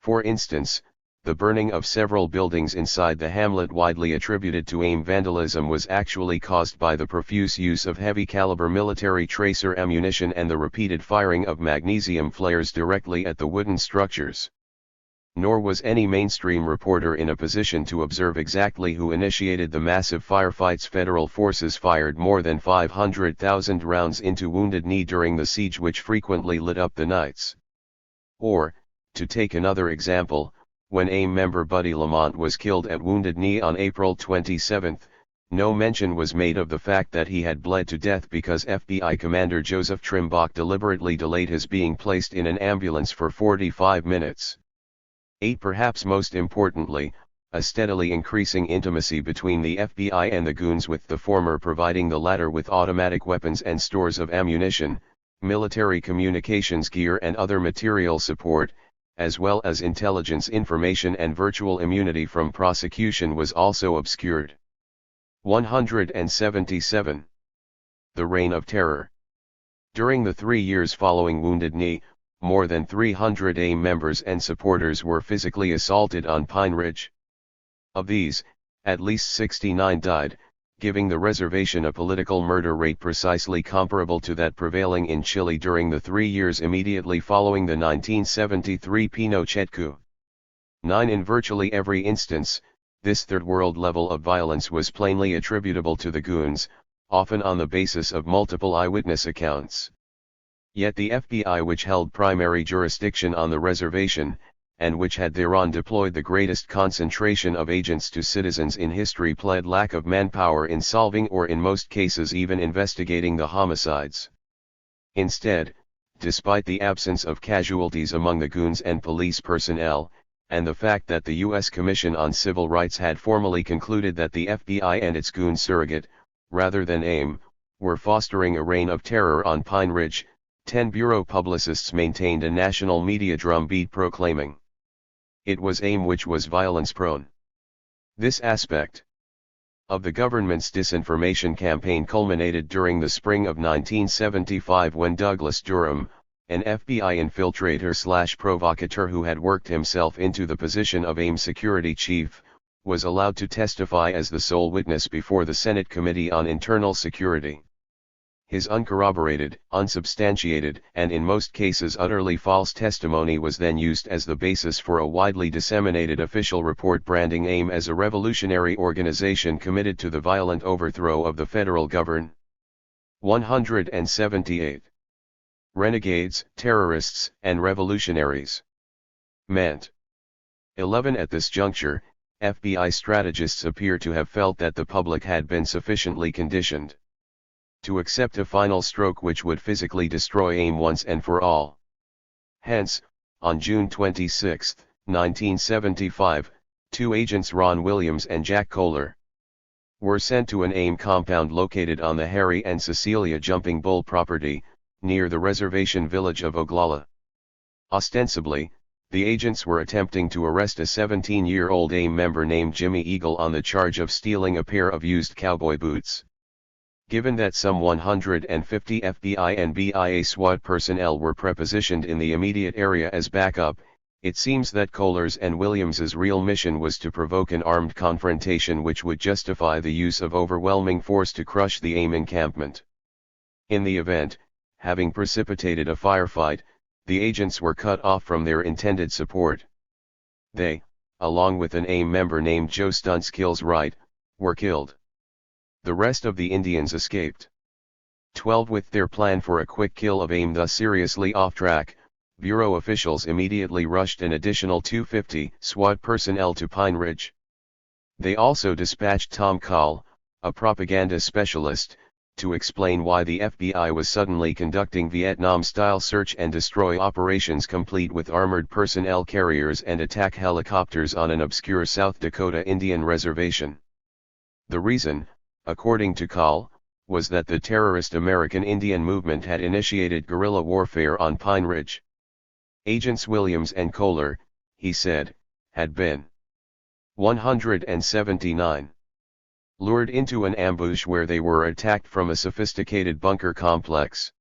For instance, the burning of several buildings inside the hamlet widely attributed to AIM vandalism was actually caused by the profuse use of heavy-caliber military tracer ammunition and the repeated firing of magnesium flares directly at the wooden structures. Nor was any mainstream reporter in a position to observe exactly who initiated the massive firefights. Federal forces fired more than 500,000 rounds into Wounded Knee during the siege, which frequently lit up the nights. Or, to take another example, when AIM member Buddy Lamont was killed at Wounded Knee on April 27, No mention was made of the fact that he had bled to death because FBI Commander Joseph Trimbach deliberately delayed his being placed in an ambulance for 45 minutes. 8. Perhaps most importantly, a steadily increasing intimacy between the FBI and the goons, with the former providing the latter with automatic weapons and stores of ammunition, military communications gear and other material support, as well as intelligence information and virtual immunity from prosecution, was also obscured. 177. The Reign of Terror. During the 3 years following Wounded Knee, more than 300 AIM members and supporters were physically assaulted on Pine Ridge. Of these, at least 69 died, giving the reservation a political murder rate precisely comparable to that prevailing in Chile during the 3 years immediately following the 1973 Pinochet coup. 9. In virtually every instance, this third world level of violence was plainly attributable to the goons, often on the basis of multiple eyewitness accounts. Yet the FBI, which held primary jurisdiction on the reservation, and which had thereon deployed the greatest concentration of agents to citizens in history, pled lack of manpower in solving or in most cases even investigating the homicides. Instead, despite the absence of casualties among the goons and police personnel, and the fact that the U.S. Commission on Civil Rights had formally concluded that the FBI and its goon surrogate, rather than AIM, were fostering a reign of terror on Pine Ridge, 10 bureau publicists maintained a national media drumbeat proclaiming it was AIM which was violence-prone. This aspect of the government's disinformation campaign culminated during the spring of 1975 when Douglas Durham, an FBI infiltrator/provocateur who had worked himself into the position of AIM security chief, was allowed to testify as the sole witness before the Senate Committee on Internal Security. His uncorroborated, unsubstantiated, and in most cases utterly false testimony was then used as the basis for a widely disseminated official report branding AIM as a revolutionary organization committed to the violent overthrow of the federal government. 178. Renegades, terrorists, and revolutionaries. Meant. 11. At this juncture, FBI strategists appear to have felt that the public had been sufficiently conditioned to accept a final stroke which would physically destroy AIM once and for all. Hence, on June 26, 1975, 2 agents, Ron Williams and Jack Kohler, were sent to an AIM compound located on the Harry and Cecilia Jumping Bull property, near the reservation village of Oglala. Ostensibly, the agents were attempting to arrest a 17-year-old AIM member named Jimmy Eagle on the charge of stealing a pair of used cowboy boots. Given that some 150 FBI and BIA SWAT personnel were prepositioned in the immediate area as backup, it seems that Kohler's and Williams's real mission was to provoke an armed confrontation which would justify the use of overwhelming force to crush the AIM encampment. In the event, having precipitated a firefight, the agents were cut off from their intended support. They, along with an AIM member named Joe Stunskills Wright, were killed. The rest of the Indians escaped. 12. With their plan for a quick kill of AIM thus seriously off track, Bureau officials immediately rushed an additional 250 SWAT personnel to Pine Ridge. They also dispatched Tom Call, a propaganda specialist, to explain why the FBI was suddenly conducting Vietnam-style search and destroy operations complete with armored personnel carriers and attack helicopters on an obscure South Dakota Indian reservation. The reason, according to Call, was that the terrorist American Indian movement had initiated guerrilla warfare on Pine Ridge. Agents Williams and Kohler, he said, had been 179. Lured into an ambush where they were attacked from a sophisticated bunker complex.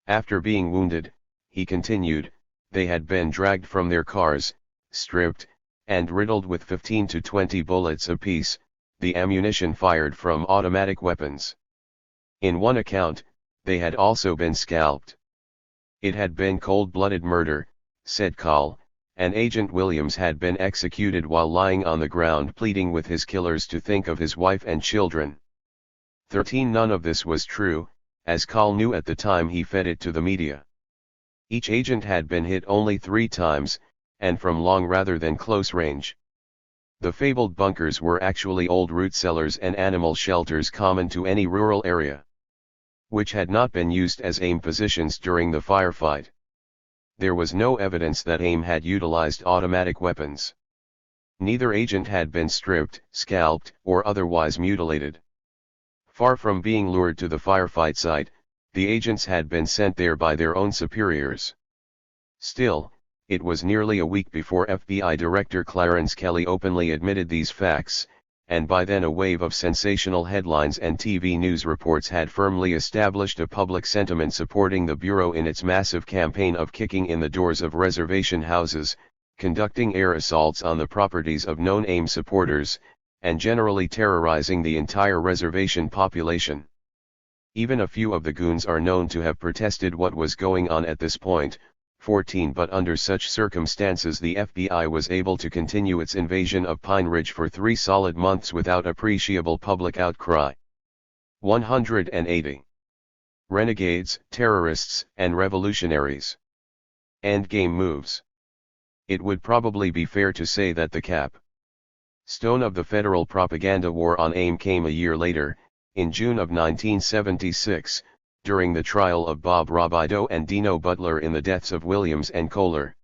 After being wounded, he continued, they had been dragged from their cars, stripped, and riddled with 15 to 20 bullets apiece, the ammunition fired from automatic weapons. In one account, they had also been scalped. It had been cold-blooded murder, said Call, and Agent Williams had been executed while lying on the ground pleading with his killers to think of his wife and children. 13. None of this was true, as Call knew at the time he fed it to the media. Each agent had been hit only 3 times, and from long rather than close range. The fabled bunkers were actually old root cellars and animal shelters common to any rural area, which had not been used as aim positions during the firefight. There was no evidence that AIM had utilized automatic weapons. Neither agent had been stripped, scalped, or otherwise mutilated. Far from being lured to the firefight site, the agents had been sent there by their own superiors. Still, it was nearly a week before FBI Director Clarence Kelly openly admitted these facts, and by then a wave of sensational headlines and TV news reports had firmly established a public sentiment supporting the Bureau in its massive campaign of kicking in the doors of reservation houses, conducting air assaults on the properties of known AIM supporters, and generally terrorizing the entire reservation population. Even a few of the goons are known to have protested what was going on at this point, 14, but under such circumstances the FBI was able to continue its invasion of Pine Ridge for 3 solid months without appreciable public outcry. 180. Renegades, terrorists, and revolutionaries. Endgame moves. It would probably be fair to say that the capstone of the federal propaganda war on AIM came a year later, in June of 1976, during the trial of Bob Robideau and Dino Butler in the deaths of Williams and Kohler.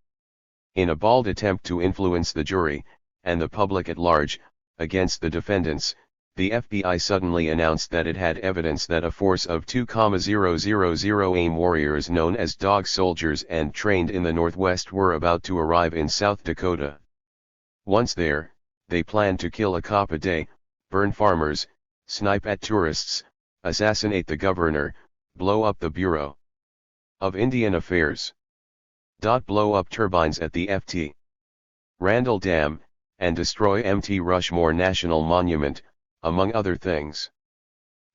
In a bold attempt to influence the jury, and the public at large, against the defendants, the FBI suddenly announced that it had evidence that a force of 2,000 AIM warriors known as dog soldiers and trained in the Northwest were about to arrive in South Dakota. Once there, they planned to kill a cop a day, burn farmers, snipe at tourists, assassinate the governor, blow up the Bureau of Indian Affairs, blow up turbines at the Ft. Randall Dam, and destroy Mt. Rushmore National Monument, among other things.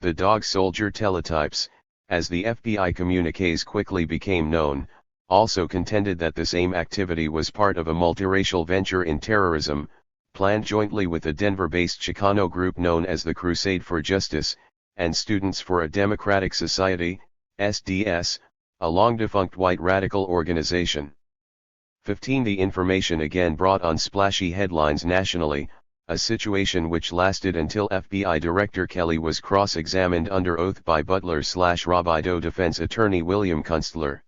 The dog soldier teletypes, as the FBI communiques quickly became known, also contended that this AIM activity was part of a multiracial venture in terrorism, planned jointly with a Denver-based Chicano group known as the Crusade for Justice, and Students for a Democratic Society, SDS, a long-defunct white radical organization. 15. The information again brought on splashy headlines nationally, a situation which lasted until FBI Director Kelly was cross-examined under oath by Butler/Robideau defense attorney William Kunstler.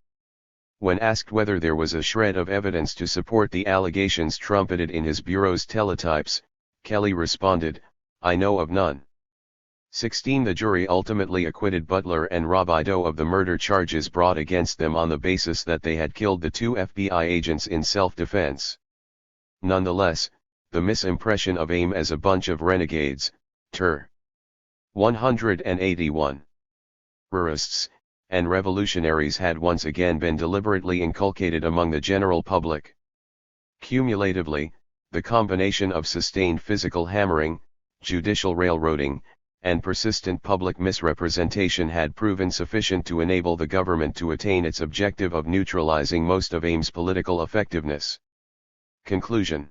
When asked whether there was a shred of evidence to support the allegations trumpeted in his bureau's teletypes, Kelly responded, "I know of none." 16. The jury ultimately acquitted Butler and Robideau of the murder charges brought against them on the basis that they had killed the 2 FBI agents in self-defense. Nonetheless, the misimpression of AIM as a bunch of renegades, ter. 181. Terrorists, and revolutionaries had once again been deliberately inculcated among the general public. Cumulatively, the combination of sustained physical hammering, judicial railroading, and persistent public misrepresentation had proven sufficient to enable the government to attain its objective of neutralizing most of AIM's political effectiveness. Conclusion.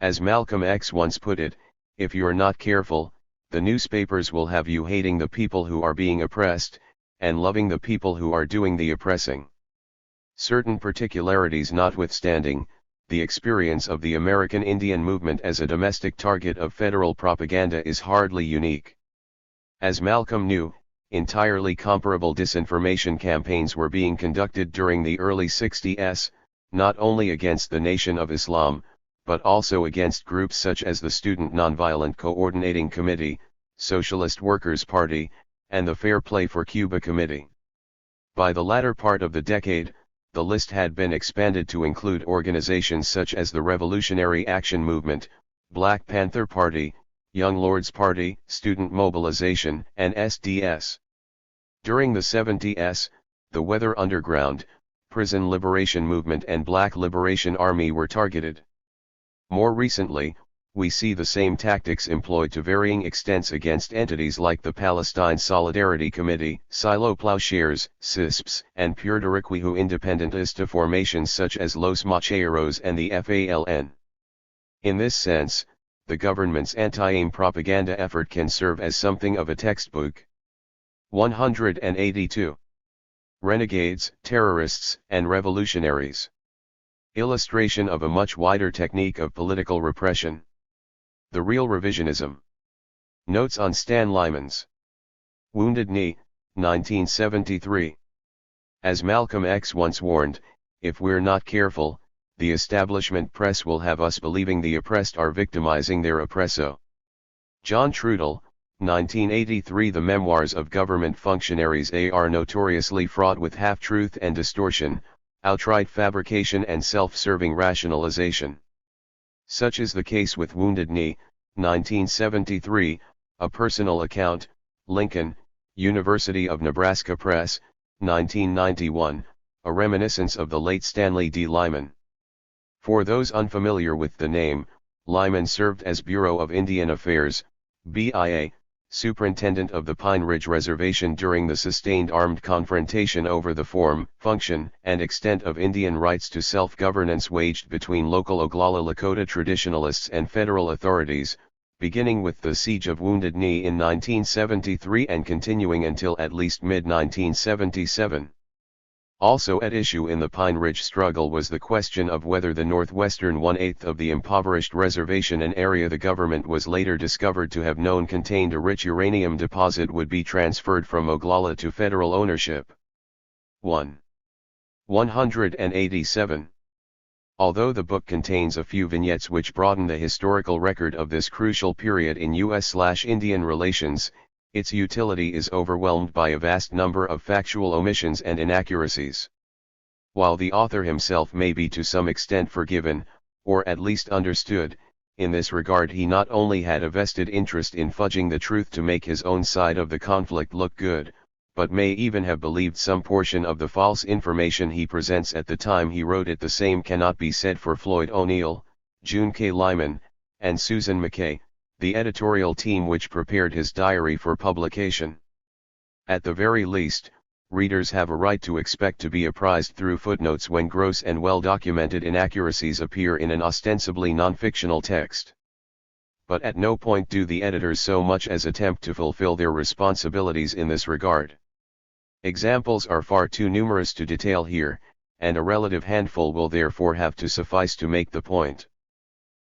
As Malcolm X once put it, if you're not careful, the newspapers will have you hating the people who are being oppressed, and loving the people who are doing the oppressing. Certain particularities notwithstanding, the experience of the American Indian movement as a domestic target of federal propaganda is hardly unique. As Malcolm knew, entirely comparable disinformation campaigns were being conducted during the early 60s, not only against the Nation of Islam, but also against groups such as the Student Nonviolent Coordinating Committee, Socialist Workers' Party, and the Fair Play for Cuba Committee. By the latter part of the decade, the list had been expanded to include organizations such as the Revolutionary Action Movement, Black Panther Party, Young Lords Party, Student Mobilization, and SDS. During the 70s, the Weather Underground, Prison Liberation Movement and Black Liberation Army were targeted. More recently, we see the same tactics employed to varying extents against entities like the Palestine Solidarity Committee, Silo Plowshares, CISPs, and Puerto Rico independentista formations such as Los Macheros and the FALN. In this sense, the government's anti-AIM propaganda effort can serve as something of a textbook. 182. Renegades, terrorists, and revolutionaries. Illustration of a much wider technique of political repression. The Real Revisionism. Notes on Stan Lyman's Wounded Knee, 1973. As Malcolm X once warned, if we're not careful, the establishment press will have us believing the oppressed are victimizing their oppresso. John Trudell, 1983. The memoirs of government functionaries are notoriously fraught with half-truth and distortion, outright fabrication and self-serving rationalization. Such is the case with Wounded Knee, 1973, a personal account, Lincoln, University of Nebraska Press, 1991, a reminiscence of the late Stanley D. Lyman. For those unfamiliar with the name, Lyman served as Bureau of Indian Affairs, BIA, superintendent of the Pine Ridge Reservation during the sustained armed confrontation over the form, function, and extent of Indian rights to self-governance waged between local Oglala Lakota traditionalists and federal authorities, beginning with the Siege of Wounded Knee in 1973 and continuing until at least mid-1977. Also at issue in the Pine Ridge struggle was the question of whether the northwestern one-eighth of the impoverished reservation, an area the government was later discovered to have known contained a rich uranium deposit, would be transferred from Oglala to federal ownership. 187. Although the book contains a few vignettes which broaden the historical record of this crucial period in U.S.-Indian relations, its utility is overwhelmed by a vast number of factual omissions and inaccuracies. While the author himself may be to some extent forgiven, or at least understood, in this regard he not only had a vested interest in fudging the truth to make his own side of the conflict look good, but may even have believed some portion of the false information he presents at the time he wrote it. The same cannot be said for Floyd O'Neill, June K. Lyman, and Susan McKay, the editorial team which prepared his diary for publication. At the very least, readers have a right to expect to be apprised through footnotes when gross and well-documented inaccuracies appear in an ostensibly non-fictional text. But at no point do the editors so much as attempt to fulfill their responsibilities in this regard. Examples are far too numerous to detail here, and a relative handful will therefore have to suffice to make the point.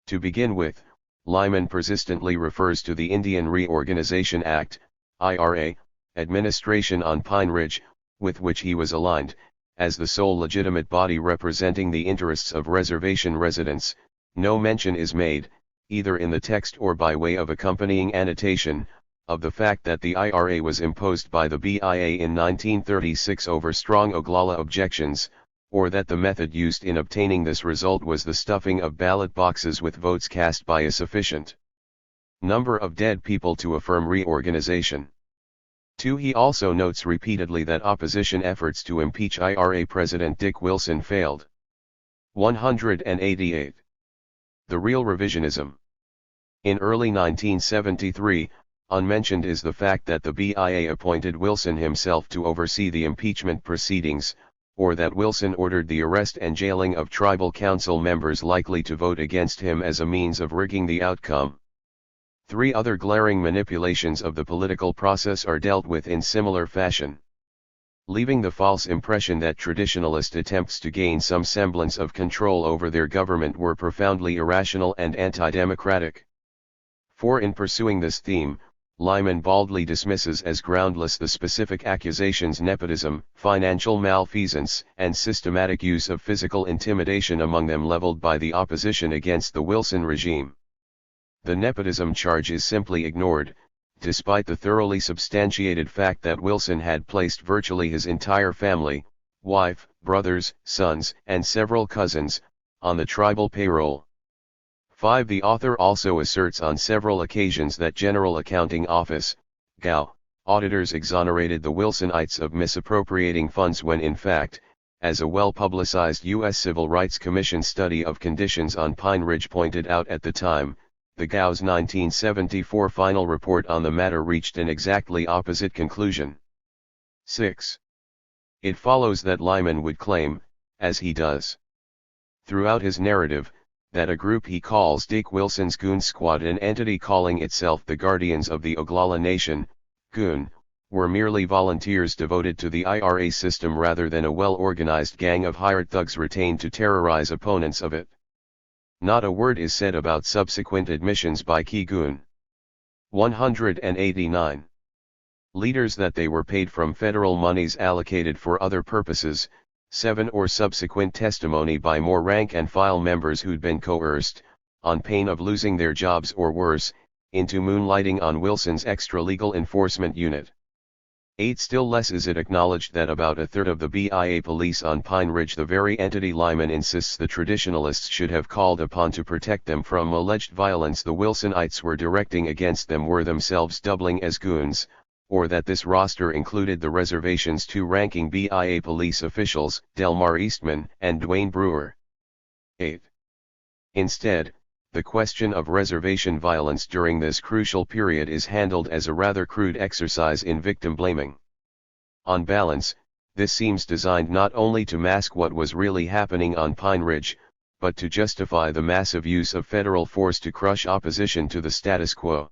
To begin with, Lyman persistently refers to the Indian Reorganization Act, IRA, administration on Pine Ridge, with which he was aligned, as the sole legitimate body representing the interests of reservation residents. No mention is made, either in the text or by way of accompanying annotation, of the fact that the IRA was imposed by the BIA in 1936 over strong Oglala objections, or that the method used in obtaining this result was the stuffing of ballot boxes with votes cast by a sufficient number of dead people to affirm reorganization. 2. He also notes repeatedly that opposition efforts to impeach IRA President Dick Wilson failed. 188. The Real Revisionism. In early 1973, unmentioned is the fact that the BIA appointed Wilson himself to oversee the impeachment proceedings, or that Wilson ordered the arrest and jailing of tribal council members likely to vote against him as a means of rigging the outcome. 3 other glaring manipulations of the political process are dealt with in similar fashion. Leaving the false impression that traditionalist attempts to gain some semblance of control over their government were profoundly irrational and anti-democratic. 4. In pursuing this theme, Lyman baldly dismisses as groundless the specific accusations nepotism, financial malfeasance, and systematic use of physical intimidation among them leveled by the opposition against the Wilson regime. The nepotism charge is simply ignored, despite the thoroughly substantiated fact that Wilson had placed virtually his entire family, wife, brothers, sons, and several cousins, on the tribal payroll. 5. The author also asserts on several occasions that General Accounting Office, GAO, auditors exonerated the Wilsonites of misappropriating funds when in fact, as a well-publicized U.S. Civil Rights Commission study of conditions on Pine Ridge pointed out at the time, the GAO's 1974 final report on the matter reached an exactly opposite conclusion. 6. It follows that Lyman would claim, as he does throughout his narrative, that a group he calls Dick Wilson's Goon Squad, an entity calling itself the Guardians of the Oglala Nation, Goon, were merely volunteers devoted to the IRA system rather than a well-organized gang of hired thugs retained to terrorize opponents of it. Not a word is said about subsequent admissions by Key Goon. 189. Leaders that they were paid from federal monies allocated for other purposes. 7 or subsequent testimony by more rank and file members who'd been coerced, on pain of losing their jobs or worse, into moonlighting on Wilson's extra-legal enforcement unit. 8. Still less is it acknowledged that about a third of the BIA police on Pine Ridge, the very entity Lyman insists the traditionalists should have called upon to protect them from alleged violence the Wilsonites were directing against them, were themselves doubling as goons, or that this roster included the reservation's 2 ranking BIA police officials, Delmar Eastman and Dwayne Brewer. 8. Instead, the question of reservation violence during this crucial period is handled as a rather crude exercise in victim blaming. On balance, this seems designed not only to mask what was really happening on Pine Ridge, but to justify the massive use of federal force to crush opposition to the status quo.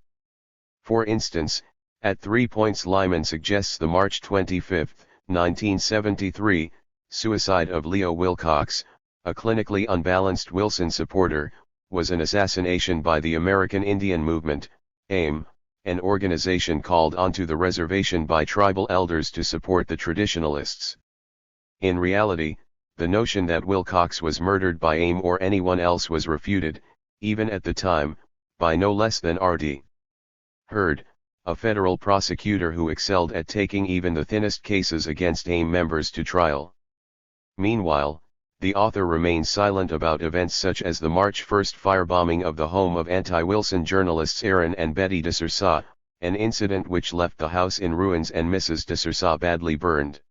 For instance, at 3 points Lyman suggests the March 25, 1973, suicide of Leo Wilcox, a clinically unbalanced Wilson supporter, was an assassination by the American Indian Movement, AIM, an organization called onto the reservation by tribal elders to support the traditionalists. In reality, the notion that Wilcox was murdered by AIM or anyone else was refuted, even at the time, by no less than R.D. Hurd, a federal prosecutor who excelled at taking even the thinnest cases against AIM members to trial. Meanwhile, the author remains silent about events such as the March 1 firebombing of the home of anti-Wilson journalists Aaron and Betty DeSouza, an incident which left the house in ruins and Mrs. DeSouza badly burned.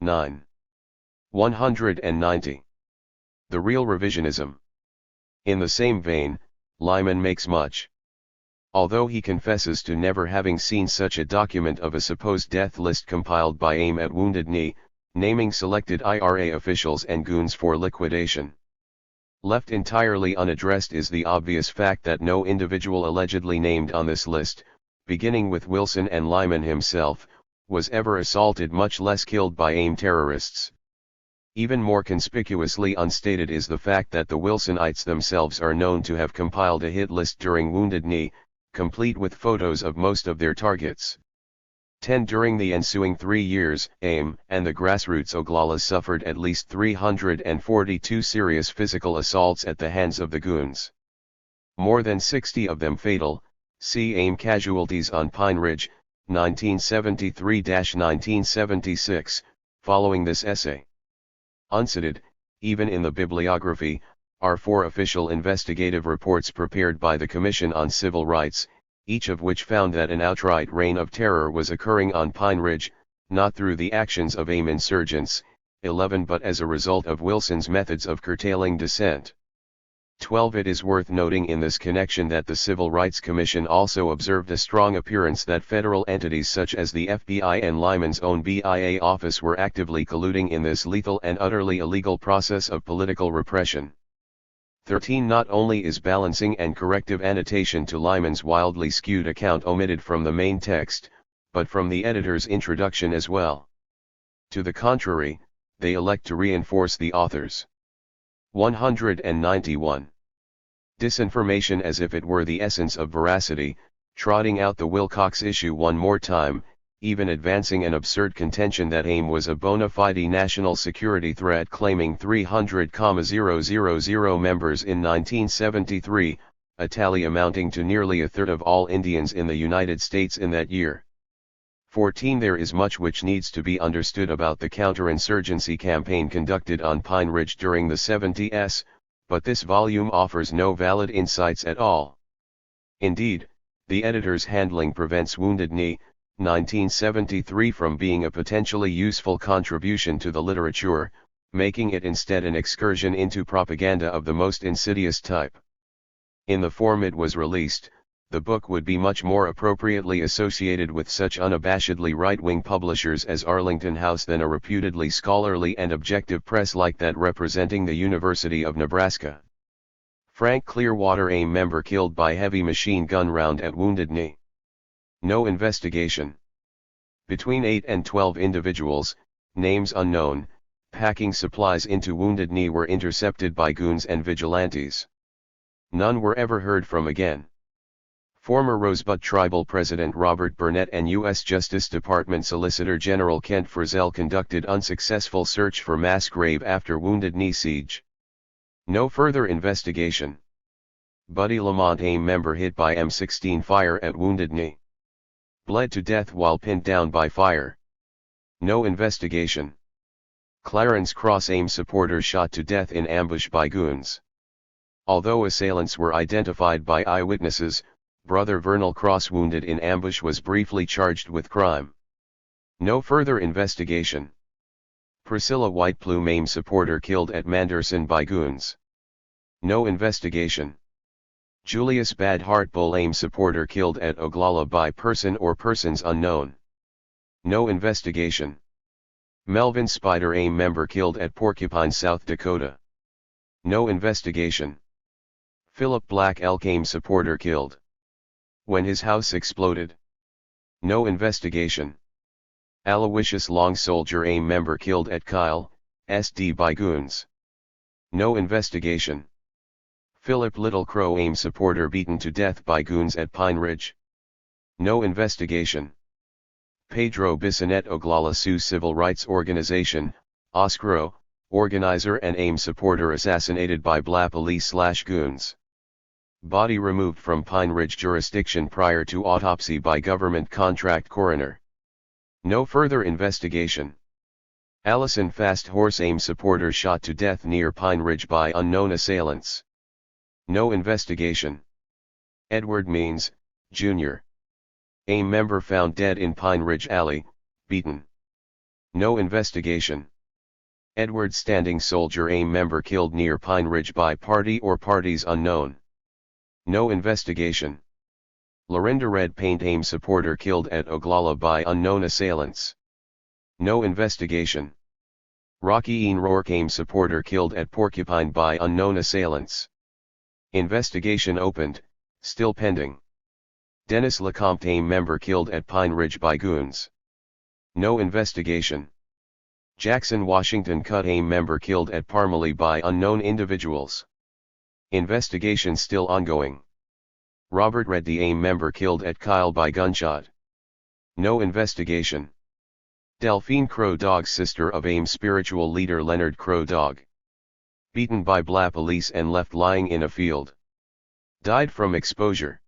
9. 190. The real revisionism. In the same vein, Lyman makes much. Although he confesses to never having seen such a document of a supposed death list compiled by AIM at Wounded Knee, naming selected IRA officials and goons for liquidation. Left entirely unaddressed is the obvious fact that no individual allegedly named on this list, beginning with Wilson and Lyman himself, was ever assaulted, much less killed by AIM terrorists. Even more conspicuously unstated is the fact that the Wilsonites themselves are known to have compiled a hit list during Wounded Knee, complete with photos of most of their targets. 10. During the ensuing 3 years, AIM and the grassroots Oglalas suffered at least 342 serious physical assaults at the hands of the goons. More than 60 of them fatal. See AIM casualties on Pine Ridge, 1973-1976, following this essay. Uncited, even in the bibliography, are 4 official investigative reports prepared by the Commission on Civil Rights, each of which found that an outright reign of terror was occurring on Pine Ridge, not through the actions of AIM insurgents, 11, but as a result of Wilson's methods of curtailing dissent. 12. It is worth noting in this connection that the Civil Rights Commission also observed a strong appearance that federal entities such as the FBI and Lyman's own BIA office were actively colluding in this lethal and utterly illegal process of political repression. 13. Not only is balancing and corrective annotation to Lyman's wildly skewed account omitted from the main text, but from the editor's introduction as well. To the contrary, they elect to reinforce the author's 191. Disinformation as if it were the essence of veracity, trotting out the Wilcox issue one more time, even advancing an absurd contention that AIM was a bona fide national security threat, claiming 300,000 members in 1973, a tally amounting to nearly a third of all Indians in the United States in that year. 14. There is much which needs to be understood about the counterinsurgency campaign conducted on Pine Ridge during the 70s, but this volume offers no valid insights at all. Indeed, the editor's handling prevents Wounded Knee, 1973 from being a potentially useful contribution to the literature, making it instead an excursion into propaganda of the most insidious type. In the form it was released, the book would be much more appropriately associated with such unabashedly right-wing publishers as Arlington House than a reputedly scholarly and objective press like that representing the University of Nebraska. Frank Clearwater, AIM member killed by heavy machine gun round at Wounded Knee. No investigation. Between 8 and 12 individuals, names unknown, packing supplies into Wounded Knee were intercepted by goons and vigilantes. None were ever heard from again. Former Rosebud Tribal President Robert Burnett and U.S. Justice Department Solicitor General Kent Frizzell conducted unsuccessful search for mass grave after Wounded Knee siege. No further investigation. Buddy Lamont, AIM member hit by M16 fire at Wounded Knee. Bled to death while pinned down by fire. No investigation. Clarence Cross, AIM supporter shot to death in ambush by goons. Although assailants were identified by eyewitnesses, brother Vernal Cross, wounded in ambush, was briefly charged with crime. No further investigation. Priscilla Whiteplume, AIM supporter killed at Manderson by goons. No investigation. Julius Bad Heart Bull, AIM supporter killed at Oglala by person or persons unknown. No investigation. Melvin Spider, AIM member killed at Porcupine, South Dakota. No investigation. Philip Black Elk, AIM supporter killed when his house exploded. No investigation. Aloysius Long Soldier, AIM member killed at Kyle, SD by goons. No investigation. Philip Little Crow, AIM supporter beaten to death by goons at Pine Ridge. No investigation. Pedro Bissonette, Oglala Sioux Civil Rights Organization, OSCRO, organizer and AIM supporter assassinated by Bla police/goons. Body removed from Pine Ridge jurisdiction prior to autopsy by government contract coroner. No further investigation. Allison Fast Horse, AIM supporter shot to death near Pine Ridge by unknown assailants. No investigation. Edward Means, Jr. AIM member found dead in Pine Ridge Alley, beaten. No investigation. Edward Standing Soldier, AIM member killed near Pine Ridge by party or parties unknown. No investigation. Lorinda Red Paint, AIM supporter killed at Oglala by unknown assailants. No investigation. Rocky Ian Rourke, AIM supporter killed at Porcupine by unknown assailants. Investigation opened, still pending. Dennis Lecomte, AIM member killed at Pine Ridge by goons. No investigation. Jackson Washington Cut, AIM member killed at Parmalee by unknown individuals. Investigation still ongoing. Robert Reddy, AIM member killed at Kyle by gunshot. No investigation. Delphine Crow Dog, sister of AIM spiritual leader Leonard Crow Dog. Beaten by Bla police and left lying in a field. Died from exposure.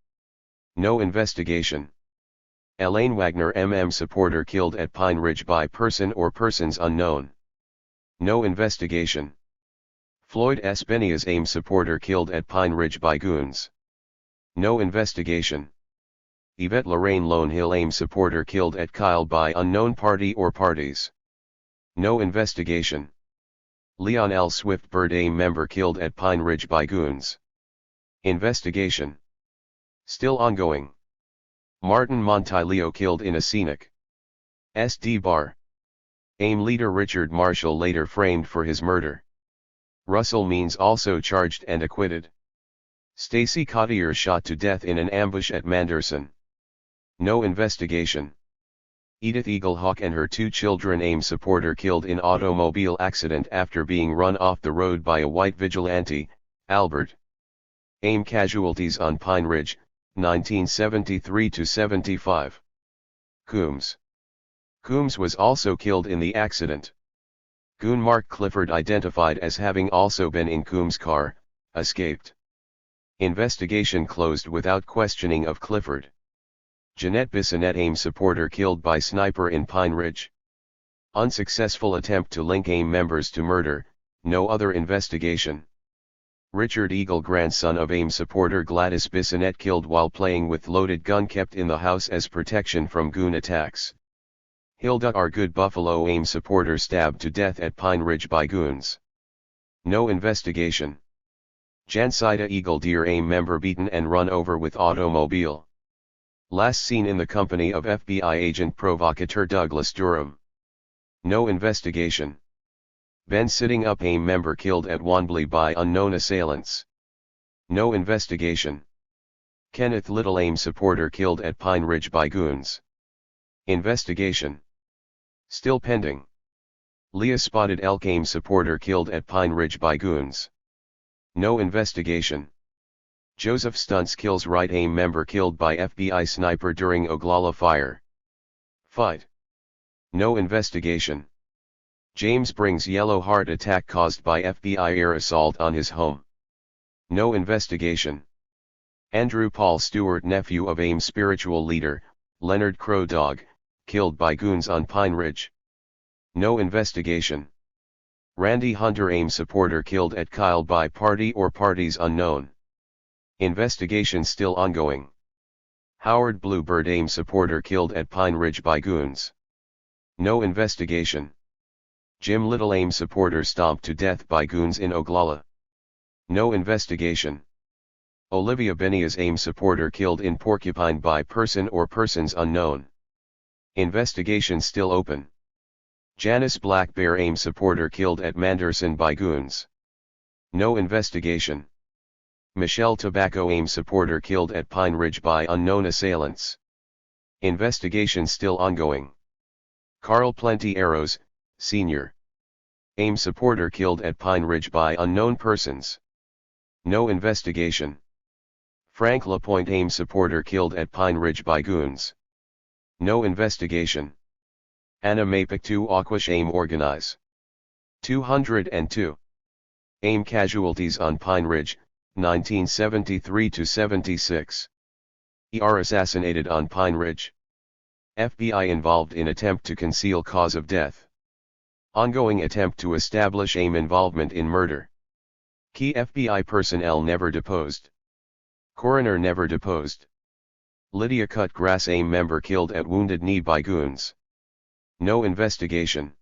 No investigation. Elaine Wagner, supporter killed at Pine Ridge by person or persons unknown. No investigation. Floyd S. Benias, AIM supporter killed at Pine Ridge by goons. No investigation. Yvette Lorraine Lone Hill, AIM supporter killed at Kyle by unknown party or parties. No investigation. Leon L. Swift Bird, AIM member killed at Pine Ridge by goons. Investigation still ongoing. Martin Montilio killed in a scenic SD bar. AIM leader Richard Marshall later framed for his murder. Russell Means also charged and acquitted. Stacy Cottier shot to death in an ambush at Manderson. No investigation. Edith Eaglehawk and her 2 children, AIM supporter killed in automobile accident after being run off the road by a white vigilante, Albert. AIM casualties on Pine Ridge, 1973-75. Coombs. Coombs was also killed in the accident. Goon Mark Clifford, identified as having also been in Coombs' car, escaped. Investigation closed without questioning of Clifford. Jeanette Bissonette, AIM supporter killed by sniper in Pine Ridge. Unsuccessful attempt to link AIM members to murder, no other investigation. Richard Eagle, grandson of AIM supporter Gladys Bissonette, killed while playing with loaded gun kept in the house as protection from goon attacks. Hilda R. Good Buffalo, AIM supporter stabbed to death at Pine Ridge by goons. No investigation. Jancida Eagle Deer, AIM member beaten and run over with automobile. Last seen in the company of FBI agent provocateur Douglas Durham. No investigation. Ben Sitting Up, AIM member killed at Wanblee by unknown assailants. No investigation. Kenneth Little, AIM supporter killed at Pine Ridge by goons. Investigation still pending. Leah Spotted Elk, AIM supporter killed at Pine Ridge by goons. No investigation. Joseph Stunts kills right AIM member killed by FBI sniper during Oglala fire. Fight. No investigation. James brings yellow heart attack caused by FBI air assault on his home. No investigation. Andrew Paul Stewart, nephew of AIM spiritual leader, Leonard Crow Dog, killed by goons on Pine Ridge. No investigation. Randy Hunter, AIM supporter killed at Kyle by party or parties unknown. Investigation still ongoing. Howard Bluebird, AIM supporter killed at Pine Ridge by goons. No investigation. Jim Little, AIM supporter stomped to death by goons in Oglala. No investigation. Olivia Benias, AIM supporter killed in Porcupine by person or persons unknown. Investigation still open. Janice Black Bear, AIM supporter killed at Manderson by goons. No investigation. Michelle Tobacco, AIM supporter killed at Pine Ridge by unknown assailants. Investigation still ongoing. Carl Plenty Arrows, Sr. AIM supporter killed at Pine Ridge by unknown persons. No investigation. Frank LaPointe, AIM supporter killed at Pine Ridge by goons. No investigation. Anna Mapik 2 Aquash, AIM organize. 202. AIM casualties on Pine Ridge, 1973-76. ER assassinated on Pine Ridge. FBI involved in attempt to conceal cause of death. Ongoing attempt to establish AIM involvement in murder. Key FBI personnel never deposed. Coroner never deposed. Lydia Cutgrass, AIM member killed at Wounded Knee by goons. No investigation.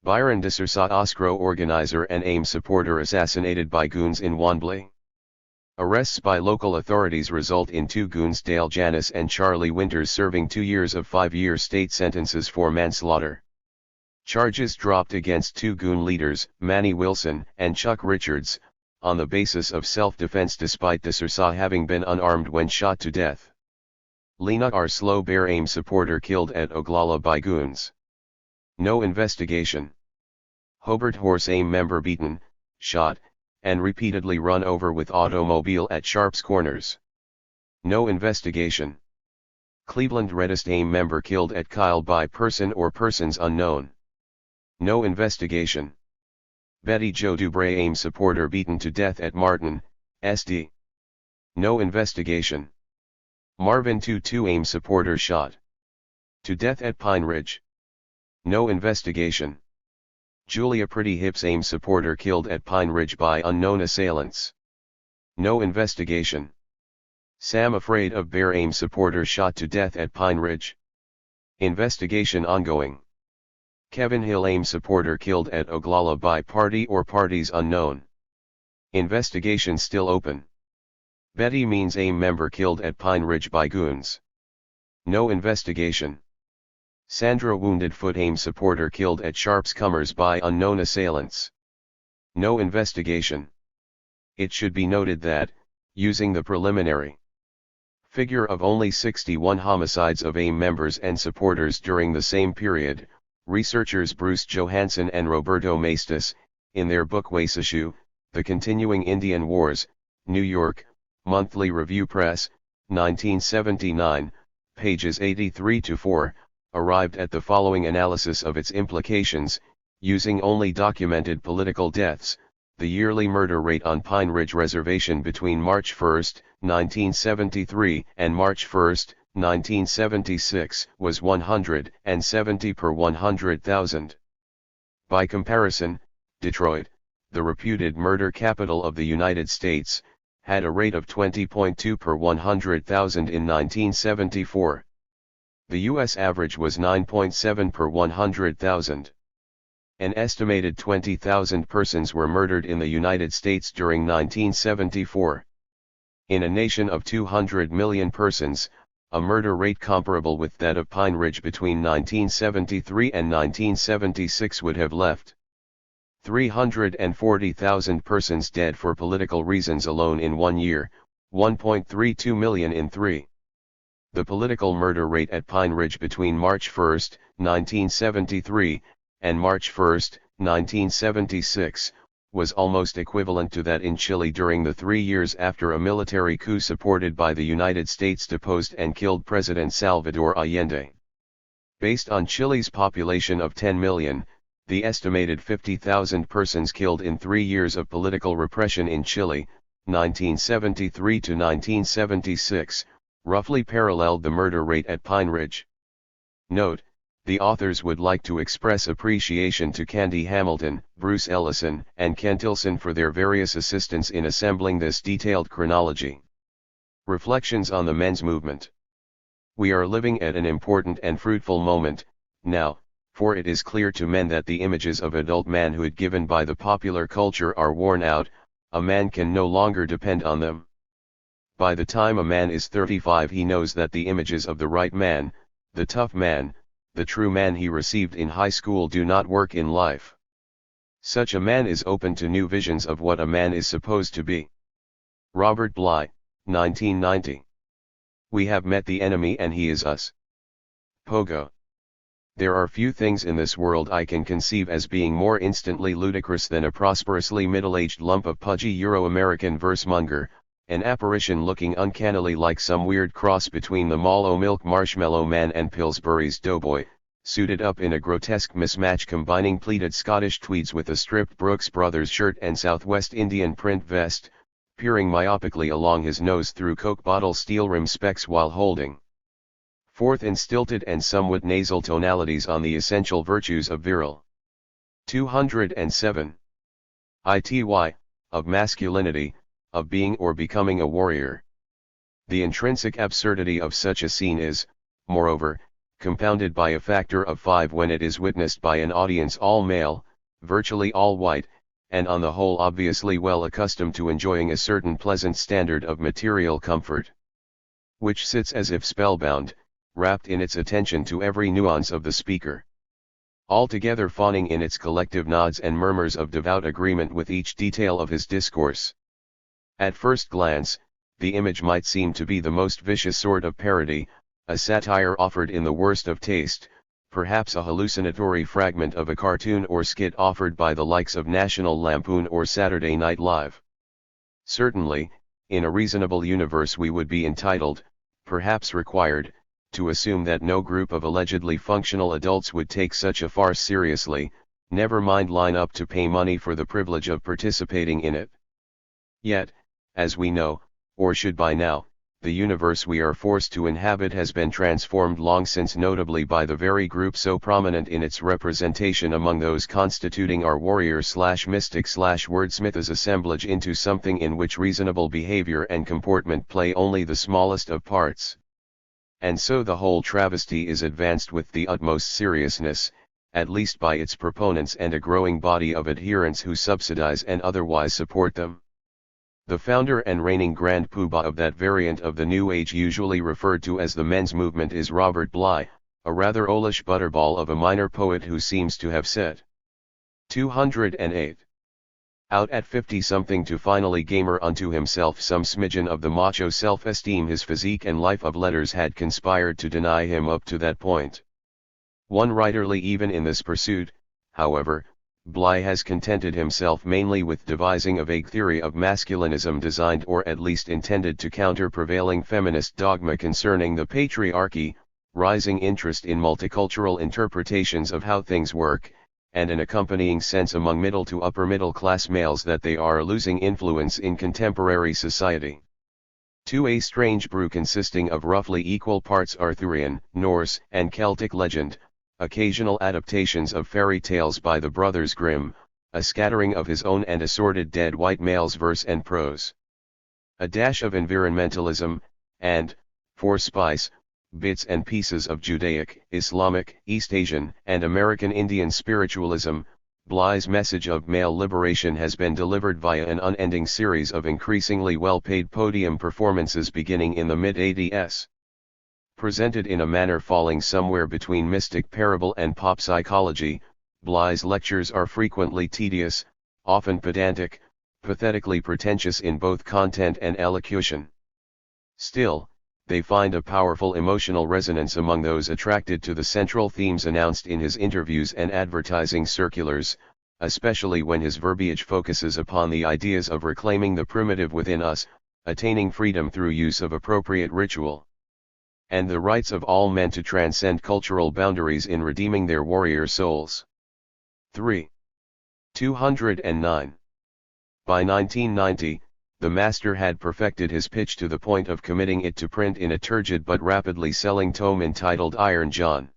Byron DeSousa, Oscro organizer and AIM supporter assassinated by goons in Wanblee. Arrests by local authorities result in 2 goons, Dale Janis and Charlie Winters, serving 2 years of 5-year state sentences for manslaughter. Charges dropped against 2 goon leaders, Manny Wilson and Chuck Richards, on the basis of self-defense despite DeSousa having been unarmed when shot to death. Lena R. Slow Bear, AIM supporter killed at Oglala by goons. No investigation. Hobart Horse, AIM member beaten, shot, and repeatedly run over with automobile at Sharps Corners. No investigation. Cleveland Reddist, AIM member killed at Kyle by person or persons unknown. No investigation. Betty Jo Dubray, AIM supporter beaten to death at Martin, SD. No investigation. Marvin Tutu, AIM supporter shot to death at Pine Ridge. No investigation. Julia Pretty Hips, AIM supporter killed at Pine Ridge by unknown assailants. No investigation. Sam Afraid of Bear, AIM supporter shot to death at Pine Ridge. Investigation ongoing. Kevin Hill, AIM supporter killed at Oglala by party or parties unknown. Investigation still open. Betty Means, AIM member killed at Pine Ridge by goons. No investigation. Sandra Wounded Foot, AIM supporter killed at Sharps Comers by unknown assailants. No investigation. It should be noted that, using the preliminary figure of only 61 homicides of AIM members and supporters during the same period, researchers Bruce Johansson and Roberto Maestas, in their book Waisashu, The Continuing Indian Wars, New York, Monthly Review Press, 1979, pages 83-4, arrived at the following analysis of its implications, using only documented political deaths. The yearly murder rate on Pine Ridge Reservation between March 1, 1973 and March 1, 1976 was 170 per 100,000. By comparison, Detroit, the reputed murder capital of the United States, had a rate of 20.2 per 100,000 in 1974. The U.S. average was 9.7 per 100,000. An estimated 20,000 persons were murdered in the United States during 1974. In a nation of 200 million persons, a murder rate comparable with that of Pine Ridge between 1973 and 1976 would have left 340,000 persons dead for political reasons alone in 1 year, 1.32 million in 3. The political murder rate at Pine Ridge between March 1, 1973, and March 1, 1976, was almost equivalent to that in Chile during the 3 years after a military coup supported by the United States deposed and killed President Salvador Allende. Based on Chile's population of 10 million, the estimated 50,000 persons killed in 3 years of political repression in Chile, 1973 to 1976, roughly paralleled the murder rate at Pine Ridge. Note, the authors would like to express appreciation to Candy Hamilton, Bruce Ellison, and Kent Tilson for their various assistance in assembling this detailed chronology. Reflections on the men's movement. We are living at an important and fruitful moment, now, for it is clear to men that the images of adult manhood given by the popular culture are worn out, a man can no longer depend on them. By the time a man is 35 he knows that the images of the right man, the tough man, the true man he received in high school do not work in life. Such a man is open to new visions of what a man is supposed to be. Robert Bly, 1990. We have met the enemy and he is us. Pogo. There are few things in this world I can conceive as being more instantly ludicrous than a prosperously middle-aged lump of pudgy Euro-American versemonger, an apparition looking uncannily like some weird cross between the Mallow Milk Marshmallow Man and Pillsbury's Doughboy, suited up in a grotesque mismatch combining pleated Scottish tweeds with a stripped Brooks Brothers shirt and Southwest Indian print vest, peering myopically along his nose through Coke bottle steel rim specs while holding forth in stilted and somewhat nasal tonalities on the essential virtues of virile. 207. ITY, of masculinity, of being or becoming a warrior. The intrinsic absurdity of such a scene is, moreover, compounded by a factor of 5 when it is witnessed by an audience all male, virtually all white, and on the whole obviously well accustomed to enjoying a certain pleasant standard of material comfort, which sits as if spellbound, wrapped in its attention to every nuance of the speaker, altogether fawning in its collective nods and murmurs of devout agreement with each detail of his discourse. At first glance, the image might seem to be the most vicious sort of parody, a satire offered in the worst of taste, perhaps a hallucinatory fragment of a cartoon or skit offered by the likes of National Lampoon or Saturday Night Live. Certainly, in a reasonable universe we would be entitled, perhaps required, to assume that no group of allegedly functional adults would take such a farce seriously, never mind line up to pay money for the privilege of participating in it. Yet, as we know, or should by now, the universe we are forced to inhabit has been transformed long since, notably by the very group so prominent in its representation among those constituting our warrior-mystic-wordsmith's assemblage, into something in which reasonable behavior and comportment play only the smallest of parts. And so the whole travesty is advanced with the utmost seriousness, at least by its proponents and a growing body of adherents who subsidize and otherwise support them. The founder and reigning grand poobah of that variant of the New Age usually referred to as the men's movement is Robert Bly, a rather owlish butterball of a minor poet who seems to have said 208. Out at 50-something to finally gamer unto himself some smidgen of the macho self-esteem his physique and life of letters had conspired to deny him up to that point. One writerly even in this pursuit, however, Bly has contented himself mainly with devising a vague theory of masculinism designed or at least intended to counter prevailing feminist dogma concerning the patriarchy, rising interest in multicultural interpretations of how things work, and an accompanying sense among middle to upper middle class males that they are losing influence in contemporary society. To a strange brew consisting of roughly equal parts Arthurian, Norse, and Celtic legend, occasional adaptations of fairy tales by the Brothers Grimm, a scattering of his own and assorted dead white males' verse and prose, a dash of environmentalism, and, for spice, bits and pieces of Judaic, Islamic, East Asian, and American Indian spiritualism. Bly's message of male liberation has been delivered via an unending series of increasingly well-paid podium performances beginning in the mid-80s. Presented in a manner falling somewhere between mystic parable and pop psychology, Bly's lectures are frequently tedious, often pedantic, pathetically pretentious in both content and elocution. Still, they find a powerful emotional resonance among those attracted to the central themes announced in his interviews and advertising circulars, especially when his verbiage focuses upon the ideas of reclaiming the primitive within us, attaining freedom through use of appropriate ritual, and the rights of all men to transcend cultural boundaries in redeeming their warrior souls. 3. 209. By 1990, the master had perfected his pitch to the point of committing it to print in a turgid but rapidly selling tome entitled Iron John.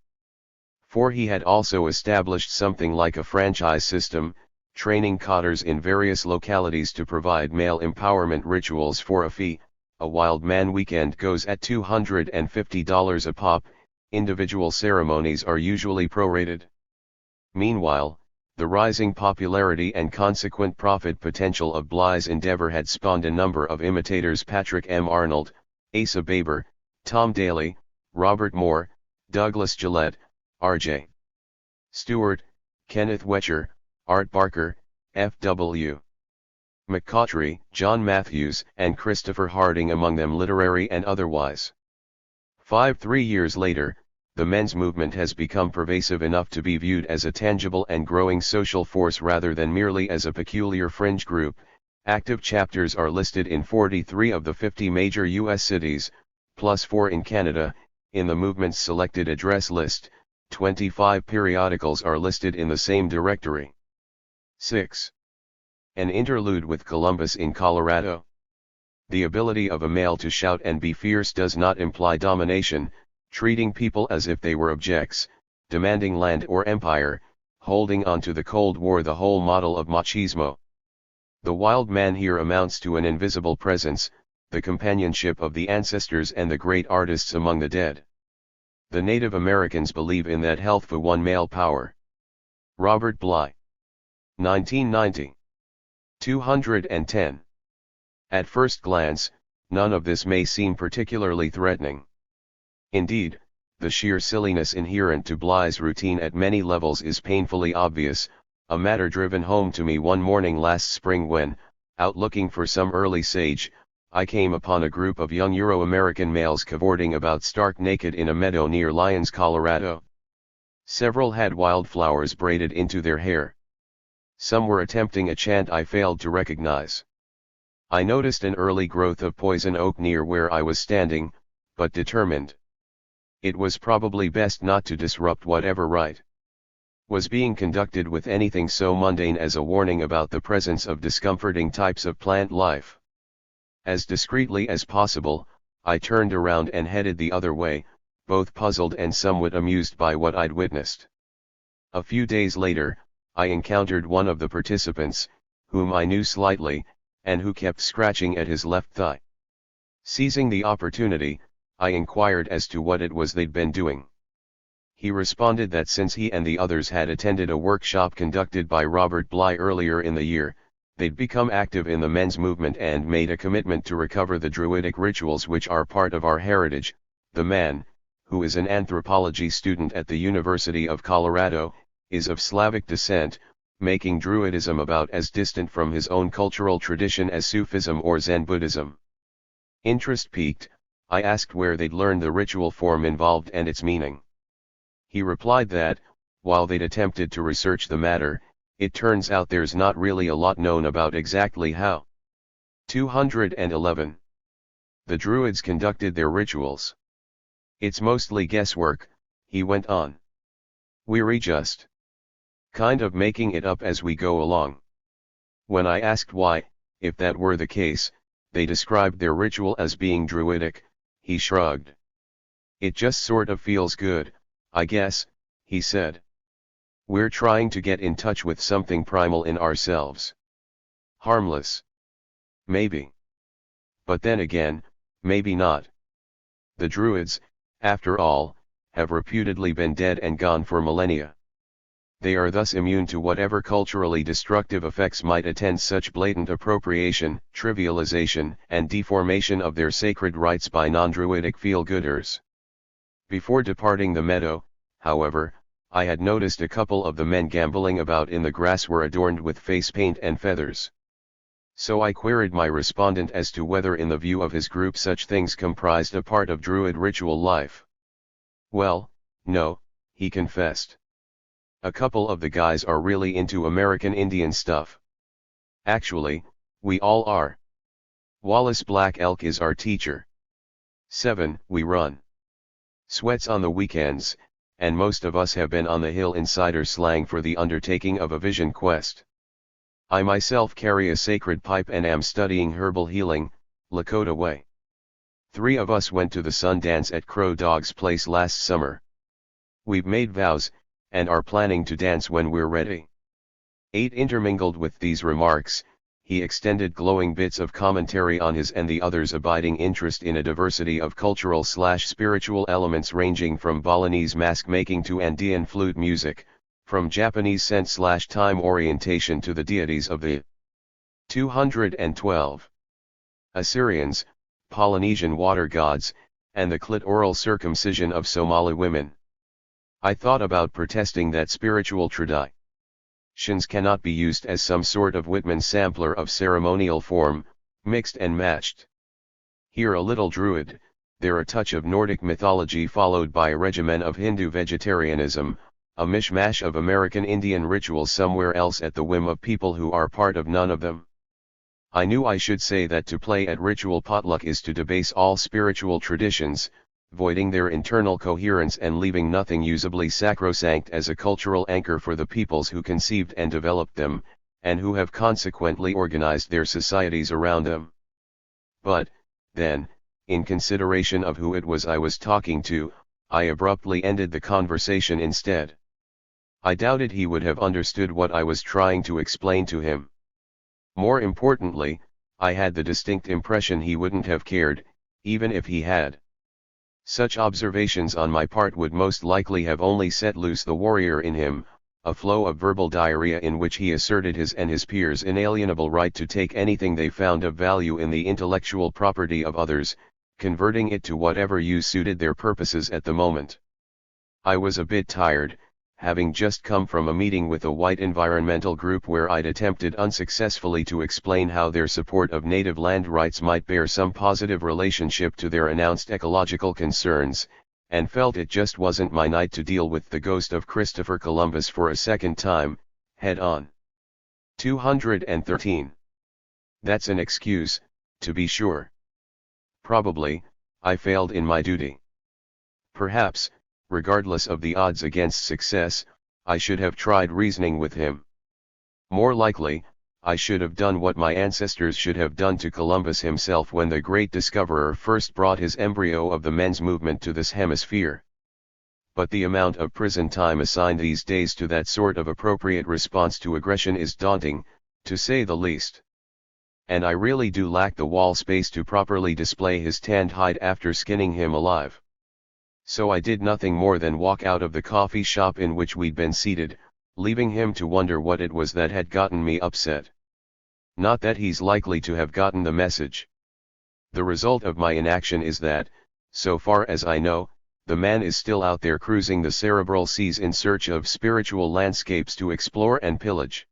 For he had also established something like a franchise system, training cotters in various localities to provide male empowerment rituals for a fee. A Wild Man weekend goes at $250 a pop, individual ceremonies are usually prorated. Meanwhile, the rising popularity and consequent profit potential of Bly's endeavor had spawned a number of imitators: Patrick M. Arnold, Asa Baber, Tom Daly, Robert Moore, Douglas Gillette, R.J. Stewart, Kenneth Wetcher, Art Barker, F.W. McCautry, John Matthews, and Christopher Harding among them, literary and otherwise. 3 years later, the men's movement has become pervasive enough to be viewed as a tangible and growing social force rather than merely as a peculiar fringe group. Active chapters are listed in 43 of the 50 major U.S. cities, plus 4 in Canada. In the movement's selected address list, 25 periodicals are listed in the same directory. 6. An interlude with Columbus in Colorado. The ability of a male to shout and be fierce does not imply domination, treating people as if they were objects, demanding land or empire, holding on to the Cold War, the whole model of machismo. The wild man here amounts to an invisible presence, the companionship of the ancestors and the great artists among the dead. The Native Americans believe in that healthful one male power. Robert Bly. 1990. 210. At first glance, none of this may seem particularly threatening. Indeed, the sheer silliness inherent to Bly's routine at many levels is painfully obvious, a matter driven home to me one morning last spring when, out looking for some early sage, I came upon a group of young Euro-American males cavorting about stark naked in a meadow near Lyons, Colorado. Several had wildflowers braided into their hair. Some were attempting a chant I failed to recognize. I noticed an early growth of poison oak near where I was standing, but determined it was probably best not to disrupt whatever rite was being conducted with anything so mundane as a warning about the presence of discomforting types of plant life. As discreetly as possible, I turned around and headed the other way, both puzzled and somewhat amused by what I'd witnessed. A few days later, I encountered one of the participants, whom I knew slightly, and who kept scratching at his left thigh. Seizing the opportunity, I inquired as to what it was they'd been doing. He responded that since he and the others had attended a workshop conducted by Robert Bly earlier in the year, they'd become active in the men's movement and made a commitment to recover the druidic rituals which are part of our heritage. The man, who is an anthropology student at the University of Colorado, is of Slavic descent, making Druidism about as distant from his own cultural tradition as Sufism or Zen Buddhism. Interest piqued, I asked where they'd learned the ritual form involved and its meaning. He replied that, while they'd attempted to research the matter, it turns out there's not really a lot known about exactly how. 211. The Druids conducted their rituals. It's mostly guesswork, he went on. We're just kind of making it up as we go along. When I asked why, if that were the case, they described their ritual as being druidic, he shrugged. It just sort of feels good, I guess, he said. We're trying to get in touch with something primal in ourselves. Harmless. Maybe. But then again, maybe not. The Druids, after all, have reputedly been dead and gone for millennia. They are thus immune to whatever culturally destructive effects might attend such blatant appropriation, trivialization, and deformation of their sacred rites by non-druidic feel-gooders. Before departing the meadow, however, I had noticed a couple of the men gamboling about in the grass were adorned with face paint and feathers. So I queried my respondent as to whether in the view of his group such things comprised a part of Druid ritual life. Well, no, he confessed. A couple of the guys are really into American Indian stuff. Actually, we all are. Wallace Black Elk is our teacher. 7. We run sweats on the weekends, and most of us have been on the hill insider slang for the undertaking of a vision quest. I myself carry a sacred pipe and am studying herbal healing, Lakota way. 3 of us went to the sun dance at Crow Dog's place last summer. We've made vows, and are planning to dance when we're ready. 8. Intermingled with these remarks, he extended glowing bits of commentary on his and the others' abiding interest in a diversity of cultural/spiritual elements ranging from Balinese mask making to Andean flute music, from Japanese scent/time orientation to the deities of the 212 Assyrians, Polynesian water gods, and the clitoral circumcision of Somali women. I thought about protesting that spiritual traditions cannot be used as some sort of Whitman sampler of ceremonial form, mixed and matched. Here a little Druid, there a touch of Nordic mythology followed by a regimen of Hindu vegetarianism, a mishmash of American Indian rituals somewhere else at the whim of people who are part of none of them. I knew I should say that to play at ritual potluck is to debase all spiritual traditions, voiding their internal coherence and leaving nothing usably sacrosanct as a cultural anchor for the peoples who conceived and developed them, and who have consequently organized their societies around them. But, then, in consideration of who it was I was talking to, I abruptly ended the conversation instead. I doubted he would have understood what I was trying to explain to him. More importantly, I had the distinct impression he wouldn't have cared, even if he had. Such observations on my part would most likely have only set loose the warrior in him, a flow of verbal diarrhea in which he asserted his and his peers' inalienable right to take anything they found of value in the intellectual property of others, converting it to whatever use suited their purposes at the moment. I was a bit tired, having just come from a meeting with a white environmental group where I'd attempted unsuccessfully to explain how their support of native land rights might bear some positive relationship to their announced ecological concerns, and felt it just wasn't my night to deal with the ghost of Christopher Columbus for a second time, head on. 213. That's an excuse, to be sure. Probably, I failed in my duty. Perhaps, regardless of the odds against success, I should have tried reasoning with him. More likely, I should have done what my ancestors should have done to Columbus himself when the great discoverer first brought his embryo of the men's movement to this hemisphere. But the amount of prison time assigned these days to that sort of appropriate response to aggression is daunting, to say the least. And I really do lack the wall space to properly display his tanned hide after skinning him alive. So I did nothing more than walk out of the coffee shop in which we'd been seated, leaving him to wonder what it was that had gotten me upset. Not that he's likely to have gotten the message. The result of my inaction is that, so far as I know, the man is still out there cruising the cerebral seas in search of spiritual landscapes to explore and pillage.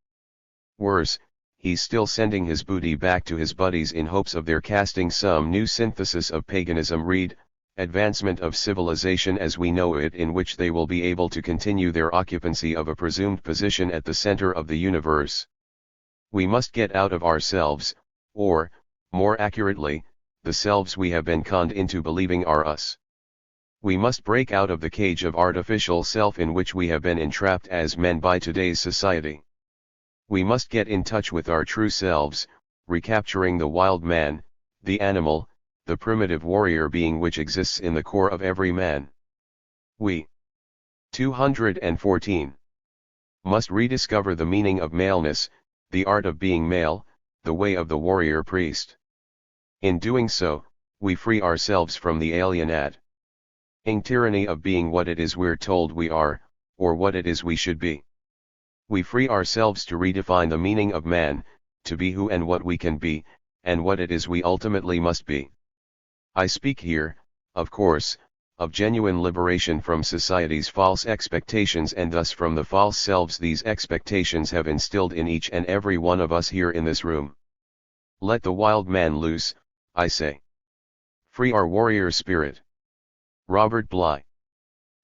Worse, he's still sending his booty back to his buddies in hopes of their casting some new synthesis of paganism, read, advancement of civilization as we know it, in which they will be able to continue their occupancy of a presumed position at the center of the universe. We must get out of ourselves, or, more accurately, the selves we have been conned into believing are us. We must break out of the cage of artificial self in which we have been entrapped as men by today's society. We must get in touch with our true selves, recapturing the wild man, the animal, the primitive warrior being which exists in the core of every man. We 214 must rediscover the meaning of maleness, the art of being male, the way of the warrior priest. In doing so, we free ourselves from the alienate tyranny of being what it is we're told we are, or what it is we should be. We free ourselves to redefine the meaning of man, to be who and what we can be, and what it is we ultimately must be. I speak here, of course, of genuine liberation from society's false expectations and thus from the false selves these expectations have instilled in each and every one of us here in this room. Let the wild man loose, I say. Free our warrior spirit. Robert Bly.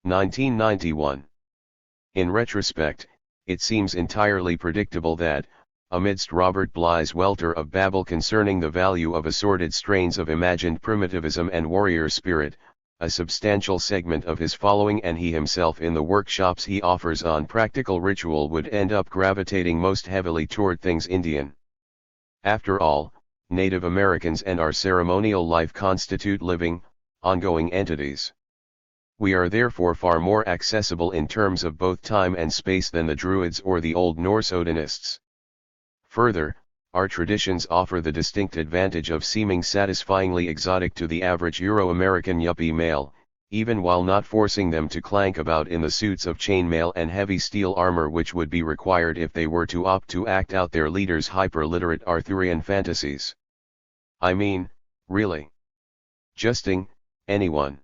1991. In retrospect, it seems entirely predictable that, amidst Robert Bligh's welter of babble concerning the value of assorted strains of imagined primitivism and warrior spirit, a substantial segment of his following and he himself in the workshops he offers on practical ritual would end up gravitating most heavily toward things Indian. After all, Native Americans and our ceremonial life constitute living, ongoing entities. We are therefore far more accessible in terms of both time and space than the Druids or the Old Norse Odinists. Further, our traditions offer the distinct advantage of seeming satisfyingly exotic to the average Euro-American yuppie male, even while not forcing them to clank about in the suits of chainmail and heavy steel armor which would be required if they were to opt to act out their leaders' hyper-literate Arthurian fantasies. I mean, really. Justing, anyone.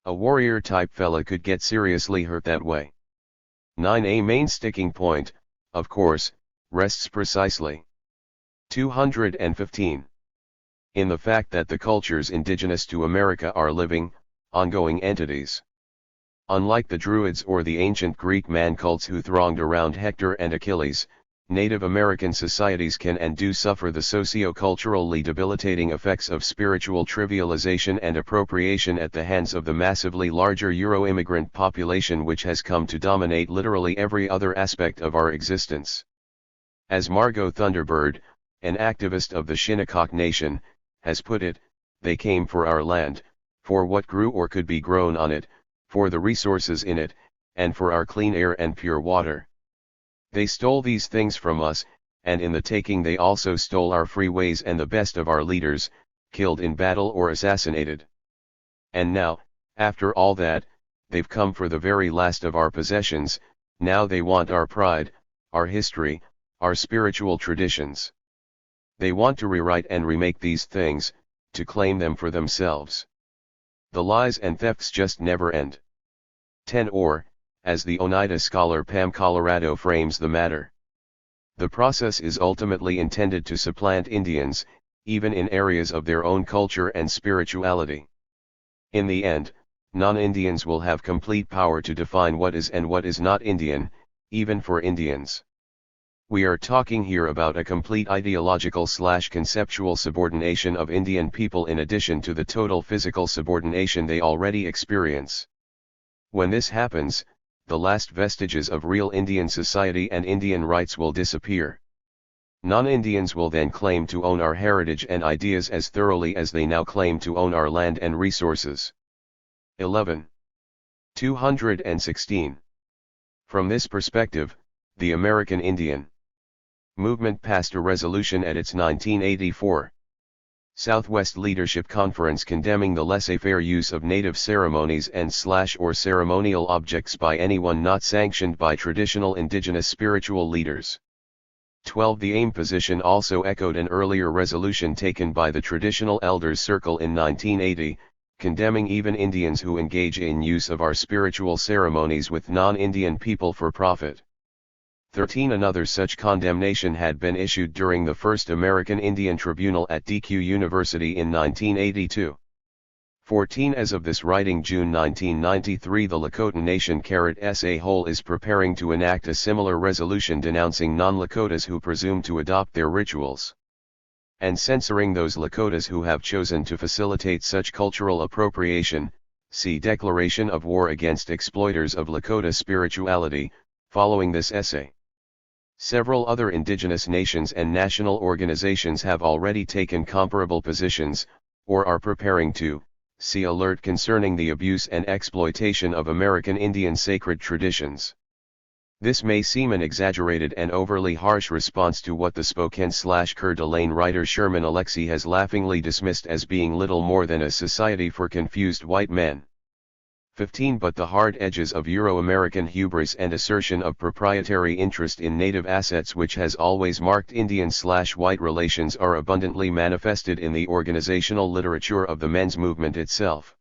A warrior-type fella could get seriously hurt that way. 9A main sticking point, of course, rests precisely 215. In the fact that the cultures indigenous to America are living, ongoing entities. Unlike the Druids or the ancient Greek man cults who thronged around Hector and Achilles, Native American societies can and do suffer the socio-culturally debilitating effects of spiritual trivialization and appropriation at the hands of the massively larger Euro-immigrant population which has come to dominate literally every other aspect of our existence. As Margot Thunderbird, an activist of the Shinnecock Nation, has put it, they came for our land, for what grew or could be grown on it, for the resources in it, and for our clean air and pure water. They stole these things from us, and in the taking they also stole our free ways and the best of our leaders, killed in battle or assassinated. And now, after all that, they've come for the very last of our possessions, now they want our pride, our history, our spiritual traditions. They want to rewrite and remake these things, to claim them for themselves. The lies and thefts just never end. 10 or, as the Oneida scholar Pam Colorado frames the matter, the process is ultimately intended to supplant Indians, even in areas of their own culture and spirituality. In the end, non-Indians will have complete power to define what is and what is not Indian, even for Indians. We are talking here about a complete ideological/conceptual subordination of Indian people in addition to the total physical subordination they already experience. When this happens, the last vestiges of real Indian society and Indian rights will disappear. Non-Indians will then claim to own our heritage and ideas as thoroughly as they now claim to own our land and resources. 11. 216. From this perspective, the American Indian movement passed a resolution at its 1984 Southwest Leadership Conference condemning the laissez-faire use of native ceremonies and/or ceremonial objects by anyone not sanctioned by traditional indigenous spiritual leaders. 12. The AIM position also echoed an earlier resolution taken by the Traditional Elders Circle in 1980, condemning even Indians who engage in use of our spiritual ceremonies with non-Indian people for profit. 13. Another such condemnation had been issued during the first American Indian Tribunal at DQ University in 1982. 14. As of this writing, June 1993, the Lakota Nation as a whole is preparing to enact a similar resolution denouncing non-Lakotas who presume to adopt their rituals, and censoring those Lakotas who have chosen to facilitate such cultural appropriation. See Declaration of War Against Exploiters of Lakota Spirituality, following this essay. Several other indigenous nations and national organizations have already taken comparable positions, or are preparing to. See alert concerning the abuse and exploitation of American Indian sacred traditions. This may seem an exaggerated and overly harsh response to what the Spokane/Coeur d'Alene writer Sherman Alexie has laughingly dismissed as being little more than a society for confused white men. 15. But the hard edges of Euro-American hubris and assertion of proprietary interest in native assets which has always marked Indian/white relations are abundantly manifested in the organizational literature of the men's movement itself.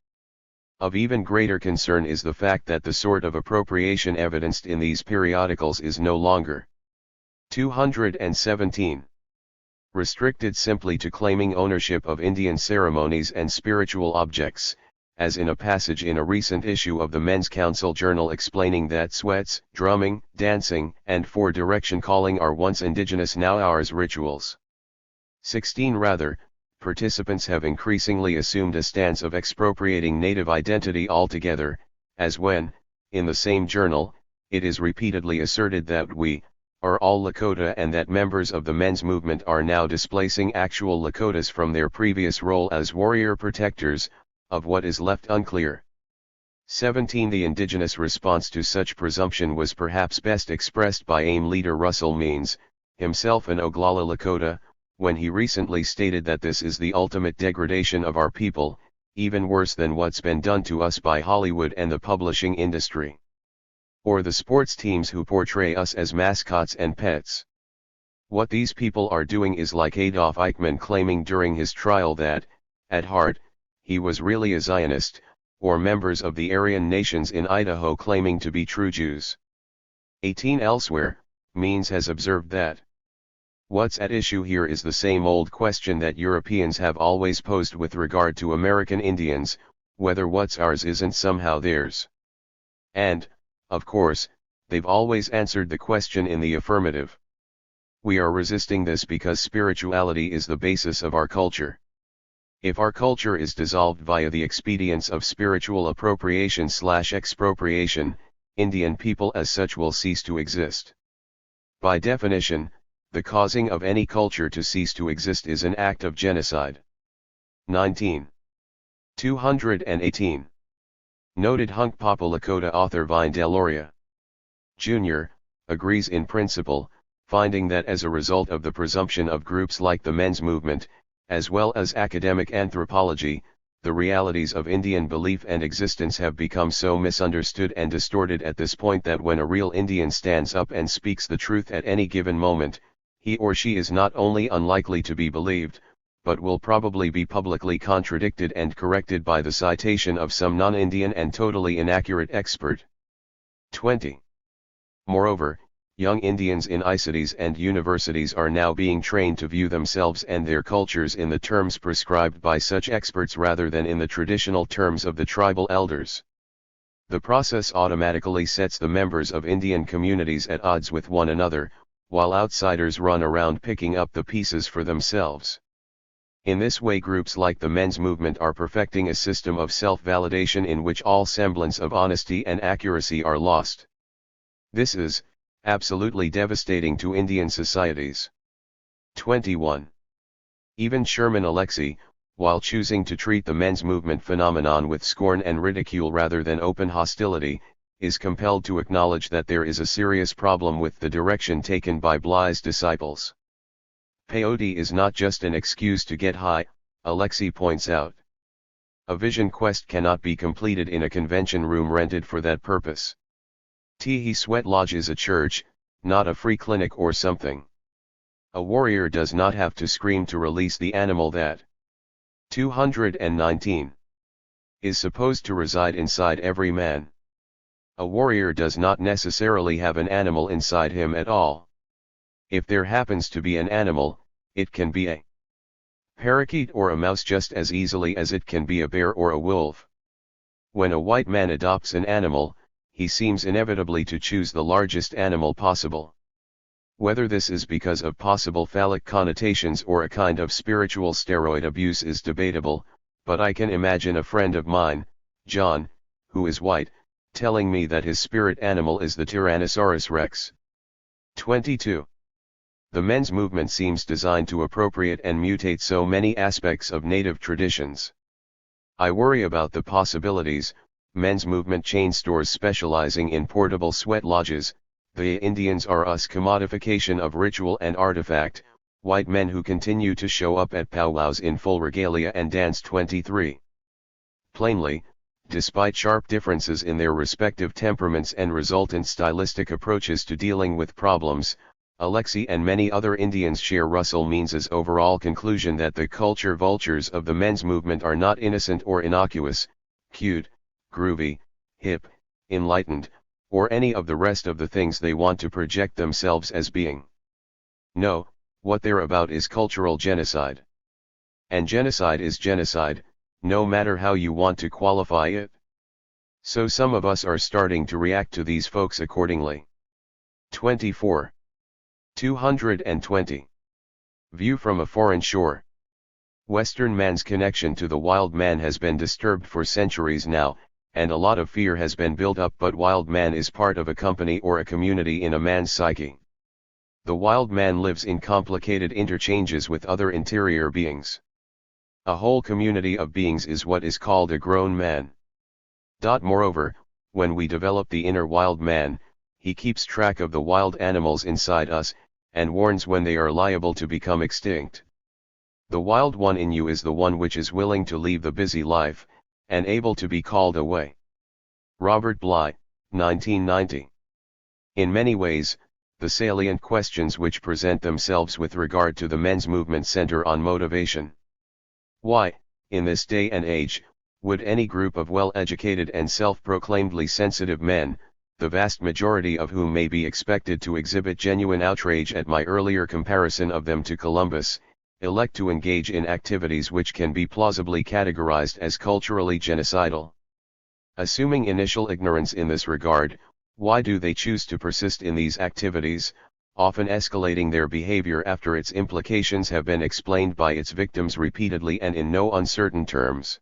Of even greater concern is the fact that the sort of appropriation evidenced in these periodicals is no longer 217. Restricted simply to claiming ownership of Indian ceremonies and spiritual objects, as in a passage in a recent issue of the Men's Council Journal explaining that sweats, drumming, dancing, and four-direction calling are once indigenous now ours rituals. 16 Rather, participants have increasingly assumed a stance of expropriating native identity altogether, as when, in the same journal, it is repeatedly asserted that we are all Lakota and that members of the men's movement are now displacing actual Lakotas from their previous role as warrior protectors, of what is left unclear. 17 The indigenous response to such presumption was perhaps best expressed by AIM leader Russell Means, himself an Oglala Lakota, when he recently stated that this is the ultimate degradation of our people, even worse than what's been done to us by Hollywood and the publishing industry. Or the sports teams who portray us as mascots and pets. What these people are doing is like Adolf Eichmann claiming during his trial that, at heart, he was really a Zionist, or members of the Aryan nations in Idaho claiming to be true Jews. 18 Elsewhere, Means has observed that what's at issue here is the same old question that Europeans have always posed with regard to American Indians, whether what's ours isn't somehow theirs. And, of course, they've always answered the question in the affirmative. We are resisting this because spirituality is the basis of our culture. If our culture is dissolved via the expedients of spiritual appropriation/expropriation, Indian people as such will cease to exist. By definition, the causing of any culture to cease to exist is an act of genocide. 19. 218. Noted Hunkpapa Lakota author Vine Deloria Jr. agrees in principle, finding that as a result of the presumption of groups like the men's movement, as well as academic anthropology, the realities of Indian belief and existence have become so misunderstood and distorted at this point that when a real Indian stands up and speaks the truth at any given moment, he or she is not only unlikely to be believed, but will probably be publicly contradicted and corrected by the citation of some non-Indian and totally inaccurate expert. 20. Moreover, young Indians in ICTs and universities are now being trained to view themselves and their cultures in the terms prescribed by such experts rather than in the traditional terms of the tribal elders. The process automatically sets the members of Indian communities at odds with one another, while outsiders run around picking up the pieces for themselves. In this way, groups like the men's movement are perfecting a system of self-validation in which all semblance of honesty and accuracy are lost. This is absolutely devastating to Indian societies. 21. Even Sherman Alexie, while choosing to treat the men's movement phenomenon with scorn and ridicule rather than open hostility, is compelled to acknowledge that there is a serious problem with the direction taken by Bly's disciples. Peyote is not just an excuse to get high, Alexie points out. A vision quest cannot be completed in a convention room rented for that purpose. Teehee Sweat Lodge is a church, not a free clinic or something. A warrior does not have to scream to release the animal that 219 is supposed to reside inside every man. A warrior does not necessarily have an animal inside him at all. If there happens to be an animal, it can be a parakeet or a mouse just as easily as it can be a bear or a wolf. When a white man adopts an animal, he seems inevitably to choose the largest animal possible. Whether this is because of possible phallic connotations or a kind of spiritual steroid abuse is debatable, but I can imagine a friend of mine, John, who is white, telling me that his spirit animal is the Tyrannosaurus Rex. 22. The men's movement seems designed to appropriate and mutate so many aspects of native traditions. I worry about the possibilities. Men's movement chain stores specializing in portable sweat lodges, the Indians are us commodification of ritual and artifact, white men who continue to show up at powwows in full regalia and dance. 23. Plainly, despite sharp differences in their respective temperaments and resultant stylistic approaches to dealing with problems, Alexie and many other Indians share Russell Means's overall conclusion that the culture vultures of the men's movement are not innocent or innocuous, cute, groovy, hip, enlightened, or any of the rest of the things they want to project themselves as being. No, what they're about is cultural genocide. And genocide is genocide, no matter how you want to qualify it. So some of us are starting to react to these folks accordingly. 24. 220. View from a foreign shore. Western man's connection to the wild man has been disturbed for centuries now, and a lot of fear has been built up, but wild man is part of a company or a community in a man's psyche. The wild man lives in complicated interchanges with other interior beings. A whole community of beings is what is called a grown man. Moreover, when we develop the inner wild man, he keeps track of the wild animals inside us, and warns when they are liable to become extinct. The wild one in you is the one which is willing to leave the busy life, and able to be called away. Robert Bly, 1990. In many ways, the salient questions which present themselves with regard to the men's movement center on motivation. Why, in this day and age, would any group of well-educated and self-proclaimedly sensitive men, the vast majority of whom may be expected to exhibit genuine outrage at my earlier comparison of them to Columbus, elect to engage in activities which can be plausibly categorized as culturally genocidal? Assuming initial ignorance in this regard, why do they choose to persist in these activities, often escalating their behavior after its implications have been explained by its victims repeatedly and in no uncertain terms?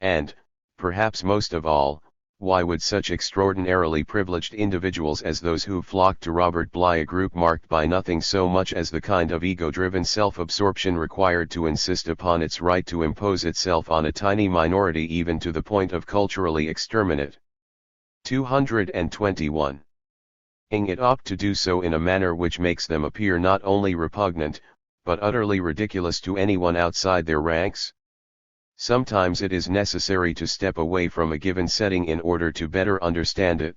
And, perhaps most of all, why would such extraordinarily privileged individuals as those who flocked to Robert Bly, a group marked by nothing so much as the kind of ego-driven self-absorption required to insist upon its right to impose itself on a tiny minority even to the point of culturally exterminate? 221. It ought to do so in a manner which makes them appear not only repugnant, but utterly ridiculous to anyone outside their ranks? Sometimes it is necessary to step away from a given setting in order to better understand it.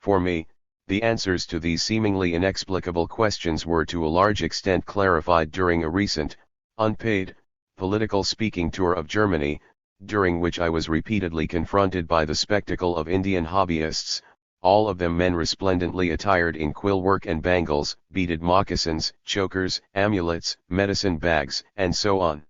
For me, the answers to these seemingly inexplicable questions were to a large extent clarified during a recent, unpaid, political speaking tour of Germany, during which I was repeatedly confronted by the spectacle of Indian hobbyists, all of them men resplendently attired in quill work and bangles, beaded moccasins, chokers, amulets, medicine bags, and so on.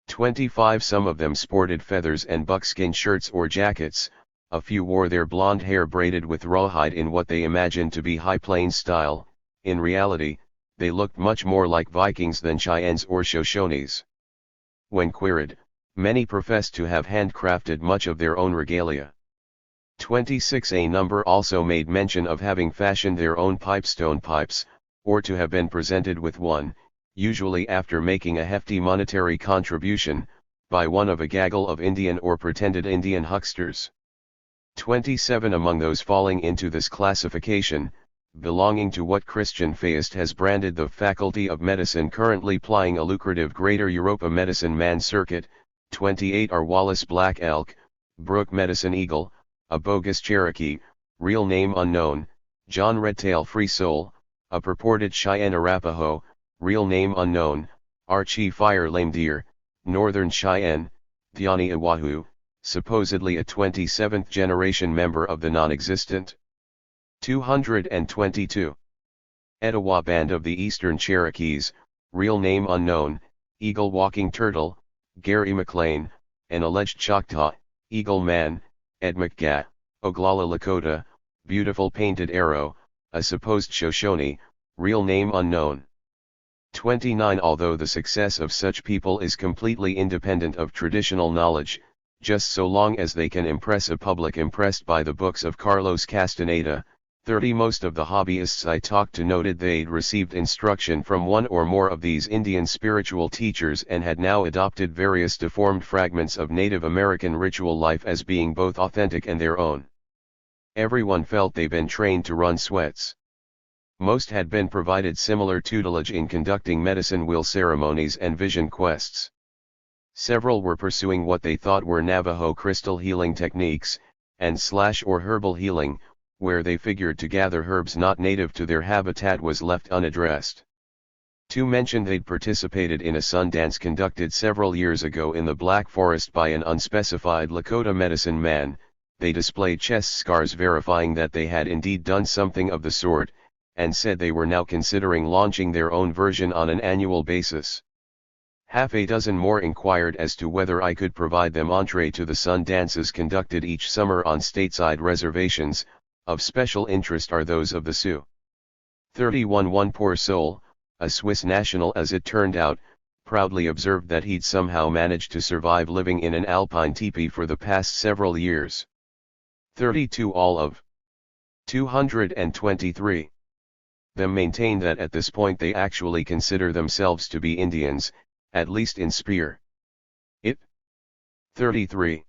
25. Some of them sported feathers and buckskin shirts or jackets, a few wore their blonde hair braided with rawhide in what they imagined to be high plains style. In reality, they looked much more like Vikings than Cheyennes or Shoshones. When queried, many professed to have handcrafted much of their own regalia. 26. A number also made mention of having fashioned their own pipestone pipes, or to have been presented with one, usually after making a hefty monetary contribution, by one of a gaggle of Indian or pretended Indian hucksters. 27. Among those falling into this classification, belonging to what Christian theist has branded the Faculty of Medicine currently plying a lucrative Greater Europa Medicine Man circuit, 28 are Wallace Black Elk, Brooke Medicine Eagle, a bogus Cherokee, real name unknown, John Redtail Free Soul, a purported Cheyenne Arapaho, real name unknown, Archie Fire Lame Deer, Northern Cheyenne, Thiani Oahu, supposedly a 27th generation member of the non-existent 222 Etowah Band of the Eastern Cherokees, real name unknown, Eagle Walking Turtle, Gary McLean, an alleged Choctaw, Eagle Man, Ed McGatt, Oglala Lakota, Beautiful Painted Arrow, a supposed Shoshone, real name unknown. 29. Although the success of such people is completely independent of traditional knowledge, just so long as they can impress a public impressed by the books of Carlos Castaneda, 30. Most of the hobbyists I talked to noted they'd received instruction from one or more of these Indian spiritual teachers and had now adopted various deformed fragments of Native American ritual life as being both authentic and their own. Everyone felt they'd been trained to run sweats. Most had been provided similar tutelage in conducting medicine wheel ceremonies and vision quests. Several were pursuing what they thought were Navajo crystal healing techniques, and/or herbal healing, where they figured to gather herbs not native to their habitat was left unaddressed. 2 mentioned they'd participated in a sun dance conducted several years ago in the Black Forest by an unspecified Lakota medicine man. They displayed chest scars verifying that they had indeed done something of the sort, and said they were now considering launching their own version on an annual basis. Half a dozen more inquired as to whether I could provide them entree to the sun dances conducted each summer on stateside reservations. Of special interest are those of the Sioux. 31. One poor soul, a Swiss national as it turned out, proudly observed that he'd somehow managed to survive living in an alpine teepee for the past several years. 32. All of 223 them maintain that at this point they actually consider themselves to be Indians, at least in Spear. It. 33.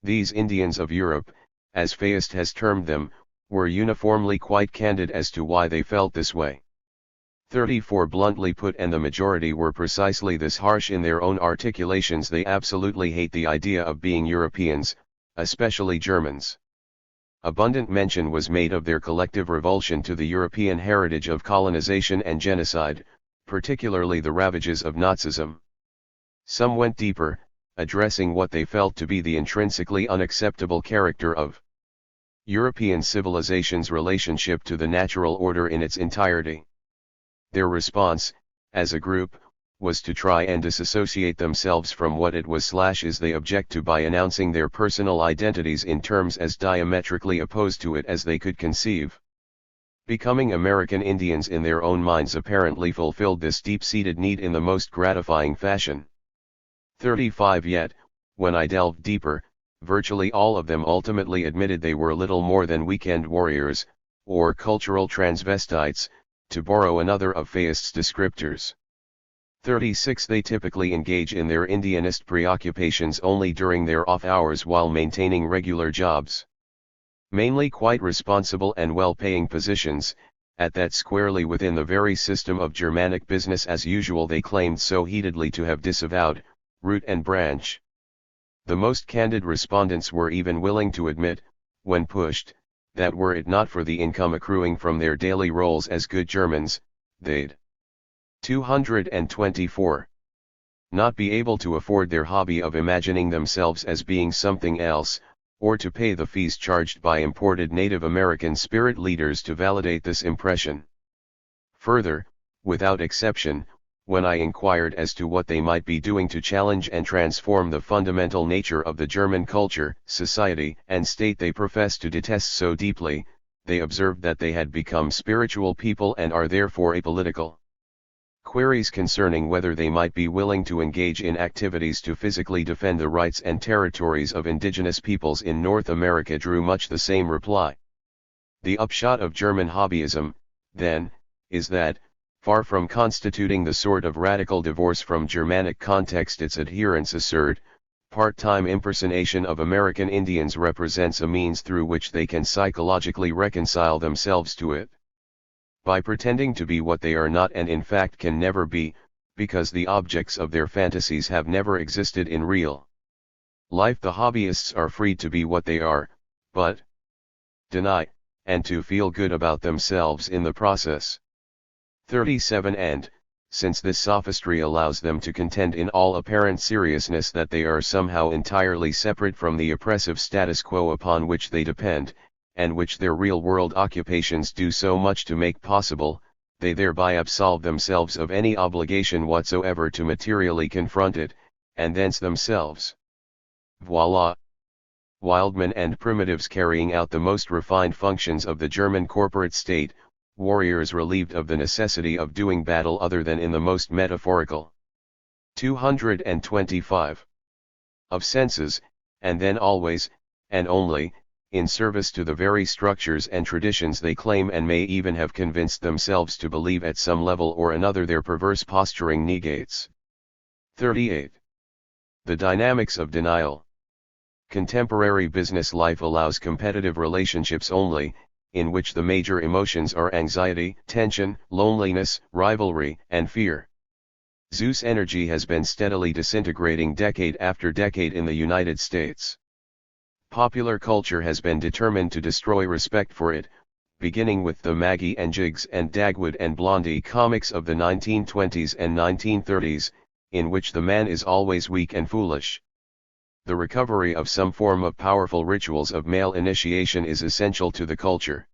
These Indians of Europe, as Feist has termed them, were uniformly quite candid as to why they felt this way. 34. Bluntly put, and the majority were precisely this harsh in their own articulations, they absolutely hate the idea of being Europeans, especially Germans. Abundant mention was made of their collective revulsion to the European heritage of colonization and genocide, particularly the ravages of Nazism. Some went deeper, addressing what they felt to be the intrinsically unacceptable character of European civilization's relationship to the natural order in its entirety. Their response, as a group, was to try and disassociate themselves from what it was/is they object to by announcing their personal identities in terms as diametrically opposed to it as they could conceive. Becoming American Indians in their own minds apparently fulfilled this deep-seated need in the most gratifying fashion. 35. Yet, when I delved deeper, virtually all of them ultimately admitted they were little more than weekend warriors, or cultural transvestites, to borrow another of Feist's descriptors. 36. They typically engage in their Indianist preoccupations only during their off hours while maintaining regular jobs. Mainly quite responsible and well-paying positions, at that squarely within the very system of Germanic business as usual they claimed so heatedly to have disavowed, root and branch. The most candid respondents were even willing to admit, when pushed, that were it not for the income accruing from their daily roles as good Germans, they'd 224. Not be able to afford their hobby of imagining themselves as being something else, or to pay the fees charged by imported Native American spirit leaders to validate this impression. Further, without exception, when I inquired as to what they might be doing to challenge and transform the fundamental nature of the German culture, society, and state they profess to detest so deeply, they observed that they had become spiritual people and are therefore apolitical. Queries concerning whether they might be willing to engage in activities to physically defend the rights and territories of indigenous peoples in North America drew much the same reply. The upshot of German hobbyism, then, is that, far from constituting the sort of radical divorce from Germanic context its adherents assert, part-time impersonation of American Indians represents a means through which they can psychologically reconcile themselves to it. By pretending to be what they are not and in fact can never be, because the objects of their fantasies have never existed in real life, the hobbyists are freed to be what they are, but deny, and to feel good about themselves in the process. 37. And, since this sophistry allows them to contend in all apparent seriousness that they are somehow entirely separate from the oppressive status quo upon which they depend, and which their real-world occupations do so much to make possible, they thereby absolve themselves of any obligation whatsoever to materially confront it, and thence themselves. Voila! Wildmen and primitives carrying out the most refined functions of the German corporate state, warriors relieved of the necessity of doing battle other than in the most metaphorical. 225. Of senses, and then always, and only, in service to the very structures and traditions they claim and may even have convinced themselves to believe at some level or another their perverse posturing negates. 38. The dynamics of denial. Contemporary business life allows competitive relationships only, in which the major emotions are anxiety, tension, loneliness, rivalry, and fear. Zeus energy has been steadily disintegrating decade after decade in the United States. Popular culture has been determined to destroy respect for it, beginning with the Maggie and Jiggs and Dagwood and Blondie comics of the 1920s and 1930s, in which the man is always weak and foolish. The recovery of some form of powerful rituals of male initiation is essential to the culture.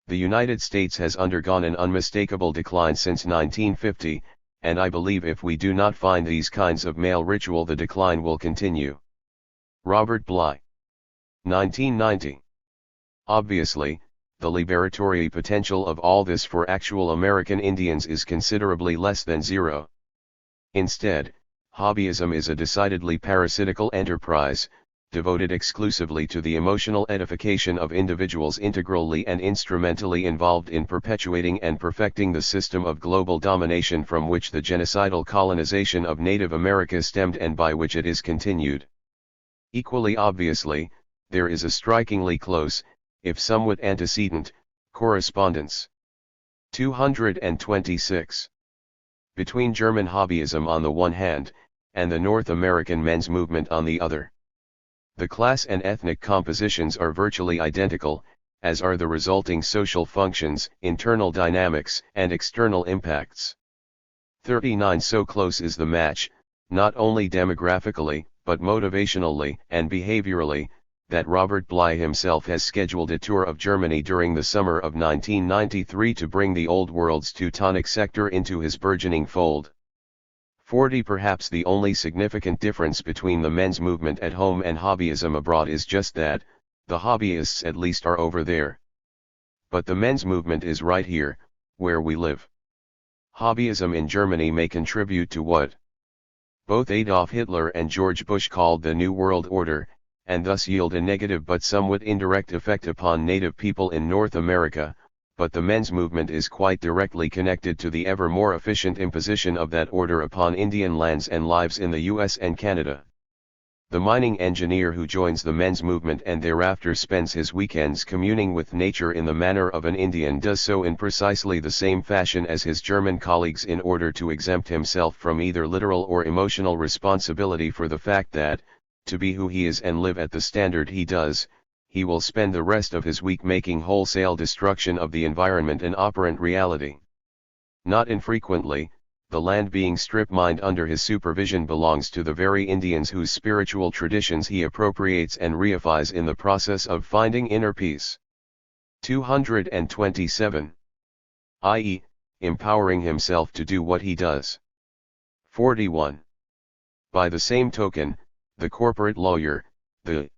The United States has undergone an unmistakable decline since 1950, and I believe if we do not find these kinds of male ritual the decline will continue. Robert Bly. 1990. Obviously, the liberatory potential of all this for actual American Indians is considerably less than zero. Instead, hobbyism is a decidedly parasitical enterprise, devoted exclusively to the emotional edification of individuals integrally and instrumentally involved in perpetuating and perfecting the system of global domination from which the genocidal colonization of Native America stemmed and by which it is continued. Equally obviously, there is a strikingly close, if somewhat antecedent, correspondence. 226. Between German hobbyism on the one hand, and the North American men's movement on the other. The class and ethnic compositions are virtually identical, as are the resulting social functions, internal dynamics, and external impacts. 39. So close is the match, not only demographically, but motivationally and behaviorally, that Robert Bly himself has scheduled a tour of Germany during the summer of 1993 to bring the Old World's Teutonic sector into his burgeoning fold. 40. Perhaps the only significant difference between the men's movement at home and hobbyism abroad is just that, the hobbyists at least are over there. But the men's movement is right here, where we live. Hobbyism in Germany may contribute to what both Adolf Hitler and George Bush called the New World Order, and thus yield a negative but somewhat indirect effect upon native people in North America, but the men's movement is quite directly connected to the ever more efficient imposition of that order upon Indian lands and lives in the US and Canada. The mining engineer who joins the men's movement and thereafter spends his weekends communing with nature in the manner of an Indian does so in precisely the same fashion as his German colleagues in order to exempt himself from either literal or emotional responsibility for the fact that, to be who he is and live at the standard he does, he will spend the rest of his week making wholesale destruction of the environment an operant reality. Not infrequently, the land being strip-mined under his supervision belongs to the very Indians whose spiritual traditions he appropriates and reifies in the process of finding inner peace. 227. i.e., empowering himself to do what he does. 41. By the same token, the corporate lawyer, the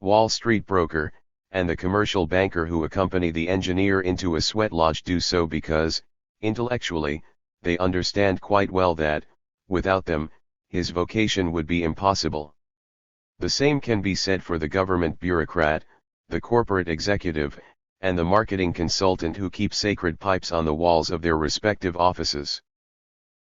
Wall Street broker, and the commercial banker who accompany the engineer into a sweat lodge do so because, intellectually, they understand quite well that, without them, his vocation would be impossible. The same can be said for the government bureaucrat, the corporate executive, and the marketing consultant who keep sacred pipes on the walls of their respective offices.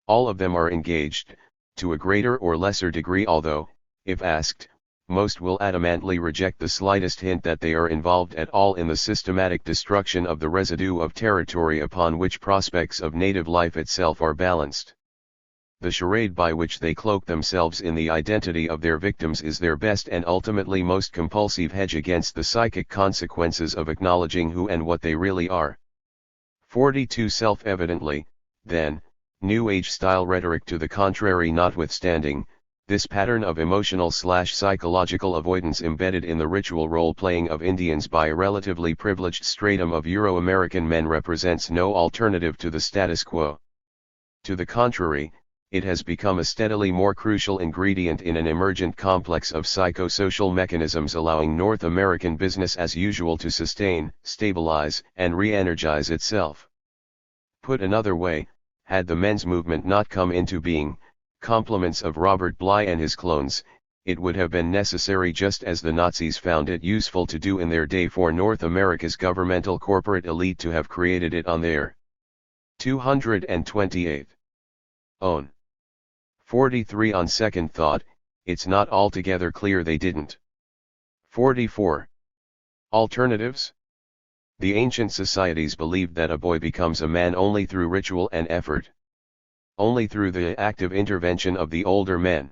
All of them are engaged, to a greater or lesser degree, although, if asked, most will adamantly reject the slightest hint that they are involved at all in the systematic destruction of the residue of territory upon which prospects of native life itself are balanced. The charade by which they cloak themselves in the identity of their victims is their best and ultimately most compulsive hedge against the psychic consequences of acknowledging who and what they really are. 42. Self-evidently, then, New Age-style rhetoric to the contrary notwithstanding, this pattern of emotional/psychological avoidance embedded in the ritual role-playing of Indians by a relatively privileged stratum of Euro-American men represents no alternative to the status quo. To the contrary, it has become a steadily more crucial ingredient in an emergent complex of psychosocial mechanisms allowing North American business as usual to sustain, stabilize, and re-energize itself. Put another way, had the men's movement not come into being, compliments of Robert Bly and his clones, it would have been necessary, just as the Nazis found it useful to do in their day, for North America's governmental corporate elite to have created it on their 228 own. 43. On second thought, it's not altogether clear they didn't. 44. Alternatives? The ancient societies believed that a boy becomes a man only through ritual and effort. Only through the active intervention of the older men.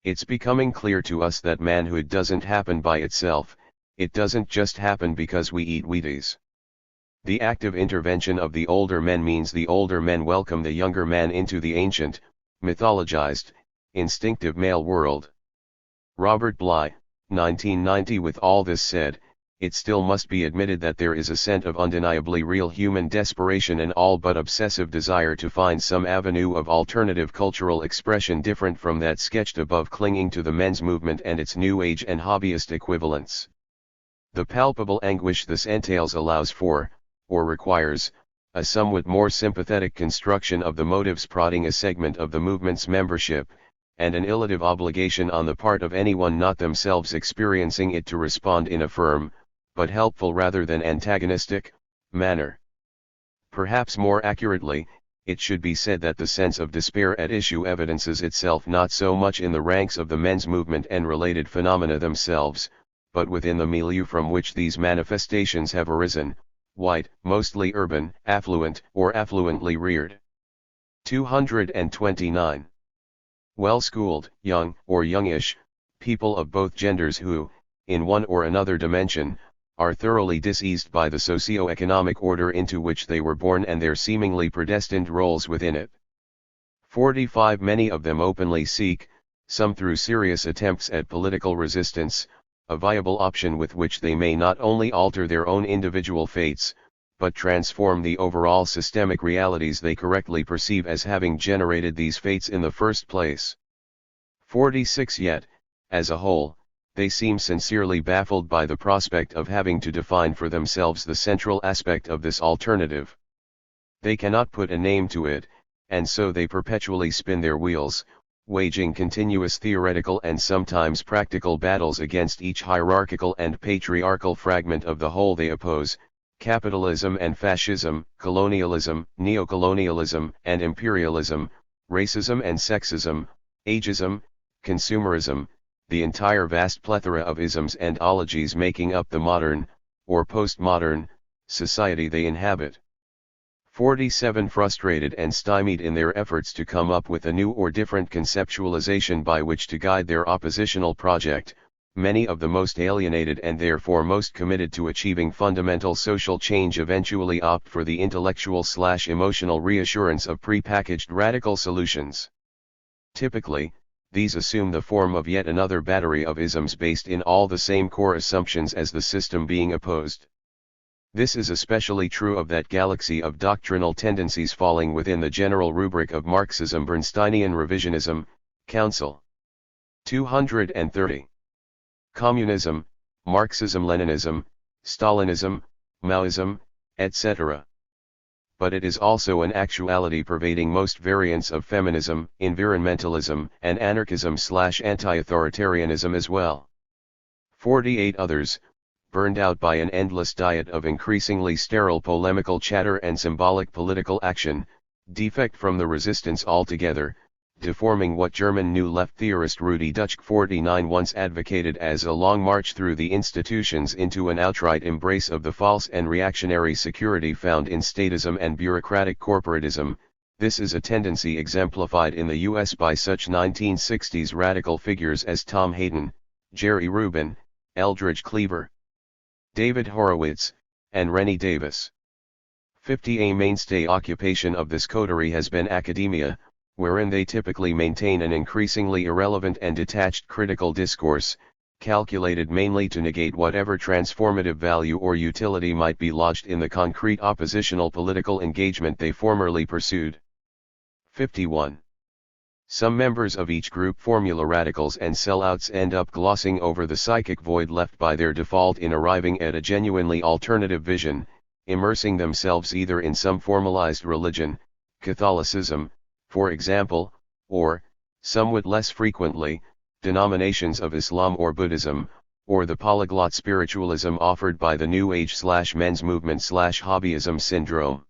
It's becoming clear to us that manhood doesn't happen by itself, it doesn't just happen because we eat Wheaties. The active intervention of the older men means the older men welcome the younger man into the ancient, mythologized, instinctive male world. Robert Bly, 1990. With all this said, it still must be admitted that there is a scent of undeniably real human desperation and all but obsessive desire to find some avenue of alternative cultural expression different from that sketched above, clinging to the men's movement and its new age and hobbyist equivalents. The palpable anguish this entails allows for, or requires, a somewhat more sympathetic construction of the motives prodding a segment of the movement's membership, and an illative obligation on the part of anyone not themselves experiencing it to respond in a firm, but helpful rather than antagonistic, manner. Perhaps more accurately, it should be said that the sense of despair at issue evidences itself not so much in the ranks of the men's movement and related phenomena themselves, but within the milieu from which these manifestations have arisen, white, mostly urban, affluent, or affluently reared. 229. Well-schooled, young, or youngish, people of both genders who, in one or another dimension, are thoroughly diseased by the socio-economic order into which they were born and their seemingly predestined roles within it. 45. Many of them openly seek, some through serious attempts at political resistance, a viable option with which they may not only alter their own individual fates, but transform the overall systemic realities they correctly perceive as having generated these fates in the first place. 46. Yet, as a whole, they seem sincerely baffled by the prospect of having to define for themselves the central aspect of this alternative. They cannot put a name to it, and so they perpetually spin their wheels, waging continuous theoretical and sometimes practical battles against each hierarchical and patriarchal fragment of the whole they oppose: capitalism and fascism, colonialism, neocolonialism and imperialism, racism and sexism, ageism, consumerism, the entire vast plethora of isms and ologies making up the modern, or postmodern, society they inhabit. 47. Frustrated and stymied in their efforts to come up with a new or different conceptualization by which to guide their oppositional project, many of the most alienated and therefore most committed to achieving fundamental social change eventually opt for the intellectual/emotional reassurance of prepackaged radical solutions. Typically, these assume the form of yet another battery of isms based in all the same core assumptions as the system being opposed. This is especially true of that galaxy of doctrinal tendencies falling within the general rubric of Marxism, Bernsteinian revisionism, Council. 230. Communism, Marxism-Leninism, Stalinism, Maoism, etc. But it is also an actuality pervading most variants of feminism, environmentalism, and anarchism/anti-authoritarianism as well. 48. Others, burned out by an endless diet of increasingly sterile polemical chatter and symbolic political action, defect from the resistance altogether, deforming what German New Left theorist Rudi Dutschke 49 once advocated as a long march through the institutions into an outright embrace of the false and reactionary security found in statism and bureaucratic corporatism. This is a tendency exemplified in the U.S. by such 1960s radical figures as Tom Hayden, Jerry Rubin, Eldridge Cleaver, David Horowitz, and Rennie Davis. 50. A mainstay occupation of this coterie has been academia, wherein they typically maintain an increasingly irrelevant and detached critical discourse, calculated mainly to negate whatever transformative value or utility might be lodged in the concrete oppositional political engagement they formerly pursued. 51. Some members of each group, formula radicals and sellouts, end up glossing over the psychic void left by their default in arriving at a genuinely alternative vision, immersing themselves either in some formalized religion, Catholicism, for example, or, somewhat less frequently, denominations of Islam or Buddhism, or the polyglot spiritualism offered by the New Age/men's movement/hobbyism syndrome.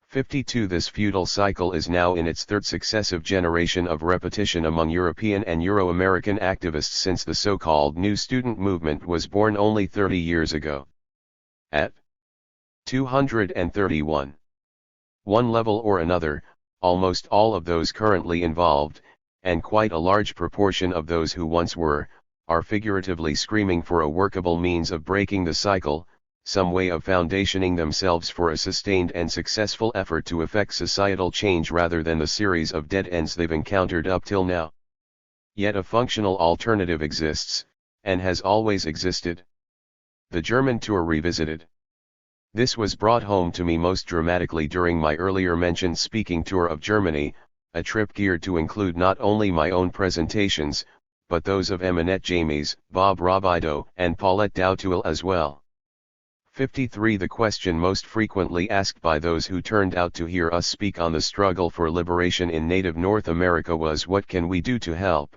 52. This feudal cycle is now in its third successive generation of repetition among European and Euro-American activists since the so-called New Student Movement was born only 30 years ago. At 231. One level or another, almost all of those currently involved, and quite a large proportion of those who once were, are figuratively screaming for a workable means of breaking the cycle, some way of foundationing themselves for a sustained and successful effort to effect societal change rather than the series of dead ends they've encountered up till now. Yet a functional alternative exists, and has always existed. The German Tour Revisited. This was brought home to me most dramatically during my earlier mentioned speaking tour of Germany, a trip geared to include not only my own presentations, but those of Eminette Jamies, Bob Robideau, and Paulette Dowtuil as well. 53. The question most frequently asked by those who turned out to hear us speak on the struggle for liberation in native North America was, what can we do to help?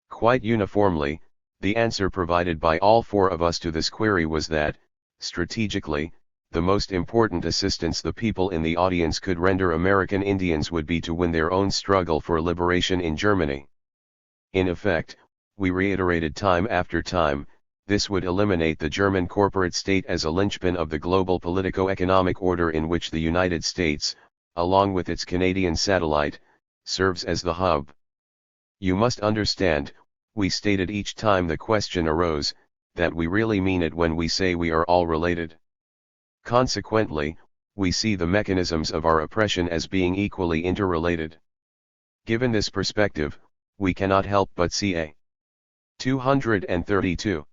Quite uniformly, the answer provided by all four of us to this query was that, strategically, the most important assistance the people in the audience could render American Indians would be to win their own struggle for liberation in Germany. In effect, we reiterated time after time, this would eliminate the German corporate state as a linchpin of the global politico-economic order in which the United States, along with its Canadian satellite, serves as the hub. You must understand, we stated each time the question arose, that we really mean it when we say we are all related. Consequently, we see the mechanisms of our oppression as being equally interrelated. Given this perspective, we cannot help but see a 232.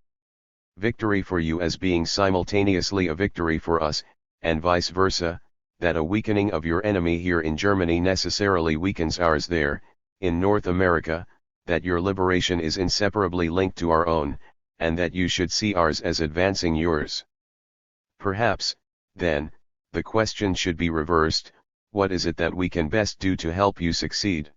Victory for you as being simultaneously a victory for us, and vice versa, that a weakening of your enemy here in Germany necessarily weakens ours there, in North America, that your liberation is inseparably linked to our own, and that you should see ours as advancing yours. Perhaps, then, the question should be reversed, what is it that we can best do to help you succeed?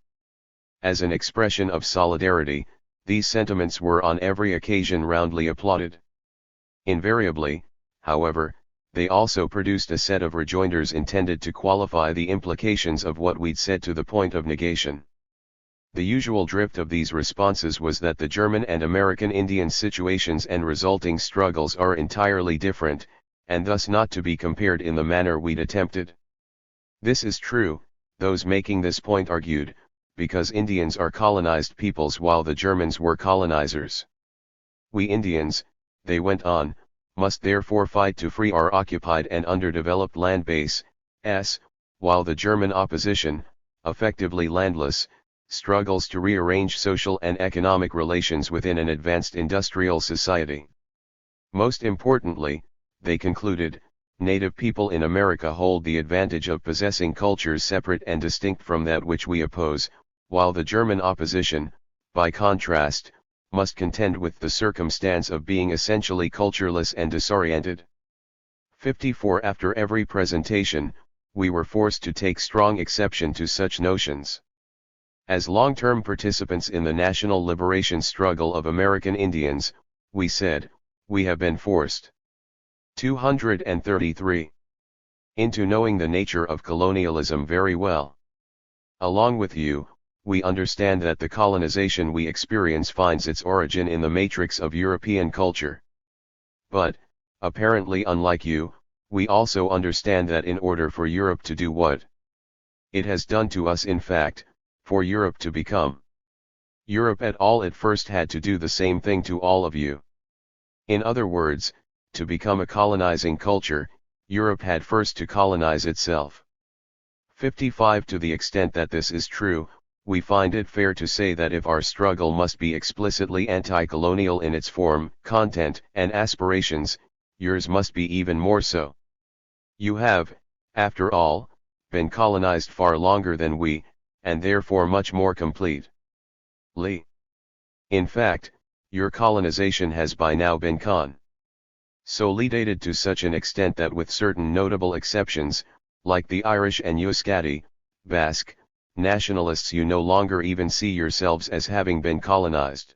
As an expression of solidarity, these sentiments were on every occasion roundly applauded. Invariably, however, they also produced a set of rejoinders intended to qualify the implications of what we'd said to the point of negation. The usual drift of these responses was that the German and American Indian situations and resulting struggles are entirely different, and thus not to be compared in the manner we'd attempted. This is true, those making this point argued, because Indians are colonized peoples while the Germans were colonizers. We Indians, they went on, must therefore fight to free our occupied and underdeveloped land base, while the German opposition, effectively landless, struggles to rearrange social and economic relations within an advanced industrial society. Most importantly, they concluded, native people in America hold the advantage of possessing cultures separate and distinct from that which we oppose, while the German opposition, by contrast, must contend with the circumstance of being essentially cultureless and disoriented. 54. After every presentation, we were forced to take strong exception to such notions. As long-term participants in the national liberation struggle of American Indians, we said, we have been forced. 233. Into knowing the nature of colonialism very well. Along with you, we understand that the colonization we experience finds its origin in the matrix of European culture. But, apparently unlike you, we also understand that in order for Europe to do what it has done to us, in fact, for Europe to become Europe at all, it first had to do the same thing to all of you. In other words, to become a colonizing culture, Europe had first to colonize itself. 55. To the extent that this is true, we find it fair to say that if our struggle must be explicitly anti-colonial in its form, content, and aspirations, yours must be even more so. You have, after all, been colonized far longer than we, and therefore much more complete. In fact, your colonization has by now been consolidated to such an extent that with certain notable exceptions, like the Irish and Euskadi, Basque, nationalists, you no longer even see yourselves as having been colonized.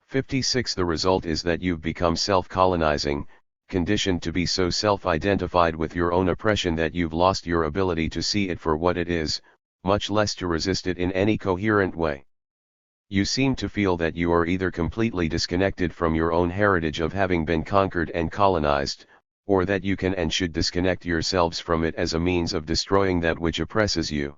56. The result is that you've become self-colonizing, conditioned to be so self-identified with your own oppression that you've lost your ability to see it for what it is, much less to resist it in any coherent way. You seem to feel that you are either completely disconnected from your own heritage of having been conquered and colonized, or that you can and should disconnect yourselves from it as a means of destroying that which oppresses you.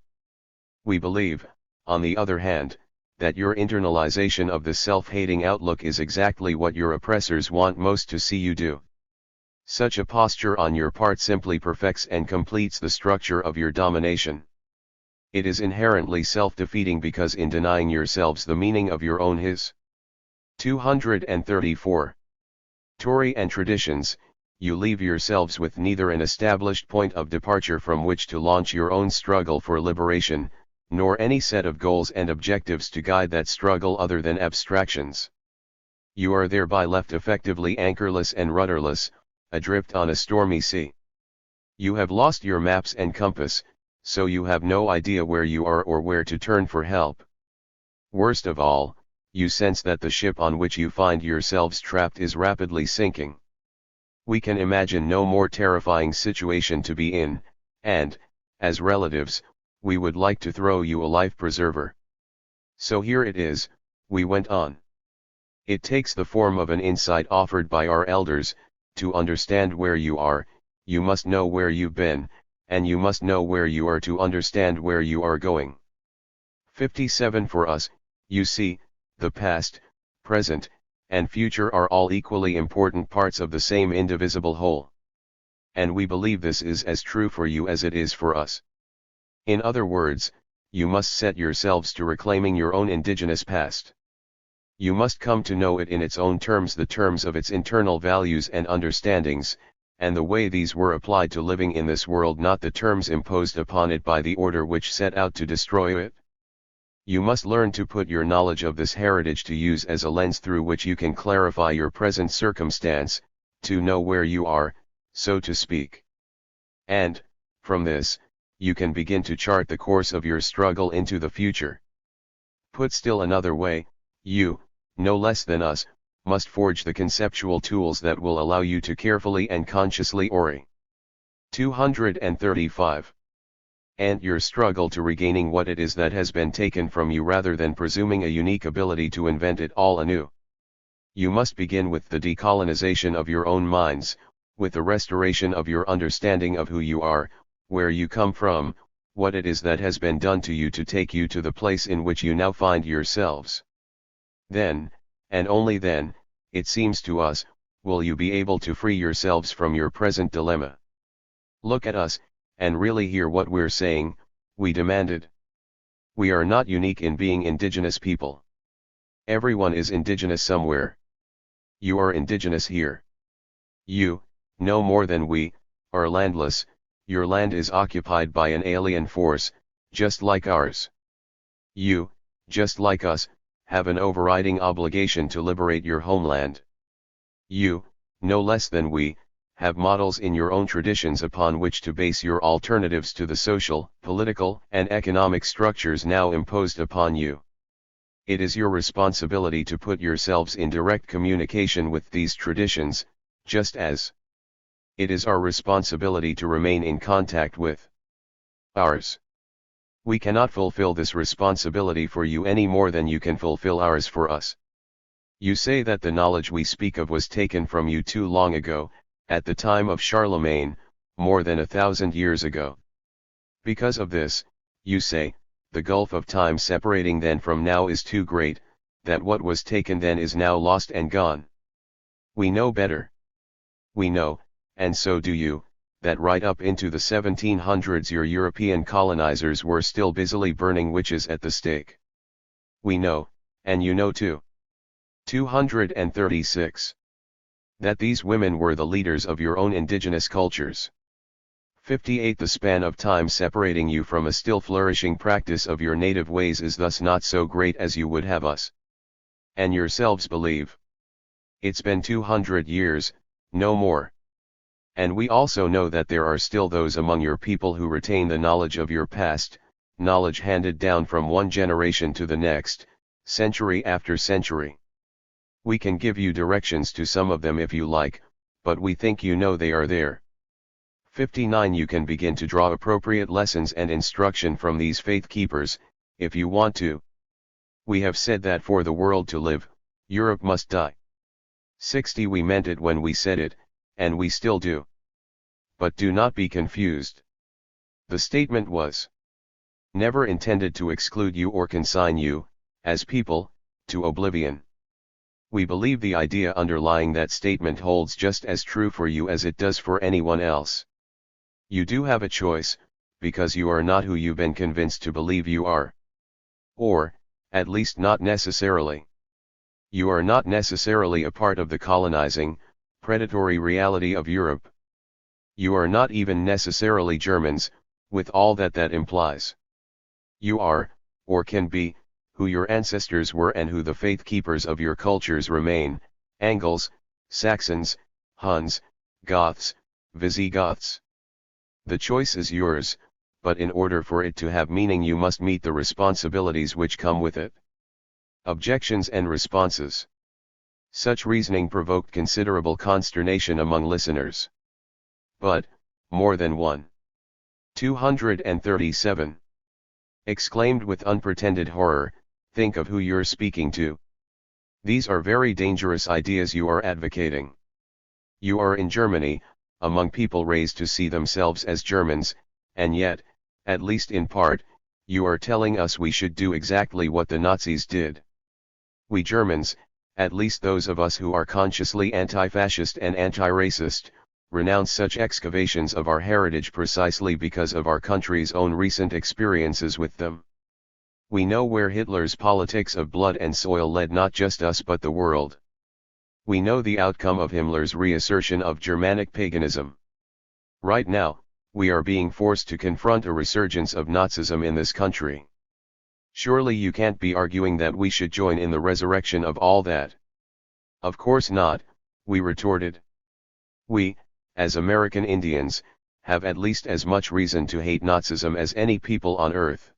We believe, on the other hand, that your internalization of this self-hating outlook is exactly what your oppressors want most to see you do. Such a posture on your part simply perfects and completes the structure of your domination. It is inherently self-defeating because in denying yourselves the meaning of your own his. 234. Tory and traditions, you leave yourselves with neither an established point of departure from which to launch your own struggle for liberation, nor any set of goals and objectives to guide that struggle other than abstractions. You are thereby left effectively anchorless and rudderless, adrift on a stormy sea. You have lost your maps and compass, so you have no idea where you are or where to turn for help. Worst of all, you sense that the ship on which you find yourselves trapped is rapidly sinking. We can imagine no more terrifying situation to be in, and, as relatives, we would like to throw you a life preserver. So here it is, we went on. It takes the form of an insight offered by our elders. To understand where you are, you must know where you've been, and you must know where you are to understand where you are going. 57 For us, you see, the past, present, and future are all equally important parts of the same indivisible whole. And we believe this is as true for you as it is for us. In other words, you must set yourselves to reclaiming your own indigenous past. You must come to know it in its own terms, the terms of its internal values and understandings, and the way these were applied to living in this world, not the terms imposed upon it by the order which set out to destroy it. You must learn to put your knowledge of this heritage to use as a lens through which you can clarify your present circumstance, to know where you are, so to speak. And, from this, you can begin to chart the course of your struggle into the future. Put still another way, you, no less than us, must forge the conceptual tools that will allow you to carefully and consciously orient 235. And your struggle to regaining what it is that has been taken from you rather than presuming a unique ability to invent it all anew. You must begin with the decolonization of your own minds, with the restoration of your understanding of who you are, where you come from, what it is that has been done to you to take you to the place in which you now find yourselves. Then, and only then, it seems to us, will you be able to free yourselves from your present dilemma. Look at us, and really hear what we're saying, we demanded. We are not unique in being indigenous people. Everyone is indigenous somewhere. You are indigenous here. You, no more than we, are landless. Your land is occupied by an alien force, just like ours. You, just like us, have an overriding obligation to liberate your homeland. You, no less than we, have models in your own traditions upon which to base your alternatives to the social, political, and economic structures now imposed upon you. It is your responsibility to put yourselves in direct communication with these traditions, just as it is our responsibility to remain in contact with ours. We cannot fulfill this responsibility for you any more than you can fulfill ours for us. You say that the knowledge we speak of was taken from you too long ago, at the time of Charlemagne, more than 1,000 years ago. Because of this, you say, the gulf of time separating then from now is too great, that what was taken then is now lost and gone. We know better. We know, and so do you, that right up into the 1700s your European colonizers were still busily burning witches at the stake. We know, and you know too. 236. That these women were the leaders of your own indigenous cultures. 58. The span of time separating you from a still flourishing practice of your native ways is thus not so great as you would have us and yourselves believe. It's been 200 years, no more. And we also know that there are still those among your people who retain the knowledge of your past, knowledge handed down from one generation to the next, century after century. We can give you directions to some of them if you like, but we think you know they are there. 59. You can begin to draw appropriate lessons and instruction from these faith keepers, if you want to. We have said that for the world to live, Europe must die. 60. We meant it when we said it, and we still do. But do not be confused. The statement was never intended to exclude you or consign you, as people, to oblivion. We believe the idea underlying that statement holds just as true for you as it does for anyone else. You do have a choice, because you are not who you've been convinced to believe you are. Or, at least not necessarily. You are not necessarily a part of the colonizing, predatory reality of Europe. You are not even necessarily Germans, with all that that implies. You are, or can be, who your ancestors were and who the faith keepers of your cultures remain: Angles, Saxons, Huns, Goths, Visigoths. The choice is yours, but in order for it to have meaning you must meet the responsibilities which come with it. Objections and responses. Such reasoning provoked considerable consternation among listeners. But, more than one. 237. Exclaimed with unpretended horror, think of who you're speaking to. These are very dangerous ideas you are advocating. You are in Germany, among people raised to see themselves as Germans, and yet, at least in part, you are telling us we should do exactly what the Nazis did. We Germans, at least those of us who are consciously anti-fascist and anti-racist, renounce such excavations of our heritage precisely because of our country's own recent experiences with them. We know where Hitler's politics of blood and soil led not just us but the world. We know the outcome of Himmler's reassertion of Germanic paganism. Right now, we are being forced to confront a resurgence of Nazism in this country. Surely you can't be arguing that we should join in the resurrection of all that. Of course not, we retorted. We, as American Indians, have at least as much reason to hate Nazism as any people on earth.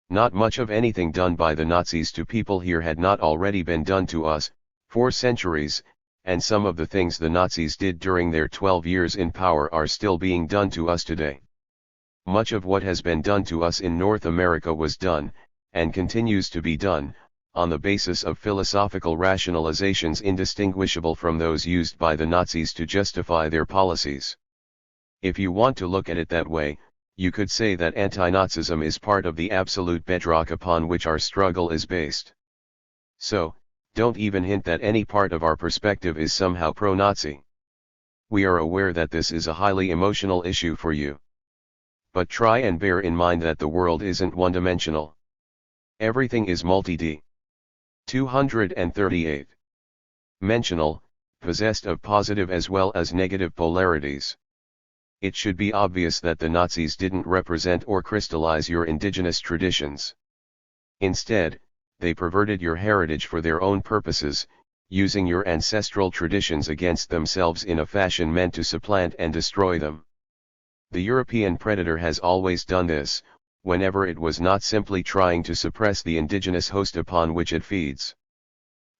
Not much of anything done by the Nazis to people here had not already been done to us, for centuries, and some of the things the Nazis did during their 12 years in power are still being done to us today. Much of what has been done to us in North America was done, and continues to be done, on the basis of philosophical rationalizations indistinguishable from those used by the Nazis to justify their policies. If you want to look at it that way, you could say that anti-Nazism is part of the absolute bedrock upon which our struggle is based. So, don't even hint that any part of our perspective is somehow pro-Nazi. We are aware that this is a highly emotional issue for you. But try and bear in mind that the world isn't one-dimensional. Everything is multi-D. 238. Mentional, possessed of positive as well as negative polarities. It should be obvious that the Nazis didn't represent or crystallize your indigenous traditions. Instead, they perverted your heritage for their own purposes, using your ancestral traditions against themselves in a fashion meant to supplant and destroy them. The European predator has always done this, whenever it was not simply trying to suppress the indigenous host upon which it feeds.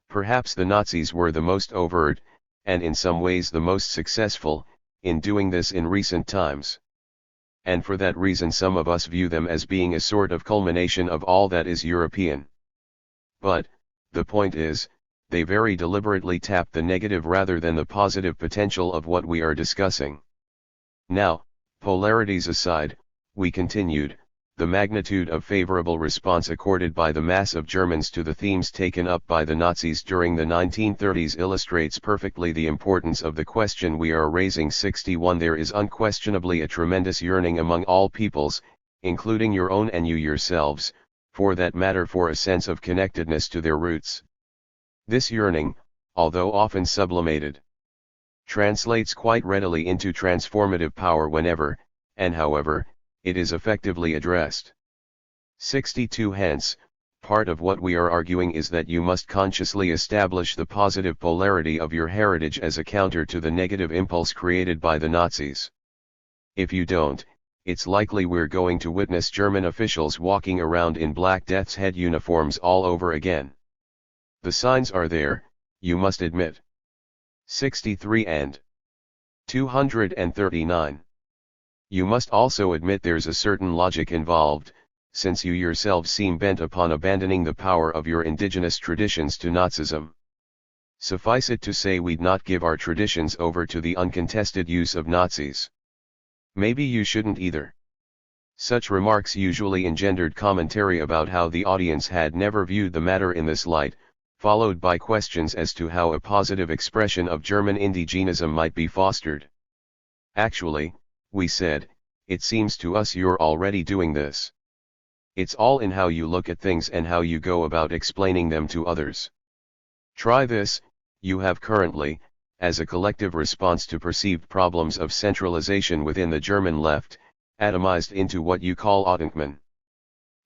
Perhaps the Nazis were the most overt, and in some ways the most successful, in doing this in recent times. And for that reason some of us view them as being a sort of culmination of all that is European. But, the point is, they very deliberately tap the negative rather than the positive potential of what we are discussing. Now, polarities aside, we continued, the magnitude of favorable response accorded by the mass of Germans to the themes taken up by the Nazis during the 1930s illustrates perfectly the importance of the question we are raising. 61 There is unquestionably a tremendous yearning among all peoples, including your own and you yourselves, for that matter for a sense of connectedness to their roots. This yearning, although often sublimated, translates quite readily into transformative power whenever, and however, it is effectively addressed. 62 Hence, part of what we are arguing is that you must consciously establish the positive polarity of your heritage as a counter to the negative impulse created by the Nazis. If you don't, it's likely we're going to witness German officials walking around in Black Death's head uniforms all over again. The signs are there, you must admit. 63 and 239. You must also admit there's a certain logic involved, since you yourselves seem bent upon abandoning the power of your indigenous traditions to Nazism. Suffice it to say we'd not give our traditions over to the uncontested use of Nazis. Maybe you shouldn't either. Such remarks usually engendered commentary about how the audience had never viewed the matter in this light, followed by questions as to how a positive expression of German indigenism might be fostered. Actually, we said, it seems to us you're already doing this. It's all in how you look at things and how you go about explaining them to others. Try this, you have currently, as a collective response to perceived problems of centralization within the German left, atomized into what you call Autonkmen.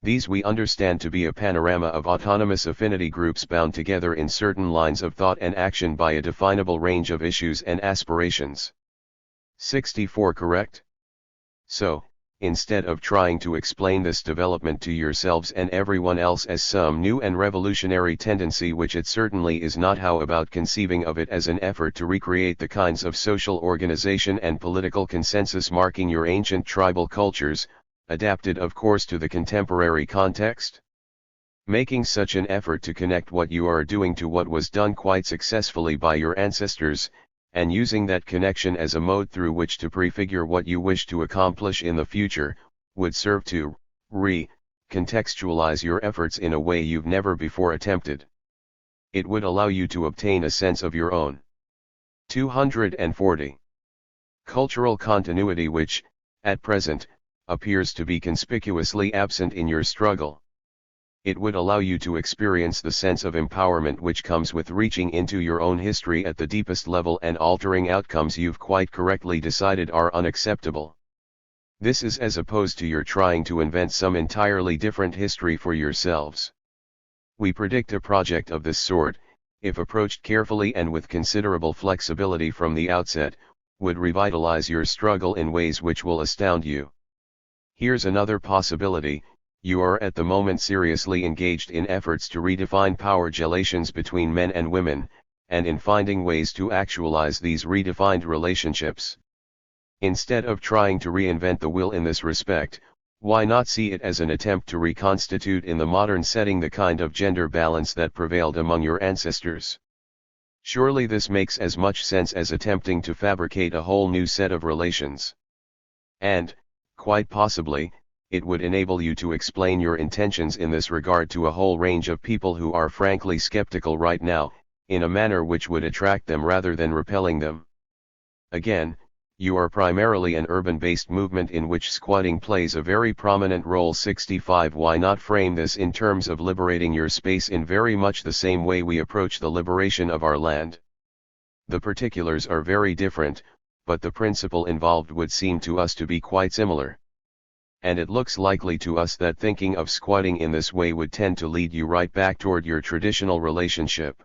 These we understand to be a panorama of autonomous affinity groups bound together in certain lines of thought and action by a definable range of issues and aspirations. 64 correct? So, instead of trying to explain this development to yourselves and everyone else as some new and revolutionary tendency, which it certainly is not, how about conceiving of it as an effort to recreate the kinds of social organization and political consensus marking your ancient tribal cultures, adapted of course to the contemporary context? Making such an effort to connect what you are doing to what was done quite successfully by your ancestors, and using that connection as a mode through which to prefigure what you wish to accomplish in the future, would serve to contextualize your efforts in a way you've never before attempted. It would allow you to obtain a sense of your own 240 cultural continuity, which, at present, appears to be conspicuously absent in your struggle. It would allow you to experience the sense of empowerment which comes with reaching into your own history at the deepest level and altering outcomes you've quite correctly decided are unacceptable. This is as opposed to your trying to invent some entirely different history for yourselves. We predict a project of this sort, if approached carefully and with considerable flexibility from the outset, would revitalize your struggle in ways which will astound you. Here's another possibility: you are at the moment seriously engaged in efforts to redefine power relations between men and women, and in finding ways to actualize these redefined relationships. Instead of trying to reinvent the wheel in this respect, why not see it as an attempt to reconstitute in the modern setting the kind of gender balance that prevailed among your ancestors? Surely this makes as much sense as attempting to fabricate a whole new set of relations. And, quite possibly, it would enable you to explain your intentions in this regard to a whole range of people who are frankly skeptical right now, in a manner which would attract them rather than repelling them. Again, you are primarily an urban-based movement in which squatting plays a very prominent role. 65 Why not frame this in terms of liberating your space in very much the same way we approach the liberation of our land? The particulars are very different, but the principle involved would seem to us to be quite similar. And it looks likely to us that thinking of squatting in this way would tend to lead you right back toward your traditional relationship.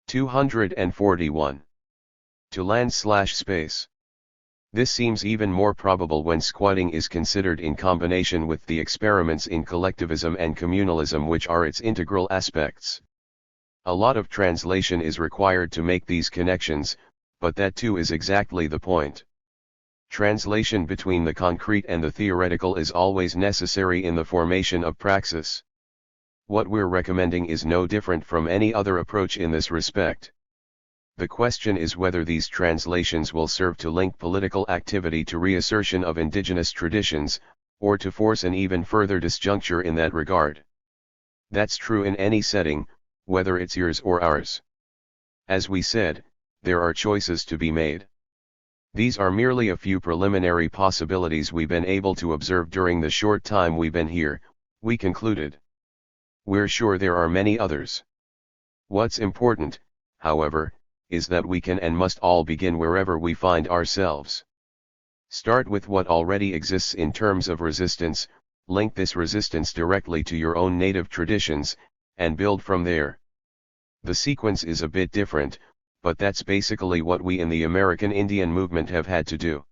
241. To land/space. This seems even more probable when squatting is considered in combination with the experiments in collectivism and communalism, which are its integral aspects. A lot of translation is required to make these connections, but that too is exactly the point. Translation between the concrete and the theoretical is always necessary in the formation of praxis. What we're recommending is no different from any other approach in this respect. The question is whether these translations will serve to link political activity to reassertion of indigenous traditions, or to force an even further disjuncture in that regard. That's true in any setting, whether it's yours or ours. As we said, there are choices to be made. These are merely a few preliminary possibilities we've been able to observe during the short time we've been here, we concluded. We're sure there are many others. What's important, however, is that we can and must all begin wherever we find ourselves. Start with what already exists in terms of resistance, link this resistance directly to your own native traditions, and build from there. The sequence is a bit different, but that's basically what we in the American Indian movement have had to do.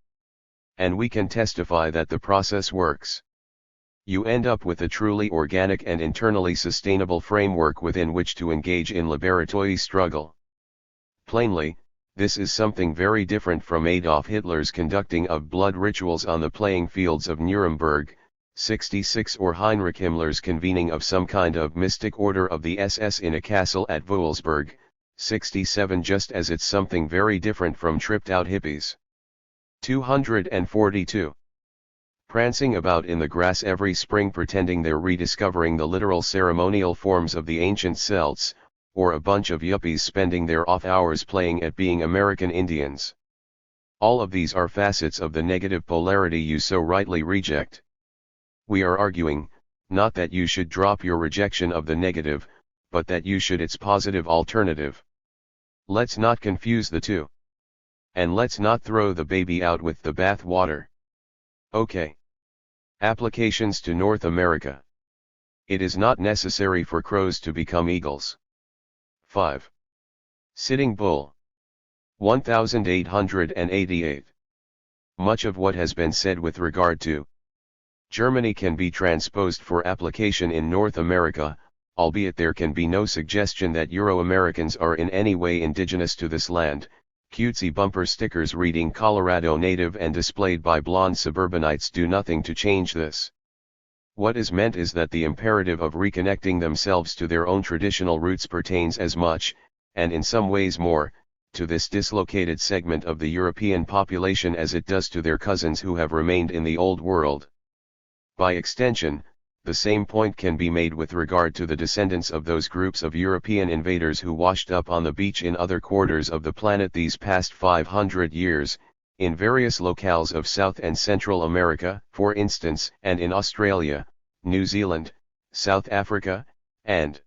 And we can testify that the process works. You end up with a truly organic and internally sustainable framework within which to engage in liberatory struggle. Plainly, this is something very different from Adolf Hitler's conducting of blood rituals on the playing fields of Nuremberg, 66, or Heinrich Himmler's convening of some kind of mystic order of the SS in a castle at Wolfsburg, 67, just as it's something very different from tripped-out hippies. 242. Prancing about in the grass every spring pretending they're rediscovering the literal ceremonial forms of the ancient Celts, or a bunch of yuppies spending their off hours playing at being American Indians. All of these are facets of the negative polarity you so rightly reject. We are arguing, not that you should drop your rejection of the negative, but that you should its positive alternative. Let's not confuse the two. And let's not throw the baby out with the bath water. Okay. Applications to North America. It is not necessary for crows to become eagles. 5. Sitting Bull. 1888. Much of what has been said with regard to Germany can be transposed for application in North America, albeit there can be no suggestion that Euro-Americans are in any way indigenous to this land. Cutesy bumper stickers reading Colorado native and displayed by blonde suburbanites do nothing to change this. What is meant is that the imperative of reconnecting themselves to their own traditional roots pertains as much, and in some ways more, to this dislocated segment of the European population as it does to their cousins who have remained in the Old World. By extension, the same point can be made with regard to the descendants of those groups of European invaders who washed up on the beach in other quarters of the planet these past 500 years, in various locales of South and Central America, for instance, and in Australia, New Zealand, South Africa, and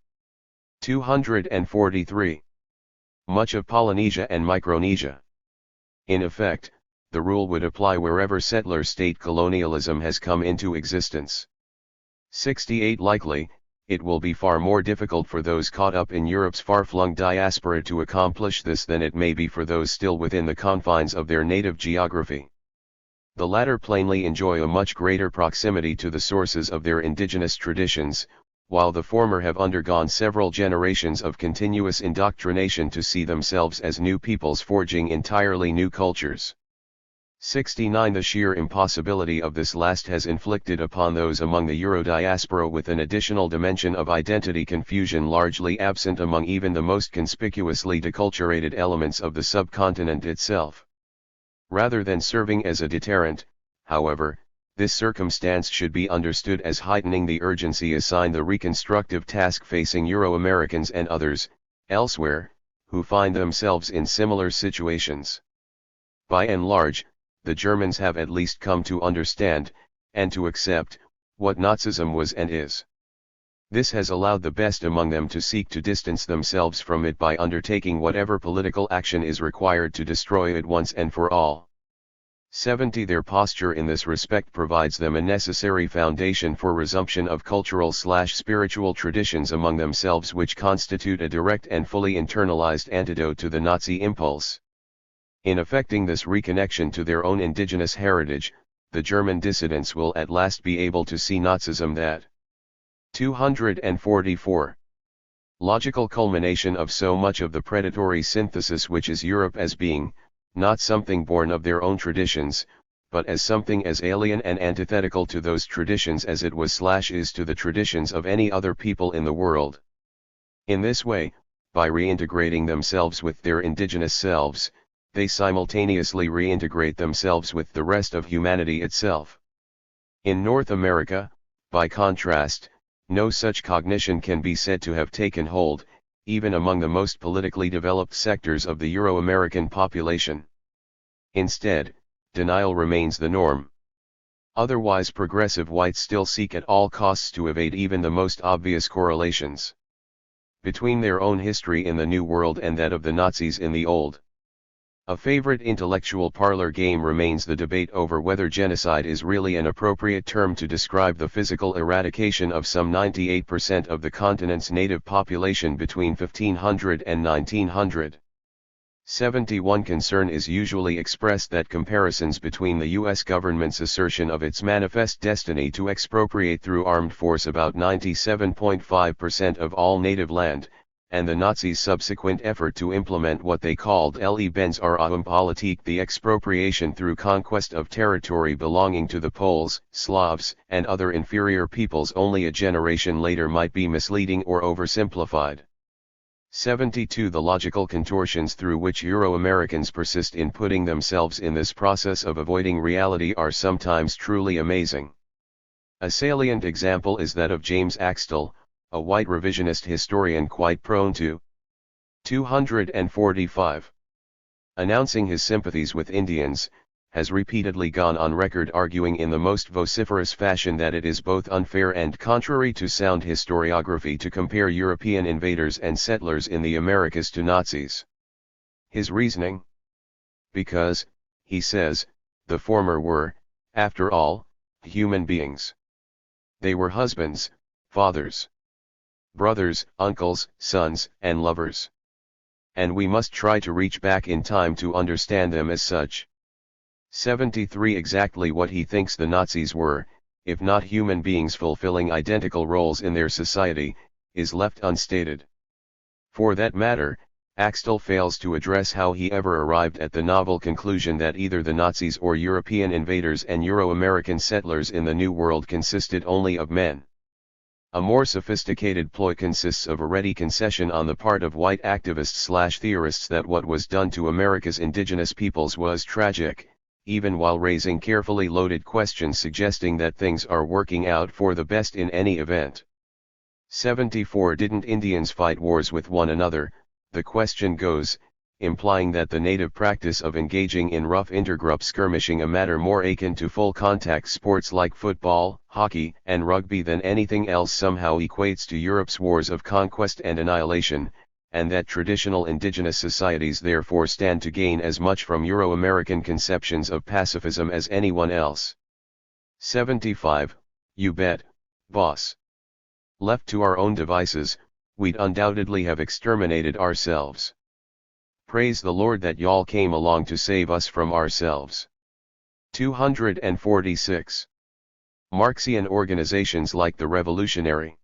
243. Much of Polynesia and Micronesia. In effect, the rule would apply wherever settler state colonialism has come into existence. 68. Likely, it will be far more difficult for those caught up in Europe's far-flung diaspora to accomplish this than it may be for those still within the confines of their native geography. The latter plainly enjoy a much greater proximity to the sources of their indigenous traditions, while the former have undergone several generations of continuous indoctrination to see themselves as new peoples forging entirely new cultures. 69. The sheer impossibility of this last has inflicted upon those among the Euro-diaspora with an additional dimension of identity confusion largely absent among even the most conspicuously deculturated elements of the subcontinent itself. Rather than serving as a deterrent, however, this circumstance should be understood as heightening the urgency assigned the reconstructive task facing Euro-Americans and others, elsewhere, who find themselves in similar situations. By and large, the Germans have at least come to understand, and to accept, what Nazism was and is. This has allowed the best among them to seek to distance themselves from it by undertaking whatever political action is required to destroy it once and for all. 70. Their posture in this respect provides them a necessary foundation for resumption of cultural/spiritual traditions among themselves which constitute a direct and fully internalized antidote to the Nazi impulse. In effecting this reconnection to their own indigenous heritage, the German dissidents will at last be able to see Nazism that 244. Logical culmination of so much of the predatory synthesis which is Europe as being, not something born of their own traditions, but as something as alien and antithetical to those traditions as it was/is to the traditions of any other people in the world. In this way, by reintegrating themselves with their indigenous selves, they simultaneously reintegrate themselves with the rest of humanity itself. In North America, by contrast, no such cognition can be said to have taken hold, even among the most politically developed sectors of the Euro-American population. Instead, denial remains the norm. Otherwise, progressive whites still seek at all costs to evade even the most obvious correlations between their own history in the New World and that of the Nazis in the Old. A favorite intellectual parlor game remains the debate over whether genocide is really an appropriate term to describe the physical eradication of some 98% of the continent's native population between 1500 and 1900. 71. Concern is usually expressed that comparisons between the U.S. government's assertion of its manifest destiny to expropriate through armed force about 97.5% of all native land, and the Nazis' subsequent effort to implement what they called Lebensraumpolitik, the expropriation through conquest of territory belonging to the Poles, Slavs, and other inferior peoples only a generation later might be misleading or oversimplified. 72. The logical contortions through which Euro-Americans persist in putting themselves in this process of avoiding reality are sometimes truly amazing. A salient example is that of James Axtell, a white revisionist historian quite prone to 245. Announcing his sympathies with Indians, has repeatedly gone on record arguing in the most vociferous fashion that it is both unfair and contrary to sound historiography to compare European invaders and settlers in the Americas to Nazis. His reasoning? Because, he says, the former were, after all, human beings. They were husbands, fathers, brothers, uncles, sons, and lovers. And we must try to reach back in time to understand them as such. 73 Exactly what he thinks the Nazis were, if not human beings fulfilling identical roles in their society, is left unstated. For that matter, Axtell fails to address how he ever arrived at the novel conclusion that either the Nazis or European invaders and Euro-American settlers in the New World consisted only of men. A more sophisticated ploy consists of a ready concession on the part of white activists/theorists that what was done to America's indigenous peoples was tragic, even while raising carefully loaded questions suggesting that things are working out for the best in any event. 74 Didn't Indians fight wars with one another, the question goes, implying that the native practice of engaging in rough intergroup skirmishing, a matter more akin to full-contact sports like football, hockey, and rugby than anything else, somehow equates to Europe's wars of conquest and annihilation, and that traditional indigenous societies therefore stand to gain as much from Euro-American conceptions of pacifism as anyone else. 75, You bet, boss. Left to our own devices, we'd undoubtedly have exterminated ourselves. Praise the Lord that y'all came along to save us from ourselves. 246. Marxian organizations like the Revolutionary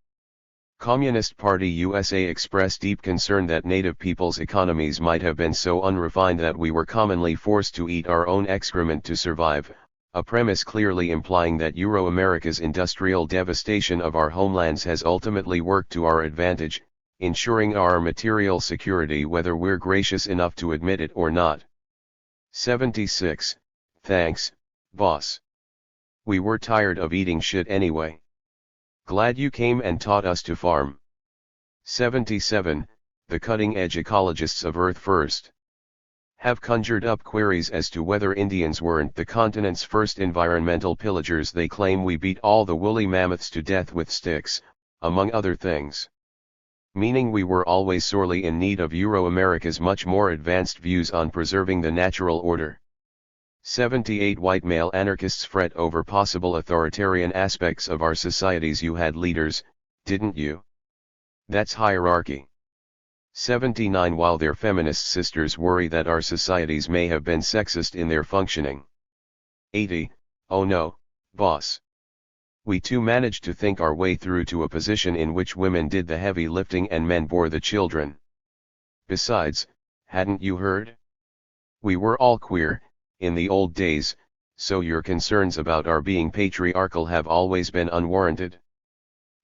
Communist Party USA express deep concern that native peoples' economies might have been so unrefined that we were commonly forced to eat our own excrement to survive, a premise clearly implying that Euro-America's industrial devastation of our homelands has ultimately worked to our advantage, ensuring our material security whether we're gracious enough to admit it or not. 76, Thanks, boss. We were tired of eating shit anyway. Glad you came and taught us to farm. 77, The cutting-edge ecologists of Earth First have conjured up queries as to whether Indians weren't the continent's first environmental pillagers. They claim we beat all the woolly mammoths to death with sticks, among other things. Meaning we were always sorely in need of Euro-America's much more advanced views on preserving the natural order. 78 White male anarchists fret over possible authoritarian aspects of our societies. You had leaders, didn't you? That's hierarchy. 79 While their feminist sisters worry that our societies may have been sexist in their functioning. 80 Oh no, boss. We too managed to think our way through to a position in which women did the heavy lifting and men bore the children. Besides, hadn't you heard? We were all queer, in the old days, so your concerns about our being patriarchal have always been unwarranted.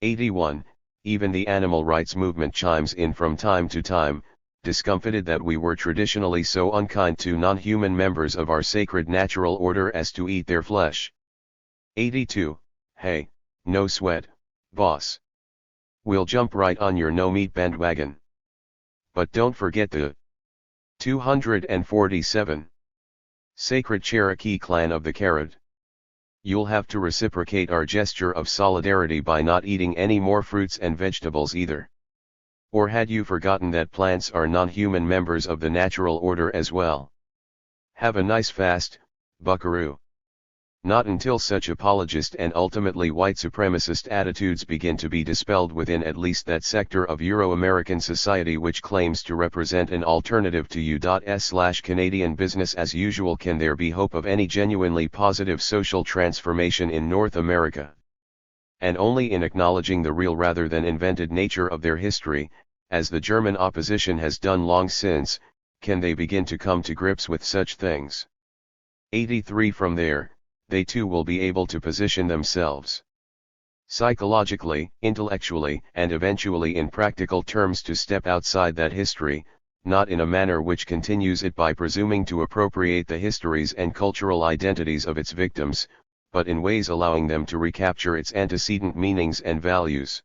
81 Even the animal rights movement chimes in from time to time, discomfited that we were traditionally so unkind to non-human members of our sacred natural order as to eat their flesh. 82 Hey, no sweat, boss. We'll jump right on your no-meat bandwagon. But don't forget the 247 Sacred Cherokee Clan of the Carrot. You'll have to reciprocate our gesture of solidarity by not eating any more fruits and vegetables either. Or had you forgotten that plants are non-human members of the natural order as well? Have a nice fast, buckaroo. Not until such apologist and ultimately white supremacist attitudes begin to be dispelled within at least that sector of Euro-American society which claims to represent an alternative to U.S/Canadian business as usual can there be hope of any genuinely positive social transformation in North America. And only in acknowledging the real rather than invented nature of their history, as the German opposition has done long since, can they begin to come to grips with such things. 83 From there, they too will be able to position themselves psychologically, intellectually, and eventually in practical terms to step outside that history, not in a manner which continues it by presuming to appropriate the histories and cultural identities of its victims, but in ways allowing them to recapture its antecedent meanings and values.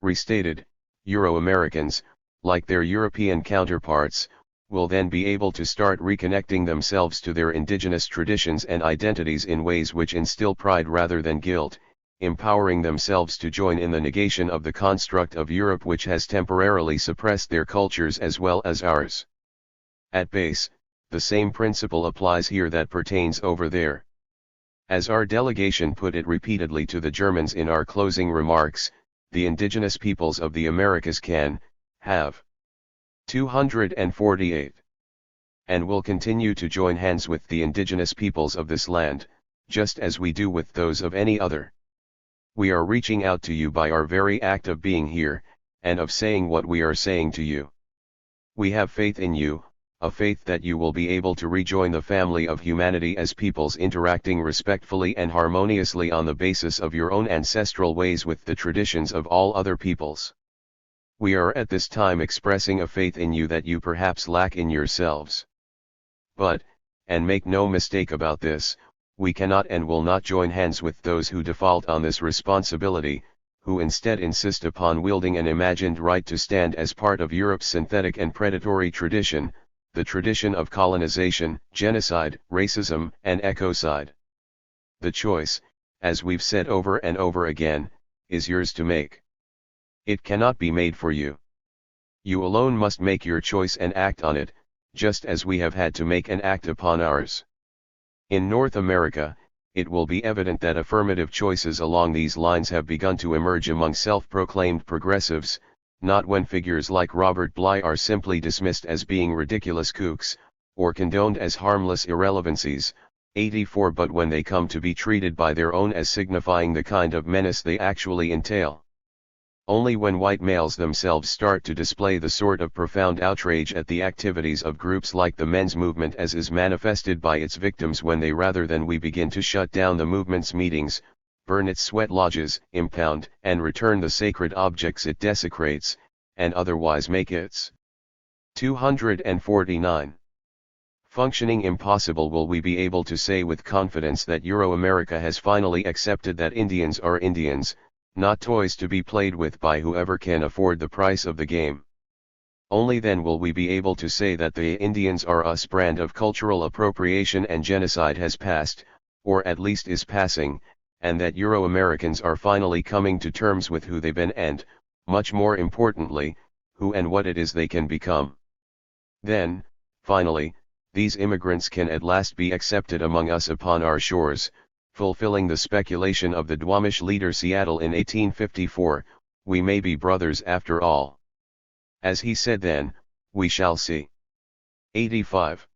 Restated, Euro-Americans, like their European counterparts, will then be able to start reconnecting themselves to their indigenous traditions and identities in ways which instill pride rather than guilt, empowering themselves to join in the negation of the construct of Europe which has temporarily suppressed their cultures as well as ours. At base, the same principle applies here that pertains over there. As our delegation put it repeatedly to the Germans in our closing remarks, the indigenous peoples of the Americas can, have 248, and will continue to join hands with the indigenous peoples of this land, just as we do with those of any other. We are reaching out to you by our very act of being here, and of saying what we are saying to you. We have faith in you, a faith that you will be able to rejoin the family of humanity as peoples interacting respectfully and harmoniously on the basis of your own ancestral ways with the traditions of all other peoples. We are at this time expressing a faith in you that you perhaps lack in yourselves. But, and make no mistake about this, we cannot and will not join hands with those who default on this responsibility, who instead insist upon wielding an imagined right to stand as part of Europe's synthetic and predatory tradition, the tradition of colonization, genocide, racism, and ecocide. The choice, as we've said over and over again, is yours to make. It cannot be made for you. You alone must make your choice and act on it, just as we have had to make and act upon ours. In North America, it will be evident that affirmative choices along these lines have begun to emerge among self-proclaimed progressives, not when figures like Robert Bly are simply dismissed as being ridiculous kooks, or condoned as harmless irrelevancies, 84, but when they come to be treated by their own as signifying the kind of menace they actually entail. Only when white males themselves start to display the sort of profound outrage at the activities of groups like the men's movement as is manifested by its victims, when they rather than we begin to shut down the movement's meetings, burn its sweat lodges, impound and return the sacred objects it desecrates, and otherwise make its 249 functioning impossible, will we be able to say with confidence that Euro-America has finally accepted that Indians are Indians, not toys to be played with by whoever can afford the price of the game. Only then will we be able to say that the Indians are us brand of cultural appropriation and genocide has passed, or at least is passing, and that Euro-Americans are finally coming to terms with who they've been and, much more importantly, who and what it is they can become. Then, finally, these immigrants can at last be accepted among us upon our shores, fulfilling the speculation of the Duwamish leader Seattle in 1854, we may be brothers after all. As he said then, we shall see. 85.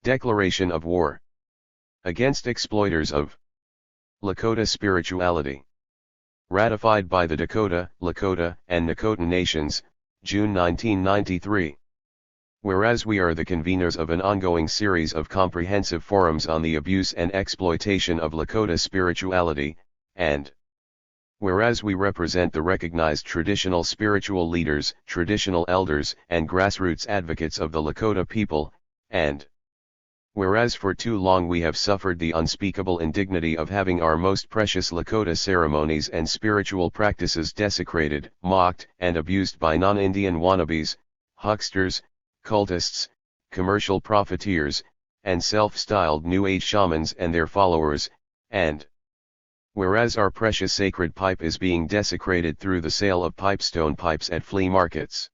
Declaration of War against exploiters of Lakota spirituality. Ratified by the Dakota, Lakota, and Nakota nations, June 1993. Whereas we are the conveners of an ongoing series of comprehensive forums on the abuse and exploitation of Lakota spirituality, and whereas we represent the recognized traditional spiritual leaders, traditional elders, and grassroots advocates of the Lakota people, and whereas for too long we have suffered the unspeakable indignity of having our most precious Lakota ceremonies and spiritual practices desecrated, mocked, and abused by non-Indian wannabes, hucksters, cultists, commercial profiteers, and self-styled New Age shamans and their followers, and whereas our precious sacred pipe is being desecrated through the sale of pipestone pipes at flea markets,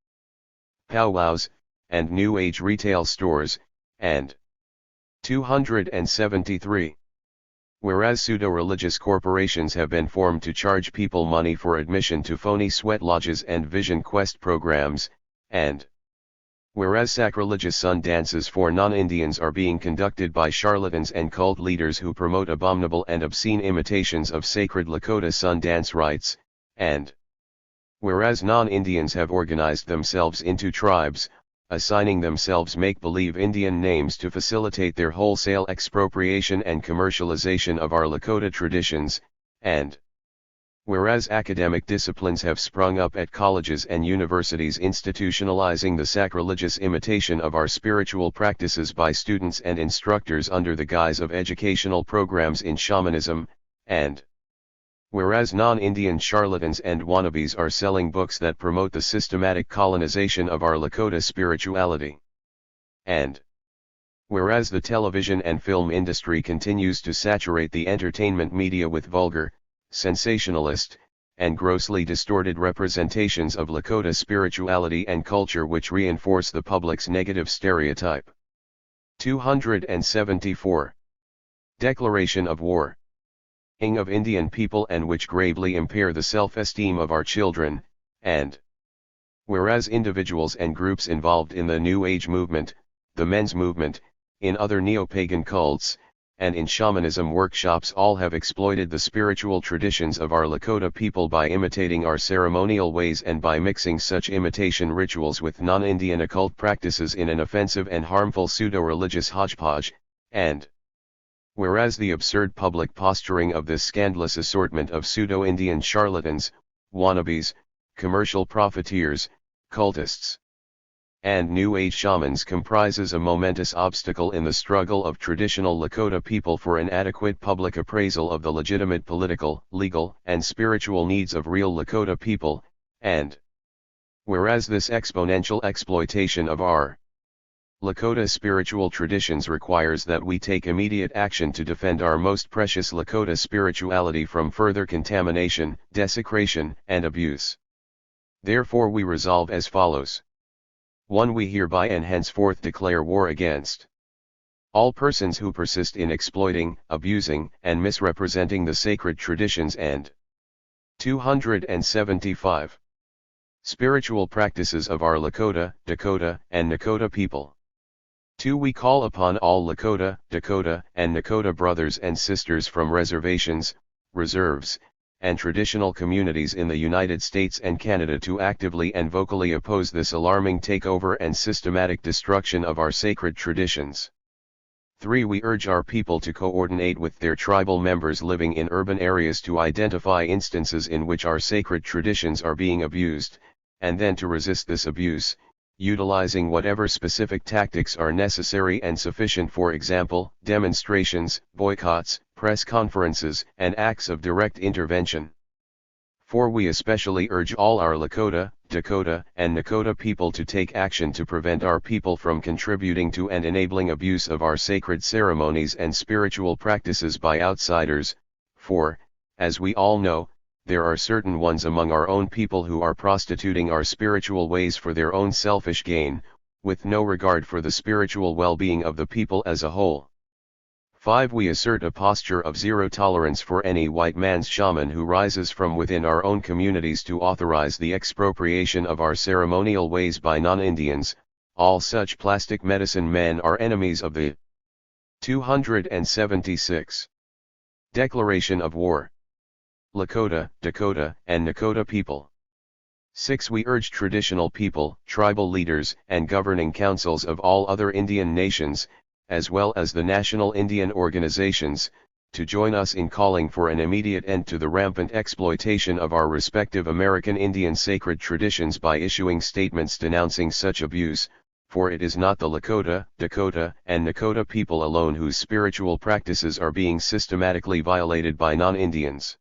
powwows, and New Age retail stores, and 273. Whereas pseudo-religious corporations have been formed to charge people money for admission to phony sweat lodges and vision quest programs, and whereas sacrilegious sun dances for non-Indians are being conducted by charlatans and cult leaders who promote abominable and obscene imitations of sacred Lakota sun dance rites, and whereas non-Indians have organized themselves into tribes, assigning themselves make-believe Indian names to facilitate their wholesale expropriation and commercialization of our Lakota traditions, and whereas academic disciplines have sprung up at colleges and universities institutionalizing the sacrilegious imitation of our spiritual practices by students and instructors under the guise of educational programs in shamanism, and whereas non-Indian charlatans and wannabes are selling books that promote the systematic colonization of our Lakota spirituality, and whereas the television and film industry continues to saturate the entertainment media with vulgar, sensationalist, and grossly distorted representations of Lakota spirituality and culture which reinforce the public's negative stereotype. 274. Declaration of war. Of Indian people and which gravely impair the self-esteem of our children, and whereas individuals and groups involved in the New Age movement, the men's movement, in other neo-pagan cults, and in shamanism workshops all have exploited the spiritual traditions of our Lakota people by imitating our ceremonial ways and by mixing such imitation rituals with non-Indian occult practices in an offensive and harmful pseudo-religious hodgepodge, and whereas the absurd public posturing of this scandalous assortment of pseudo-Indian charlatans, wannabes, commercial profiteers, cultists, and New Age shamans comprises a momentous obstacle in the struggle of traditional Lakota people for an adequate public appraisal of the legitimate political, legal, and spiritual needs of real Lakota people, and whereas this exponential exploitation of our Lakota spiritual traditions requires that we take immediate action to defend our most precious Lakota spirituality from further contamination, desecration, and abuse. Therefore we resolve as follows. 1. We hereby and henceforth declare war against all persons who persist in exploiting, abusing, and misrepresenting the sacred traditions and 275 spiritual practices of our Lakota, Dakota, and Nakota people. 2. We call upon all Lakota, Dakota, and Nakota brothers and sisters from reservations, reserves, and traditional communities in the United States and Canada to actively and vocally oppose this alarming takeover and systematic destruction of our sacred traditions. 3. We urge our people to coordinate with their tribal members living in urban areas to identify instances in which our sacred traditions are being abused, and then to resist this abuse, utilizing whatever specific tactics are necessary and sufficient, for example, demonstrations, boycotts, press conferences, and acts of direct intervention. 4. We especially urge all our Lakota, Dakota, and Nakota people to take action to prevent our people from contributing to and enabling abuse of our sacred ceremonies and spiritual practices by outsiders, for, as we all know, there are certain ones among our own people who are prostituting our spiritual ways for their own selfish gain, with no regard for the spiritual well-being of the people as a whole. 5. We assert a posture of zero tolerance for any white man's shaman who rises from within our own communities to authorize the expropriation of our ceremonial ways by non-Indians. All such plastic medicine men are enemies of the 276. Declaration of War. Lakota, Dakota, and Nakota people. 6. We urge traditional people, tribal leaders, and governing councils of all other Indian nations, as well as the national Indian organizations, to join us in calling for an immediate end to the rampant exploitation of our respective American Indian sacred traditions by issuing statements denouncing such abuse, for it is not the Lakota, Dakota, and Nakota people alone whose spiritual practices are being systematically violated by non-Indians.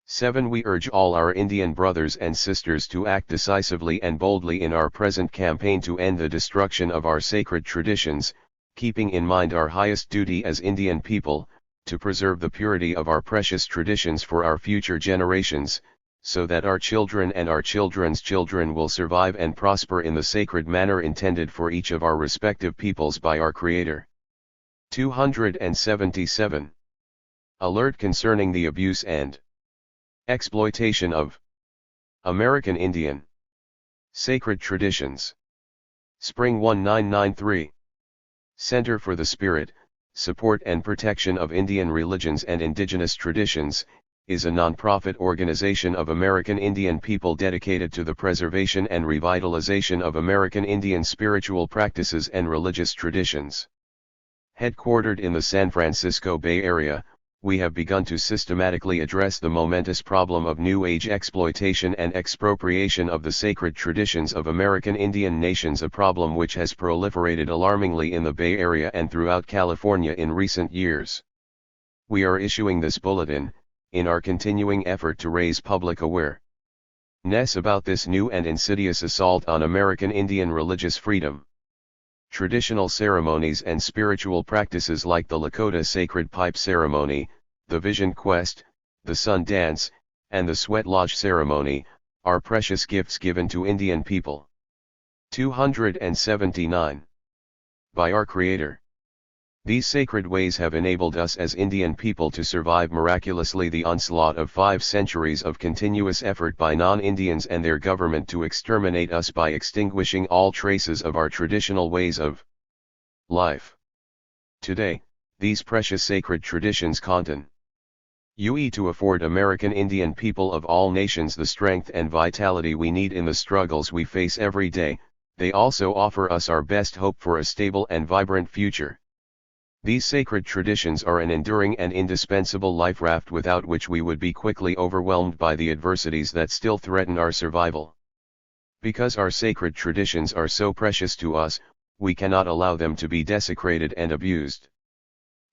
7. We urge all our Indian brothers and sisters to act decisively and boldly in our present campaign to end the destruction of our sacred traditions, keeping in mind our highest duty as Indian people, to preserve the purity of our precious traditions for our future generations, so that our children and our children's children will survive and prosper in the sacred manner intended for each of our respective peoples by our Creator. 277. Alert concerning the abuse and exploitation of American Indian sacred traditions. Spring 1993. Center for the Spirit, Support and Protection of Indian Religions and Indigenous Traditions, is a non-profit organization of American Indian people dedicated to the preservation and revitalization of American Indian spiritual practices and religious traditions. Headquartered in the San Francisco Bay Area, we have begun to systematically address the momentous problem of New Age exploitation and expropriation of the sacred traditions of American Indian nations, a problem which has proliferated alarmingly in the Bay Area and throughout California in recent years. We are issuing this bulletin, in our continuing effort to raise public awareness about this new and insidious assault on American Indian religious freedom. Traditional ceremonies and spiritual practices like the Lakota Sacred Pipe Ceremony, the Vision Quest, the Sun Dance, and the Sweat Lodge ceremony, are precious gifts given to Indian people. 279. By our Creator. These sacred ways have enabled us as Indian people to survive miraculously the onslaught of 5 centuries of continuous effort by non-Indians and their government to exterminate us by extinguishing all traces of our traditional ways of life. Today, these precious sacred traditions continue to afford American Indian people of all nations the strength and vitality we need in the struggles we face every day. They also offer us our best hope for a stable and vibrant future. These sacred traditions are an enduring and indispensable life raft without which we would be quickly overwhelmed by the adversities that still threaten our survival. Because our sacred traditions are so precious to us, we cannot allow them to be desecrated and abused.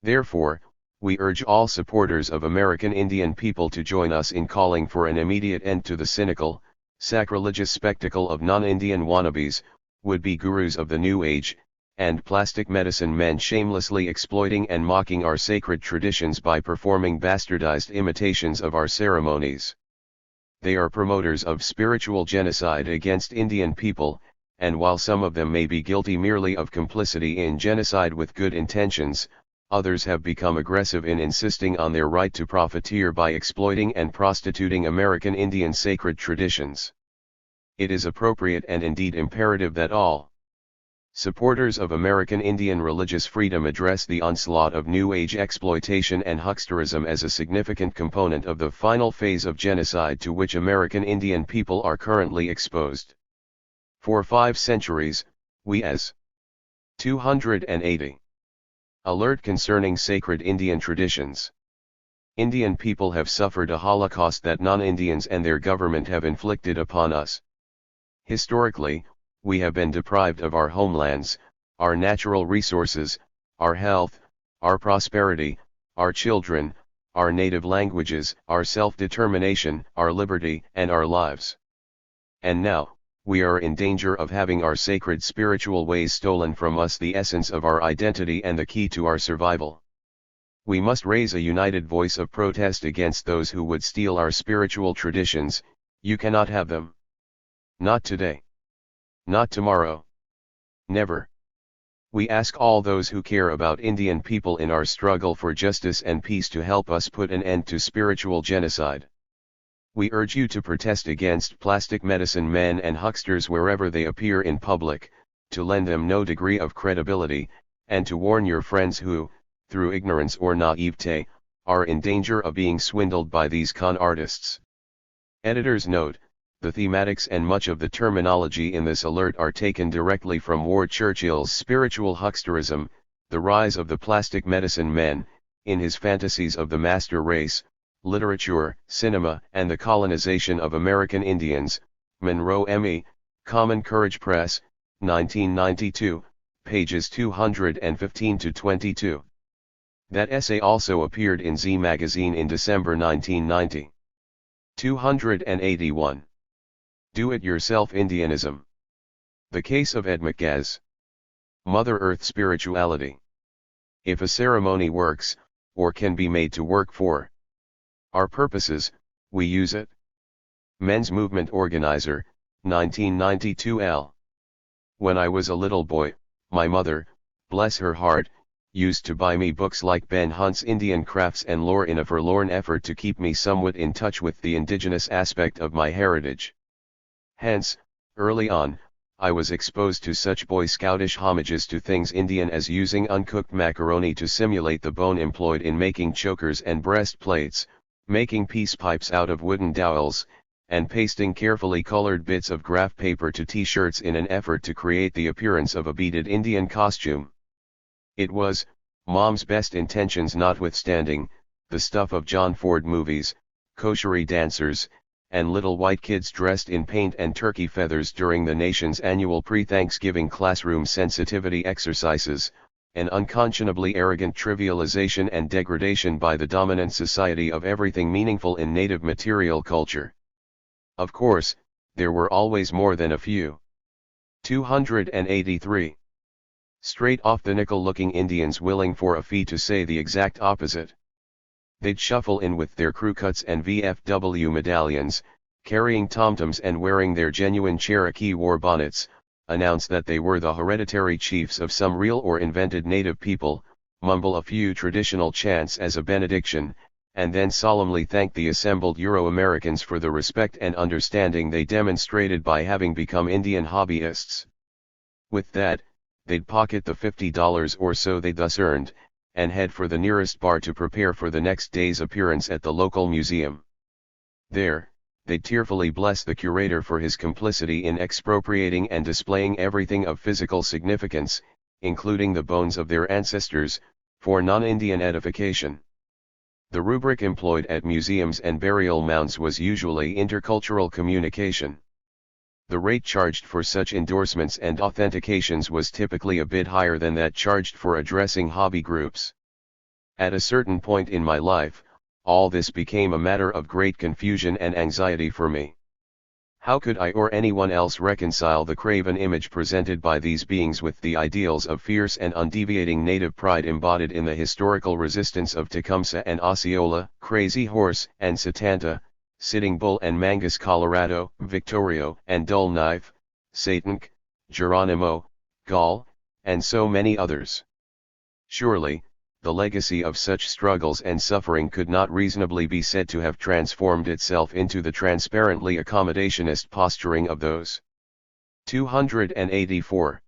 Therefore, we urge all supporters of American Indian people to join us in calling for an immediate end to the cynical, sacrilegious spectacle of non-Indian wannabes, would-be gurus of the New Age, and plastic medicine men shamelessly exploiting and mocking our sacred traditions by performing bastardized imitations of our ceremonies. They are promoters of spiritual genocide against Indian people, and while some of them may be guilty merely of complicity in genocide with good intentions, others have become aggressive in insisting on their right to profiteer by exploiting and prostituting American Indian sacred traditions. It is appropriate and indeed imperative that all supporters of American Indian religious freedom address the onslaught of New Age exploitation and hucksterism as a significant component of the final phase of genocide to which American Indian people are currently exposed. For 5 centuries, we as 280. Alert concerning sacred Indian traditions. Indian people have suffered a holocaust that non-Indians and their government have inflicted upon us. Historically, we have been deprived of our homelands, our natural resources, our health, our prosperity, our children, our native languages, our self-determination, our liberty, and our lives. And now, we are in danger of having our sacred spiritual ways stolen from us, the essence of our identity and the key to our survival. We must raise a united voice of protest against those who would steal our spiritual traditions. You cannot have them. Not today. Not tomorrow. Never. We ask all those who care about Indian people in our struggle for justice and peace to help us put an end to spiritual genocide. We urge you to protest against plastic medicine men and hucksters wherever they appear in public, to lend them no degree of credibility, and to warn your friends who, through ignorance or naivete, are in danger of being swindled by these con artists. Editor's note: the thematics and much of the terminology in this alert are taken directly from Ward Churchill's Spiritual Hucksterism, The Rise of the Plastic Medicine Men, in his Fantasies of the Master Race, Literature, Cinema, and the Colonization of American Indians, Monroe M.E., Common Courage Press, 1992, pages 215-22. That essay also appeared in Z Magazine in December 1990. 281. Do-it-yourself Indianism. The Case of Ed McGaz. Mother Earth Spirituality. If a ceremony works, or can be made to work for our purposes, we use it. Men's Movement Organizer, 1992 L. When I was a little boy, my mother, bless her heart, used to buy me books like Ben Hunt's Indian Crafts and Lore in a forlorn effort to keep me somewhat in touch with the indigenous aspect of my heritage. Hence, early on, I was exposed to such Boy Scoutish homages to things Indian as using uncooked macaroni to simulate the bone employed in making chokers and breastplates, making peace pipes out of wooden dowels, and pasting carefully colored bits of graph paper to t-shirts in an effort to create the appearance of a beaded Indian costume. It was, Mom's best intentions notwithstanding, the stuff of John Ford movies, koshery dancers, and little white kids dressed in paint and turkey feathers during the nation's annual pre-Thanksgiving classroom sensitivity exercises, an unconscionably arrogant trivialization and degradation by the dominant society of everything meaningful in native material culture. Of course, there were always more than a few. 283. Straight off the nickel looking Indians willing for a fee to say the exact opposite. They'd shuffle in with their crew cuts and VFW medallions, carrying tom-toms and wearing their genuine Cherokee war bonnets, announce that they were the hereditary chiefs of some real or invented native people, mumble a few traditional chants as a benediction, and then solemnly thank the assembled Euro-Americans for the respect and understanding they demonstrated by having become Indian hobbyists. With that, they'd pocket the $50 or so they thus earned, and head for the nearest bar to prepare for the next day's appearance at the local museum. There, they'd tearfully bless the curator for his complicity in expropriating and displaying everything of physical significance, including the bones of their ancestors, for non-Indian edification. The rubric employed at museums and burial mounds was usually intercultural communication. The rate charged for such endorsements and authentications was typically a bit higher than that charged for addressing hobby groups. At a certain point in my life, all this became a matter of great confusion and anxiety for me. How could I or anyone else reconcile the craven image presented by these beings with the ideals of fierce and undeviating native pride embodied in the historical resistance of Tecumseh and Osceola, Crazy Horse and Satanta, Sitting Bull and Mangus Colorado, Victorio and Dull Knife, Satank, Geronimo, Gaul, and so many others? Surely, the legacy of such struggles and suffering could not reasonably be said to have transformed itself into the transparently accommodationist posturing of those. 284.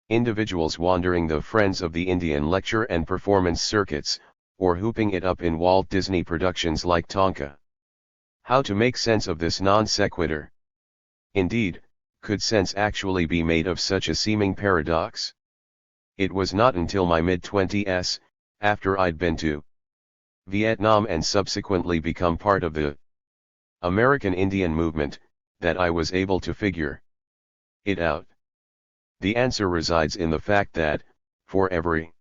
Individuals wandering the Friends of the Indian lecture and performance circuits, or hooping it up in Walt Disney productions like Tonka. How to make sense of this non sequitur? Indeed, could sense actually be made of such a seeming paradox? It was not until my mid-20s, after I'd been to Vietnam and subsequently become part of the American Indian movement, that I was able to figure it out. The answer resides in the fact that, for every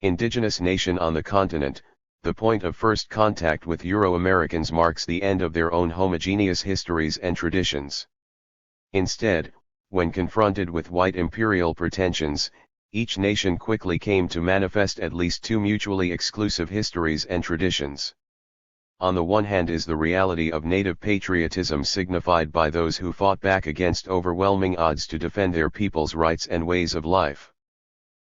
indigenous nation on the continent, the point of first contact with Euro-Americans marks the end of their own homogeneous histories and traditions. Instead, when confronted with white imperial pretensions, each nation quickly came to manifest at least two mutually exclusive histories and traditions. On the one hand is the reality of native patriotism signified by those who fought back against overwhelming odds to defend their people's rights and ways of life.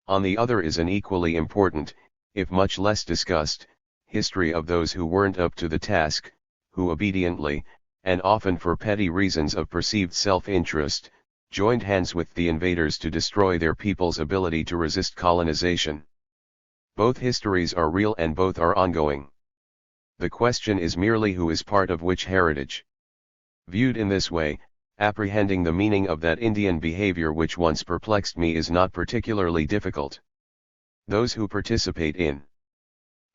On the other is an equally important, if much less discussed, history of those who weren't up to the task, who obediently, and often for petty reasons of perceived self-interest, joined hands with the invaders to destroy their people's ability to resist colonization. Both histories are real and both are ongoing. The question is merely who is part of which heritage. Viewed in this way, apprehending the meaning of that Indian behavior which once perplexed me is not particularly difficult. Those who participate in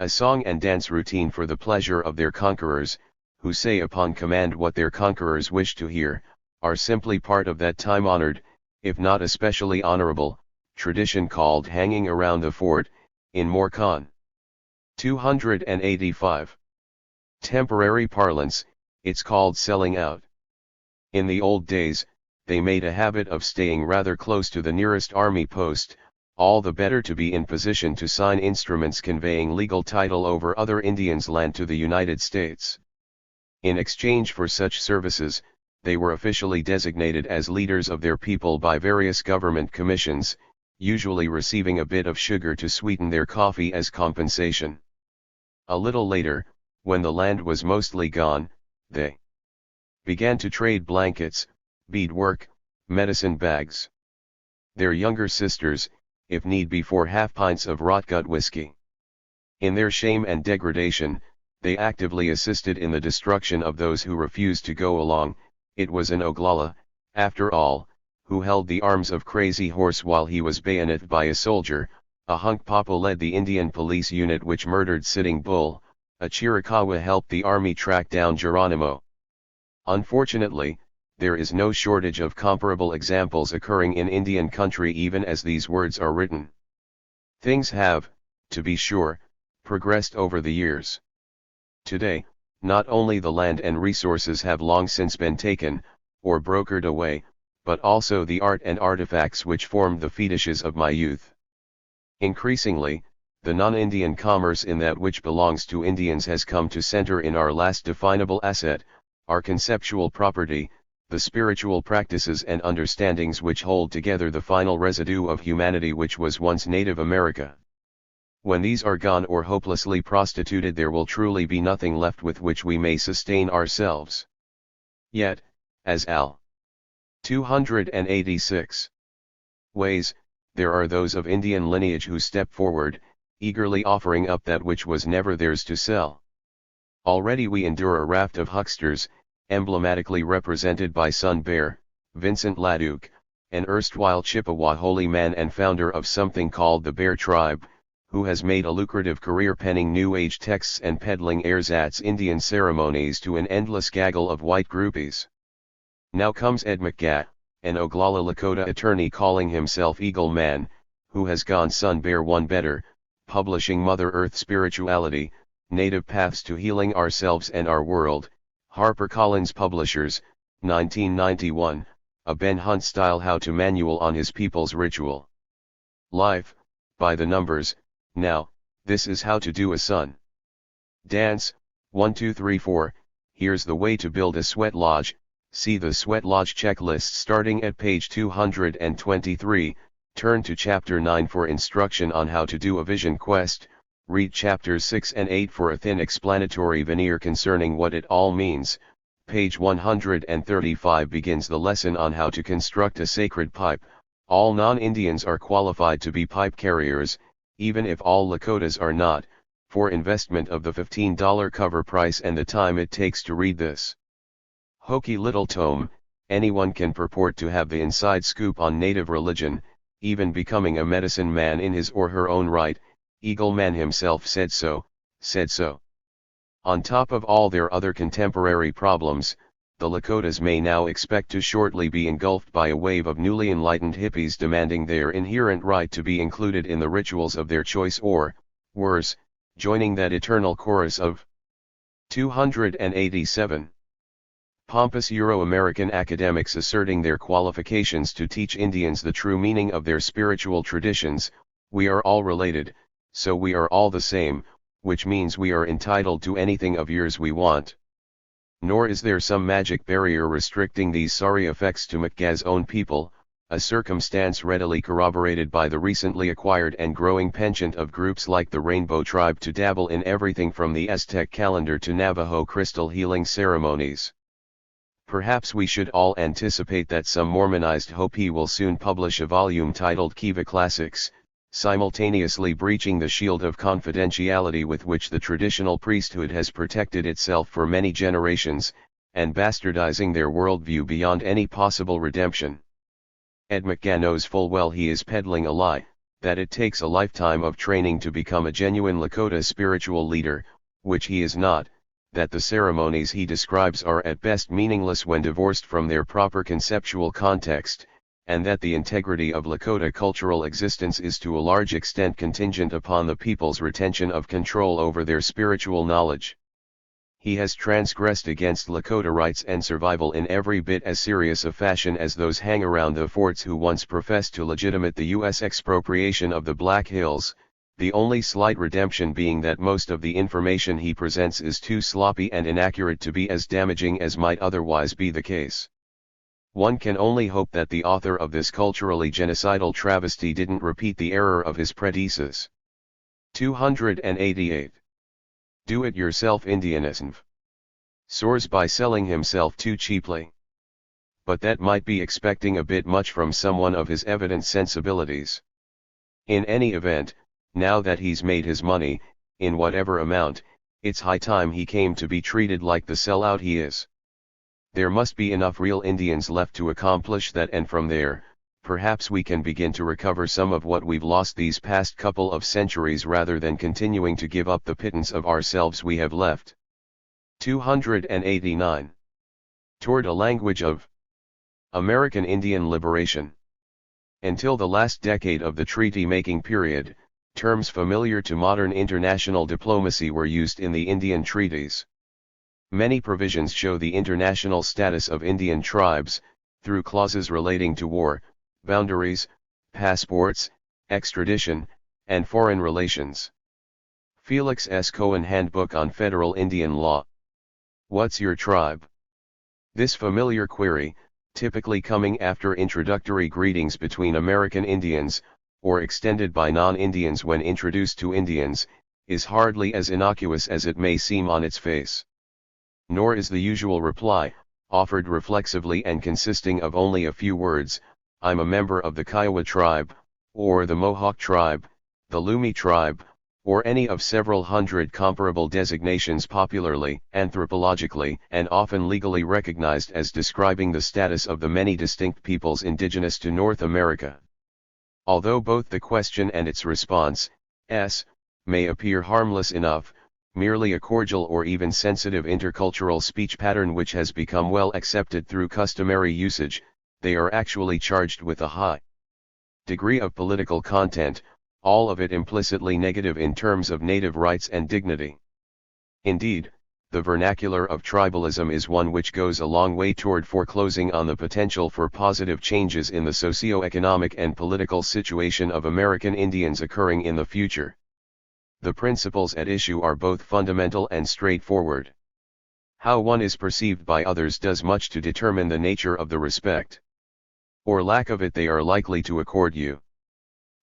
a song and dance routine for the pleasure of their conquerors, who say upon command what their conquerors wish to hear, are simply part of that time-honored, if not especially honorable, tradition called hanging around the fort, in more con. 285. Temporary parlance, it's called selling out. In the old days, they made a habit of staying rather close to the nearest army post, all the better to be in position to sign instruments conveying legal title over other Indians' land to the United States. In exchange for such services, they were officially designated as leaders of their people by various government commissions, usually receiving a bit of sugar to sweeten their coffee as compensation. A little later, when the land was mostly gone, they began to trade blankets, beadwork, medicine bags. Their younger sisters, if need be, for half-pints of rot-gut whiskey. In their shame and degradation, they actively assisted in the destruction of those who refused to go along. It was an Oglala, after all, who held the arms of Crazy Horse while he was bayoneted by a soldier. A hunk Papa led the Indian police unit which murdered Sitting Bull. A Chiricahua helped the army track down Geronimo. Unfortunately, there is no shortage of comparable examples occurring in Indian country even as these words are written. Things have, to be sure, progressed over the years. Today, not only the land and resources have long since been taken, or brokered away, but also the art and artifacts which formed the fetishes of my youth. Increasingly, the non-Indian commerce in that which belongs to Indians has come to center in our last definable asset, our conceptual property, the spiritual practices and understandings which hold together the final residue of humanity which was once Native America. When these are gone or hopelessly prostituted, there will truly be nothing left with which we may sustain ourselves. Yet, as Al. 286 ways, there are those of Indian lineage who step forward, eagerly offering up that which was never theirs to sell. Already we endure a raft of hucksters, emblematically represented by Sun Bear, Vincent Laduke, an erstwhile Chippewa holy man and founder of something called the Bear Tribe, who has made a lucrative career penning New Age texts and peddling ersatz Indian ceremonies to an endless gaggle of white groupies. Now comes Ed McGath, an Oglala Lakota attorney calling himself Eagle Man, who has gone Sun Bear one better, publishing Mother Earth Spirituality, Native Paths to Healing Ourselves and Our World, HarperCollins Publishers, 1991, a Ben Hunt-style how-to manual on his people's ritual life, by the numbers. Now, this is how to do a sun dance. 1 2 3 4, here's the way to build a sweat lodge. See the sweat lodge checklist starting at page 223, turn to chapter 9 for instruction on how to do a vision quest, read chapters 6 and 8 for a thin explanatory veneer concerning what it all means. Page 135 begins the lesson on how to construct a sacred pipe. All non-Indians are qualified to be pipe carriers, even if all Lakotas are not, for investment of the $15 cover price and the time it takes to read this hokey little tome, anyone can purport to have the inside scoop on Native religion, even becoming a medicine man in his or her own right. Eagle Man himself said so. On top of all their other contemporary problems, the Lakotas may now expect to shortly be engulfed by a wave of newly enlightened hippies demanding their inherent right to be included in the rituals of their choice or, worse, joining that eternal chorus of 287. Pompous Euro-American academics asserting their qualifications to teach Indians the true meaning of their spiritual traditions. We are all related, so we are all the same, which means we are entitled to anything of yours we want. Nor is there some magic barrier restricting these sorry effects to McGah's own people, a circumstance readily corroborated by the recently acquired and growing penchant of groups like the Rainbow Tribe to dabble in everything from the Aztec calendar to Navajo crystal healing ceremonies. Perhaps we should all anticipate that some Mormonized Hopi will soon publish a volume titled Kiva Classics, simultaneously breaching the shield of confidentiality with which the traditional priesthood has protected itself for many generations, and bastardizing their worldview beyond any possible redemption. Ed McGah knows full well he is peddling a lie, that it takes a lifetime of training to become a genuine Lakota spiritual leader, which he is not, that the ceremonies he describes are at best meaningless when divorced from their proper conceptual context, and that the integrity of Lakota cultural existence is to a large extent contingent upon the people's retention of control over their spiritual knowledge. He has transgressed against Lakota rights and survival in every bit as serious a fashion as those hang around the forts who once professed to legitimate the U.S. expropriation of the Black Hills, the only slight redemption being that most of the information he presents is too sloppy and inaccurate to be as damaging as might otherwise be the case. One can only hope that the author of this culturally genocidal travesty didn't repeat the error of his predecessors. 288. Do-it-yourself Indianism. Soars by selling himself too cheaply. But that might be expecting a bit much from someone of his evident sensibilities. In any event, now that he's made his money, in whatever amount, it's high time he came to be treated like the sellout he is. There must be enough real Indians left to accomplish that, and from there, perhaps we can begin to recover some of what we've lost these past couple of centuries rather than continuing to give up the pittance of ourselves we have left. 289. Toward a language of American Indian liberation. Until the last decade of the treaty-making period, terms familiar to modern international diplomacy were used in the Indian treaties. Many provisions show the international status of Indian tribes, through clauses relating to war, boundaries, passports, extradition, and Foreign Relations. Felix S. Cohen Handbook on Federal Indian Law. What's your tribe? This familiar query, typically coming after introductory greetings between American Indians, or extended by non-Indians when introduced to Indians, is hardly as innocuous as it may seem on its face. Nor is the usual reply, offered reflexively and consisting of only a few words, I'm a member of the Kiowa tribe, or the Mohawk tribe, the Lumi tribe, or any of several hundred comparable designations popularly, anthropologically, and often legally recognized as describing the status of the many distinct peoples indigenous to North America. Although both the question and its response, may appear harmless enough, merely a cordial or even sensitive intercultural speech pattern which has become well accepted through customary usage, they are actually charged with a high degree of political content, all of it implicitly negative in terms of native rights and dignity. Indeed, the vernacular of tribalism is one which goes a long way toward foreclosing on the potential for positive changes in the socio-economic and political situation of American Indians occurring in the future. The principles at issue are both fundamental and straightforward. How one is perceived by others does much to determine the nature of the respect or lack of it they are likely to accord you.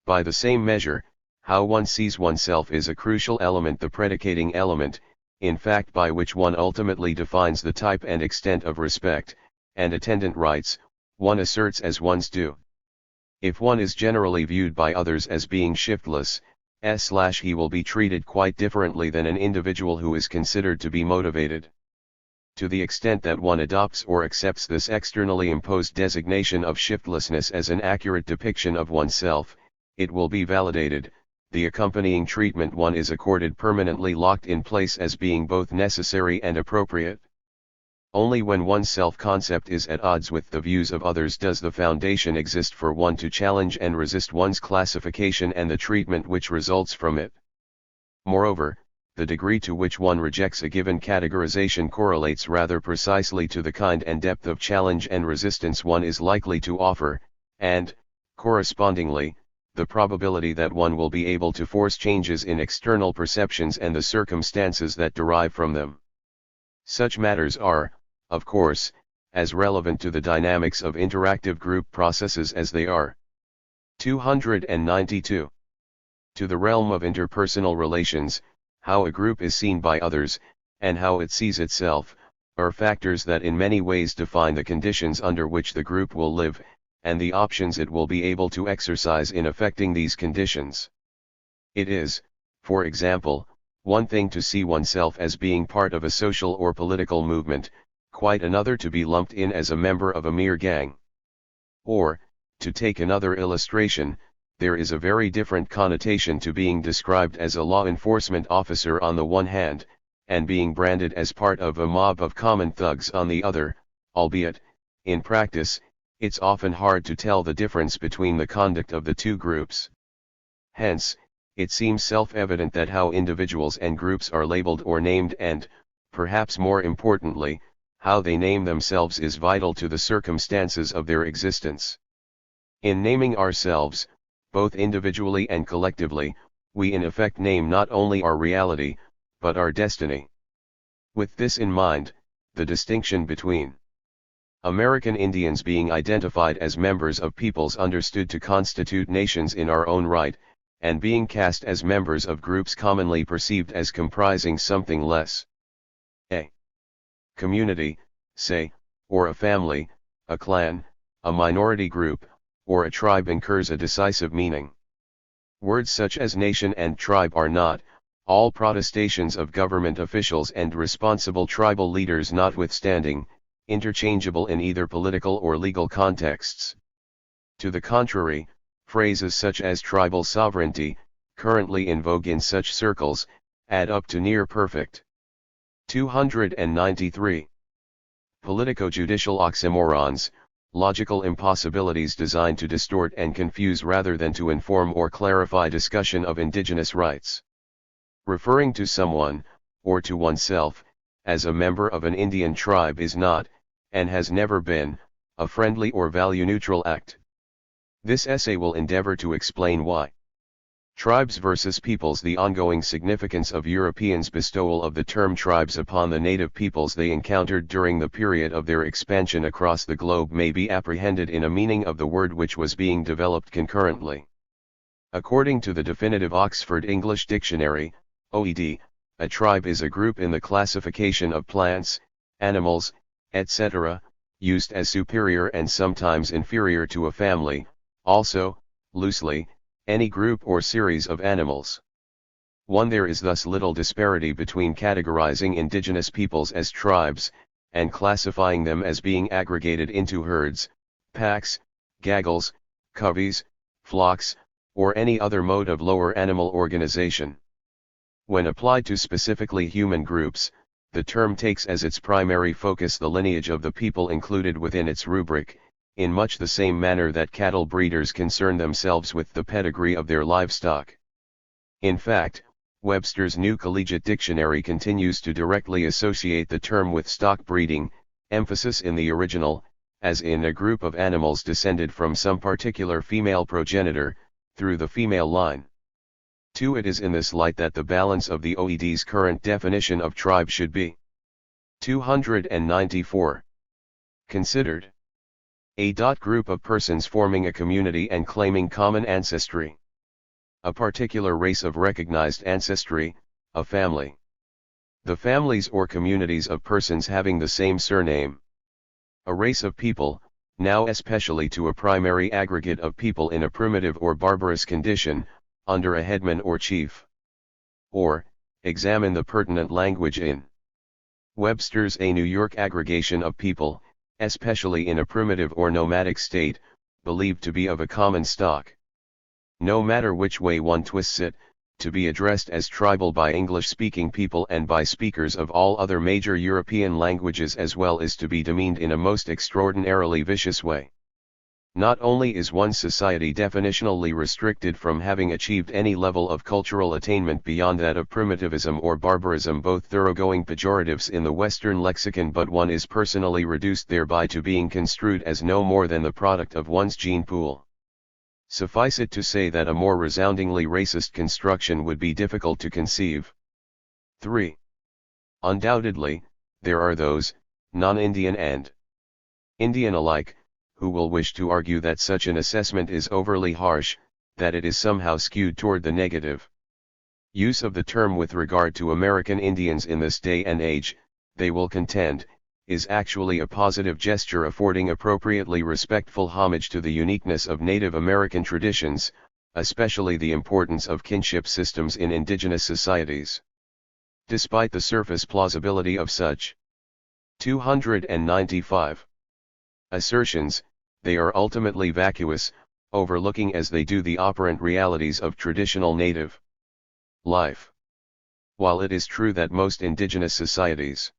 By the same measure, how one sees oneself is a crucial element, the predicating element, in fact, by which one ultimately defines the type and extent of respect, and attendant rights, one asserts as one's due. If one is generally viewed by others as being shiftless, he will be treated quite differently than an individual who is considered to be motivated. To the extent that one adopts or accepts this externally imposed designation of shiftlessness as an accurate depiction of oneself, it will be validated, the accompanying treatment one is accorded permanently locked in place as being both necessary and appropriate. Only when one's self-concept is at odds with the views of others does the foundation exist for one to challenge and resist one's classification and the treatment which results from it. Moreover, the degree to which one rejects a given categorization correlates rather precisely to the kind and depth of challenge and resistance one is likely to offer, and, correspondingly, the probability that one will be able to force changes in external perceptions and the circumstances that derive from them. Such matters are, of course, as relevant to the dynamics of interactive group processes as they are. 292. To the realm of interpersonal relations, how a group is seen by others, and how it sees itself, are factors that in many ways define the conditions under which the group will live, and the options it will be able to exercise in affecting these conditions. It is, for example, one thing to see oneself as being part of a social or political movement, quite another to be lumped in as a member of a mere gang. Or, to take another illustration, there is a very different connotation to being described as a law enforcement officer on the one hand, and being branded as part of a mob of common thugs on the other, albeit, in practice, it's often hard to tell the difference between the conduct of the two groups. Hence, it seems self-evident that how individuals and groups are labeled or named and, perhaps more importantly, how they name themselves is vital to the circumstances of their existence. In naming ourselves, both individually and collectively, we in effect name not only our reality, but our destiny. With this in mind, the distinction between American Indians being identified as members of peoples understood to constitute nations in our own right, and being cast as members of groups commonly perceived as comprising something less. A community, say, or a family, a clan, a minority group, or a tribe incurs a decisive meaning. Words such as nation and tribe are not, all protestations of government officials and responsible tribal leaders notwithstanding, interchangeable in either political or legal contexts. To the contrary, phrases such as tribal sovereignty, currently in vogue in such circles, add up to near perfect. 293. Politico-judicial oxymorons, logical impossibilities designed to distort and confuse rather than to inform or clarify discussion of indigenous rights. Referring to someone, or to oneself, as a member of an Indian tribe is not, and has never been, a friendly or value-neutral act. This essay will endeavor to explain why. Tribes versus peoples. The ongoing significance of Europeans' bestowal of the term tribes upon the native peoples they encountered during the period of their expansion across the globe may be apprehended in a meaning of the word which was being developed concurrently. According to the definitive Oxford English Dictionary, OED, a tribe is a group in the classification of plants, animals, etc., used as superior and sometimes inferior to a family, also, loosely, any group or series of animals. 1. There is thus little disparity between categorizing indigenous peoples as tribes, and classifying them as being aggregated into herds, packs, gaggles, coveys, flocks, or any other mode of lower animal organization. When applied to specifically human groups, the term takes as its primary focus the lineage of the people included within its rubric, in much the same manner that cattle breeders concern themselves with the pedigree of their livestock. In fact, Webster's New Collegiate Dictionary continues to directly associate the term with stock breeding, emphasis in the original, as in a group of animals descended from some particular female progenitor, through the female line. 2. It is in this light that the balance of the OED's current definition of tribe should be 294. Considered a group of persons forming a community and claiming common ancestry. A particular race of recognized ancestry, a family. The families or communities of persons having the same surname. A race of people, now especially to a primary aggregate of people in a primitive or barbarous condition, under a headman or chief. Or, examine the pertinent language in Webster's A New York aggregation of people, especially in a primitive or nomadic state, believed to be of a common stock. No matter which way one twists it, to be addressed as tribal by English-speaking people and by speakers of all other major European languages as well is to be demeaned in a most extraordinarily vicious way. Not only is one society definitionally restricted from having achieved any level of cultural attainment beyond that of primitivism or barbarism, both thoroughgoing pejoratives in the Western lexicon, but one is personally reduced thereby to being construed as no more than the product of one's gene pool. Suffice it to say that a more resoundingly racist construction would be difficult to conceive. 3. Undoubtedly, there are those, non-Indian and Indian alike, who will wish to argue that such an assessment is overly harsh, that it is somehow skewed toward the negative. Use of the term with regard to American Indians in this day and age, they will contend, is actually a positive gesture affording appropriately respectful homage to the uniqueness of Native American traditions, especially the importance of kinship systems in indigenous societies. Despite the surface plausibility of such 295 assertions, they are ultimately vacuous, overlooking as they do the operant realities of traditional native life. While it is true that most indigenous societies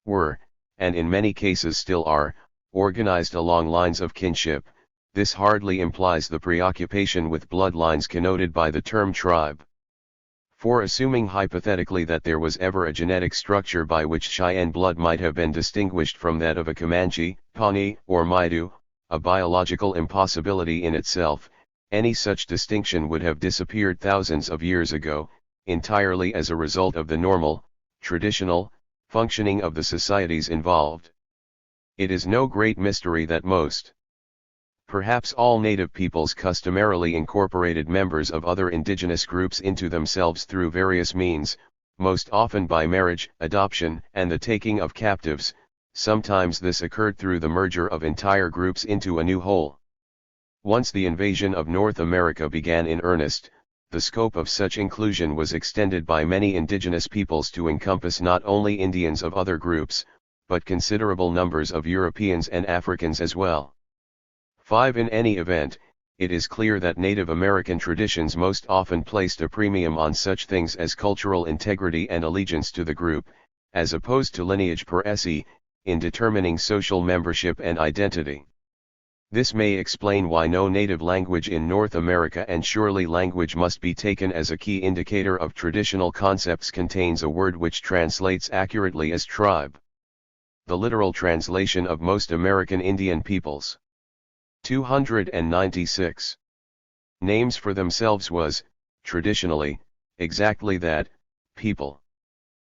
were, and in many cases still are, organized along lines of kinship, this hardly implies the preoccupation with bloodlines connoted by the term tribe. For assuming hypothetically that there was ever a genetic structure by which Cheyenne blood might have been distinguished from that of a Comanche, Pawnee, or Maidu, a biological impossibility in itself, any such distinction would have disappeared thousands of years ago, entirely as a result of the normal, traditional, functioning of the societies involved. It is no great mystery that most, perhaps all native peoples customarily incorporated members of other indigenous groups into themselves through various means, most often by marriage, adoption, and the taking of captives. Sometimes this occurred through the merger of entire groups into a new whole. Once the invasion of North America began in earnest, the scope of such inclusion was extended by many indigenous peoples to encompass not only Indians of other groups, but considerable numbers of Europeans and Africans as well. 5. In any event, it is clear that Native American traditions most often placed a premium on such things as cultural integrity and allegiance to the group, as opposed to lineage per se, in determining social membership and identity. This may explain why no native language in North America, and surely language must be taken as a key indicator of traditional concepts, contains a word which translates accurately as tribe. The literal translation of most American Indian peoples' 296 names for themselves was traditionally, exactly that, people.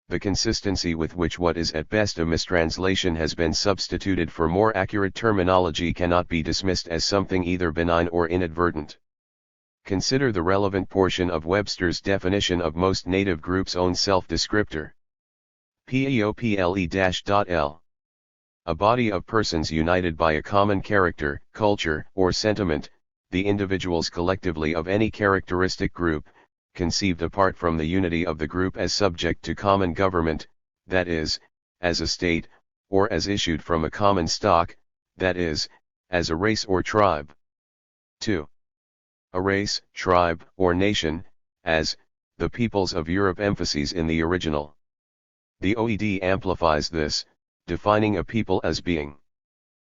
The consistency with which what is at best a mistranslation has been substituted for more accurate terminology cannot be dismissed as something either benign or inadvertent. Consider the relevant portion of Webster's definition of most native groups' own self-descriptor. PEOPLE-L. A body of persons united by a common character, culture, or sentiment, the individuals collectively of any characteristic group, conceived apart from the unity of the group as subject to common government, that is, as a state, or as issued from a common stock, that is, as a race or tribe. 2. A race, tribe, or nation, as, the peoples of Europe emphases in the original. The OED amplifies this, defining a people as being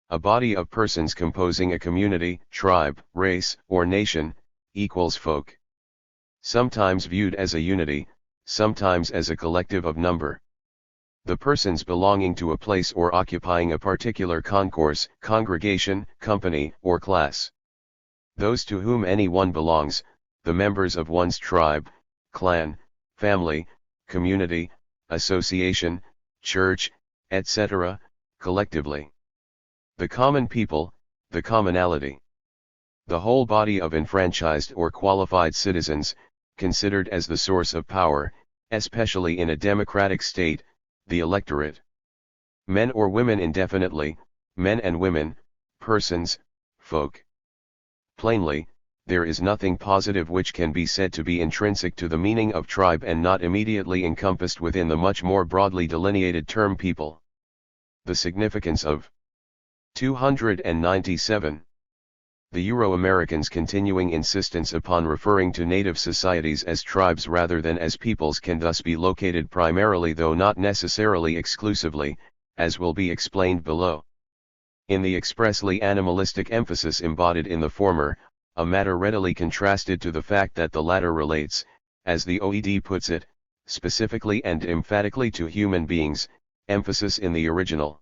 a body of persons composing a community, tribe, race, or nation, equals folk. Sometimes viewed as a unity, sometimes as a collective of number. The persons belonging to a place or occupying a particular concourse, congregation, company, or class. Those to whom any one belongs, the members of one's tribe, clan, family, community, association, church, etc., collectively. The common people, the commonality. The whole body of enfranchised or qualified citizens, considered as the source of power, especially in a democratic state, the electorate. Men or women indefinitely, men and women, persons, folk. Plainly, there is nothing positive which can be said to be intrinsic to the meaning of tribe and not immediately encompassed within the much more broadly delineated term people. The significance of 297. The Euro-Americans' continuing insistence upon referring to native societies as tribes rather than as peoples can thus be located primarily though not necessarily exclusively, as will be explained below. In the expressly animalistic emphasis embodied in the former, a matter readily contrasted to the fact that the latter relates, as the OED puts it, specifically and emphatically to human beings, emphasis in the original.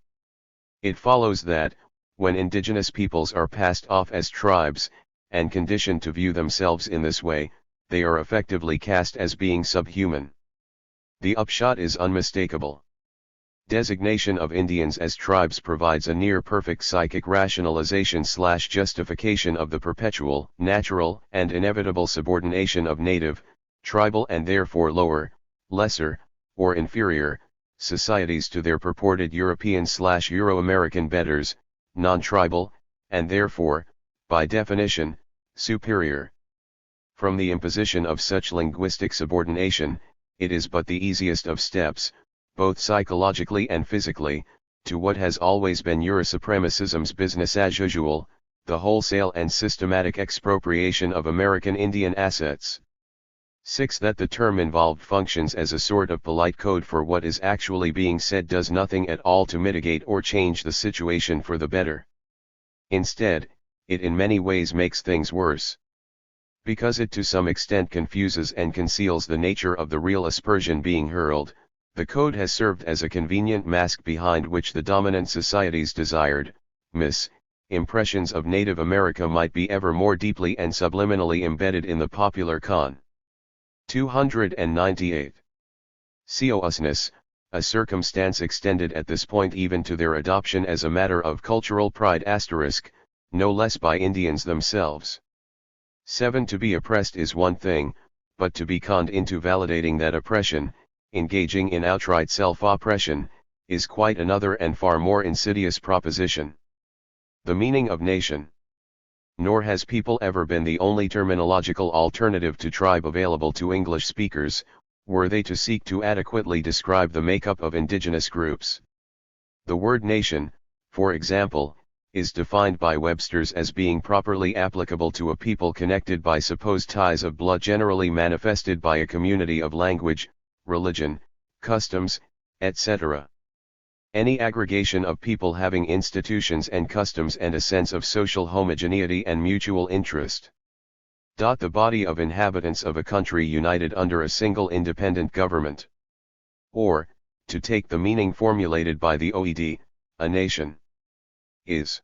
It follows that, when indigenous peoples are passed off as tribes, and conditioned to view themselves in this way, they are effectively cast as being subhuman. The upshot is unmistakable. Designation of Indians as tribes provides a near-perfect psychic rationalization/justification of the perpetual, natural, and inevitable subordination of native, tribal and therefore lower, lesser, or inferior, societies to their purported European/Euro-American betters, non-tribal, and therefore, by definition, superior. From the imposition of such linguistic subordination, it is but the easiest of steps, both psychologically and physically, to what has always been Eurosupremacism's business as usual, the wholesale and systematic expropriation of American Indian assets. 6. That the term involved functions as a sort of polite code for what is actually being said does nothing at all to mitigate or change the situation for the better. Instead, it in many ways makes things worse. Because it to some extent confuses and conceals the nature of the real aspersion being hurled, the code has served as a convenient mask behind which the dominant society's desired, impressions of Native America might be ever more deeply and subliminally embedded in the popular con. 298. Cousness, a circumstance extended at this point even to their adoption as a matter of cultural pride *, no less by Indians themselves. 7. To be oppressed is one thing, but to be conned into validating that oppression, engaging in outright self-oppression, is quite another and far more insidious proposition. The meaning of nation. Nor has people ever been the only terminological alternative to tribe available to English speakers, were they to seek to adequately describe the makeup of indigenous groups. The word nation, for example, is defined by Webster's as being properly applicable to a people connected by supposed ties of blood generally manifested by a community of language, religion, customs, etc. Any aggregation of people having institutions and customs and a sense of social homogeneity and mutual interest. The body of inhabitants of a country united under a single independent government. Or, to take the meaning formulated by the OED, a nation is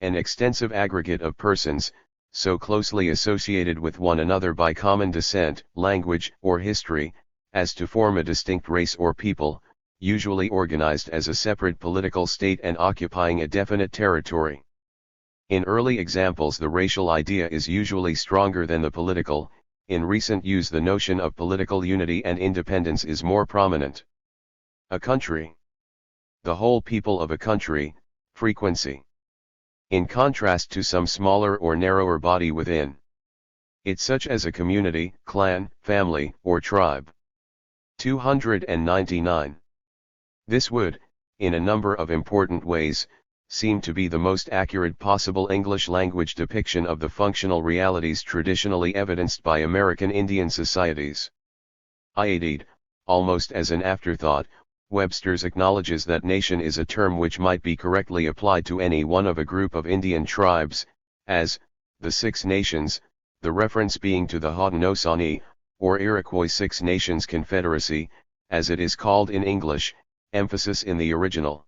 an extensive aggregate of persons, so closely associated with one another by common descent, language, or history, as to form a distinct race or people, usually organized as a separate political state and occupying a definite territory. In early examples the racial idea is usually stronger than the political. In recent use the notion of political unity and independence is more prominent. A country. The whole people of a country, frequency. In contrast to some smaller or narrower body within it, such as a community, clan, family, or tribe. 299. This would, in a number of important ways, seem to be the most accurate possible English language depiction of the functional realities traditionally evidenced by American Indian societies. Indeed, almost as an afterthought, Webster's acknowledges that nation is a term which might be correctly applied to any one of a group of Indian tribes, as, the Six Nations, the reference being to the Haudenosaunee, or Iroquois Six Nations Confederacy, as it is called in English, emphasis in the original.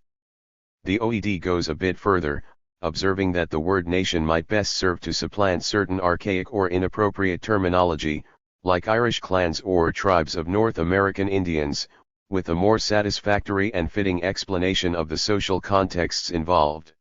The OED goes a bit further, observing that the word nation might best serve to supplant certain archaic or inappropriate terminology, like Irish clans or tribes of North American Indians, with a more satisfactory and fitting explanation of the social contexts involved.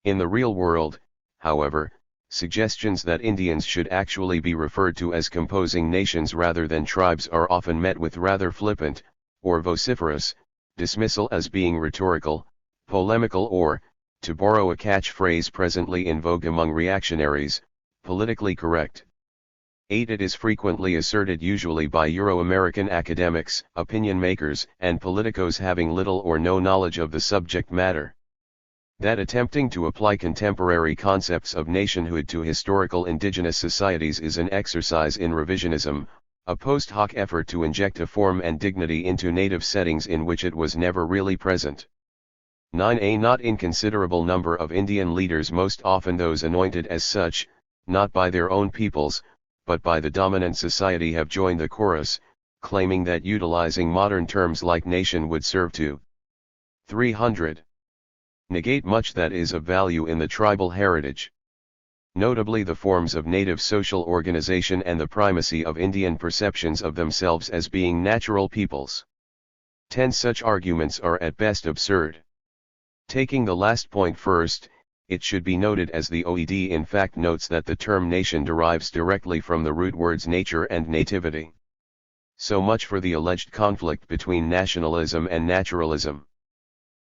In the real world, however, suggestions that Indians should actually be referred to as composing nations rather than tribes are often met with rather flippant, or vociferous, dismissal as being rhetorical, polemical or, to borrow a catchphrase presently in vogue among reactionaries, politically correct. 8. It is frequently asserted, usually by Euro-American academics, opinion makers, and politicos having little or no knowledge of the subject matter, that attempting to apply contemporary concepts of nationhood to historical indigenous societies is an exercise in revisionism, a post hoc effort to inject a form and dignity into native settings in which it was never really present. 9. A not inconsiderable number of Indian leaders, most often those anointed as such, not by their own peoples, but by the dominant society, have joined the chorus, claiming that utilizing modern terms like nation would serve to 300. Negate much that is of value in the tribal heritage, notably the forms of native social organization and the primacy of Indian perceptions of themselves as being natural peoples. 10. Such arguments are at best absurd. Taking the last point first, it should be noted, as the OED in fact notes, that the term nation derives directly from the root words nature and nativity. So much for the alleged conflict between nationalism and naturalism.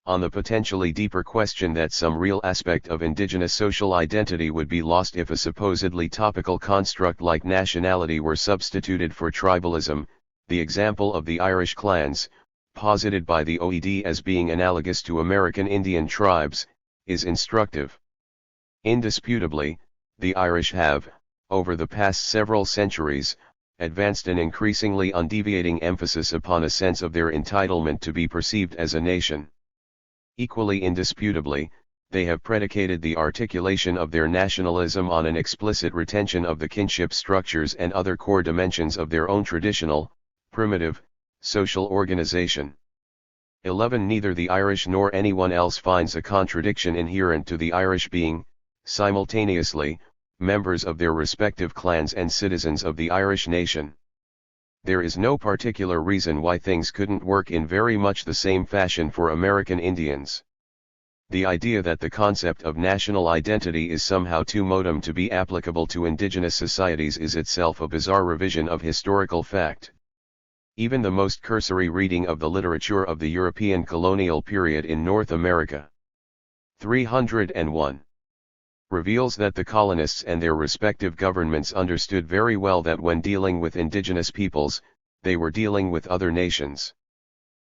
On the potentially deeper question that some real aspect of indigenous social identity would be lost if a supposedly topical construct like nationality were substituted for tribalism, the example of the Irish clans, posited by the OED as being analogous to American Indian tribes, is instructive. Indisputably, the Irish have, over the past several centuries, advanced an increasingly undeviating emphasis upon a sense of their entitlement to be perceived as a nation. Equally indisputably, they have predicated the articulation of their nationalism on an explicit retention of the kinship structures and other core dimensions of their own traditional, primitive, social organization. 11. Neither the Irish nor anyone else finds a contradiction inherent to the Irish being, simultaneously, members of their respective clans and citizens of the Irish nation. There is no particular reason why things couldn't work in very much the same fashion for American Indians. The idea that the concept of national identity is somehow too modern to be applicable to indigenous societies is itself a bizarre revision of historical fact. Even the most cursory reading of the literature of the European colonial period in North America, 301, reveals that the colonists and their respective governments understood very well that when dealing with indigenous peoples, they were dealing with other nations.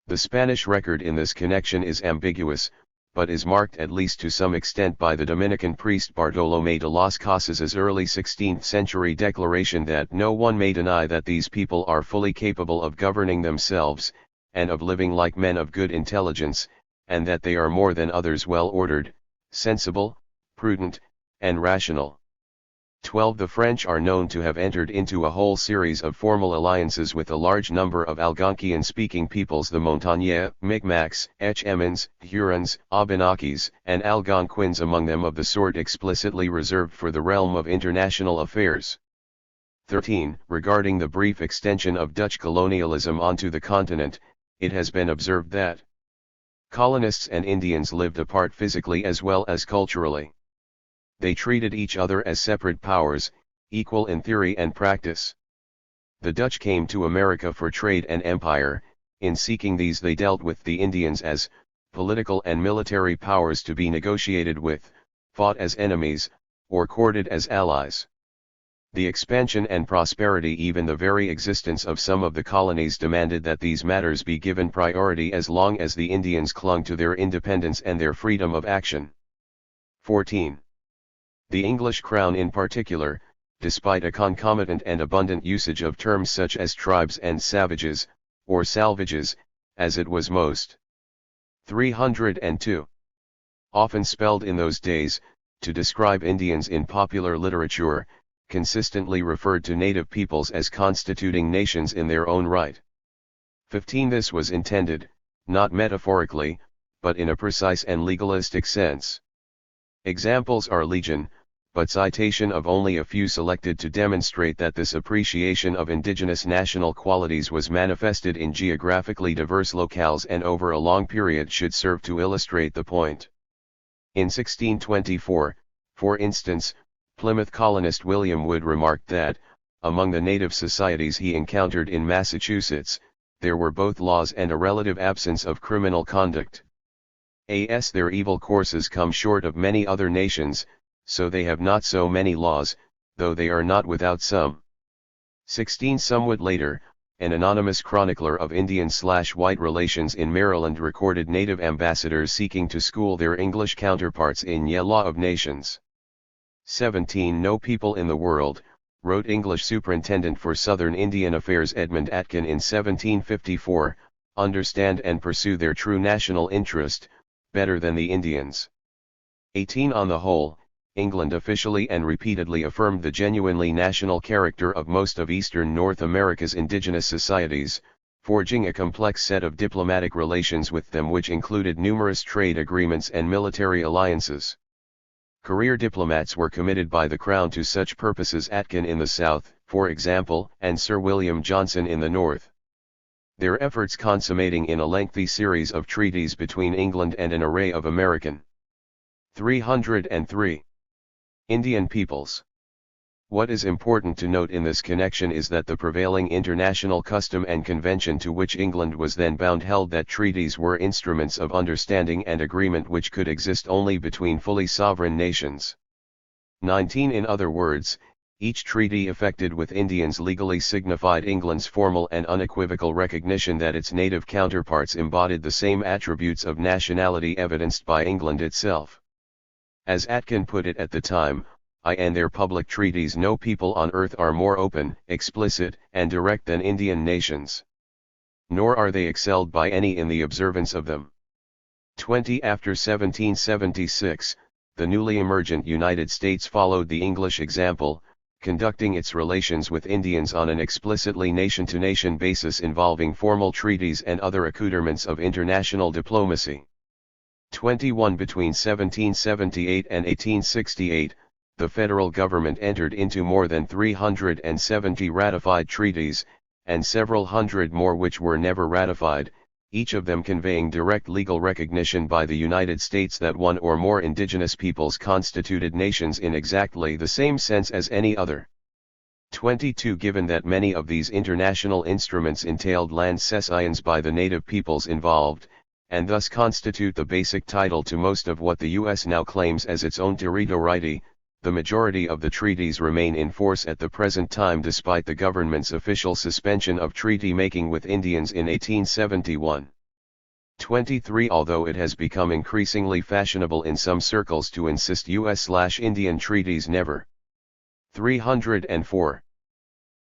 The Spanish record in this connection is ambiguous, but is marked at least to some extent by the Dominican priest Bartolomé de las Casas's early 16th century declaration that no one may deny that these people are fully capable of governing themselves, and of living like men of good intelligence, and that they are more than others well ordered, sensible, prudent, and rational. 12. The French are known to have entered into a whole series of formal alliances with a large number of Algonquian-speaking peoples, the Montagnais, Micmacs, Etchemins, Hurons, Abenakis, and Algonquins, among them of the sort explicitly reserved for the realm of international affairs. 13. Regarding the brief extension of Dutch colonialism onto the continent, it has been observed that colonists and Indians lived apart physically as well as culturally. They treated each other as separate powers, equal in theory and practice. The Dutch came to America for trade and empire. In seeking these they dealt with the Indians as political and military powers to be negotiated with, fought as enemies, or courted as allies. The expansion and prosperity, even the very existence of some of the colonies, demanded that these matters be given priority as long as the Indians clung to their independence and their freedom of action. 14. The English crown in particular, despite a concomitant and abundant usage of terms such as tribes and savages, or salvages, as it was most 302. Often spelled in those days, to describe Indians in popular literature, consistently referred to native peoples as constituting nations in their own right. 15. This was intended, not metaphorically, but in a precise and legalistic sense. Examples are legion, but citation of only a few selected to demonstrate that this appreciation of indigenous national qualities was manifested in geographically diverse locales and over a long period should serve to illustrate the point. In 1624, for instance, Plymouth colonist William Wood remarked that, among the native societies he encountered in Massachusetts, there were both laws and a relative absence of criminal conduct. As their evil courses come short of many other nations, so they have not so many laws, though they are not without some. 16. Somewhat later, an anonymous chronicler of Indian/white relations in Maryland recorded native ambassadors seeking to school their English counterparts in Ye Law of Nations. 17. No people in the world, wrote English Superintendent for Southern Indian Affairs Edmund Atkin in 1754, understand and pursue their true national interest, better than the Indians. 18. On the whole, England officially and repeatedly affirmed the genuinely national character of most of Eastern North America's indigenous societies, forging a complex set of diplomatic relations with them which included numerous trade agreements and military alliances. Career diplomats were committed by the Crown to such purposes, Atkin in the South, for example, and Sir William Johnson in the North. Their efforts consummating in a lengthy series of treaties between England and an array of American 303 Indian peoples. What is important to note in this connection is that the prevailing international custom and convention to which England was then bound held that treaties were instruments of understanding and agreement which could exist only between fully sovereign nations. 19. In other words, each treaty effected with Indians legally signified England's formal and unequivocal recognition that its native counterparts embodied the same attributes of nationality evidenced by England itself. As Atkin put it at the time, in their public treaties no people on earth are more open, explicit, and direct than Indian nations. Nor are they excelled by any in the observance of them. 20. After 1776, the newly emergent United States followed the English example, conducting its relations with Indians on an explicitly nation-to-nation basis involving formal treaties and other accoutrements of international diplomacy. 21. Between 1778 and 1868, the federal government entered into more than 370 ratified treaties, and several hundred more which were never ratified, each of them conveying direct legal recognition by the United States that one or more indigenous peoples constituted nations in exactly the same sense as any other. 22. Given that many of these international instruments entailed land cessions by the native peoples involved, and thus constitute the basic title to most of what the U.S. now claims as its own territory, the majority of the treaties remain in force at the present time despite the government's official suspension of treaty-making with Indians in 1871. 23. Although it has become increasingly fashionable in some circles to insist U.S./Indian treaties never 304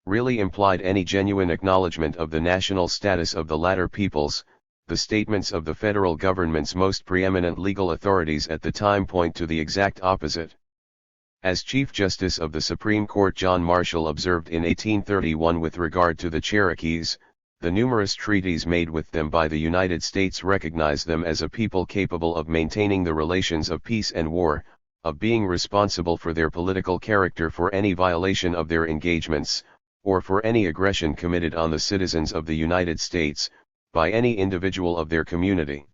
really implied any genuine acknowledgement of the national status of the latter peoples, the statements of the federal government's most preeminent legal authorities at the time point to the exact opposite. As Chief Justice of the Supreme Court John Marshall observed in 1831 with regard to the Cherokees, the numerous treaties made with them by the United States recognize them as a people capable of maintaining the relations of peace and war, of being responsible for their political character for any violation of their engagements, or for any aggression committed on the citizens of the United States, by any individual of their community.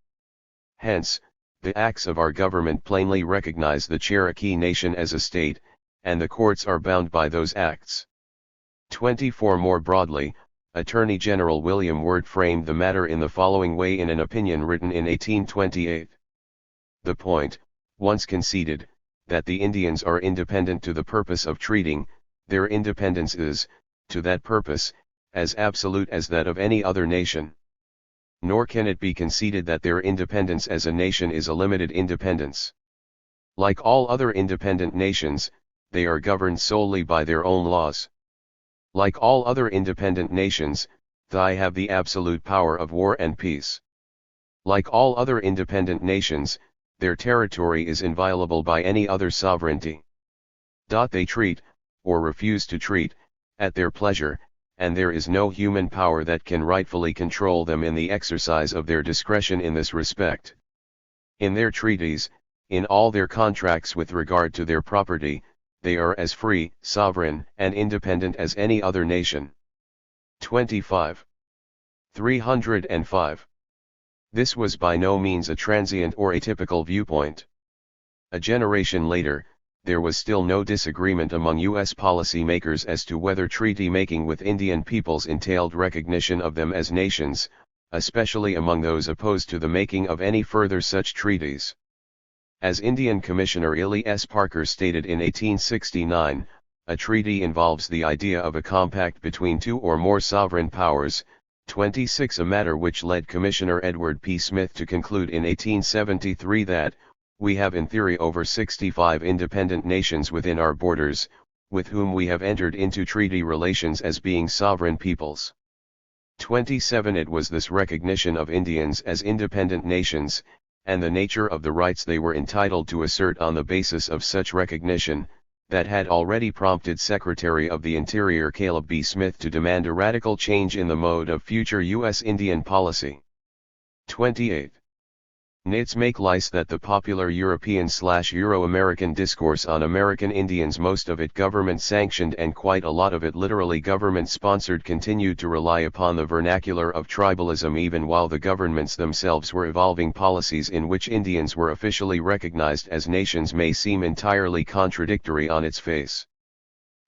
Hence, the acts of our government plainly recognize the Cherokee Nation as a state, and the courts are bound by those acts. 24. More broadly, Attorney General William Wirt framed the matter in the following way in an opinion written in 1828. The point, once conceded, that the Indians are independent to the purpose of treating, their independence is, to that purpose, as absolute as that of any other nation. Nor can it be conceded that their independence as a nation is a limited independence. Like all other independent nations, they are governed solely by their own laws. Like all other independent nations, they have the absolute power of war and peace. Like all other independent nations, their territory is inviolable by any other sovereignty. They treat, or refuse to treat, at their pleasure, and there is no human power that can rightfully control them in the exercise of their discretion in this respect. In their treaties, in all their contracts with regard to their property, they are as free, sovereign, and independent as any other nation. 25. 305. This was by no means a transient or atypical viewpoint. A generation later, there was still no disagreement among U.S. policymakers as to whether treaty making with Indian peoples entailed recognition of them as nations, especially among those opposed to the making of any further such treaties. As Indian Commissioner Illy S. Parker stated in 1869, a treaty involves the idea of a compact between two or more sovereign powers. 26. A matter which led Commissioner Edward P. Smith to conclude in 1873 that, we have in theory over 65 independent nations within our borders, with whom we have entered into treaty relations as being sovereign peoples. 27. It was this recognition of Indians as independent nations, and the nature of the rights they were entitled to assert on the basis of such recognition, that had already prompted Secretary of the Interior Caleb B. Smith to demand a radical change in the mode of future U.S. Indian policy. 28. Nits make lice that the popular European/Euro-American discourse on American Indians, most of it government-sanctioned and quite a lot of it literally government-sponsored, continued to rely upon the vernacular of tribalism even while the governments themselves were evolving policies in which Indians were officially recognized as nations may seem entirely contradictory on its face.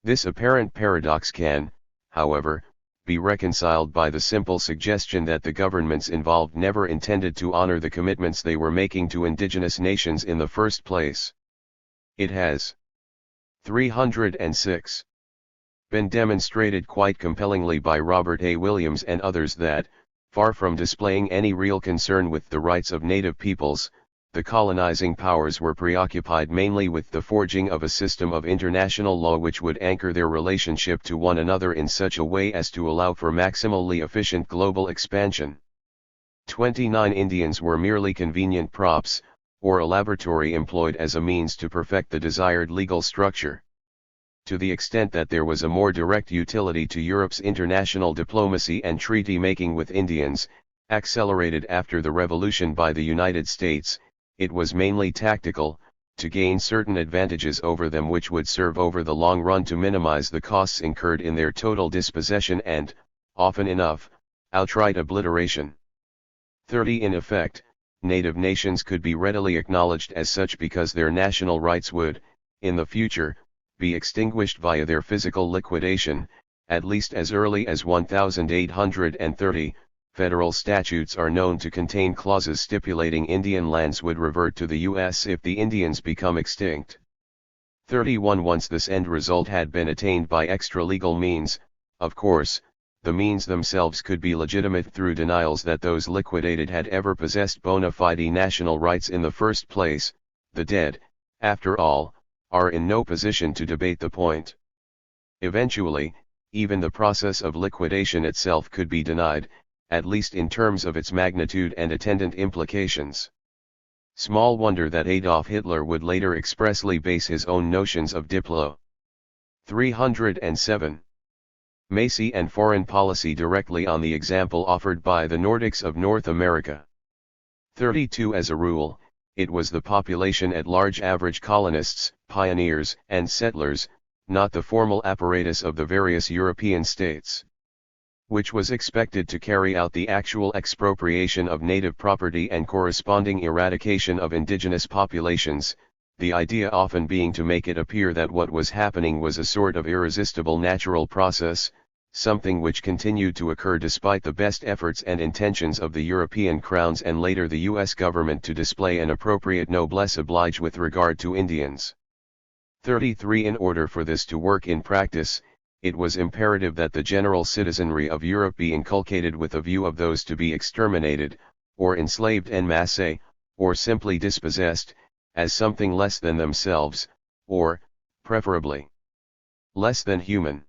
This apparent paradox can, however, be reconciled by the simple suggestion that the governments involved never intended to honor the commitments they were making to indigenous nations in the first place. It has 306. Been demonstrated quite compellingly by Robert A. Williams and others that, far from displaying any real concern with the rights of native peoples, the colonizing powers were preoccupied mainly with the forging of a system of international law which would anchor their relationship to one another in such a way as to allow for maximally efficient global expansion. 29. Indians were merely convenient props, or a laboratory employed as a means to perfect the desired legal structure. To the extent that there was a more direct utility to Europe's international diplomacy and treaty making with Indians, accelerated after the Revolution by the United States, it was mainly tactical, to gain certain advantages over them which would serve over the long run to minimize the costs incurred in their total dispossession and, often enough, outright obliteration. 30. In effect, native nations could be readily acknowledged as such because their national rights would, in the future, be extinguished via their physical liquidation, at least as early as 1830. Federal statutes are known to contain clauses stipulating Indian lands would revert to the U.S. if the Indians become extinct. 31. Once this end result had been attained by extra-legal means, of course, the means themselves could be legitimate through denials that those liquidated had ever possessed bona fide national rights in the first place. The dead, after all, are in no position to debate the point. Eventually, even the process of liquidation itself could be denied, at least in terms of its magnitude and attendant implications. Small wonder that Adolf Hitler would later expressly base his own notions of Diplo. 307. Macy and foreign policy directly on the example offered by the Nordics of North America. 32. As a rule, it was the population at large, average colonists, pioneers, and settlers, not the formal apparatus of the various European states, which was expected to carry out the actual expropriation of native property and corresponding eradication of indigenous populations, the idea often being to make it appear that what was happening was a sort of irresistible natural process, something which continued to occur despite the best efforts and intentions of the European crowns and later the U.S. government to display an appropriate noblesse oblige with regard to Indians. 33. In order for this to work in practice, it was imperative that the general citizenry of Europe be inculcated with a view of those to be exterminated, or enslaved en masse, or simply dispossessed, as something less than themselves, or, preferably, less than human.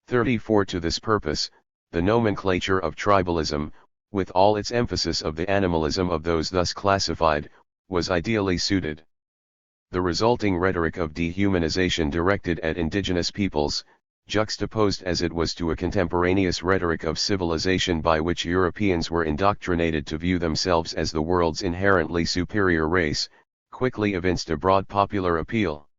34. To this purpose, the nomenclature of tribalism, with all its emphasis of the animalism of those thus classified, was ideally suited. The resulting rhetoric of dehumanization directed at indigenous peoples, juxtaposed as it was to a contemporaneous rhetoric of civilization by which Europeans were indoctrinated to view themselves as the world's inherently superior race, quickly evinced a broad popular appeal.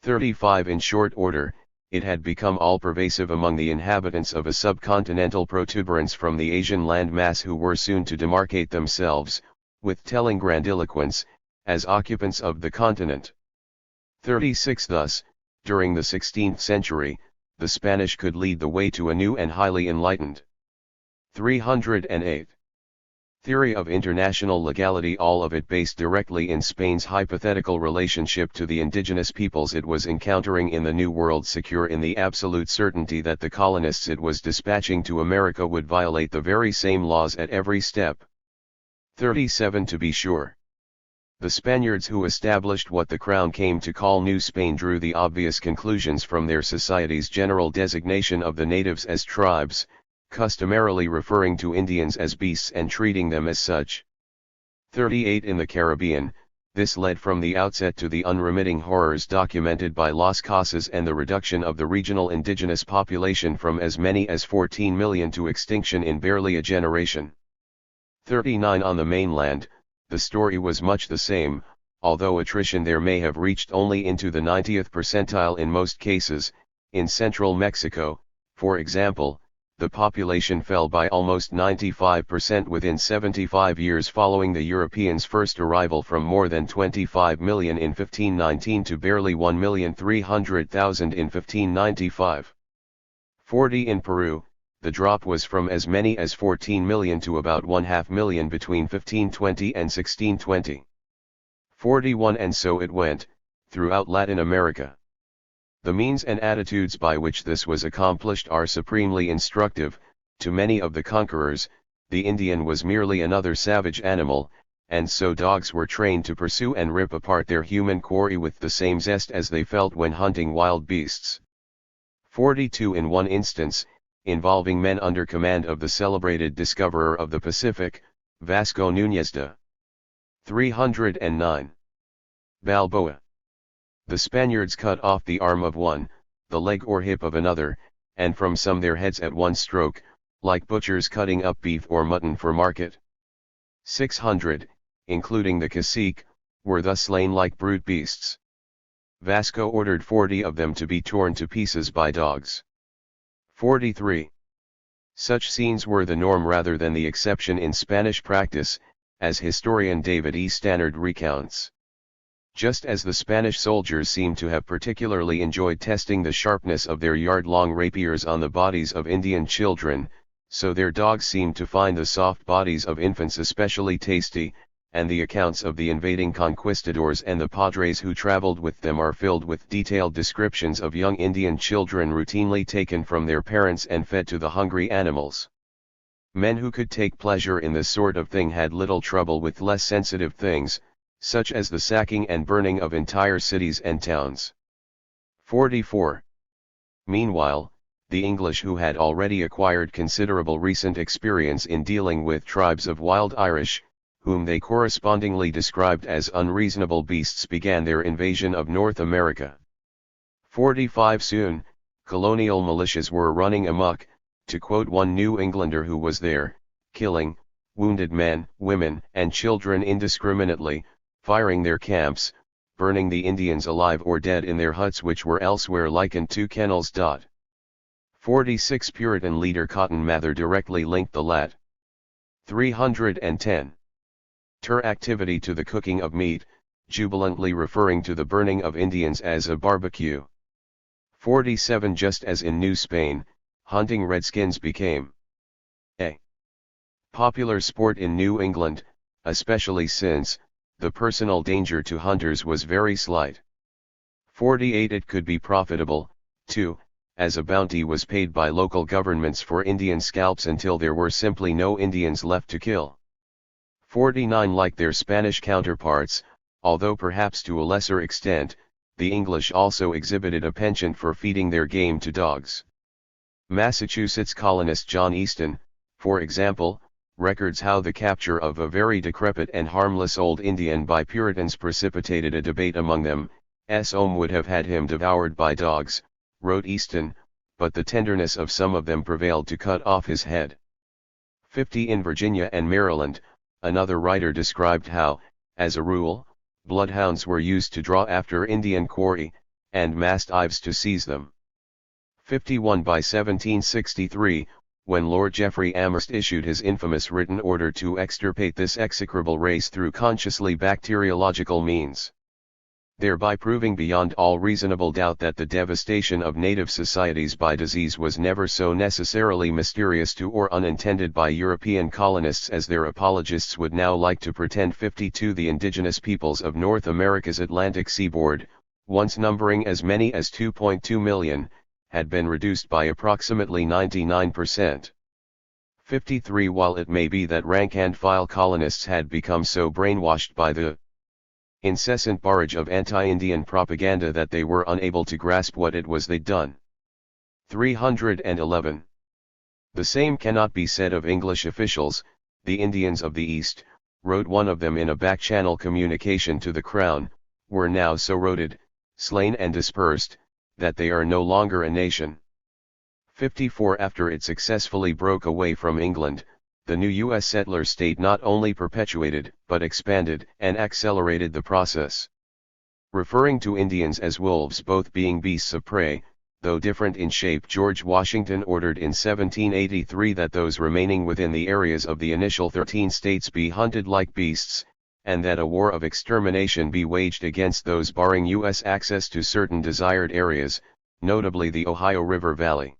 35. In short order, it had become all-pervasive among the inhabitants of a subcontinental protuberance from the Asian landmass, who were soon to demarcate themselves, with telling grandiloquence, as occupants of the continent. 36. Thus, during the 16th century, the Spanish could lead the way to a new and highly enlightened. 308. Theory of international legality, all of it based directly in Spain's hypothetical relationship to the indigenous peoples it was encountering in the New World, secure in the absolute certainty that the colonists it was dispatching to America would violate the very same laws at every step. 37. To be sure, the Spaniards who established what the Crown came to call New Spain drew the obvious conclusions from their society's general designation of the natives as tribes, customarily referring to Indians as beasts and treating them as such. 38. In the Caribbean, this led from the outset to the unremitting horrors documented by Las Casas and the reduction of the regional indigenous population from as many as 14 million to extinction in barely a generation. 39. On the mainland, the story was much the same, although attrition there may have reached only into the 90th percentile in most cases. In central Mexico, for example, the population fell by almost 95% within 75 years following the Europeans' first arrival, from more than 25 million in 1519 to barely 1,300,000 in 1595. 40. In Peru, the drop was from as many as 14 million to about 1/2 million between 1520 and 1620. 41. And so it went, throughout Latin America. The means and attitudes by which this was accomplished are supremely instructive. To many of the conquerors, the Indian was merely another savage animal, and so dogs were trained to pursue and rip apart their human quarry with the same zest as they felt when hunting wild beasts. 42. In one instance, involving men under command of the celebrated discoverer of the Pacific, Vasco Núñez de 309. Balboa. The Spaniards cut off the arm of one, the leg or hip of another, and from some their heads at one stroke, like butchers cutting up beef or mutton for market. 600, including the cacique, were thus slain like brute beasts. Vasco ordered 40 of them to be torn to pieces by dogs. 43. Such scenes were the norm rather than the exception in Spanish practice, as historian David E. Stannard recounts. Just as the Spanish soldiers seem to have particularly enjoyed testing the sharpness of their yard-long rapiers on the bodies of Indian children, so their dogs seemed to find the soft bodies of infants especially tasty, and the accounts of the invading conquistadors and the padres who traveled with them are filled with detailed descriptions of young Indian children routinely taken from their parents and fed to the hungry animals. Men who could take pleasure in this sort of thing had little trouble with less sensitive things, such as the sacking and burning of entire cities and towns. 44. Meanwhile, the English, who had already acquired considerable recent experience in dealing with tribes of wild Irish, whom they correspondingly described as unreasonable beasts, began their invasion of North America. 45 Soon, colonial militias were running amok, to quote one New Englander who was there, killing, wounded men, women, and children indiscriminately, firing their camps, burning the Indians alive or dead in their huts which were elsewhere likened to kennels. 46 Puritan leader Cotton Mather directly linked the lat. 310. Ter activity to the cooking of meat, jubilantly referring to the burning of Indians as a barbecue. 47 Just as in New Spain, hunting redskins became a popular sport in New England, especially since the personal danger to hunters was very slight. 48 It could be profitable, too, as a bounty was paid by local governments for Indian scalps until there were simply no Indians left to kill. 49 Like their Spanish counterparts, although perhaps to a lesser extent, the English also exhibited a penchant for feeding their game to dogs. Massachusetts colonist John Easton, for example, records how the capture of a very decrepit and harmless old Indian by Puritans precipitated a debate among them. Some would have had him devoured by dogs, wrote Easton, but the tenderness of some of them prevailed to cut off his head. 50 In Virginia and Maryland, another writer described how, as a rule, bloodhounds were used to draw after Indian quarry, and mastiffs to seize them. 51 By 1763, when Lord Geoffrey Amherst issued his infamous written order to extirpate this execrable race through consciously bacteriological means, thereby proving beyond all reasonable doubt that the devastation of native societies by disease was never so necessarily mysterious to or unintended by European colonists as their apologists would now like to pretend. 52 The indigenous peoples of North America's Atlantic seaboard, once numbering as many as 2.2 million, had been reduced by approximately 99%. 53 While it may be that rank-and-file colonists had become so brainwashed by the incessant barrage of anti-Indian propaganda that they were unable to grasp what it was they'd done. 311. The same cannot be said of English officials. The Indians of the East, wrote one of them in a back-channel communication to the Crown, were now so routed, slain and dispersed, that they are no longer a nation. 54 After it successfully broke away from England, the new U.S. settler state not only perpetuated, but expanded and accelerated the process. Referring to Indians as wolves, both being beasts of prey, though different in shape, George Washington ordered in 1783 that those remaining within the areas of the initial 13 states be hunted like beasts, and that a war of extermination be waged against those barring U.S. access to certain desired areas, notably the Ohio River Valley.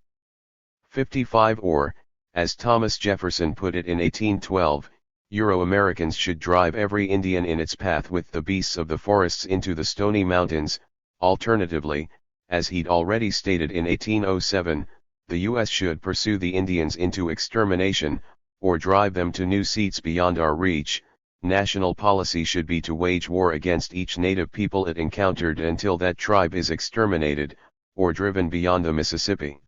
55 Or, as Thomas Jefferson put it in 1812, Euro-Americans should drive every Indian in its path with the beasts of the forests into the Stony Mountains. Alternatively, as he'd already stated in 1807, the U.S. should pursue the Indians into extermination, or drive them to new seats beyond our reach. National policy should be to wage war against each native people it encountered until that tribe is exterminated, or driven beyond the Mississippi.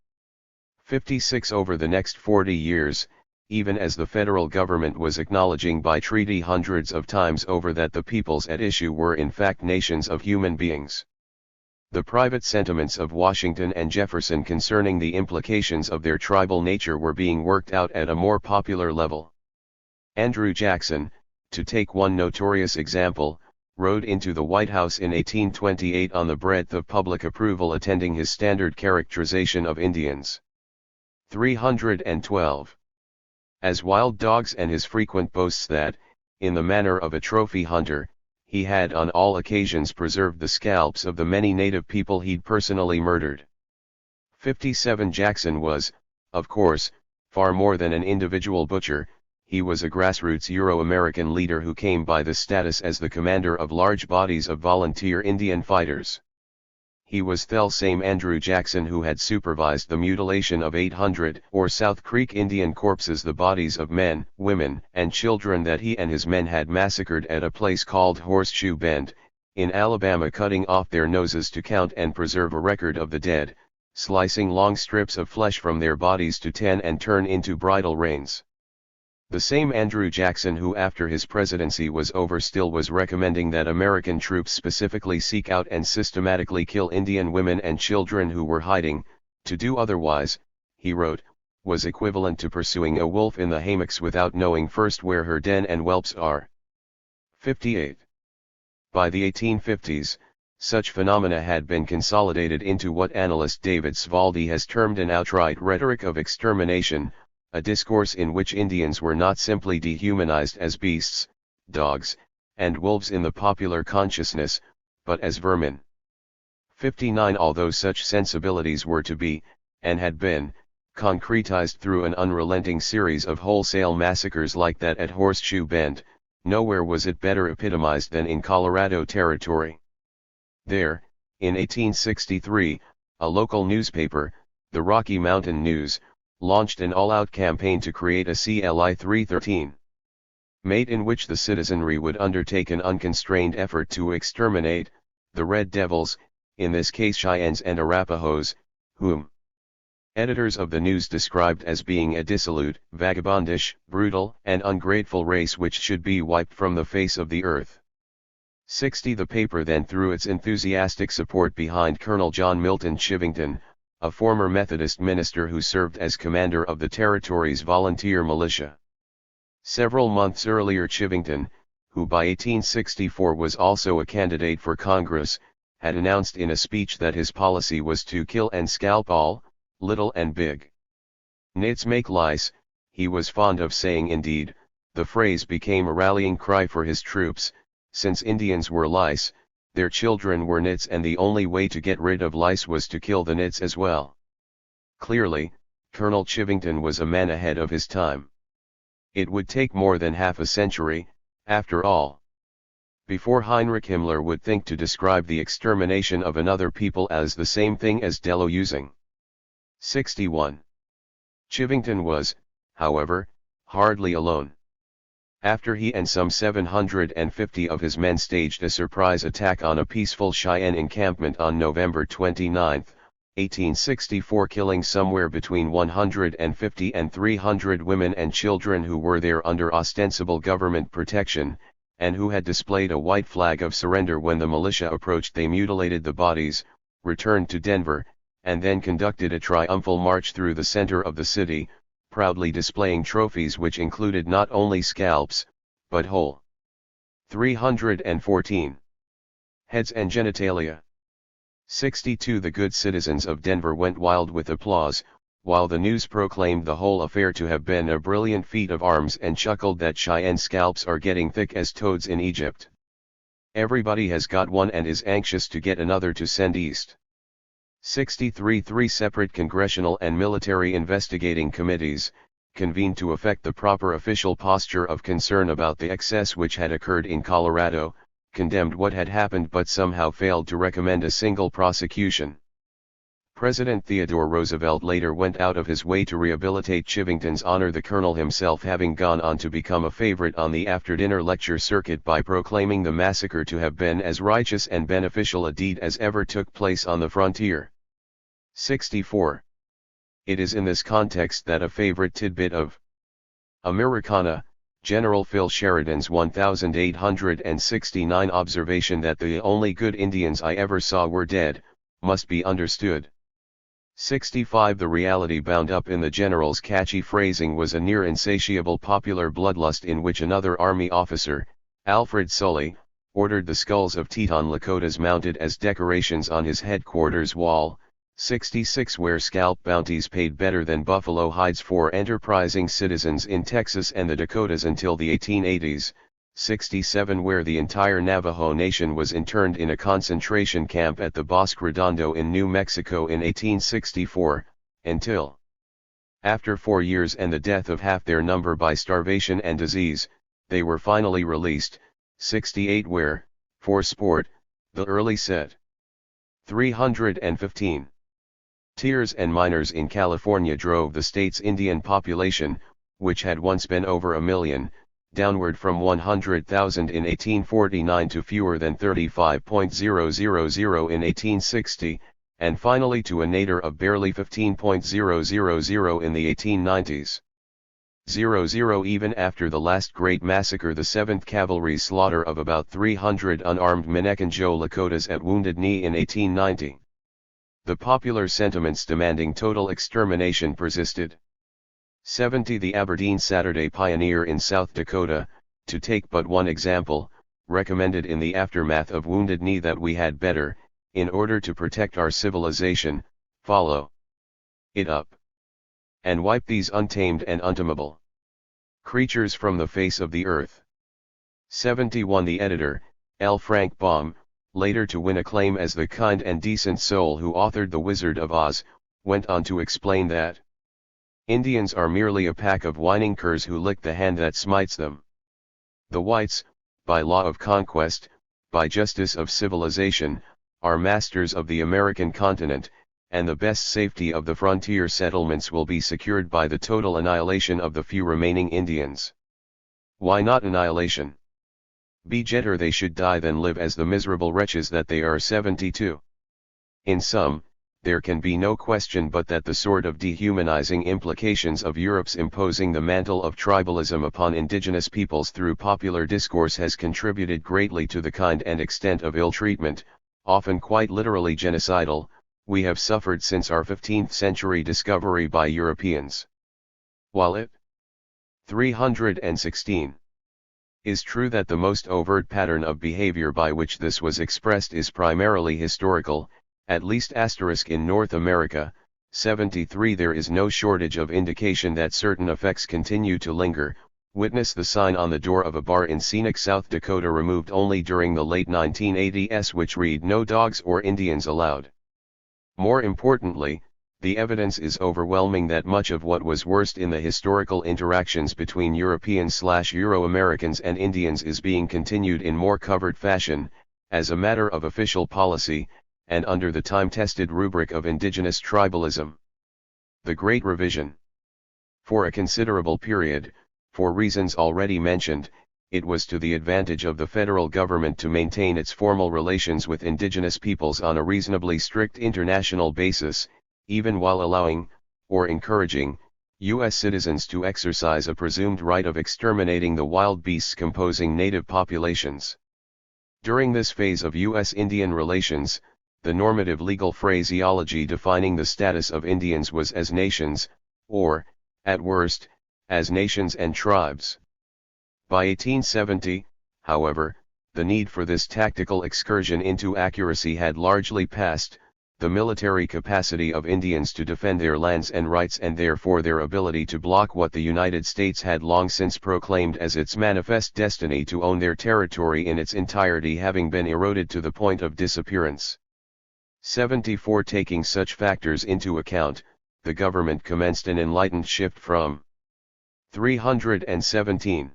56 Over the next 40 years, even as the federal government was acknowledging by treaty hundreds of times over that the peoples at issue were in fact nations of human beings, the private sentiments of Washington and Jefferson concerning the implications of their tribal nature were being worked out at a more popular level. Andrew Jackson, to take one notorious example, rode into the White House in 1828 on the breadth of public approval attending his standard characterization of Indians. 312. As wild dogs, and his frequent boasts that, in the manner of a trophy hunter, he had on all occasions preserved the scalps of the many native people he'd personally murdered. 57 Jackson was, of course, far more than an individual butcher. He was a grassroots Euro-American leader who came by the status as the commander of large bodies of volunteer Indian fighters. He was the same Andrew Jackson who had supervised the mutilation of 800 or South Creek Indian corpses, the bodies of men, women, and children that he and his men had massacred at a place called Horseshoe Bend, in Alabama, cutting off their noses to count and preserve a record of the dead, slicing long strips of flesh from their bodies to tan and turn into bridle reins. The same Andrew Jackson who after his presidency was over still was recommending that American troops specifically seek out and systematically kill Indian women and children who were hiding. To do otherwise, he wrote, was equivalent to pursuing a wolf in the hammocks without knowing first where her den and whelps are. 58. By the 1850s, such phenomena had been consolidated into what analyst David Svaldi has termed an outright rhetoric of extermination, a discourse in which Indians were not simply dehumanized as beasts, dogs, and wolves in the popular consciousness, but as vermin. 59. Although such sensibilities were to be, and had been, concretized through an unrelenting series of wholesale massacres like that at Horseshoe Bend, nowhere was it better epitomized than in Colorado Territory. There, in 1863, a local newspaper, the Rocky Mountain News, launched an all-out campaign to create a CLI 313 mate in which the citizenry would undertake an unconstrained effort to exterminate the Red Devils, in this case Cheyennes and Arapahoes, whom editors of the news described as being a dissolute, vagabondish, brutal, and ungrateful race which should be wiped from the face of the earth. 60. The paper then threw its enthusiastic support behind Colonel John Milton Chivington, a former Methodist minister who served as commander of the territory's volunteer militia. Several months earlier Chivington, who by 1864 was also a candidate for Congress, had announced in a speech that his policy was to kill and scalp all, little and big. Nits make lice, he was fond of saying. Indeed, the phrase became a rallying cry for his troops, since Indians were lice, their children were nits, and the only way to get rid of lice was to kill the nits as well. Clearly, Colonel Chivington was a man ahead of his time. It would take more than half a century, after all, before Heinrich Himmler would think to describe the extermination of another people as the same thing as delousing. 61. Chivington was, however, hardly alone. After he and some 750 of his men staged a surprise attack on a peaceful Cheyenne encampment on November 29, 1864, killing somewhere between 150 and 300 women and children who were there under ostensible government protection, and who had displayed a white flag of surrender when the militia approached. They mutilated the bodies, returned to Denver, and then conducted a triumphal march through the center of the city, proudly displaying trophies which included not only scalps, but whole 314 heads and genitalia. 62. The good citizens of Denver went wild with applause, while the news proclaimed the whole affair to have been a brilliant feat of arms and chuckled that Cheyenne scalps are getting thick as toads in Egypt. Everybody has got one and is anxious to get another to send east. 63. Three separate congressional and military investigating committees, convened to effect the proper official posture of concern about the excess which had occurred in Colorado, condemned what had happened but somehow failed to recommend a single prosecution. President Theodore Roosevelt later went out of his way to rehabilitate Chivington's honor, the colonel himself having gone on to become a favorite on the after-dinner lecture circuit by proclaiming the massacre to have been as righteous and beneficial a deed as ever took place on the frontier. 64. It is in this context that a favorite tidbit of Americana, General Phil Sheridan's 1869 observation that the only good Indians I ever saw were dead, must be understood. 65. The reality bound up in the general's catchy phrasing was a near insatiable popular bloodlust in which another army officer, Alfred Sully, ordered the skulls of Teton Lakotas mounted as decorations on his headquarters wall. 66. Where scalp bounties paid better than buffalo hides for enterprising citizens in Texas and the Dakotas until the 1880s. 67. Where the entire Navajo Nation was interned in a concentration camp at the Bosque Redondo in New Mexico in 1864, until, after 4 years and the death of half their number by starvation and disease, they were finally released. 68. Where, for sport, the early set 315 tears and miners in California drove the state's Indian population, which had once been over 1 million, downward from 100,000 in 1849 to fewer than 35,000 in 1860, and finally to a nadir of barely 15,000 in the 1890s. Even after the last great massacre, the 7th Cavalry's slaughter of about 300 unarmed Menekanjo Lakotas at Wounded Knee in 1890. The popular sentiments demanding total extermination persisted. 70 The Aberdeen Saturday Pioneer in South Dakota, to take but one example, recommended in the aftermath of Wounded Knee that we had better, in order to protect our civilization, follow it up and wipe these untamed and untamable creatures from the face of the earth. 71 The editor, L. Frank Baum, later to win acclaim as the kind and decent soul who authored The Wizard of Oz, went on to explain that Indians are merely a pack of whining curs who lick the hand that smites them. The whites, by law of conquest, by justice of civilization, are masters of the American continent, and the best safety of the frontier settlements will be secured by the total annihilation of the few remaining Indians. Why not annihilation? Better they should die than live as the miserable wretches that they are. 72. In sum, there can be no question but that the sort of dehumanizing implications of Europe's imposing the mantle of tribalism upon indigenous peoples through popular discourse has contributed greatly to the kind and extent of ill treatment, often quite literally genocidal, we have suffered since our 15th century discovery by Europeans. While it 316 is true that the most overt pattern of behavior by which this was expressed is primarily historical, at least in North America. 73 There is no shortage of indication that certain effects continue to linger, witness the sign on the door of a bar in scenic South Dakota removed only during the late 1980s which read "No dogs or Indians allowed." More importantly, the evidence is overwhelming that much of what was worst in the historical interactions between European/Euro-Americans and Indians is being continued in more covert fashion, as a matter of official policy, and under the time-tested rubric of indigenous tribalism. The Great Revision. For a considerable period, for reasons already mentioned, it was to the advantage of the federal government to maintain its formal relations with indigenous peoples on a reasonably strict international basis, even while allowing, or encouraging, U.S. citizens to exercise a presumed right of exterminating the wild beasts composing native populations. During this phase of U.S.-Indian relations, the normative legal phraseology defining the status of Indians was as nations, or, at worst, as nations and tribes. By 1870, however, the need for this tactical excursion into accuracy had largely passed. The military capacity of Indians to defend their lands and rights and therefore their ability to block what the United States had long since proclaimed as its manifest destiny to own their territory in its entirety having been eroded to the point of disappearance. 74 Taking such factors into account, the government commenced an enlightened shift from 317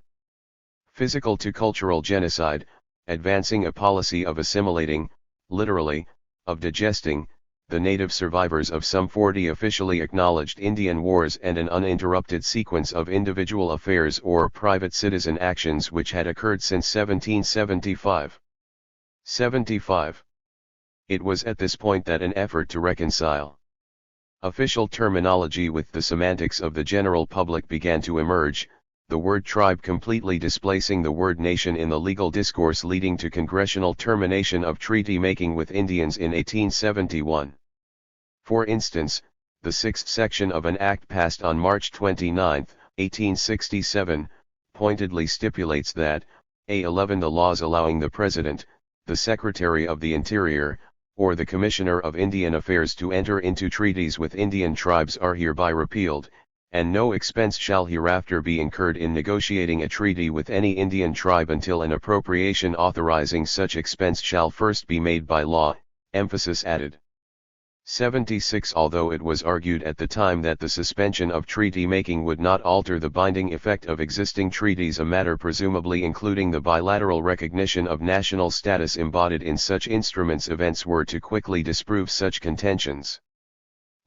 physical to cultural genocide, advancing a policy of assimilating, literally, of digesting, the native survivors of some 40 officially acknowledged Indian wars and an uninterrupted sequence of individual affairs or private citizen actions which had occurred since 1775. 75. It was at this point that an effort to reconcile official terminology with the semantics of the general public began to emerge, the word tribe completely displacing the word nation in the legal discourse, leading to congressional termination of treaty making with Indians in 1871. For instance, the sixth section of an act passed on March 29, 1867, pointedly stipulates that, A11 the laws allowing the President, the Secretary of the Interior, or the Commissioner of Indian Affairs to enter into treaties with Indian tribes are hereby repealed, and no expense shall hereafter be incurred in negotiating a treaty with any Indian tribe until an appropriation authorizing such expense shall first be made by law, emphasis added. 76 Although it was argued at the time that the suspension of treaty making would not alter the binding effect of existing treaties, a matter presumably including the bilateral recognition of national status embodied in such instruments, events were to quickly disprove such contentions.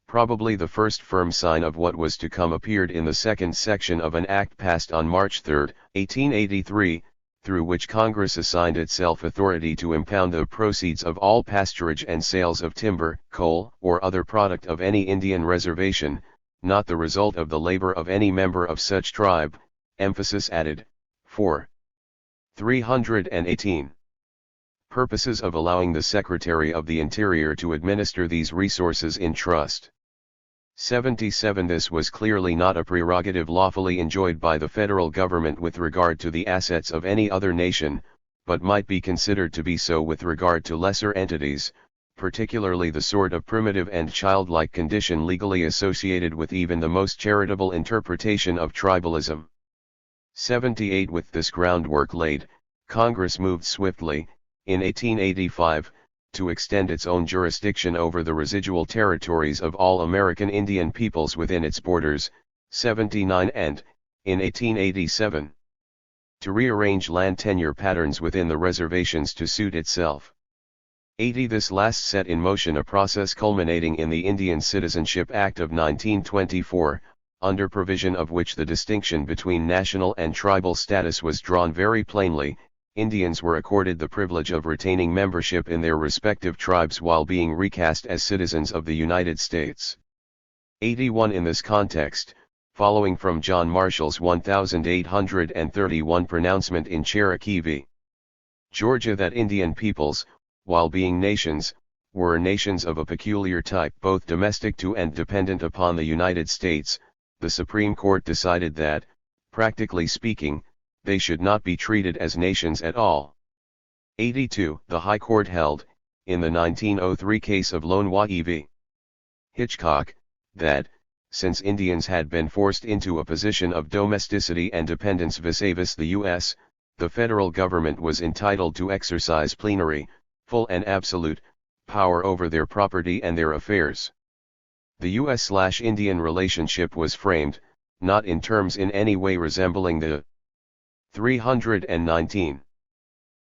Probably the first firm sign of what was to come appeared in the second section of an act passed on March 3, 1883, through which Congress assigned itself authority to impound the proceeds of all pasturage and sales of timber, coal, or other product of any Indian reservation, not the result of the labor of any member of such tribe, emphasis added. 4. 318. Purposes of allowing the Secretary of the Interior to administer these resources in trust. 77. This was clearly not a prerogative lawfully enjoyed by the federal government with regard to the assets of any other nation, but might be considered to be so with regard to lesser entities, particularly the sort of primitive and childlike condition legally associated with even the most charitable interpretation of tribalism. 78. With this groundwork laid, Congress moved swiftly, in 1885, to extend its own jurisdiction over the residual territories of all American Indian peoples within its borders. 79. And, in 1887, to rearrange land tenure patterns within the reservations to suit itself. 80. This last set in motion a process culminating in the Indian Citizenship Act of 1924, under provision of which the distinction between national and tribal status was drawn very plainly. Indians were accorded the privilege of retaining membership in their respective tribes while being recast as citizens of the United States. 81. In this context, following from John Marshall's 1831 pronouncement in Cherokee v. Georgia that Indian peoples, while being nations, were nations of a peculiar type both domestic to and dependent upon the United States, the Supreme Court decided that, practically speaking, they should not be treated as nations at all. 82. The High Court held, in the 1903 case of Lone Wahi v. Hitchcock, that, since Indians had been forced into a position of domesticity and dependence vis-a-vis the U.S., the federal government was entitled to exercise plenary, full and absolute, power over their property and their affairs. The U.S.-Indian relationship was framed, not in terms in any way resembling the 319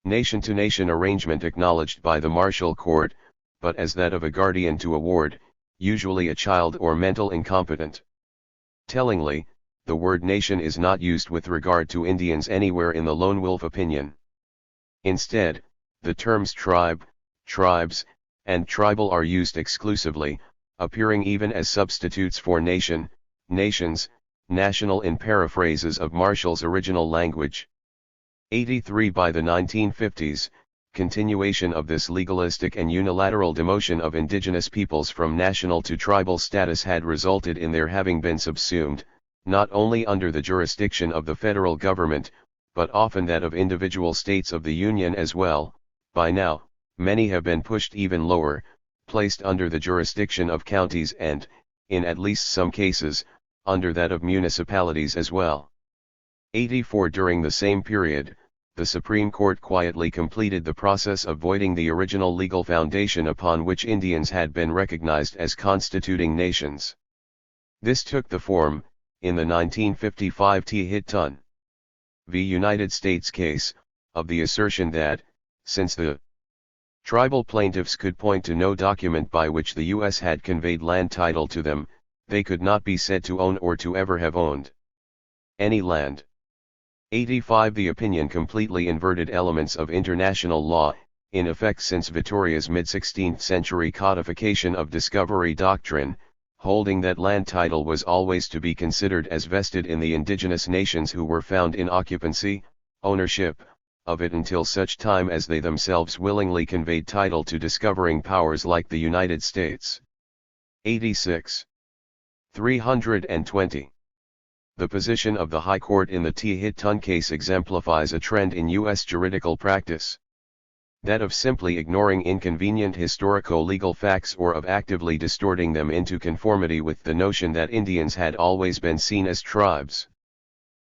nation-to-nation arrangement acknowledged by the Marshall Court, but as that of a guardian to a ward, usually a child or mental incompetent. Tellingly, the word nation is not used with regard to Indians anywhere in the Lone Wolf opinion. Instead, the terms tribe, tribes, and tribal are used exclusively, appearing even as substitutes for nation, nations, national in paraphrases of Marshall's original language. 83. By the 1950s, continuation of this legalistic and unilateral demotion of indigenous peoples from national to tribal status had resulted in their having been subsumed, not only under the jurisdiction of the federal government, but often that of individual states of the Union as well. By now, many have been pushed even lower, placed under the jurisdiction of counties and, in at least some cases, under that of municipalities as well. 84. During the same period, the Supreme Court quietly completed the process of voiding the original legal foundation upon which Indians had been recognized as constituting nations. This took the form, in the 1955 THIRD v. United States case, of the assertion that, since the tribal plaintiffs could point to no document by which the U.S. had conveyed land title to them, they could not be said to own or to ever have owned any land. 85. The opinion completely inverted elements of international law, in effect since Vittoria's mid-16th century codification of discovery doctrine, holding that land title was always to be considered as vested in the indigenous nations who were found in occupancy, ownership, of it until such time as they themselves willingly conveyed title to discovering powers like the United States. 86. 320. The position of the High Court in the THIRD case exemplifies a trend in U.S. juridical practice. That of simply ignoring inconvenient historico-legal facts or of actively distorting them into conformity with the notion that Indians had always been seen as tribes,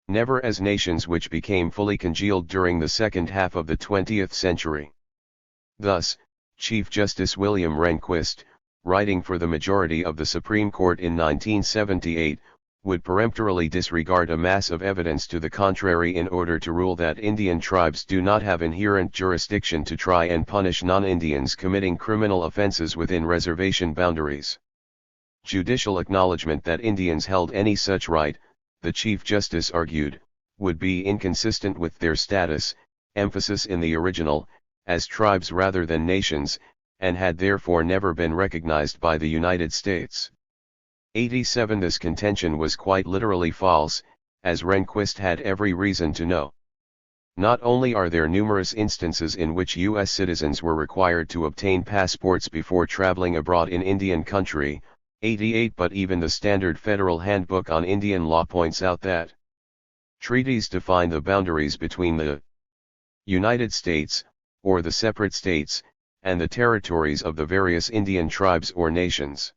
never as nations, which became fully congealed during the second half of the 20th century. Thus, Chief Justice William Rehnquist, writing for the majority of the Supreme Court in 1978, would peremptorily disregard a mass of evidence to the contrary in order to rule that Indian tribes do not have inherent jurisdiction to try and punish non-Indians committing criminal offenses within reservation boundaries. Judicial acknowledgement that Indians held any such right, the Chief Justice argued, would be inconsistent with their status, emphasis in the original, as tribes rather than nations, and had therefore never been recognized by the United States. 87 This contention was quite literally false, as Rehnquist had every reason to know. Not only are there numerous instances in which U.S. citizens were required to obtain passports before traveling abroad in Indian country, 88 but even the Standard Federal Handbook on Indian Law points out that treaties define the boundaries between the United States, or the separate states, and the territories of the various Indian tribes or nations.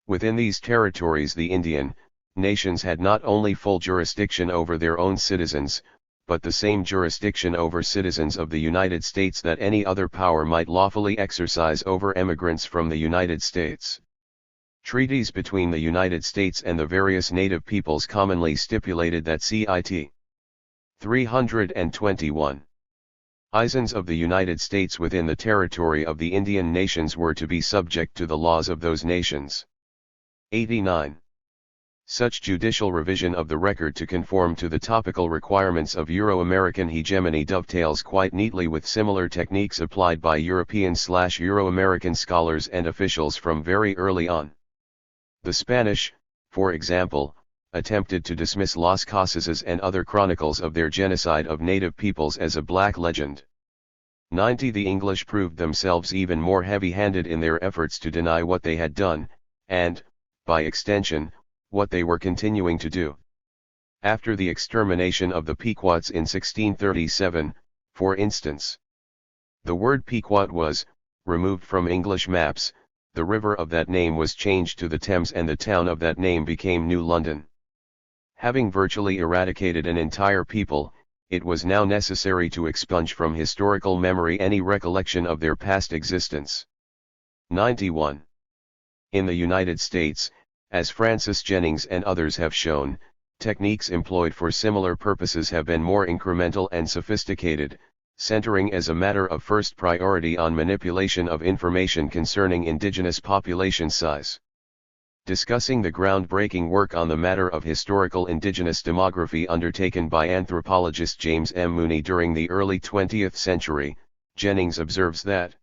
Within these territories the Indian nations had not only full jurisdiction over their own citizens, but the same jurisdiction over citizens of the United States that any other power might lawfully exercise over emigrants from the United States. Treaties between the United States and the various native peoples commonly stipulated that cit. 321. Islands of the United States within the territory of the Indian nations were to be subject to the laws of those nations. 89. Such judicial revision of the record to conform to the topical requirements of Euro-American hegemony dovetails quite neatly with similar techniques applied by European/Euro-American scholars and officials from very early on. The Spanish, for example, attempted to dismiss Las Casas and other chronicles of their genocide of native peoples as a black legend. 90. The English proved themselves even more heavy-handed in their efforts to deny what they had done, and, by extension, what they were continuing to do. After the extermination of the Pequots in 1637, for instance, the word Pequot was removed from English maps, the river of that name was changed to the Thames and the town of that name became New London. Having virtually eradicated an entire people, it was now necessary to expunge from historical memory any recollection of their past existence. 91. In the United States, as Francis Jennings and others have shown, techniques employed for similar purposes have been more incremental and sophisticated, centering as a matter of first priority on manipulation of information concerning indigenous population size. Discussing the groundbreaking work on the matter of historical indigenous demography undertaken by anthropologist James M. Mooney during the early 20th century, Jennings observes that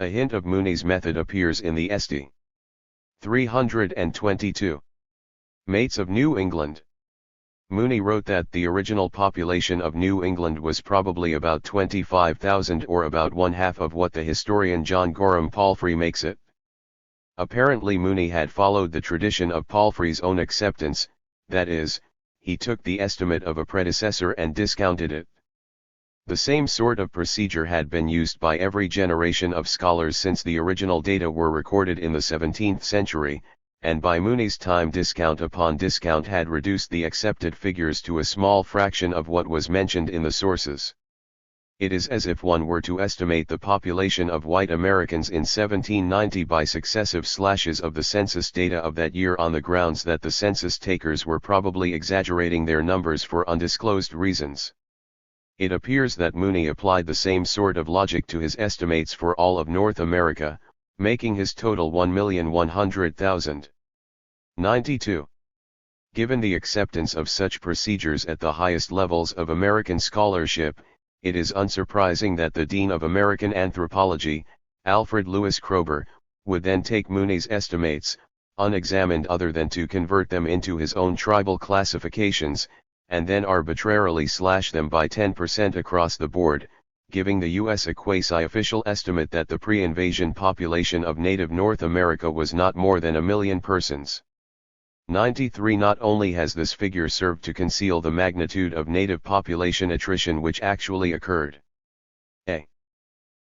a hint of Mooney's method appears in the St. 322. Mates of New England. Mooney wrote that the original population of New England was probably about 25,000 or about one-half of what the historian John Gorham Palfrey makes it. Apparently Mooney had followed the tradition of Palfrey's own acceptance, that is, he took the estimate of a predecessor and discounted it. The same sort of procedure had been used by every generation of scholars since the original data were recorded in the 17th century, and by Mooney's time discount upon discount had reduced the accepted figures to a small fraction of what was mentioned in the sources. It is as if one were to estimate the population of white Americans in 1790 by successive slashes of the census data of that year on the grounds that the census takers were probably exaggerating their numbers for undisclosed reasons. It appears that Mooney applied the same sort of logic to his estimates for all of North America, making his total 1,100,000. 92. Given the acceptance of such procedures at the highest levels of American scholarship, it is unsurprising that the Dean of American Anthropology, Alfred Lewis Kroeber, would then take Mooney's estimates, unexamined other than to convert them into his own tribal classifications, and then arbitrarily slash them by 10% across the board, giving the U.S. a quasi-official estimate that the pre-invasion population of native North America was not more than 1 million persons. 93. Not only has this figure served to conceal the magnitude of native population attrition which actually occurred. A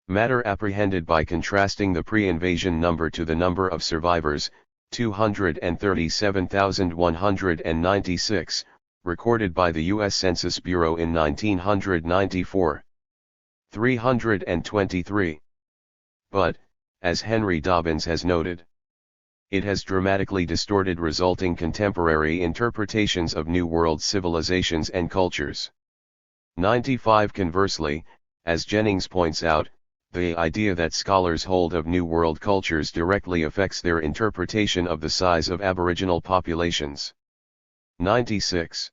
matter apprehended by contrasting the pre-invasion number to the number of survivors, 237,196, recorded by the U.S. Census Bureau in 1994. 323. But, as Henry Dobbins has noted, it has dramatically distorted resulting contemporary interpretations of New World civilizations and cultures. 95. Conversely, as Jennings points out, the idea that scholars hold of New World cultures directly affects their interpretation of the size of Aboriginal populations. 96.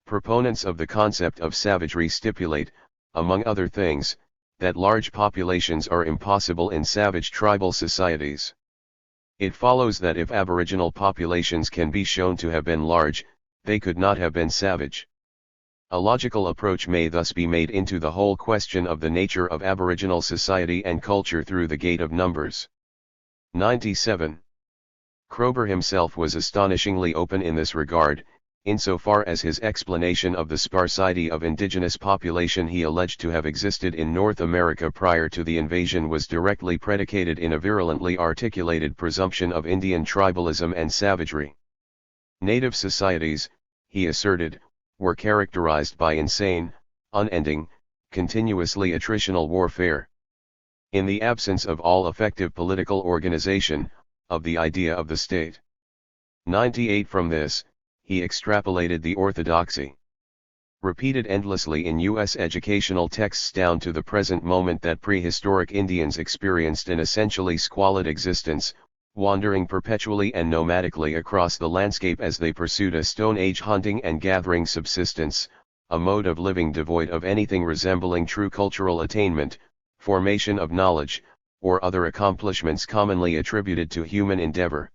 Proponents of the concept of savagery stipulate, among other things, that large populations are impossible in savage tribal societies. It follows that if aboriginal populations can be shown to have been large, they could not have been savage. A logical approach may thus be made into the whole question of the nature of aboriginal society and culture through the gate of numbers. 97. Kroeber himself was astonishingly open in this regard, insofar as his explanation of the sparsity of indigenous population he alleged to have existed in North America prior to the invasion was directly predicated in a virulently articulated presumption of Indian tribalism and savagery. Native societies, he asserted, were characterized by insane, unending, continuously attritional warfare. In the absence of all effective political organization, of the idea of the state. 98. From this, he extrapolated the orthodoxy, repeated endlessly in U.S. educational texts down to the present moment, that prehistoric Indians experienced an essentially squalid existence, wandering perpetually and nomadically across the landscape as they pursued a Stone Age hunting and gathering subsistence, a mode of living devoid of anything resembling true cultural attainment, formation of knowledge, or other accomplishments commonly attributed to human endeavor.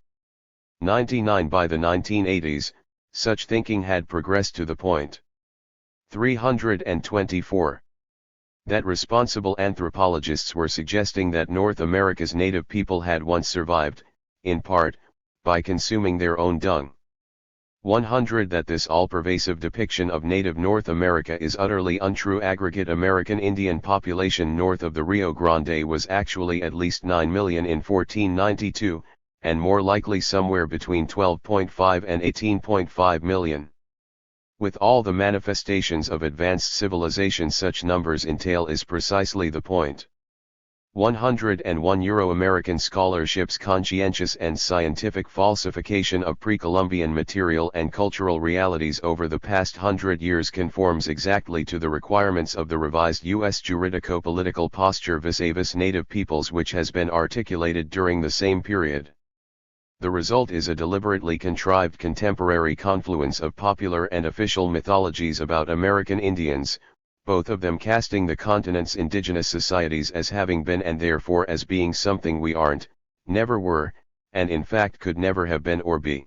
99. By the 1980s, such thinking had progressed to the point. 324. That responsible anthropologists were suggesting that North America's native people had once survived, in part, by consuming their own dung. 100. That this all-pervasive depiction of native North America is utterly untrue. Aggregate American Indian population north of the Rio Grande was actually at least 9 million in 1492, and more likely somewhere between 12.5 and 18.5 million. With all the manifestations of advanced civilization such numbers entail is precisely the point. 101. Euro-American scholarship's conscientious and scientific falsification of pre-Columbian material and cultural realities over the past 100 years conforms exactly to the requirements of the revised U.S. juridico-political posture vis-a-vis native peoples which has been articulated during the same period. The result is a deliberately contrived contemporary confluence of popular and official mythologies about American Indians, both of them casting the continent's indigenous societies as having been and therefore as being something we aren't, never were, and in fact could never have been or be.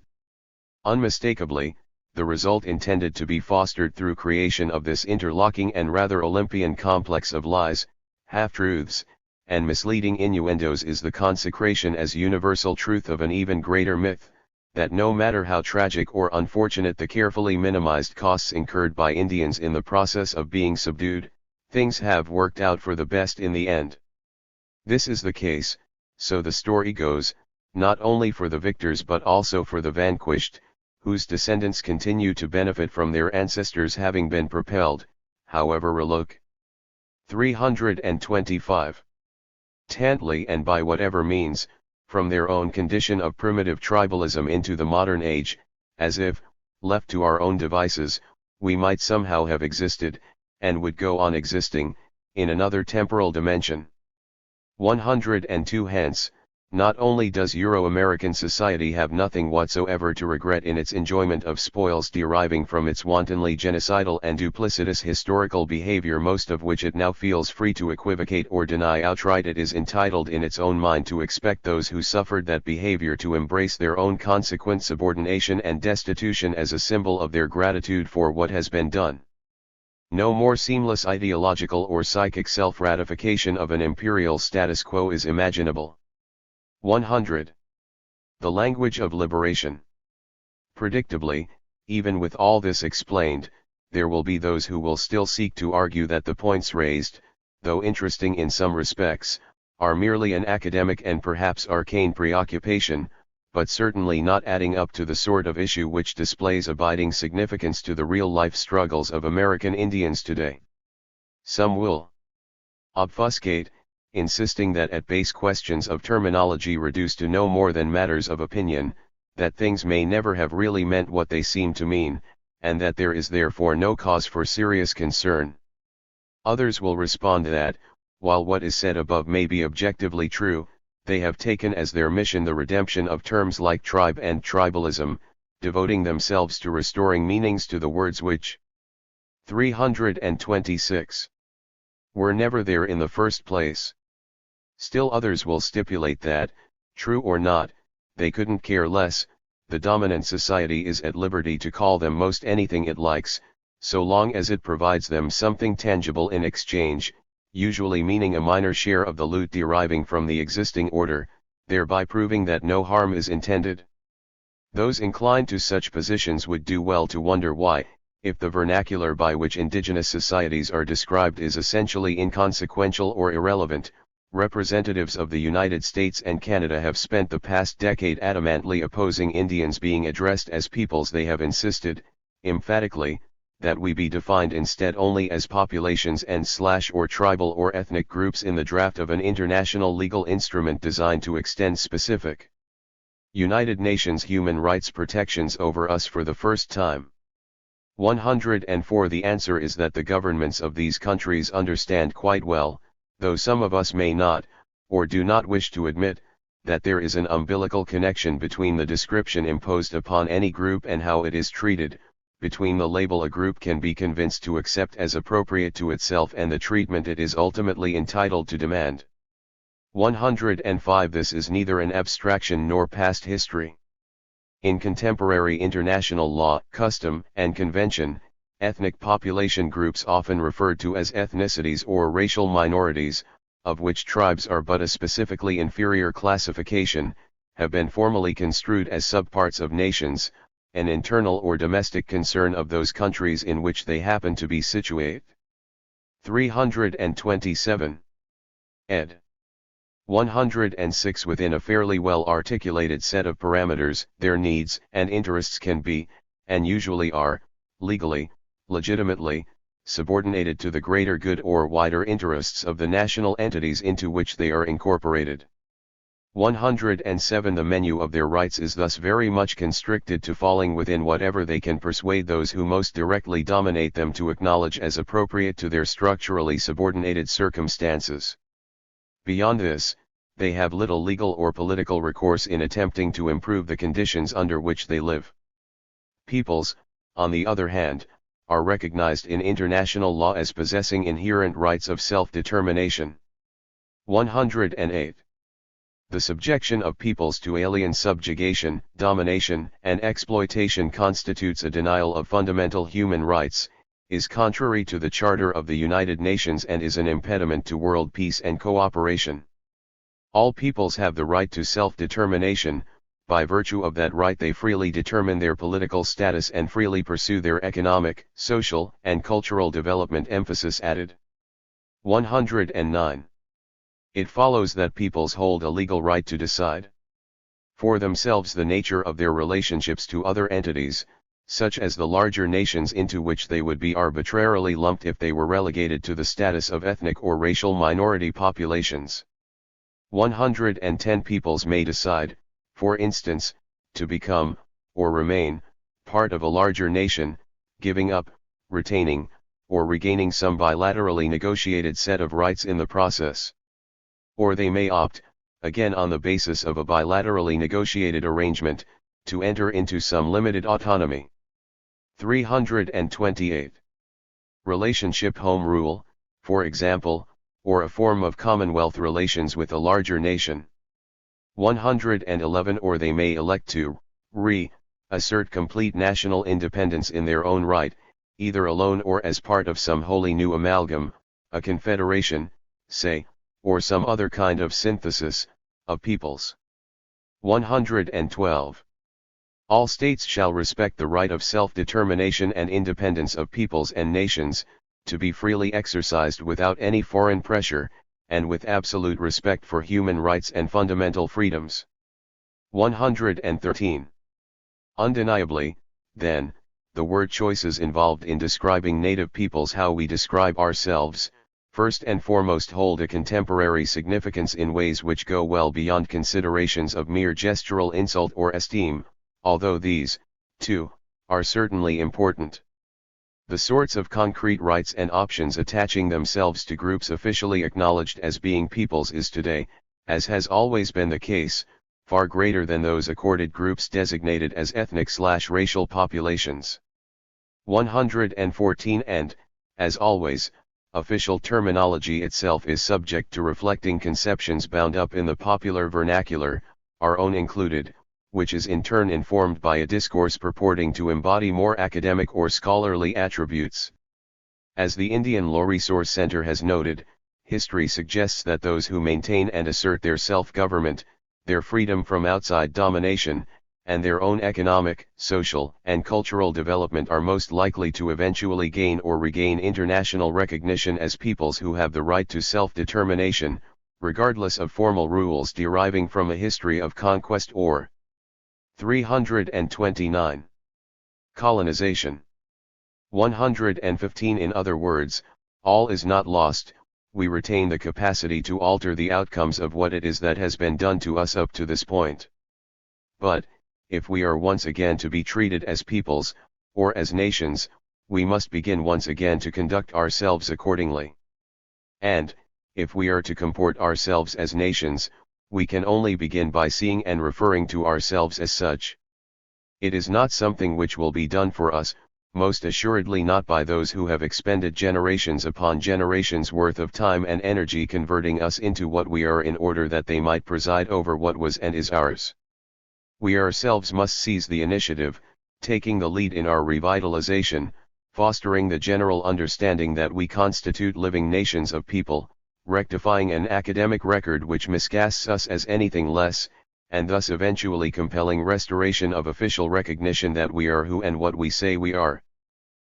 Unmistakably, the result intended to be fostered through creation of this interlocking and rather Olympian complex of lies, half-truths, and misleading innuendos is the consecration as universal truth of an even greater myth, that no matter how tragic or unfortunate the carefully minimized costs incurred by Indians in the process of being subdued, things have worked out for the best in the end. This is the case, so the story goes, not only for the victors but also for the vanquished, whose descendants continue to benefit from their ancestors having been propelled, however remote. 325. Tantly and by whatever means, from their own condition of primitive tribalism into the modern age, as if, left to our own devices, we might somehow have existed, and would go on existing, in another temporal dimension. 102. Hence, not only does Euro-American society have nothing whatsoever to regret in its enjoyment of spoils deriving from its wantonly genocidal and duplicitous historical behavior, most of which it now feels free to equivocate or deny outright, it is entitled in its own mind to expect those who suffered that behavior to embrace their own consequent subordination and destitution as a symbol of their gratitude for what has been done. No more seamless ideological or psychic self-ratification of an imperial status quo is imaginable. 100. The language of liberation. Predictably, even with all this explained, there will be those who will still seek to argue that the points raised, though interesting in some respects, are merely an academic and perhaps arcane preoccupation, but certainly not adding up to the sort of issue which displays abiding significance to the real-life struggles of American Indians today. Some will obfuscate, insisting that at base questions of terminology reduce to no more than matters of opinion, that things may never have really meant what they seem to mean, and that there is therefore no cause for serious concern. Others will respond that, while what is said above may be objectively true, they have taken as their mission the redemption of terms like tribe and tribalism, devoting themselves to restoring meanings to the words which 326 were never there in the first place. Still others will stipulate that, true or not, they couldn't care less. The dominant society is at liberty to call them most anything it likes, so long as it provides them something tangible in exchange, usually meaning a minor share of the loot deriving from the existing order, thereby proving that no harm is intended. Those inclined to such positions would do well to wonder why, if the vernacular by which indigenous societies are described is essentially inconsequential or irrelevant, representatives of the United States and Canada have spent the past decade adamantly opposing Indians being addressed as peoples. They have insisted, emphatically, that we be defined instead only as populations and or tribal or ethnic groups in the draft of an international legal instrument designed to extend specific United Nations human rights protections over us for the first time. 104 The answer is that the governments of these countries understand quite well, though some of us may not, or do not wish to admit, that there is an umbilical connection between the description imposed upon any group and how it is treated, between the label a group can be convinced to accept as appropriate to itself and the treatment it is ultimately entitled to demand. 105 This is neither an abstraction nor past history. In contemporary international law, custom, and convention, ethnic population groups often referred to as ethnicities or racial minorities, of which tribes are but a specifically inferior classification, have been formally construed as subparts of nations, an internal or domestic concern of those countries in which they happen to be situate. 327. Ed. 106 Within a fairly well-articulated set of parameters, their needs and interests can be, and usually are, legally, legitimately, subordinated to the greater good or wider interests of the national entities into which they are incorporated. 107 The menu of their rights is thus very much constricted to falling within whatever they can persuade those who most directly dominate them to acknowledge as appropriate to their structurally subordinated circumstances. Beyond this, they have little legal or political recourse in attempting to improve the conditions under which they live. Peoples, on the other hand, are recognized in international law as possessing inherent rights of self-determination. 108. The subjection of peoples to alien subjugation, domination, and exploitation constitutes a denial of fundamental human rights, is contrary to the Charter of the United Nations and is an impediment to world peace and cooperation. All peoples have the right to self-determination. By virtue of that right they freely determine their political status and freely pursue their economic, social, and cultural development. Emphasis added. 109. It follows that peoples hold a legal right to decide for themselves the nature of their relationships to other entities, such as the larger nations into which they would be arbitrarily lumped if they were relegated to the status of ethnic or racial minority populations. 110 Peoples may decide, for instance, to become, or remain, part of a larger nation, giving up, retaining, or regaining some bilaterally negotiated set of rights in the process. Or they may opt, again on the basis of a bilaterally negotiated arrangement, to enter into some limited autonomy. 328. Relationship home rule, for example, or a form of commonwealth relations with a larger nation. 111 Or they may elect to assert complete national independence in their own right, either alone or as part of some wholly new amalgam, a confederation, say, or some other kind of synthesis, of peoples. 112. All states shall respect the right of self-determination and independence of peoples and nations, to be freely exercised without any foreign pressure, and with absolute respect for human rights and fundamental freedoms. 113. Undeniably, then, the word choices involved in describing native peoples how we describe ourselves, first and foremost hold a contemporary significance in ways which go well beyond considerations of mere gestural insult or esteem, although these, too, are certainly important. The sorts of concrete rights and options attaching themselves to groups officially acknowledged as being peoples is today, as has always been the case, far greater than those accorded groups designated as ethnic/racial populations. 114 And, as always, official terminology itself is subject to reflecting conceptions bound up in the popular vernacular, our own included, which is in turn informed by a discourse purporting to embody more academic or scholarly attributes. As the Indian Law Resource Center has noted, history suggests that those who maintain and assert their self-government, their freedom from outside domination, and their own economic, social, and cultural development are most likely to eventually gain or regain international recognition as peoples who have the right to self-determination, regardless of formal rules deriving from a history of conquest or 329. Colonization. 115. In other words, all is not lost, we retain the capacity to alter the outcomes of what it is that has been done to us up to this point. But, if we are once again to be treated as peoples, or as nations, we must begin once again to conduct ourselves accordingly. And, if we are to comport ourselves as nations, we can only begin by seeing and referring to ourselves as such. It is not something which will be done for us, most assuredly not by those who have expended generations upon generations worth of time and energy converting us into what we are in order that they might preside over what was and is ours. We ourselves must seize the initiative, taking the lead in our revitalization, fostering the general understanding that we constitute living nations of people, rectifying an academic record which miscasts us as anything less, and thus eventually compelling restoration of official recognition that we are who and what we say we are.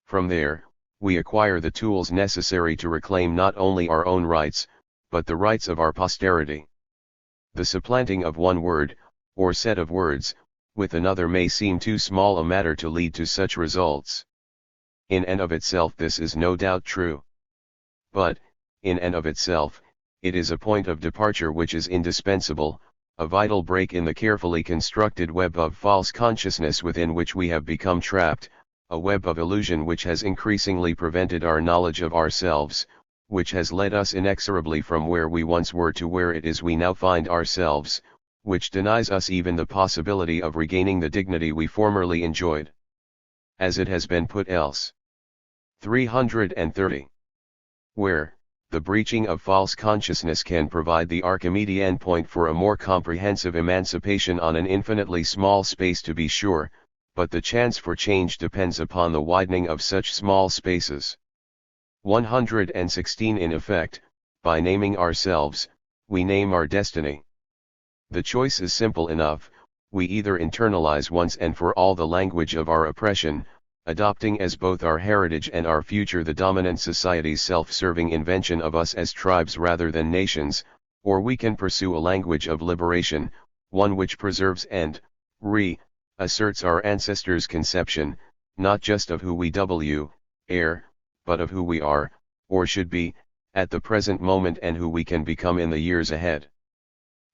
From there, we acquire the tools necessary to reclaim not only our own rights, but the rights of our posterity. The supplanting of one word, or set of words, with another may seem too small a matter to lead to such results. In and of itself this is no doubt true. But, in and of itself, it is a point of departure which is indispensable, a vital break in the carefully constructed web of false consciousness within which we have become trapped, a web of illusion which has increasingly prevented our knowledge of ourselves, which has led us inexorably from where we once were to where it is we now find ourselves, which denies us even the possibility of regaining the dignity we formerly enjoyed. As it has been put else. 330. Where, the breaching of false consciousness can provide the Archimedean point for a more comprehensive emancipation on an infinitely small space to be sure, but the chance for change depends upon the widening of such small spaces. 116. In effect, by naming ourselves, we name our destiny. The choice is simple enough, we either internalize once and for all the language of our oppression, adopting as both our heritage and our future the dominant society's self-serving invention of us as tribes rather than nations, or we can pursue a language of liberation, one which preserves and asserts our ancestors' conception, not just of who we are, but of who we are, or should be, at the present moment and who we can become in the years ahead.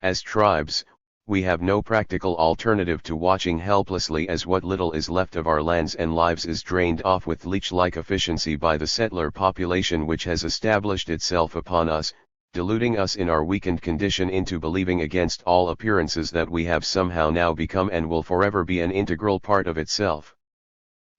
As tribes, we have no practical alternative to watching helplessly as what little is left of our lands and lives is drained off with leech-like efficiency by the settler population which has established itself upon us, deluding us in our weakened condition into believing against all appearances that we have somehow now become and will forever be an integral part of itself.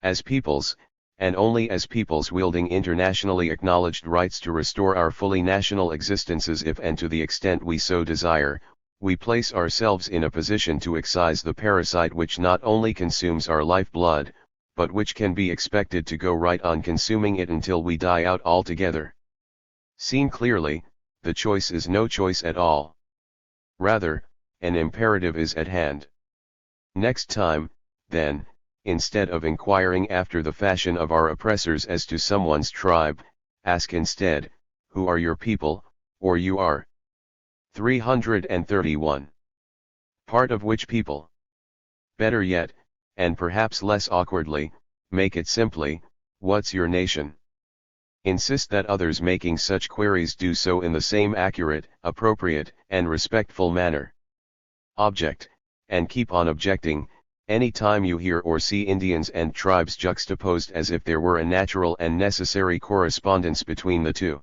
As peoples, and only as peoples wielding internationally acknowledged rights to restore our fully national existences if and to the extent we so desire, we place ourselves in a position to excise the parasite which not only consumes our lifeblood, but which can be expected to go right on consuming it until we die out altogether. Seen clearly, the choice is no choice at all. Rather, an imperative is at hand. Next time, then, instead of inquiring after the fashion of our oppressors as to someone's tribe, ask instead, who are your people, or you are. 331. Part of which people? Better yet, and perhaps less awkwardly, make it simply, what's your nation? Insist that others making such queries do so in the same accurate, appropriate, and respectful manner. Object, and keep on objecting, any time you hear or see Indians and tribes juxtaposed as if there were a natural and necessary correspondence between the two.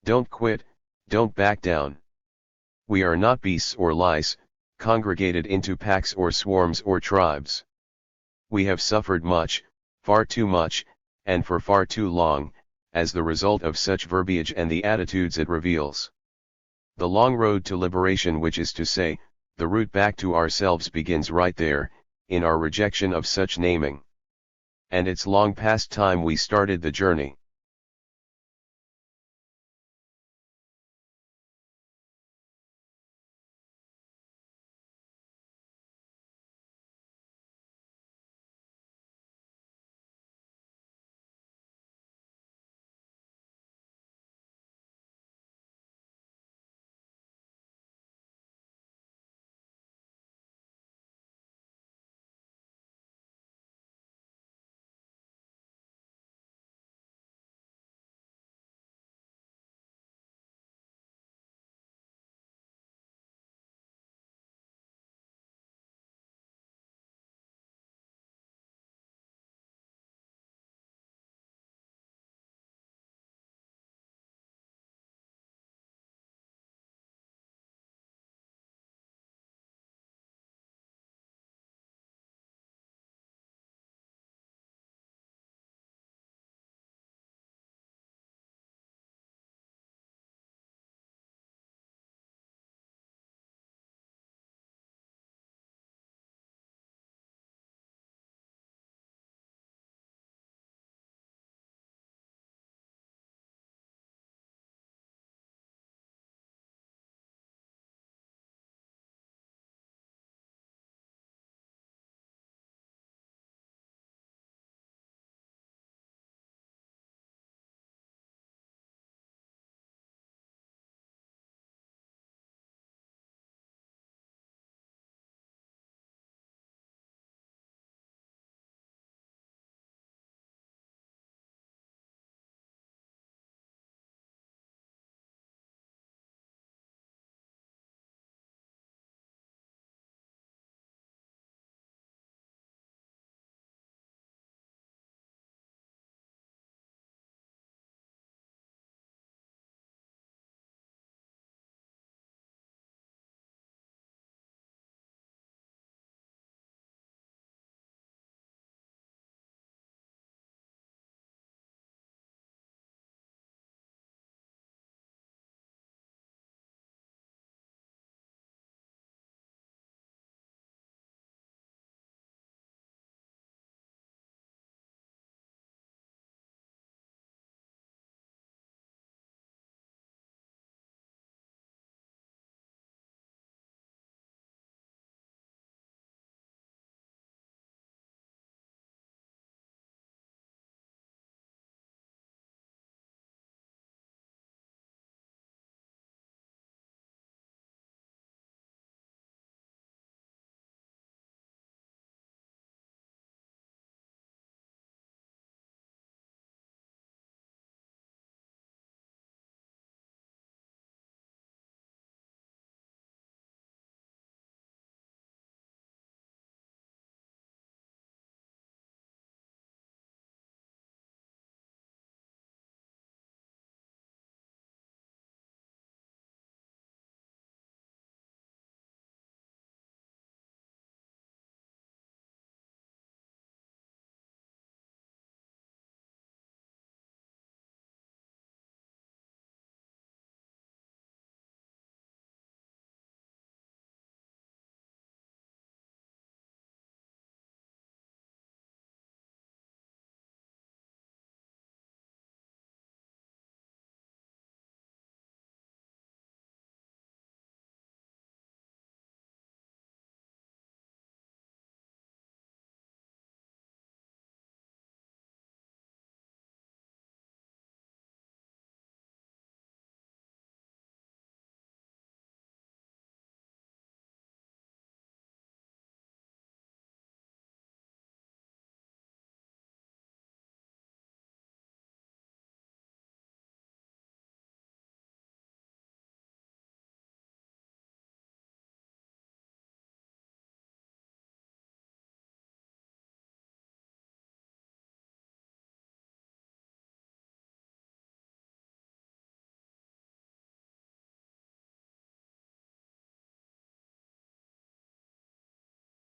Don't quit, don't back down. We are not beasts or lice, congregated into packs or swarms or tribes. We have suffered much, far too much, and for far too long, as the result of such verbiage and the attitudes it reveals. The long road to liberation, which is to say, The route back to ourselves begins right there, in our rejection of such naming. And it's long past time we started the journey.